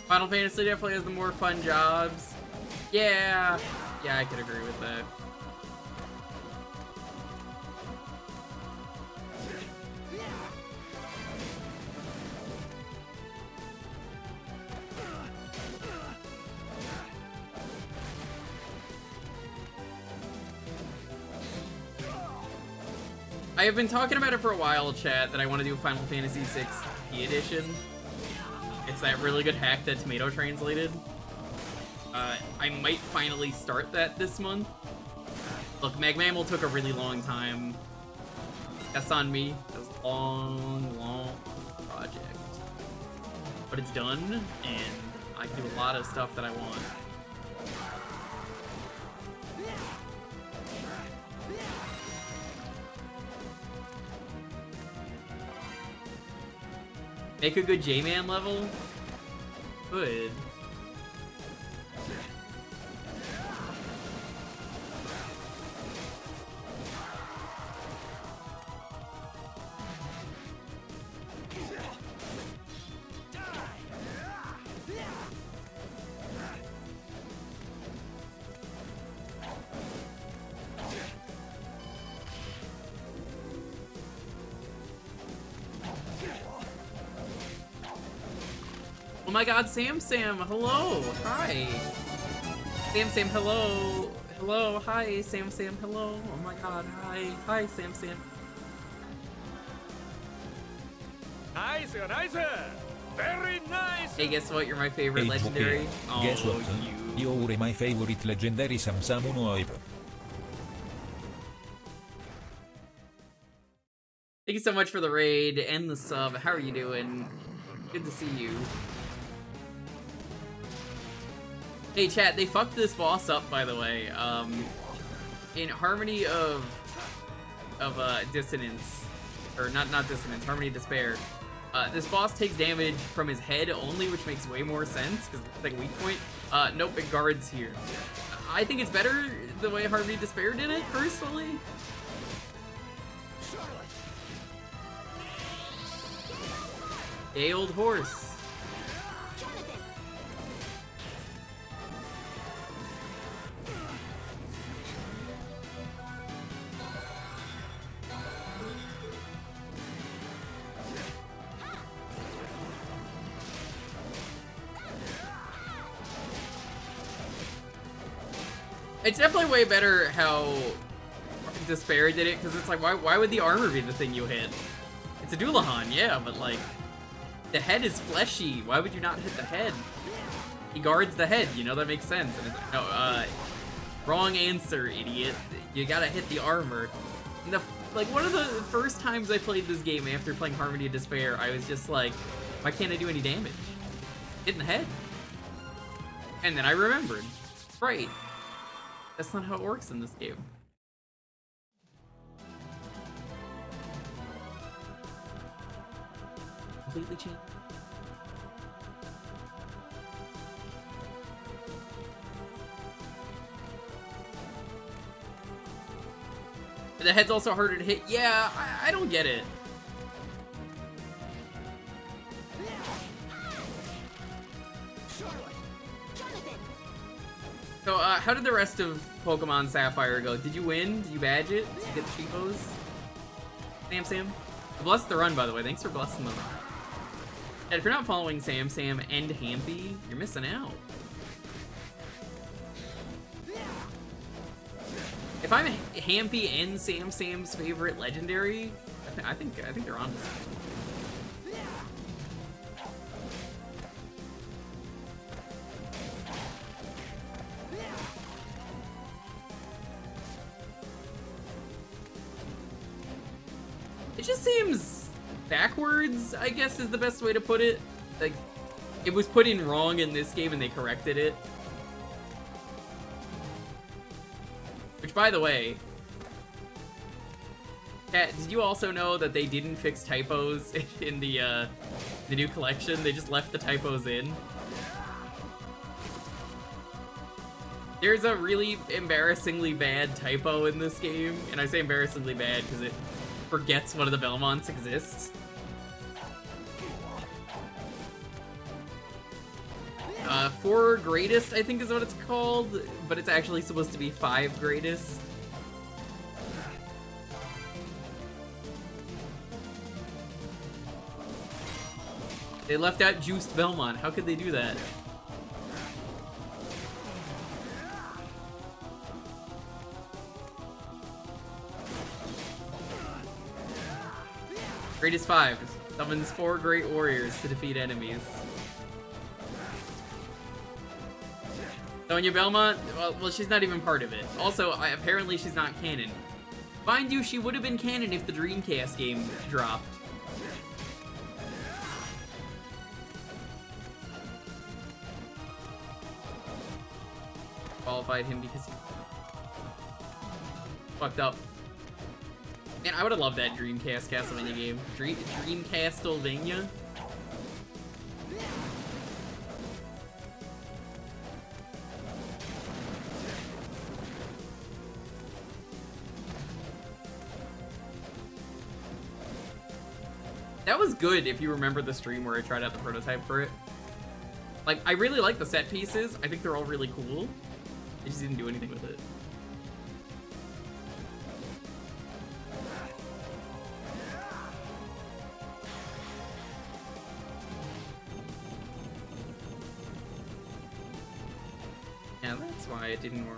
Final Fantasy definitely has the more fun jobs. Yeah, I could agree with that. I have been talking about it for a while, chat, that I want to do a Final Fantasy VI edition. It's that really good hack that Tomato translated. I might finally start that this month. Look, Mammal took a really long time. That's on me. It was a long project. But it's done, and I can do a lot of stuff that I want. Make a good J-Man level? Good. Oh my god, Sam, hello, hi. Sam, hello. Hello, hi, Sam, hello. Oh my god, hi, Sam. Nice, very nice. Hey, guess what? You're my favorite legendary. Jewker, guess what? You're my favorite legendary Samsamuno. Thank you so much for the raid and the sub. How are you doing? Good to see you. Hey chat, they fucked this boss up, by the way. In Harmony of Dissonance, or not Dissonance, Harmony of Despair. This boss takes damage from his head only, which makes way more sense because it's like a weak point. Nope, it guards here. I think it's better the way Harmony of Despair did it, personally. Hey, old horse. It's definitely way better how Despair did it, because it's like, why would the armor be the thing you hit? It's a Doulahan, yeah, but like, the head is fleshy. Why would you not hit the head? He guards the head, you know, that makes sense. And it's like, no, wrong answer, idiot. You gotta hit the armor. And like, one of the first times I played this game after playing Harmony of Despair, I was just like, why can't I do any damage? Hit in the head. And then I remembered. Right. That's not how it works in this game. Completely changed. The head's also harder to hit. Yeah, I don't get it. So, how did the rest of Pokemon Sapphire go? Did you win? Did you badge it? Did you get the cheapos? Sam? Bless the run, by the way. Thanks for blessing the run. And if you're not following Sam and Hampy, you're missing out. If I'm Hampy and Sam's favorite legendary, I think they're on to something. It just seems backwards, I guess is the best way to put it. Like, it was put in wrong in this game and they corrected it. Which, by the way, Kat, did you also know that they didn't fix typos in the new collection? They just left the typos in. There's a really embarrassingly bad typo in this game, and I say embarrassingly bad because it forgets one of the Belmonts exists. Four greatest, I think is what it's called, but it's actually supposed to be 5 greatest. They left out Juiced Belmont. How could they do that? Greatest 5. Summons 4 great warriors to defeat enemies. Sonya Belmont? Well, she's not even part of it. Also, apparently she's not canon. Mind you, she would have been canon if the Dreamcast game dropped. Qualified him because he fucked up. Man, I would have loved that Dreamcast Castlevania game. Dreamcastlevania? That was good if you remember the stream where I tried out the prototype for it. Like, I really like the set pieces. I think they're all really cool. I just didn't do anything with it. Yeah, that's why it didn't work.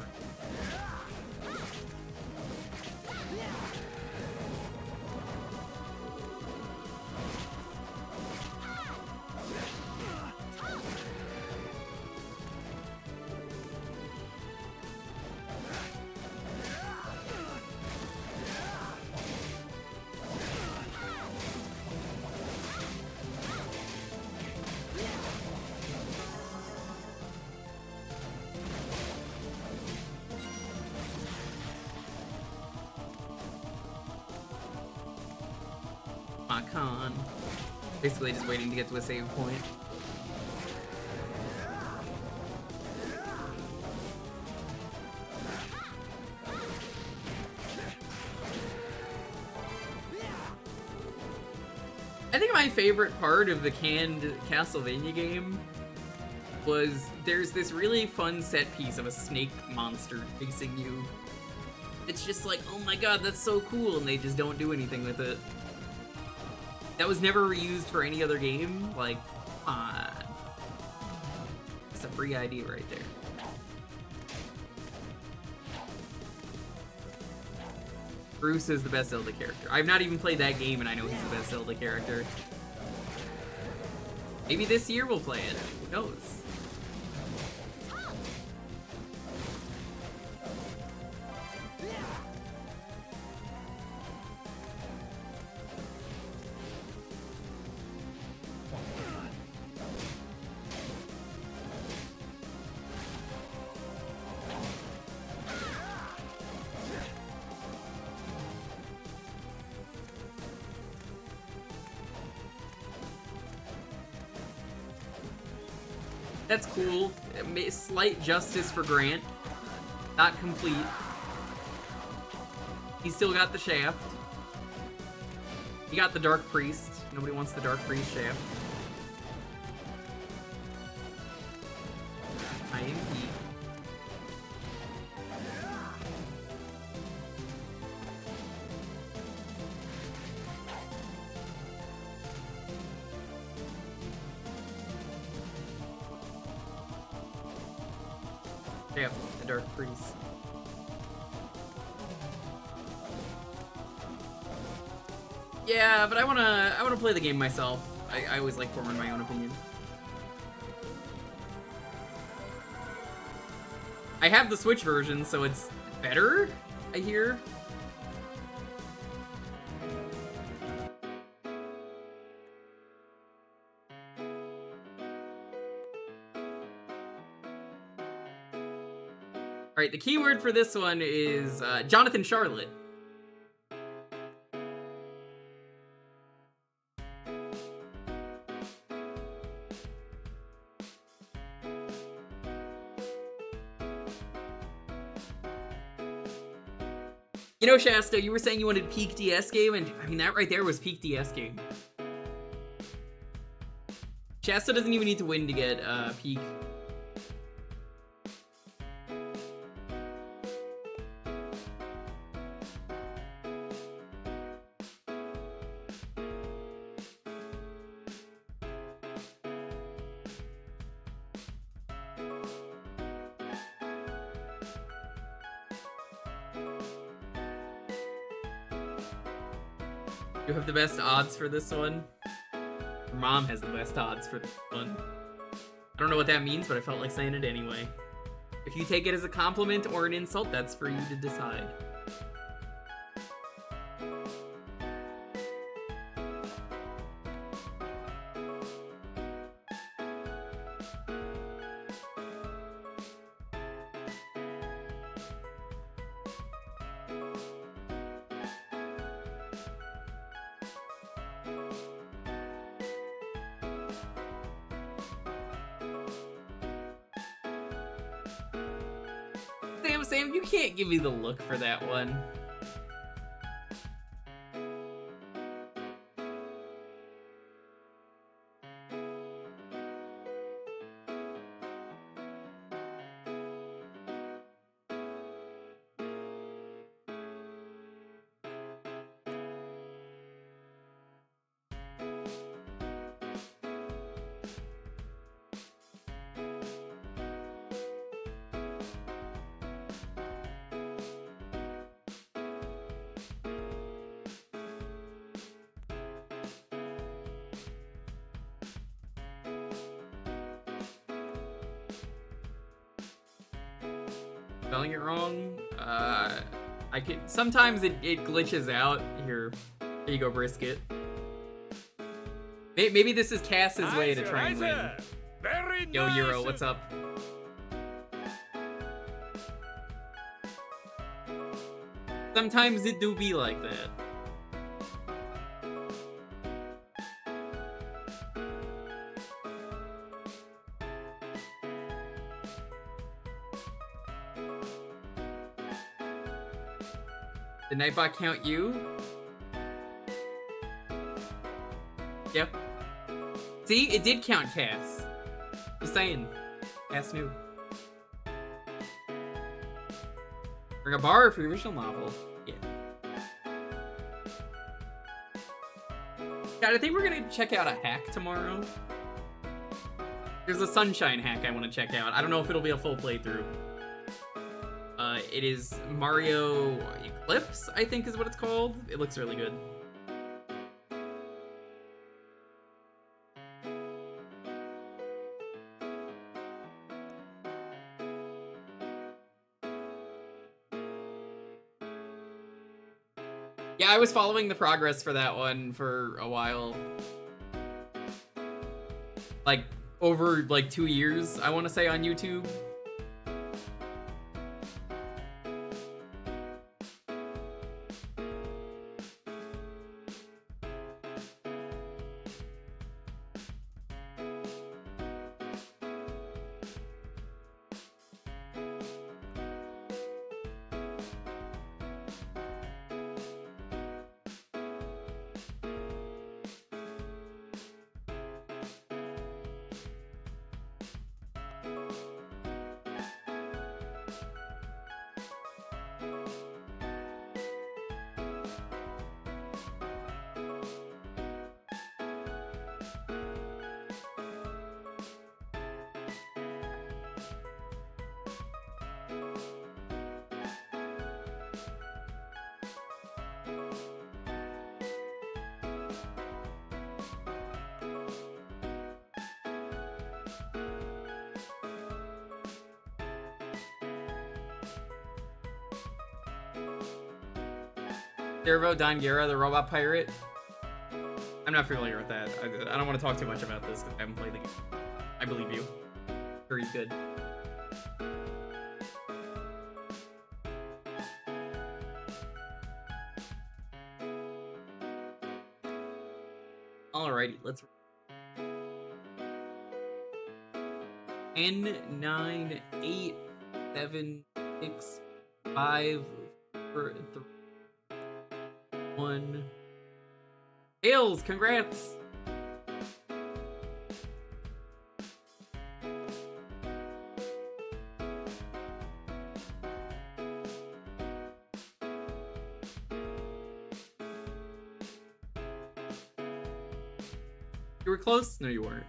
Con. Basically just waiting to get to a save point. I think my favorite part of the canned Castlevania game was there's this really fun set piece of a snake monster facing you. It's just like, oh my god, that's so cool, and they just don't do anything with it. That was never reused for any other game. Like, come on. That's a free idea right there. Bruce is the best Zelda character. I've not even played that game and I know he's the best Zelda character. Maybe this year we'll play it. Who knows? That's cool. Slight justice for Grant. Not complete. He still got the shaft. He got the Dark Priest. Nobody wants the Dark Priest shaft. IMP. Yeah, the Dark Priest. Yeah, but I wanna play the game myself. I always like forming my own opinion. I have the Switch version, so it's better, I hear. Alright, the keyword for this one is Jonathan Charlotte. You know, Shasta, you were saying you wanted peak DS game, and I mean, that right there was peak DS game. Shasta doesn't even need to win to get peak. You have the best odds for this one. Your mom has the best odds for this one. I don't know what that means, but I felt like saying it anyway. If you take it as a compliment or an insult, that's for you to decide. Sam, you can't give me the look for that one. Spelling it wrong. I can sometimes it glitches out. Here you go, brisket. Maybe this is Cass's way to try and win. Yo, Euro, what's up? Sometimes it do be like that. Did Nightbot count you? Yep. See, it did count Cass. Just saying. Cass knew. Bring a bar for the original novel. Yeah. God, I think we're gonna check out a hack tomorrow. There's a Sunshine hack I want to check out. I don't know if it'll be a full playthrough. It is Mario Eclipse, I think is what it's called. It looks really good. Yeah, I was following the progress for that one for a while. Like, over, like, 2 years, I want to say, on YouTube. Servo Dondera, the robot pirate. I'm not familiar with that. I don't want to talk too much about this because I haven't played the game. I believe you. Sure, he's good. Alrighty, let's. 10, 9, 8, 7, 6, 5, 4, 3. 1. Tails, congrats! You were close? No, you weren't.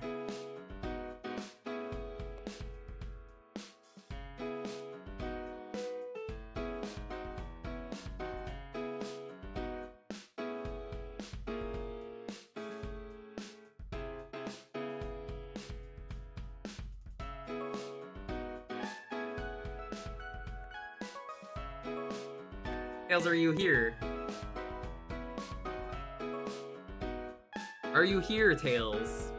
Tails, are you here? Are you here, Tails?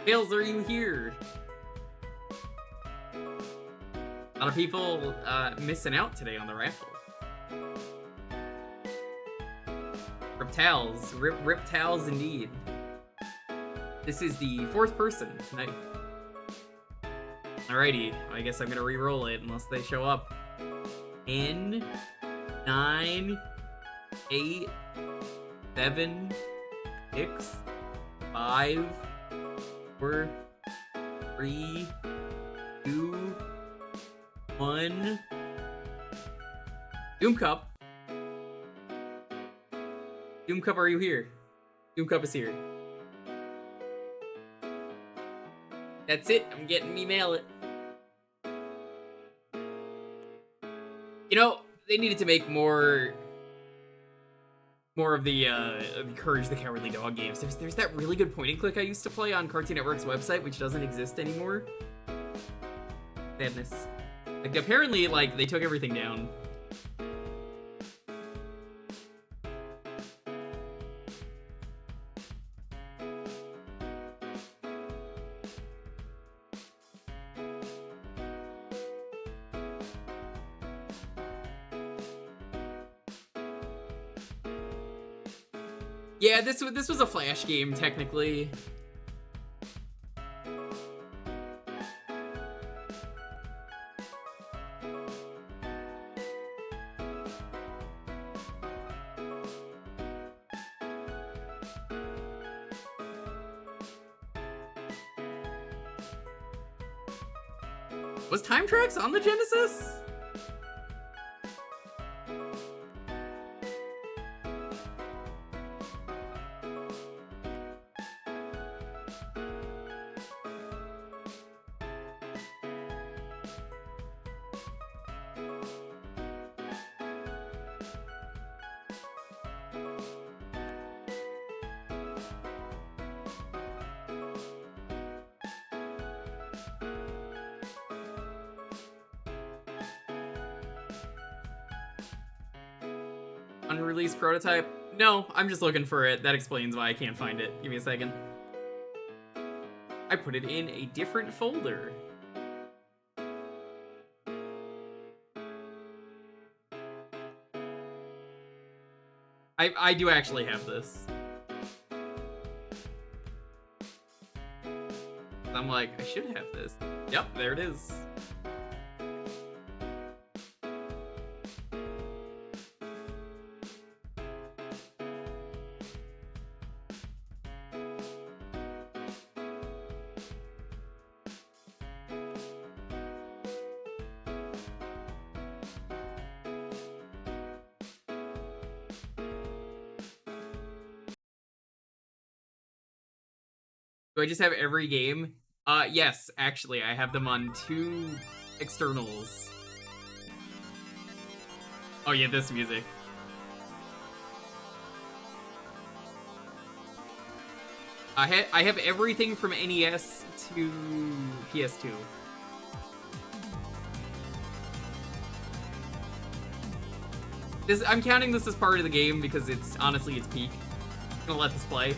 Tails, are you here? A lot of people missing out today on the raffle. Rip towels. Rip towels indeed. This is the 4th person tonight. Alrighty, I guess I'm gonna re-roll it unless they show up. 10, 9, 8, 7, 6, 5, 4, 3, 2, 1. Doom Cup. Doom Cup, are you here? Doom Cup is here. That's it. I'm getting me mail it. You know, they needed to make more of the Courage the Cowardly Dog games. There's that really good point and click I used to play on Cartoon Network's website, which doesn't exist anymore. Sadness. Like, apparently, like, they took everything down. Yeah, this was a Flash game, technically. Was Time Trax on the Genesis? Unreleased prototype? No, I'm just looking for it. That explains why I can't find it. Give me a second. I put it in a different folder. I do actually have this. I'm like, I should have this. Yep, there it is. Do I just have every game? Yes, actually, I have them on 2 externals. Oh yeah, this music. I have everything from NES to PS2. I'm counting this as part of the game because it's honestly its peak. I'm gonna let this play.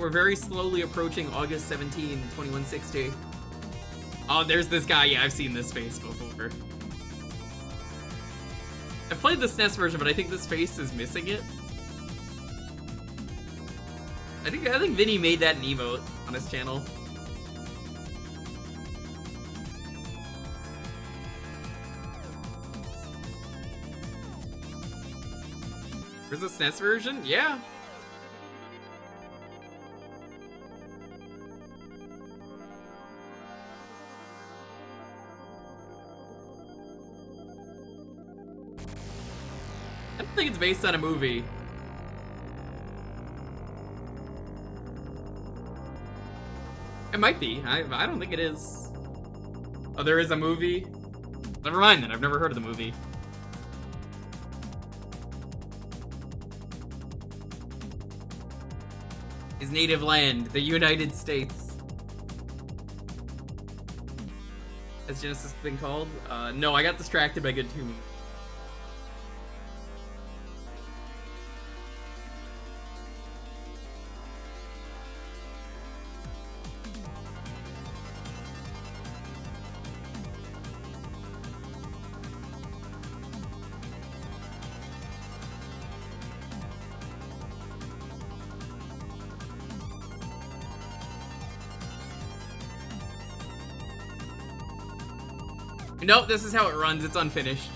We're very slowly approaching August 17, 2160. Oh, there's this guy. Yeah, I've seen this face before. I've played the SNES version, but I think this face is missing it. I think Vinny made that an emote on his channel. There's a SNES version? Yeah. I don't think it's based on a movie. It might be. I don't think it is. Oh, there is a movie? Never mind then, I've never heard of the movie. His native land, the United States. Has Genesis been called? No, I got distracted by Good 2 movies. Nope, this is how it runs. It's unfinished.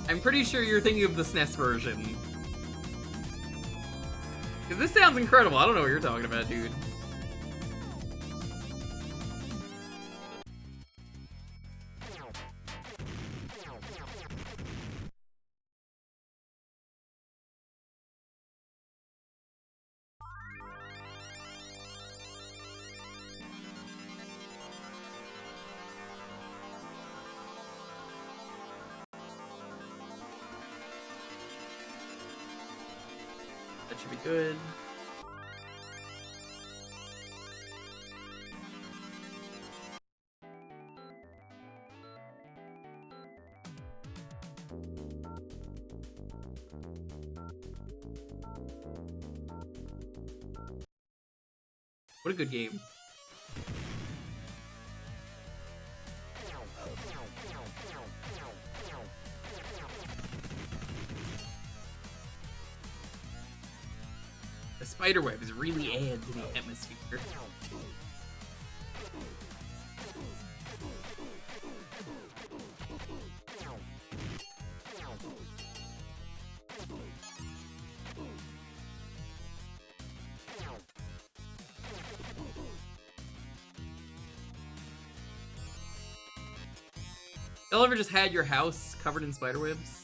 I'm pretty sure you're thinking of the SNES version. Because this sounds incredible. I don't know what you're talking about, dude. That should be good. What a good game. The spiderwebs really add to the atmosphere. Y'all ever just had your house covered in spiderwebs?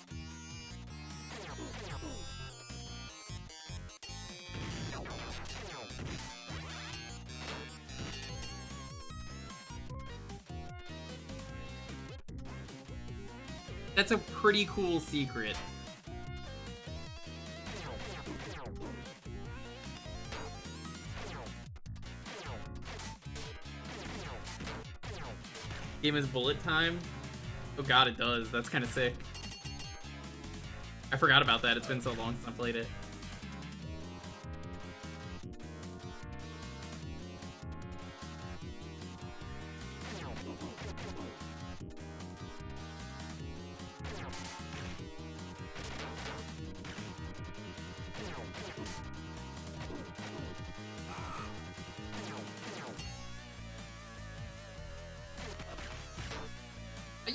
That's a pretty cool secret. Game is bullet time? Oh god, it does. That's kind of sick. I forgot about that. It's been so long since I played it.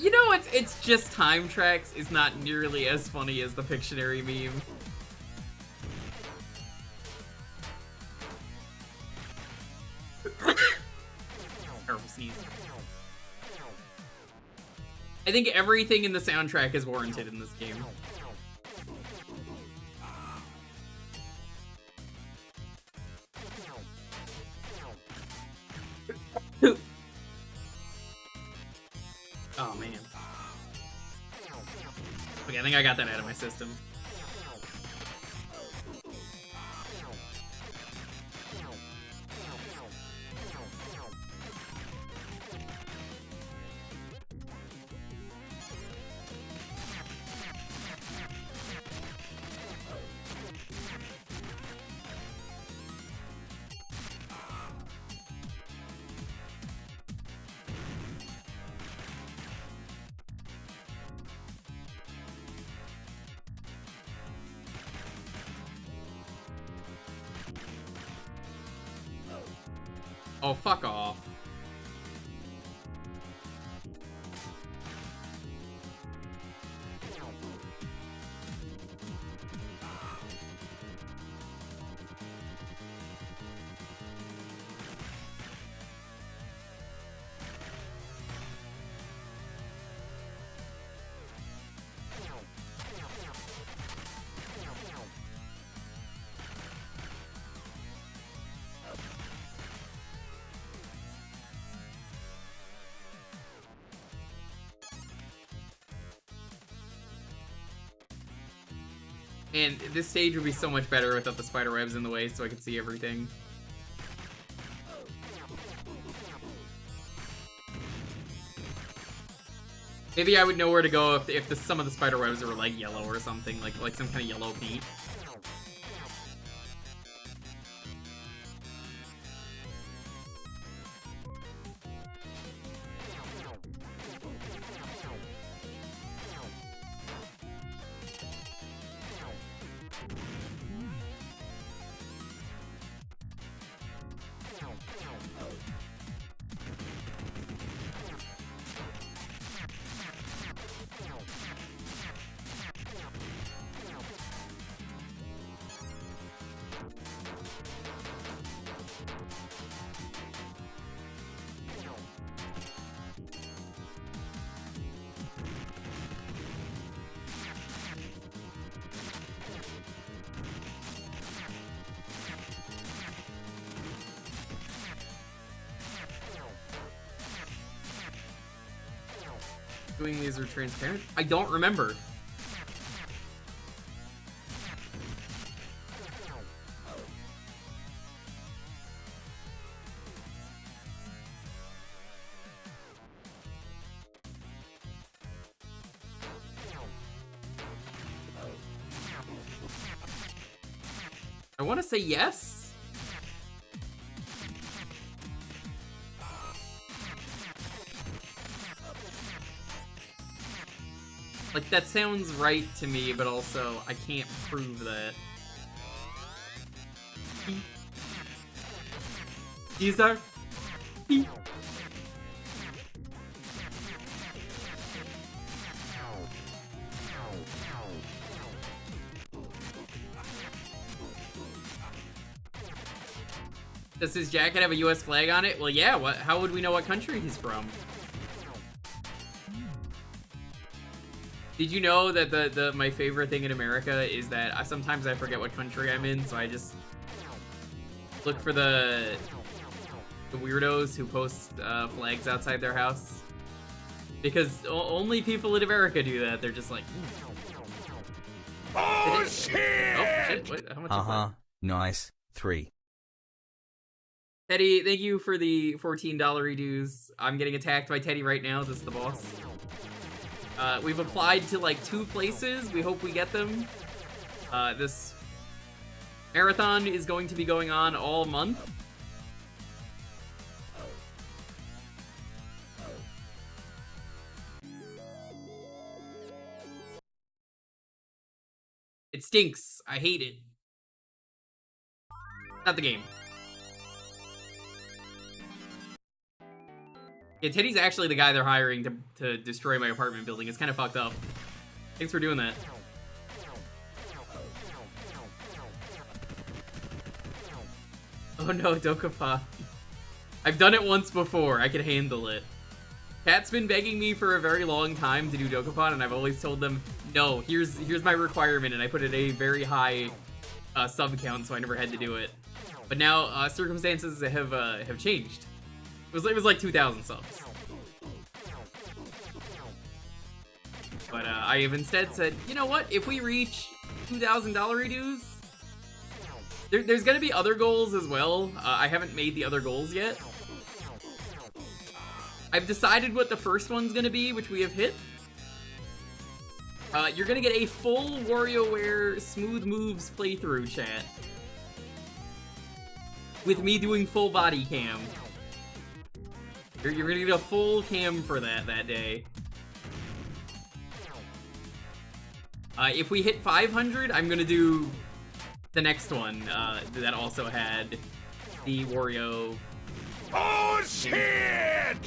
You know, it's just time Trax is not nearly as funny as the Pictionary meme. Terrible sneeze. I think everything in the soundtrack is warranted in this game. Oh man. Okay, I think I got that out of my system. Oh, fuck off. And this stage would be so much better without the spider webs in the way so I could see everything. Maybe I would know where to go if some of the spider webs were like yellow or something, like some kind of yellow paint. Doing these are transparent? I don't remember. I want to say yes. Like, that sounds right to me, but also, I can't prove that. These are... Does his jacket have a US flag on it? Well, yeah, how would we know what country he's from? Did you know that my favorite thing in America is that sometimes I forget what country I'm in, so I just look for the weirdos who post flags outside their house? Because only people in America do that. They're just like, oh shit! Oh shit! What? How much? Nice. 3. Teddy, thank you for the $14 redos. I'm getting attacked by Teddy right now. This is the boss. We've applied to like 2 places. We hope we get them. This marathon is going to be going on all month. It stinks. I hate it. Not the game. Yeah, Teddy's actually the guy they're hiring to destroy my apartment building. It's kind of fucked up. Thanks for doing that. Oh no, Dokapon. I've done it once before. I can handle it. Cat's been begging me for a very long time to do Dokapon, and I've always told them, no, here's my requirement, and I put it a very high sub count, so I never had to do it. But now circumstances have changed. It was like 2,000 subs. But I have instead said, you know what? If we reach $2,000 redos, there's gonna be other goals as well. I haven't made the other goals yet. I've decided what the first one's gonna be, which we have hit. You're gonna get a full WarioWare Smooth Moves playthrough, chat. With me doing full body cam. You're gonna get a full cam for that day. If we hit 500, I'm gonna do the next one that also had the Wario. Oh shit!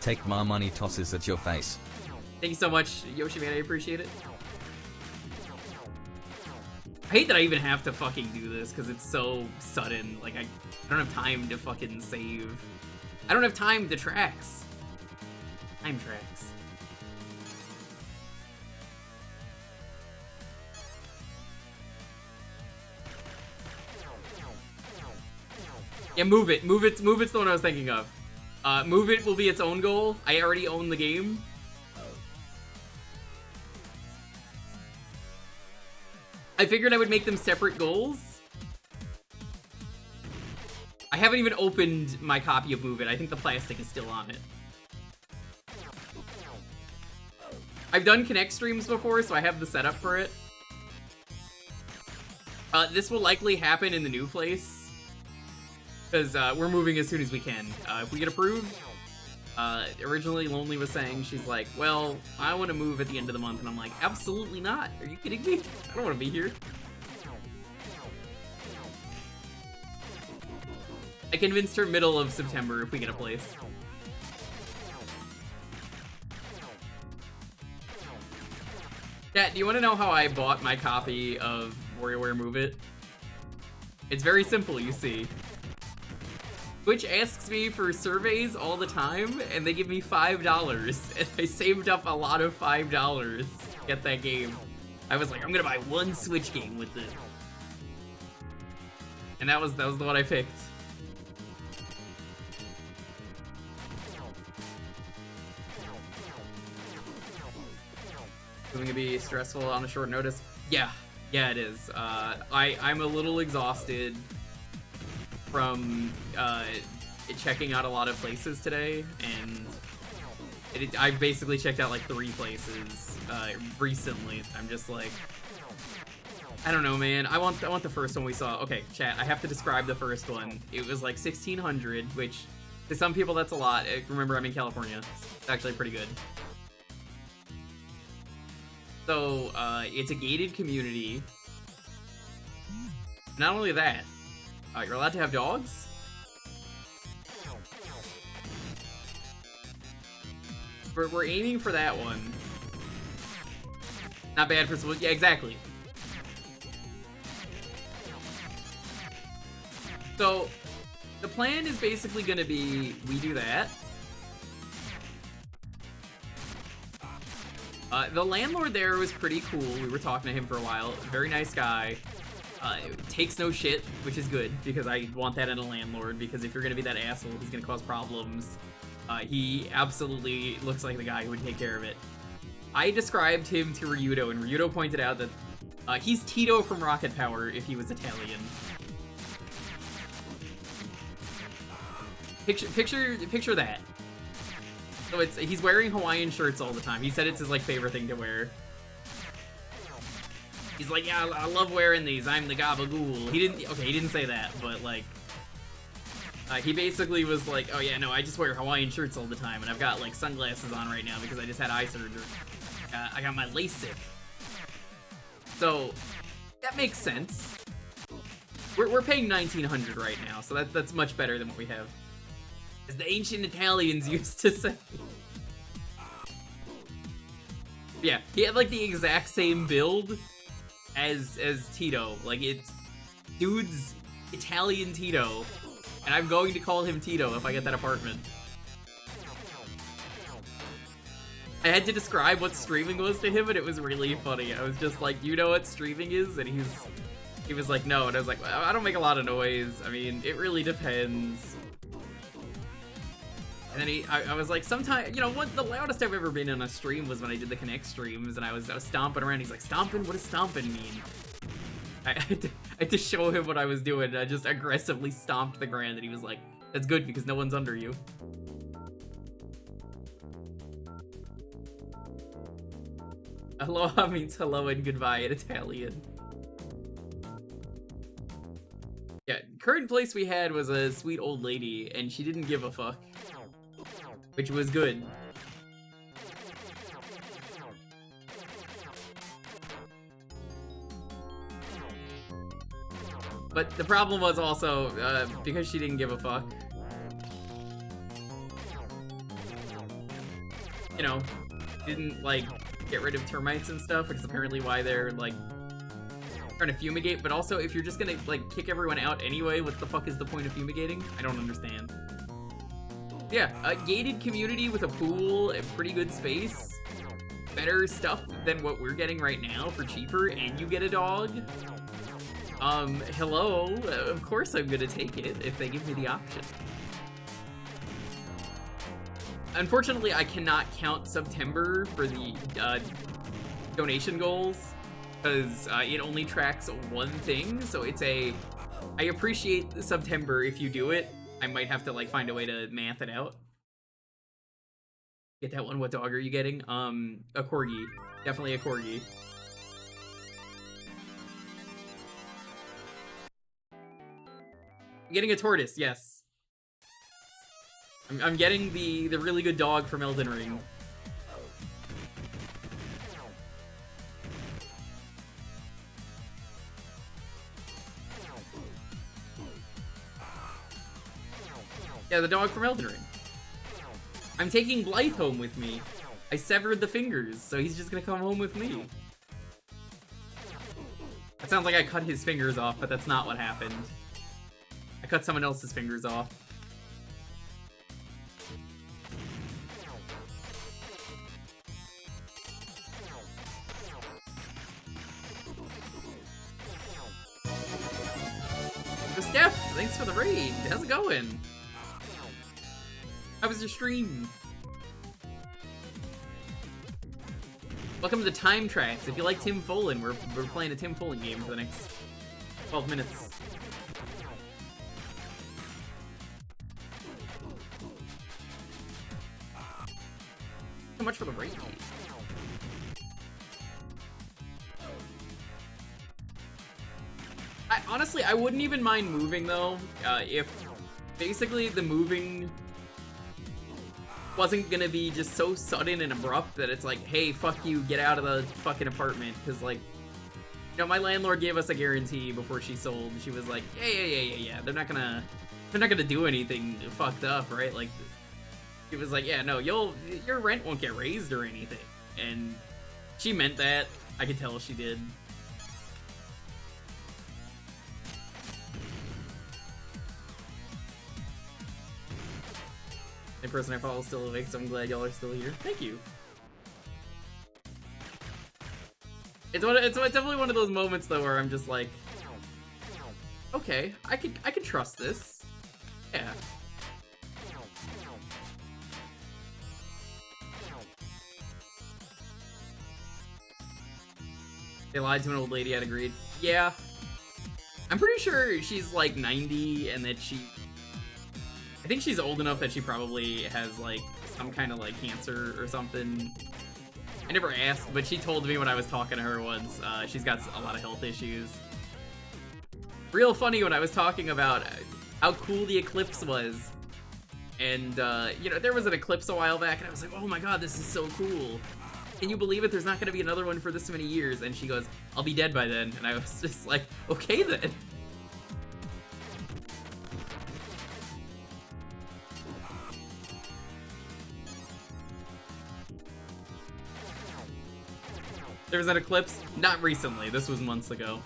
Take my money, tosses at your face. Thank you so much, Yoshi man. I appreciate it. I hate that I even have to fucking do this because it's so sudden. Like I don't have time to fucking save. I don't have time to Trax. Time Trax. Yeah, Move It. Move It's the one I was thinking of. Move It will be its own goal. I already own the game. I figured I would make them separate goals. I haven't even opened my copy of Move It. I think the plastic is still on it. I've done Connect streams before, so I have the setup for it. This will likely happen in the new place, because we're moving as soon as we can. If we get approved, originally Lonely was saying, she's like, well, I want to move at the end of the month, and I'm like, absolutely not. Are you kidding me? I don't want to be here. I convinced her middle of September if we get a place. Chat, do you want to know how I bought my copy of WarioWare Move It? It's very simple, you see. Twitch asks me for surveys all the time, and they give me $5, and I saved up a lot of $5 to get that game. I was like, I'm gonna buy one Switch game with it. And that was the one I picked. Is it gonna be stressful on a short notice? Yeah, it is. I'm a little exhausted from checking out a lot of places today, and I've basically checked out like 3 places recently. I'm just like, I don't know, man. I want the first one we saw. Okay, chat, I have to describe the first one. It was like 1,600, which to some people that's a lot. Remember, I'm in California. It's actually pretty good. So, it's a gated community. Not only that, you're allowed to have dogs? We're aiming for that one. Not bad for some... Yeah, exactly. So, the plan is basically gonna be, we do that. The landlord there was pretty cool. We were talking to him for a while. Very nice guy. Takes no shit, which is good, because I want that in a landlord, because if you're gonna be that asshole who's gonna cause problems, he absolutely looks like the guy who would take care of it. I described him to Ryudo, and Ryudo pointed out that he's Tito from Rocket Power if he was Italian. Picture that. So he's wearing Hawaiian shirts all the time. He said it's his like favorite thing to wear. He's like, yeah, I love wearing these. I'm the gabagool. He didn't say that, but like, he basically was like, oh yeah, no, I just wear Hawaiian shirts all the time, and I've got like sunglasses on right now because I just had eye surgery. I got my LASIK. So that makes sense. We're paying $1,900 right now, so that's much better than what we have. As the ancient Italians used to say. Yeah, he had like the exact same build as Tito. Like, it's dude's Italian Tito, and I'm going to call him Tito if I get that apartment. I had to describe what streaming was to him, and it was really funny. I was just like, you know what streaming is? And he was like, no. And I was like, well, I don't make a lot of noise. I mean, it really depends. And then I was like, sometimes, you know, the loudest I've ever been in a stream was when I did the Connect streams, and I was stomping around. He's like, stomping? What does stomping mean? I had to show him what I was doing, and I just aggressively stomped the ground, and he was like, that's good because no one's under you. Aloha means hello and goodbye in Italian. Yeah, current place we had was a sweet old lady, and she didn't give a fuck. Which was good. But the problem was also, because she didn't give a fuck, you know, didn't, like, get rid of termites and stuff, which is apparently why they're, like, trying to fumigate. But also, if you're just gonna, like, kick everyone out anyway, what the fuck is the point of fumigating? I don't understand. Yeah, a gated community with a pool, a pretty good space, better stuff than what we're getting right now for cheaper, and you get a dog. Hello, of course I'm gonna take it if they give me the option. Unfortunately, I cannot count September for the donation goals, because it only tracks one thing, so it's a... I appreciate September if you do it. I might have to, like, find a way to math it out. Get that one. What dog are you getting? A corgi. Definitely a corgi. I'm getting a tortoise, yes. I'm getting the really good dog from Elden Ring. Yeah, the dog from Elden Ring. I'm taking Blythe home with me. I severed the fingers, so he's just gonna come home with me. It sounds like I cut his fingers off, but that's not what happened. I cut someone else's fingers off. So Steph, thanks for the raid. How's it going? How was your stream? Welcome to the Time Trax. If you like Tim Follin, we're playing a Tim Follin game for the next 12 minutes. So much for the raid. Honestly, I wouldn't even mind moving though, if basically the moving wasn't gonna be just so sudden and abrupt that it's like, hey, fuck you, get out of the fucking apartment. Because, like, you know, my landlord gave us a guarantee before she sold. She was like, yeah. They're not gonna do anything fucked up, right? Like, she was like, yeah, no, your rent won't get raised or anything. And she meant that. I could tell she did. The person I follow is still awake, so I'm glad y'all are still here. Thank you. It's definitely one of those moments though where I'm just like, okay, I could trust this. Yeah. They lied to an old lady, I'd agreed. Yeah. I'm pretty sure she's like 90 and that I think she's old enough that she probably has, like, some kind of, like, cancer or something. I never asked, but she told me when I was talking to her once, she's got a lot of health issues. Real funny when I was talking about how cool the eclipse was. And, you know, there was an eclipse a while back, and I was like, oh my god, this is so cool. Can you believe it? There's not going to be another one for this many years. And she goes, I'll be dead by then. And I was just like, okay then. There was an eclipse? Not recently. This was months ago.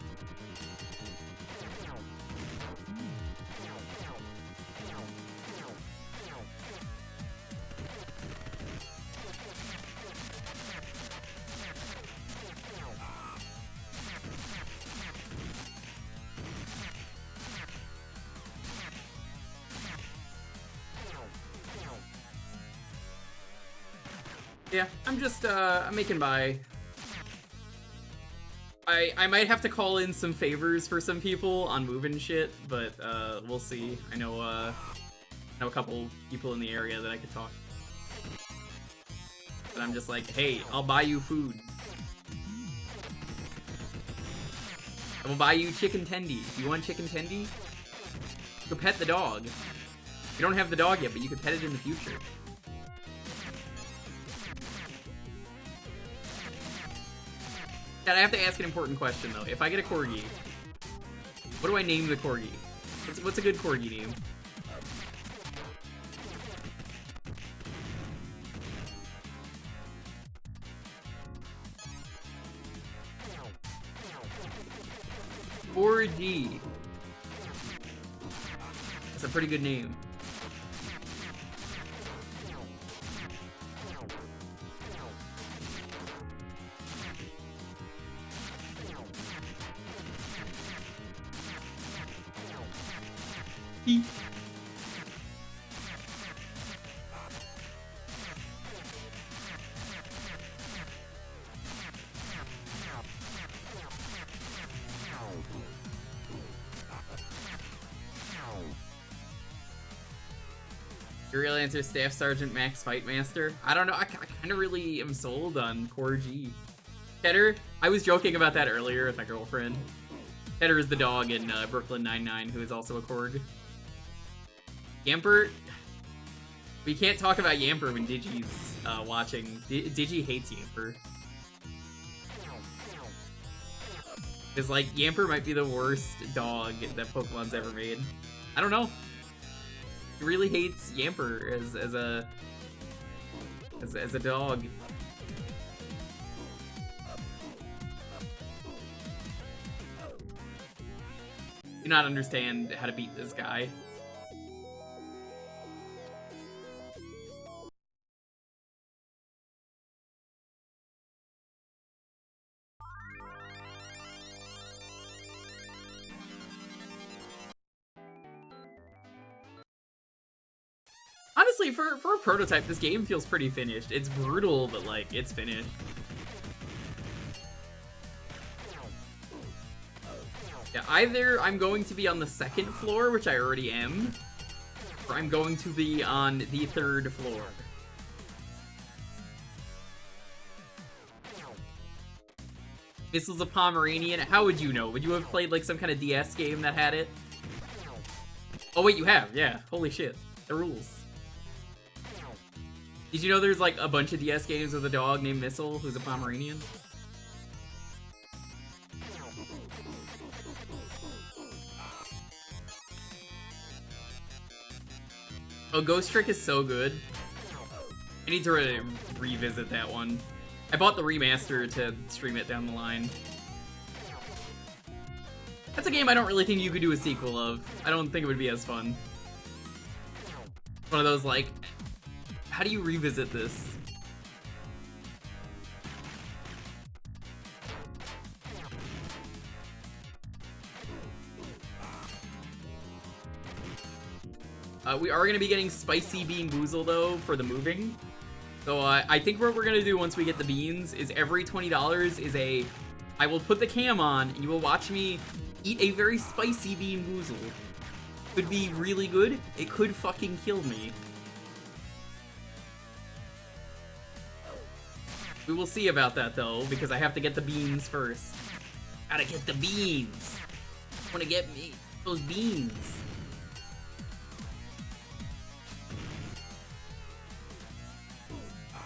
Yeah, I'm just, I'm making by. I might have to call in some favors for some people on moving shit, but we'll see. I know a couple people in the area that I could talk. But I'm just like, hey, I'll buy you food. I will buy you chicken tendy. You want chicken tendy? You could pet the dog. You don't have the dog yet, but you could pet it in the future. I have to ask an important question though. If I get a corgi, what do I name the corgi? What's a good corgi name? Corgi. That's a pretty good name. Your real answer, Staff Sergeant Max Fightmaster. I don't know. I kind of really am sold on Core G. Tedder, I was joking about that earlier with my girlfriend. Tedder is the dog in Brooklyn Nine-Nine, who is also a Korg. Yamper, we can't talk about Yamper when Digi's watching. Digi hates Yamper. Because, like, Yamper might be the worst dog that Pokemon's ever made. I don't know. He really hates Yamper as a dog. Do not understand how to beat this guy. Honestly, for a prototype, this game feels pretty finished. It's brutal, but, like, it's finished. Yeah, either I'm going to be on the 2nd floor, which I already am, or I'm going to be on the 3rd floor. This was a Pomeranian. How would you know? Would you have played, like, some kind of DS game that had it? Oh, wait, you have. Yeah. Holy shit. The rules. Did you know there's, like, a bunch of DS games with a dog named Missile who's a Pomeranian? Oh, Ghost Trick is so good. I need to revisit that one. I bought the remaster to stream it down the line. That's a game I don't really think you could do a sequel of. I don't think it would be as fun. One of those, like, how do you revisit this? We are going to be getting Spicy Bean Boozle, though, for the moving. So I think what we're going to do once we get the beans is every $20 is a... I will put the cam on, and you will watch me eat a very spicy Bean Boozle. Could be really good. It could fucking kill me. We will see about that, though, because I have to get the beans first. Gotta get the beans. Wanna get me those beans.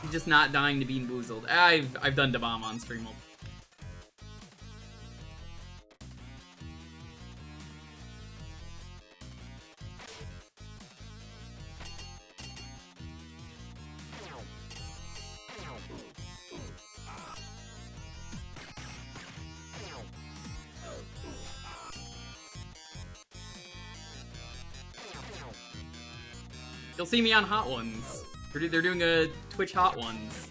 I'm just not dying to Bean Boozled. I've done Da Bomb on stream. You'll see me on Hot Ones. They're doing a Twitch Hot Ones.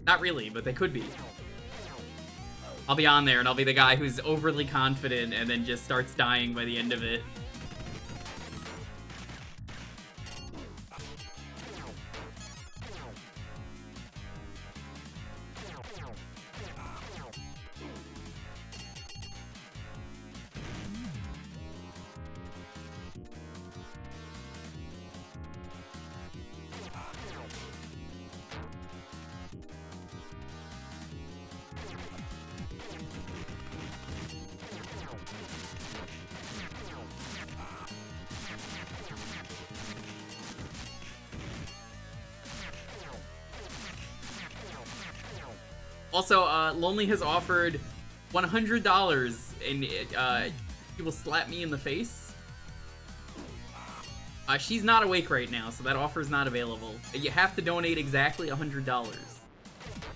Not really, but they could be. I'll be on there and I'll be the guy who's overly confident and then just starts dying by the end of it. Also, Lonely has offered $100 and he will slap me in the face. She's not awake right now, so that offer is not available. You have to donate exactly $100.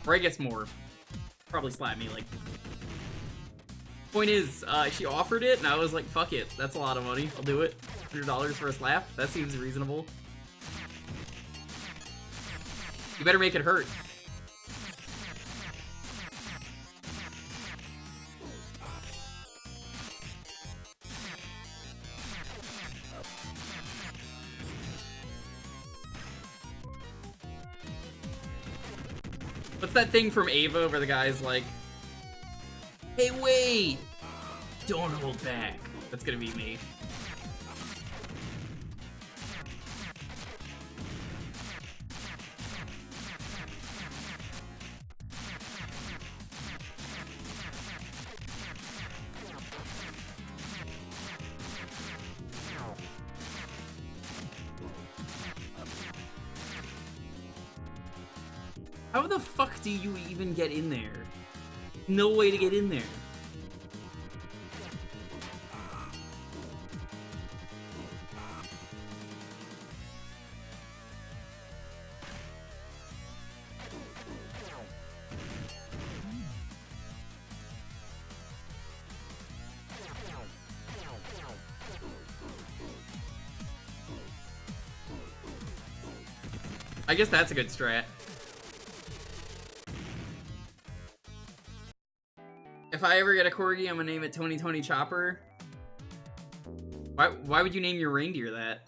Or I guess more. Probably slap me, like... Point is, she offered it, and I was like, fuck it. That's a lot of money. I'll do it. $100 for a slap? That seems reasonable. You better make it hurt. What's that thing from Ava where the guy's like, hey, wait! Don't hold back. That's gonna be me. How the fuck do you even get in there? No way to get in there. I guess that's a good strat. If I ever get a corgi, I'm gonna name it Tony Tony Chopper. Why would you name your reindeer that?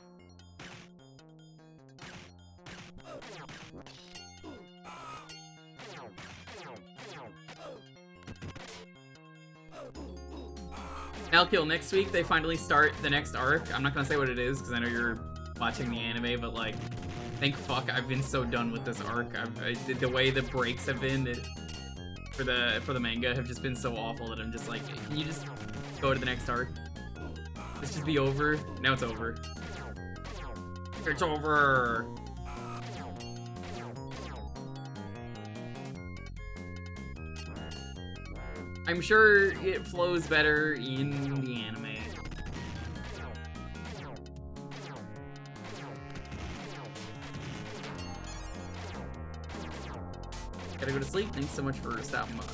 Malkill, next week they finally start the next arc. I'm not gonna say what it is because I know you're watching the anime, but like, thank fuck I've been so done with this arc. The way the breaks have been for the manga have just been so awful that I'm just like, can you just go to the next arc? Let's just be over. Now it's over. It's over. I'm sure it flows better in the anime. Gotta go to sleep. Thanks so much for stopping by.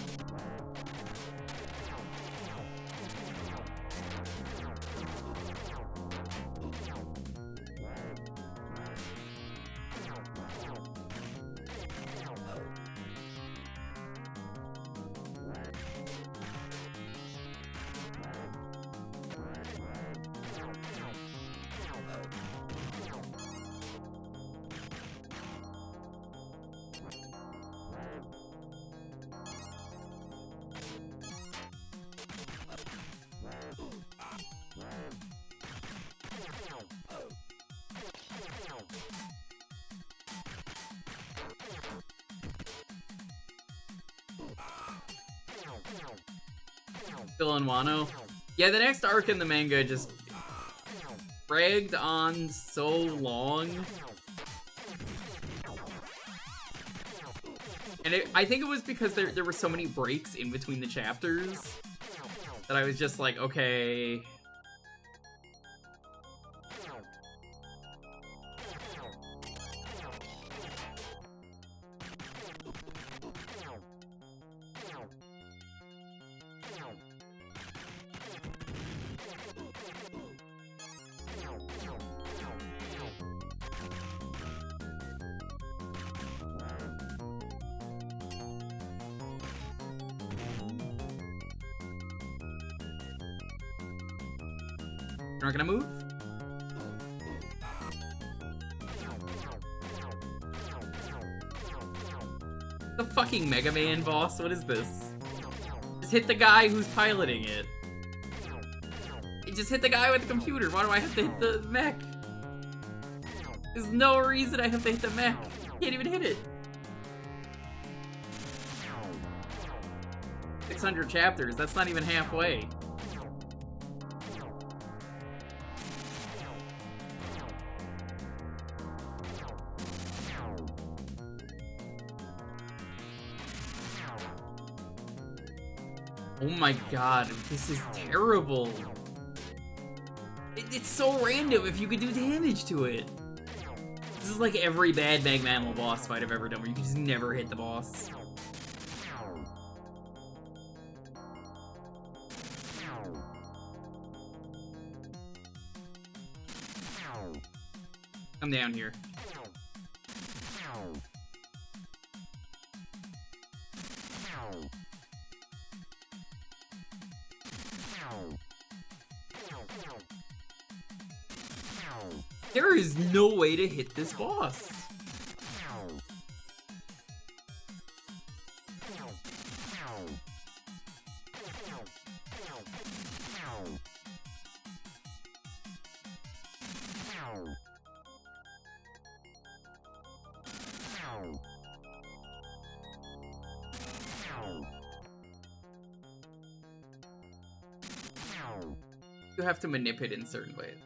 Still on Wano. Yeah, the next arc in the manga just dragged on so long. And I think it was because there were so many breaks in between the chapters that I was just like, okay. You're not gonna move? The fucking Mega Man boss? What is this? Just hit the guy who's piloting it. Just hit the guy with the computer. Why do I have to hit the mech? There's no reason I have to hit the mech. Can't even hit it. 600 chapters. That's not even halfway. Oh my god, this is terrible. It's so random if you could do damage to it. This is like every bad Magmanimal boss fight I've ever done where you can just never hit the boss. Come down here. There is no way to hit this boss. You have to manipulate it in certain ways.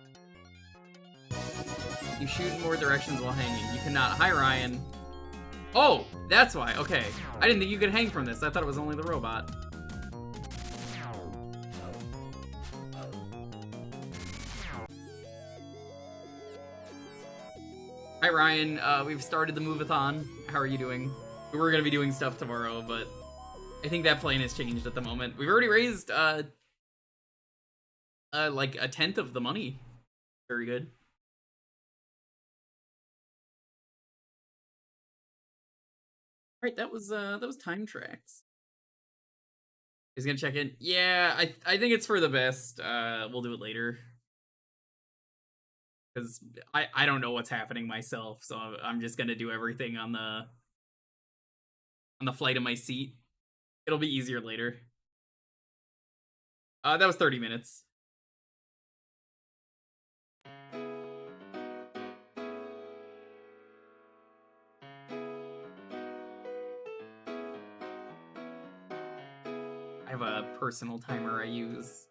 You shoot in more directions while hanging. You cannot. Hi, Ryan. Oh, that's why. Okay. I didn't think you could hang from this. I thought it was only the robot. Hi, Ryan. We've started the move-a-thon. How are you doing? We were going to be doing stuff tomorrow, but I think that plan has changed at the moment. We've already raised, like a 10th of the money. Very good. Alright, that was Time Trax. He's gonna check in. Yeah, I think it's for the best. We'll do it later. Because I don't know what's happening myself, so I'm just gonna do everything on the flight of my seat. It'll be easier later. That was 30 minutes. I have a personal timer I use.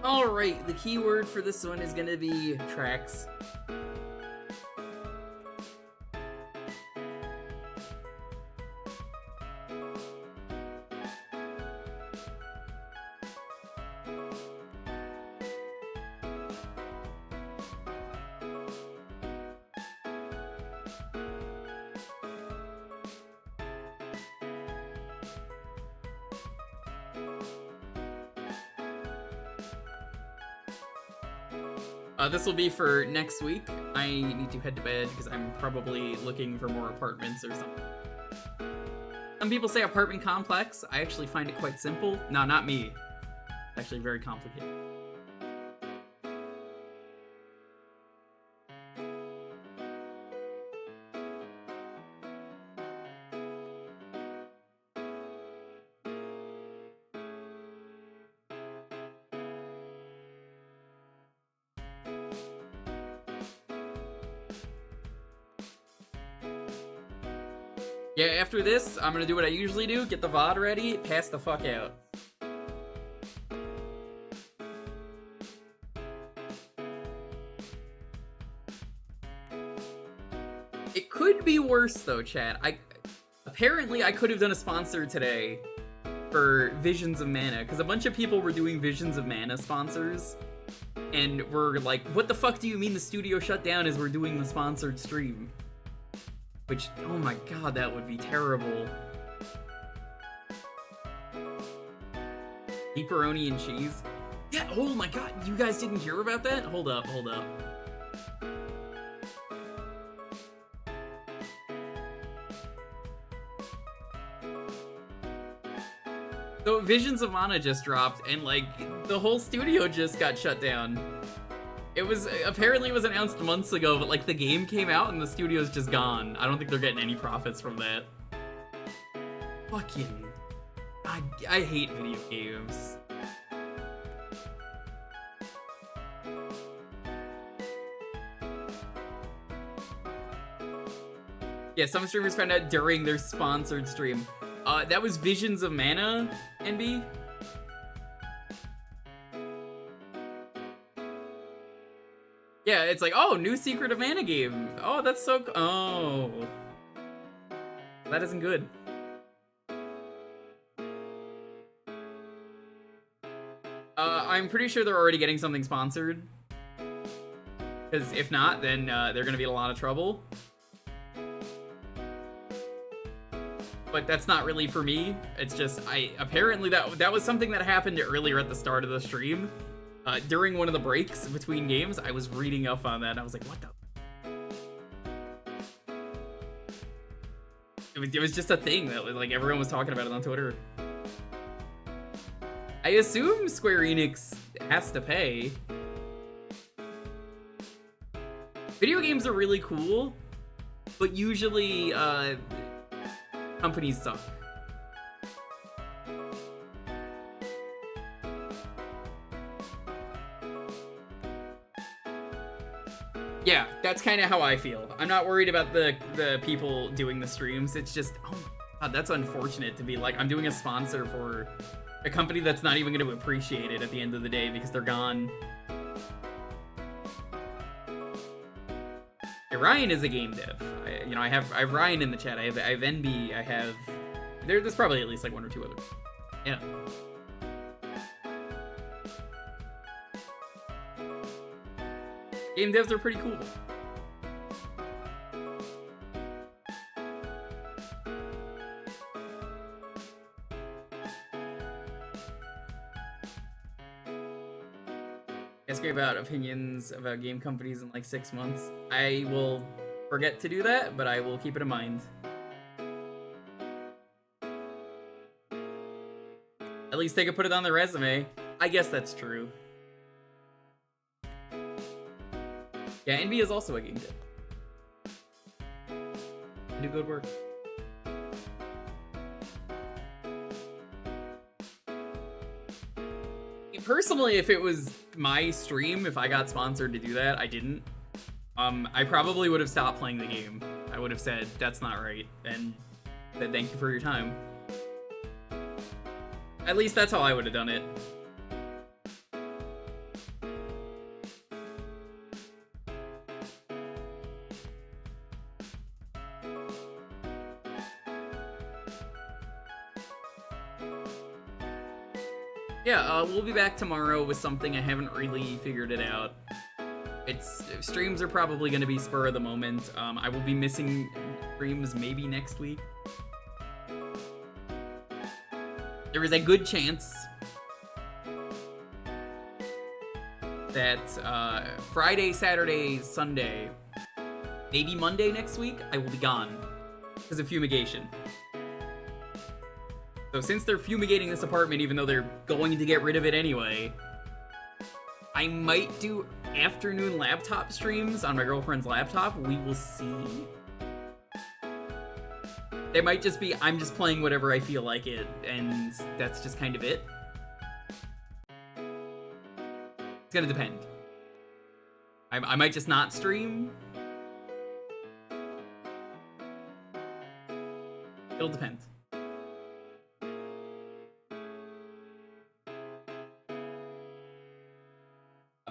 Alright, the keyword for this one is gonna be Trax. This will be for next week. I need to head to bed because I'm probably looking for more apartments or something. Some people say apartment complex. I actually find it quite simple. No, not me. Actually very complicated. Yeah, after this, I'm gonna do what I usually do, get the VOD ready, pass the fuck out. It could be worse though, chat. Apparently I could have done a sponsor today for Visions of Mana, because a bunch of people were doing Visions of Mana sponsors, and we're like, what the fuck do you mean the studio shut down as we're doing the sponsored stream? Which, oh my god, that would be terrible. Pepperoni and cheese? Yeah, oh my god, you guys didn't hear about that? Hold up, hold up. So Visions of Mana just dropped, and like, the whole studio just got shut down. It was, apparently it was announced months ago, but like the game came out and the studio's just gone. I don't think they're getting any profits from that. Fucking, I hate video games. Yeah, some streamers found out during their sponsored stream. That was Visions of Mana, NB? Yeah, it's like, oh, new Secret of Mana game. Oh, that's so oh. That isn't good. I'm pretty sure they're already getting something sponsored. Because if not, then they're gonna be in a lot of trouble. But that's not really for me. It's just, apparently that was something that happened earlier at the start of the stream. During one of the breaks between games, I was reading up on that, and I was like, what the? It was just a thing that was like everyone was talking about it on Twitter. I assume Square Enix has to pay. Video games are really cool, but usually companies suck. Yeah, that's kind of how I feel. I'm not worried about the people doing the streams. It's just, oh god, that's unfortunate to be like, I'm doing a sponsor for a company that's not even going to appreciate it at the end of the day because they're gone. Yeah, Ryan is a game dev. I have Ryan in the chat. I have NB. I have there's probably at least like one or two others. Yeah. Game devs are pretty cool. Ask me about opinions about game companies in like 6 months. I will forget to do that, but I will keep it in mind. At least they could put it on their resume. I guess that's true. Yeah, NB is also a game dev. Do good work. Personally, if it was my stream, if I got sponsored to do that, I didn't. I probably would have stopped playing the game. I would have said, that's not right, and said thank you for your time. At least that's how I would have done it. Yeah, we'll be back tomorrow with something. I haven't really figured it out. Streams are probably going to be spur of the moment. I will be missing streams maybe next week. There is a good chance that Friday, Saturday, Sunday, maybe Monday next week, I will be gone because of fumigation. So since they're fumigating this apartment, even though they're going to get rid of it anyway, I might do afternoon laptop streams on my girlfriend's laptop. We will see. They might just be, I'm just playing whatever I feel like it, and that's just kind of it. It's gonna depend. I might just not stream. It'll depend.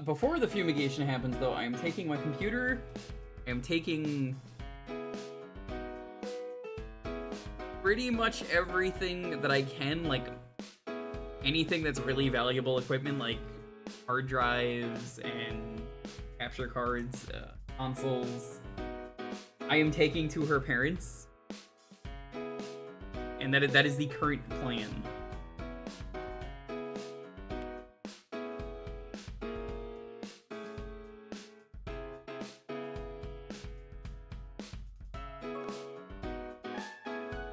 Before the fumigation happens, though, I am taking my computer, I am taking pretty much everything that I can, like anything that's really valuable equipment, like hard drives and capture cards, consoles, I am taking to her parents, and that is the current plan.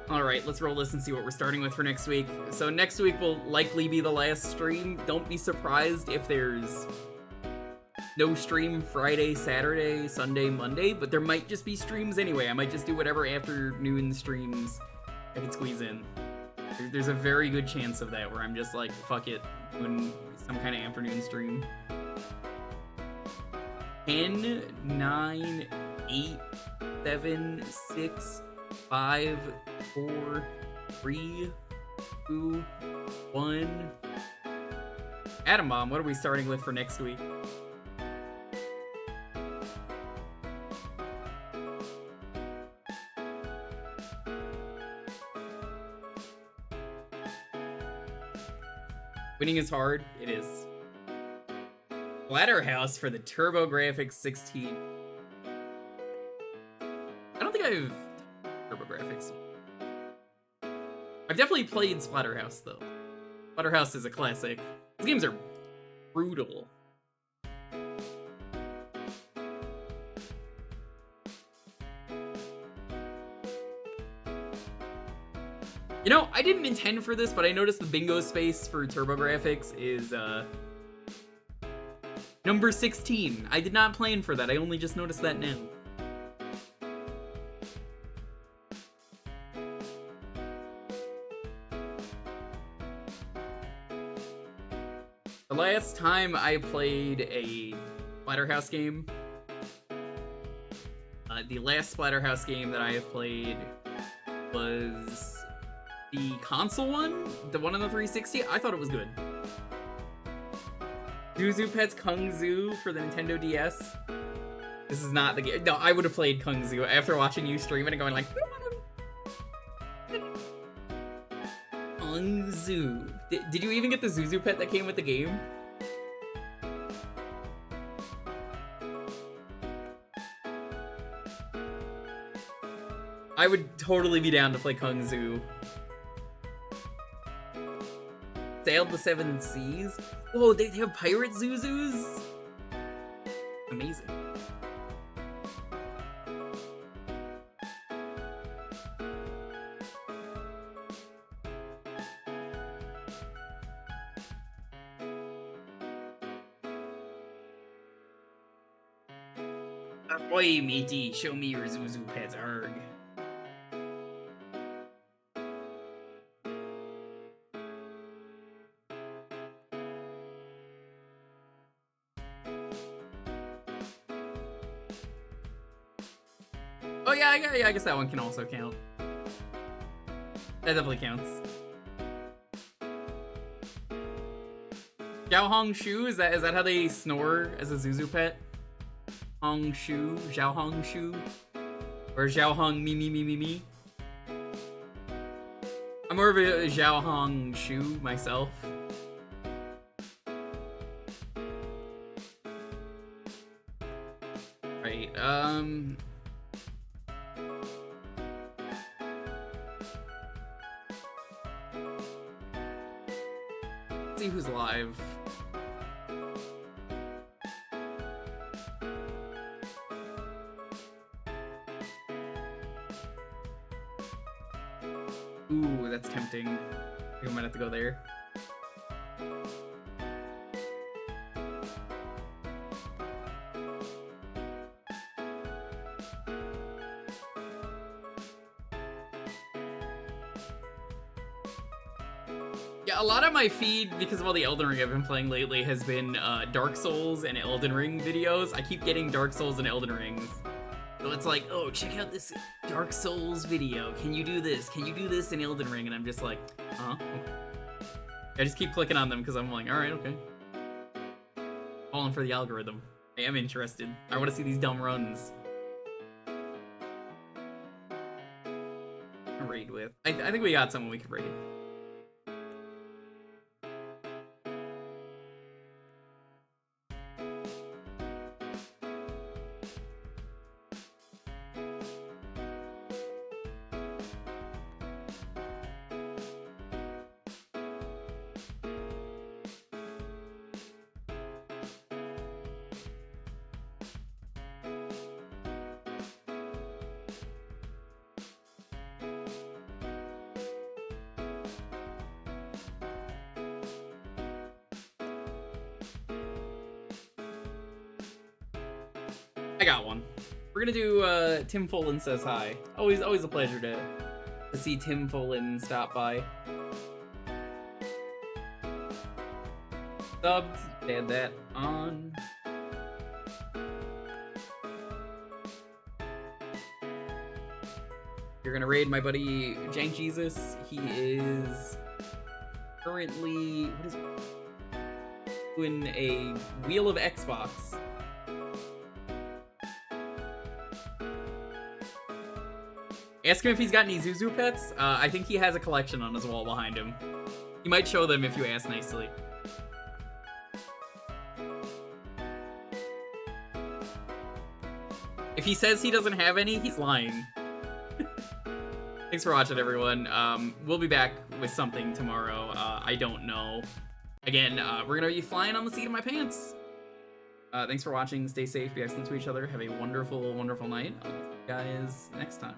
Alright, let's roll this and see what we're starting with for next week. So next week will likely be the last stream. Don't be surprised if there's no stream Friday, Saturday, Sunday, Monday, but there might just be streams anyway. I might just do whatever afternoon streams I can squeeze in. There's a very good chance of that, where I'm just like, fuck it, doing some kind of afternoon stream. 10, 9, 8, 7, 6, 5, 4, 3, 2, 1. Atom Bomb, what are we starting with for next week? Winning is hard. It is. Splatterhouse for the TurboGrafx 16. I don't think I've TurboGrafx. I've definitely played Splatterhouse, though. Splatterhouse is a classic. These games are brutal. You know, I didn't intend for this, but I noticed the bingo space for TurboGrafx is, number 16. I did not plan for that. I only just noticed that now. The last time I played a Splatterhouse game, the last Splatterhouse game that I have played was the console one, the one on the 360. I thought it was good. Zuzu Pet's Kung Zu for the Nintendo DS. This is not the game. No, I would have played Kung Zu after watching you stream it and going like, Kung Zu. Did you even get the Zuzu Pet that came with the game? I would totally be down to play Kung Zu. Sailed the Seven Seas? Whoa, they have pirate Zuzus? Amazing. Ahoy, matey, show me your Zuzu pets, arg. Oh yeah, I guess that one can also count. That definitely counts. Xiao Hong Shu, is that how they snore as a Zuzu pet? Hong Shu, Xiao Hong Shu, or Xiao Hong me me me me me. I'm more of a Xiao Hong Shu myself. Right, let's see who's live. Ooh, that's tempting. I think I might have to go there. Yeah, a lot of my feed, because of all the Elden Ring I've been playing lately, has been Dark Souls and Elden Ring videos. I keep getting Dark Souls and Elden Rings. So it's like, oh, check out this Dark Souls video. Can you do this? Can you do this in Elden Ring? And I'm just like, okay. I just keep clicking on them because I'm like, alright, okay. Falling for the algorithm. I am interested. I want to see these dumb runs. Raid with. I think we got someone we could raid. I got one. We're gonna do Tim Follin Says Hi. Always a pleasure to see Tim Follin stop by. Subs, add that on. You're gonna raid my buddy Jank Jesus. He is currently doing a Wheel of Xbox. Ask him if he's got any Zuzu pets. I think he has a collection on his wall behind him. He might show them if you ask nicely. If he says he doesn't have any, he's lying. Thanks for watching, everyone. We'll be back with something tomorrow. I don't know. Again, we're gonna be flying on the seat of my pants. Thanks for watching. Stay safe. Be excellent to each other. Have a wonderful, wonderful night. I'll see you guys next time.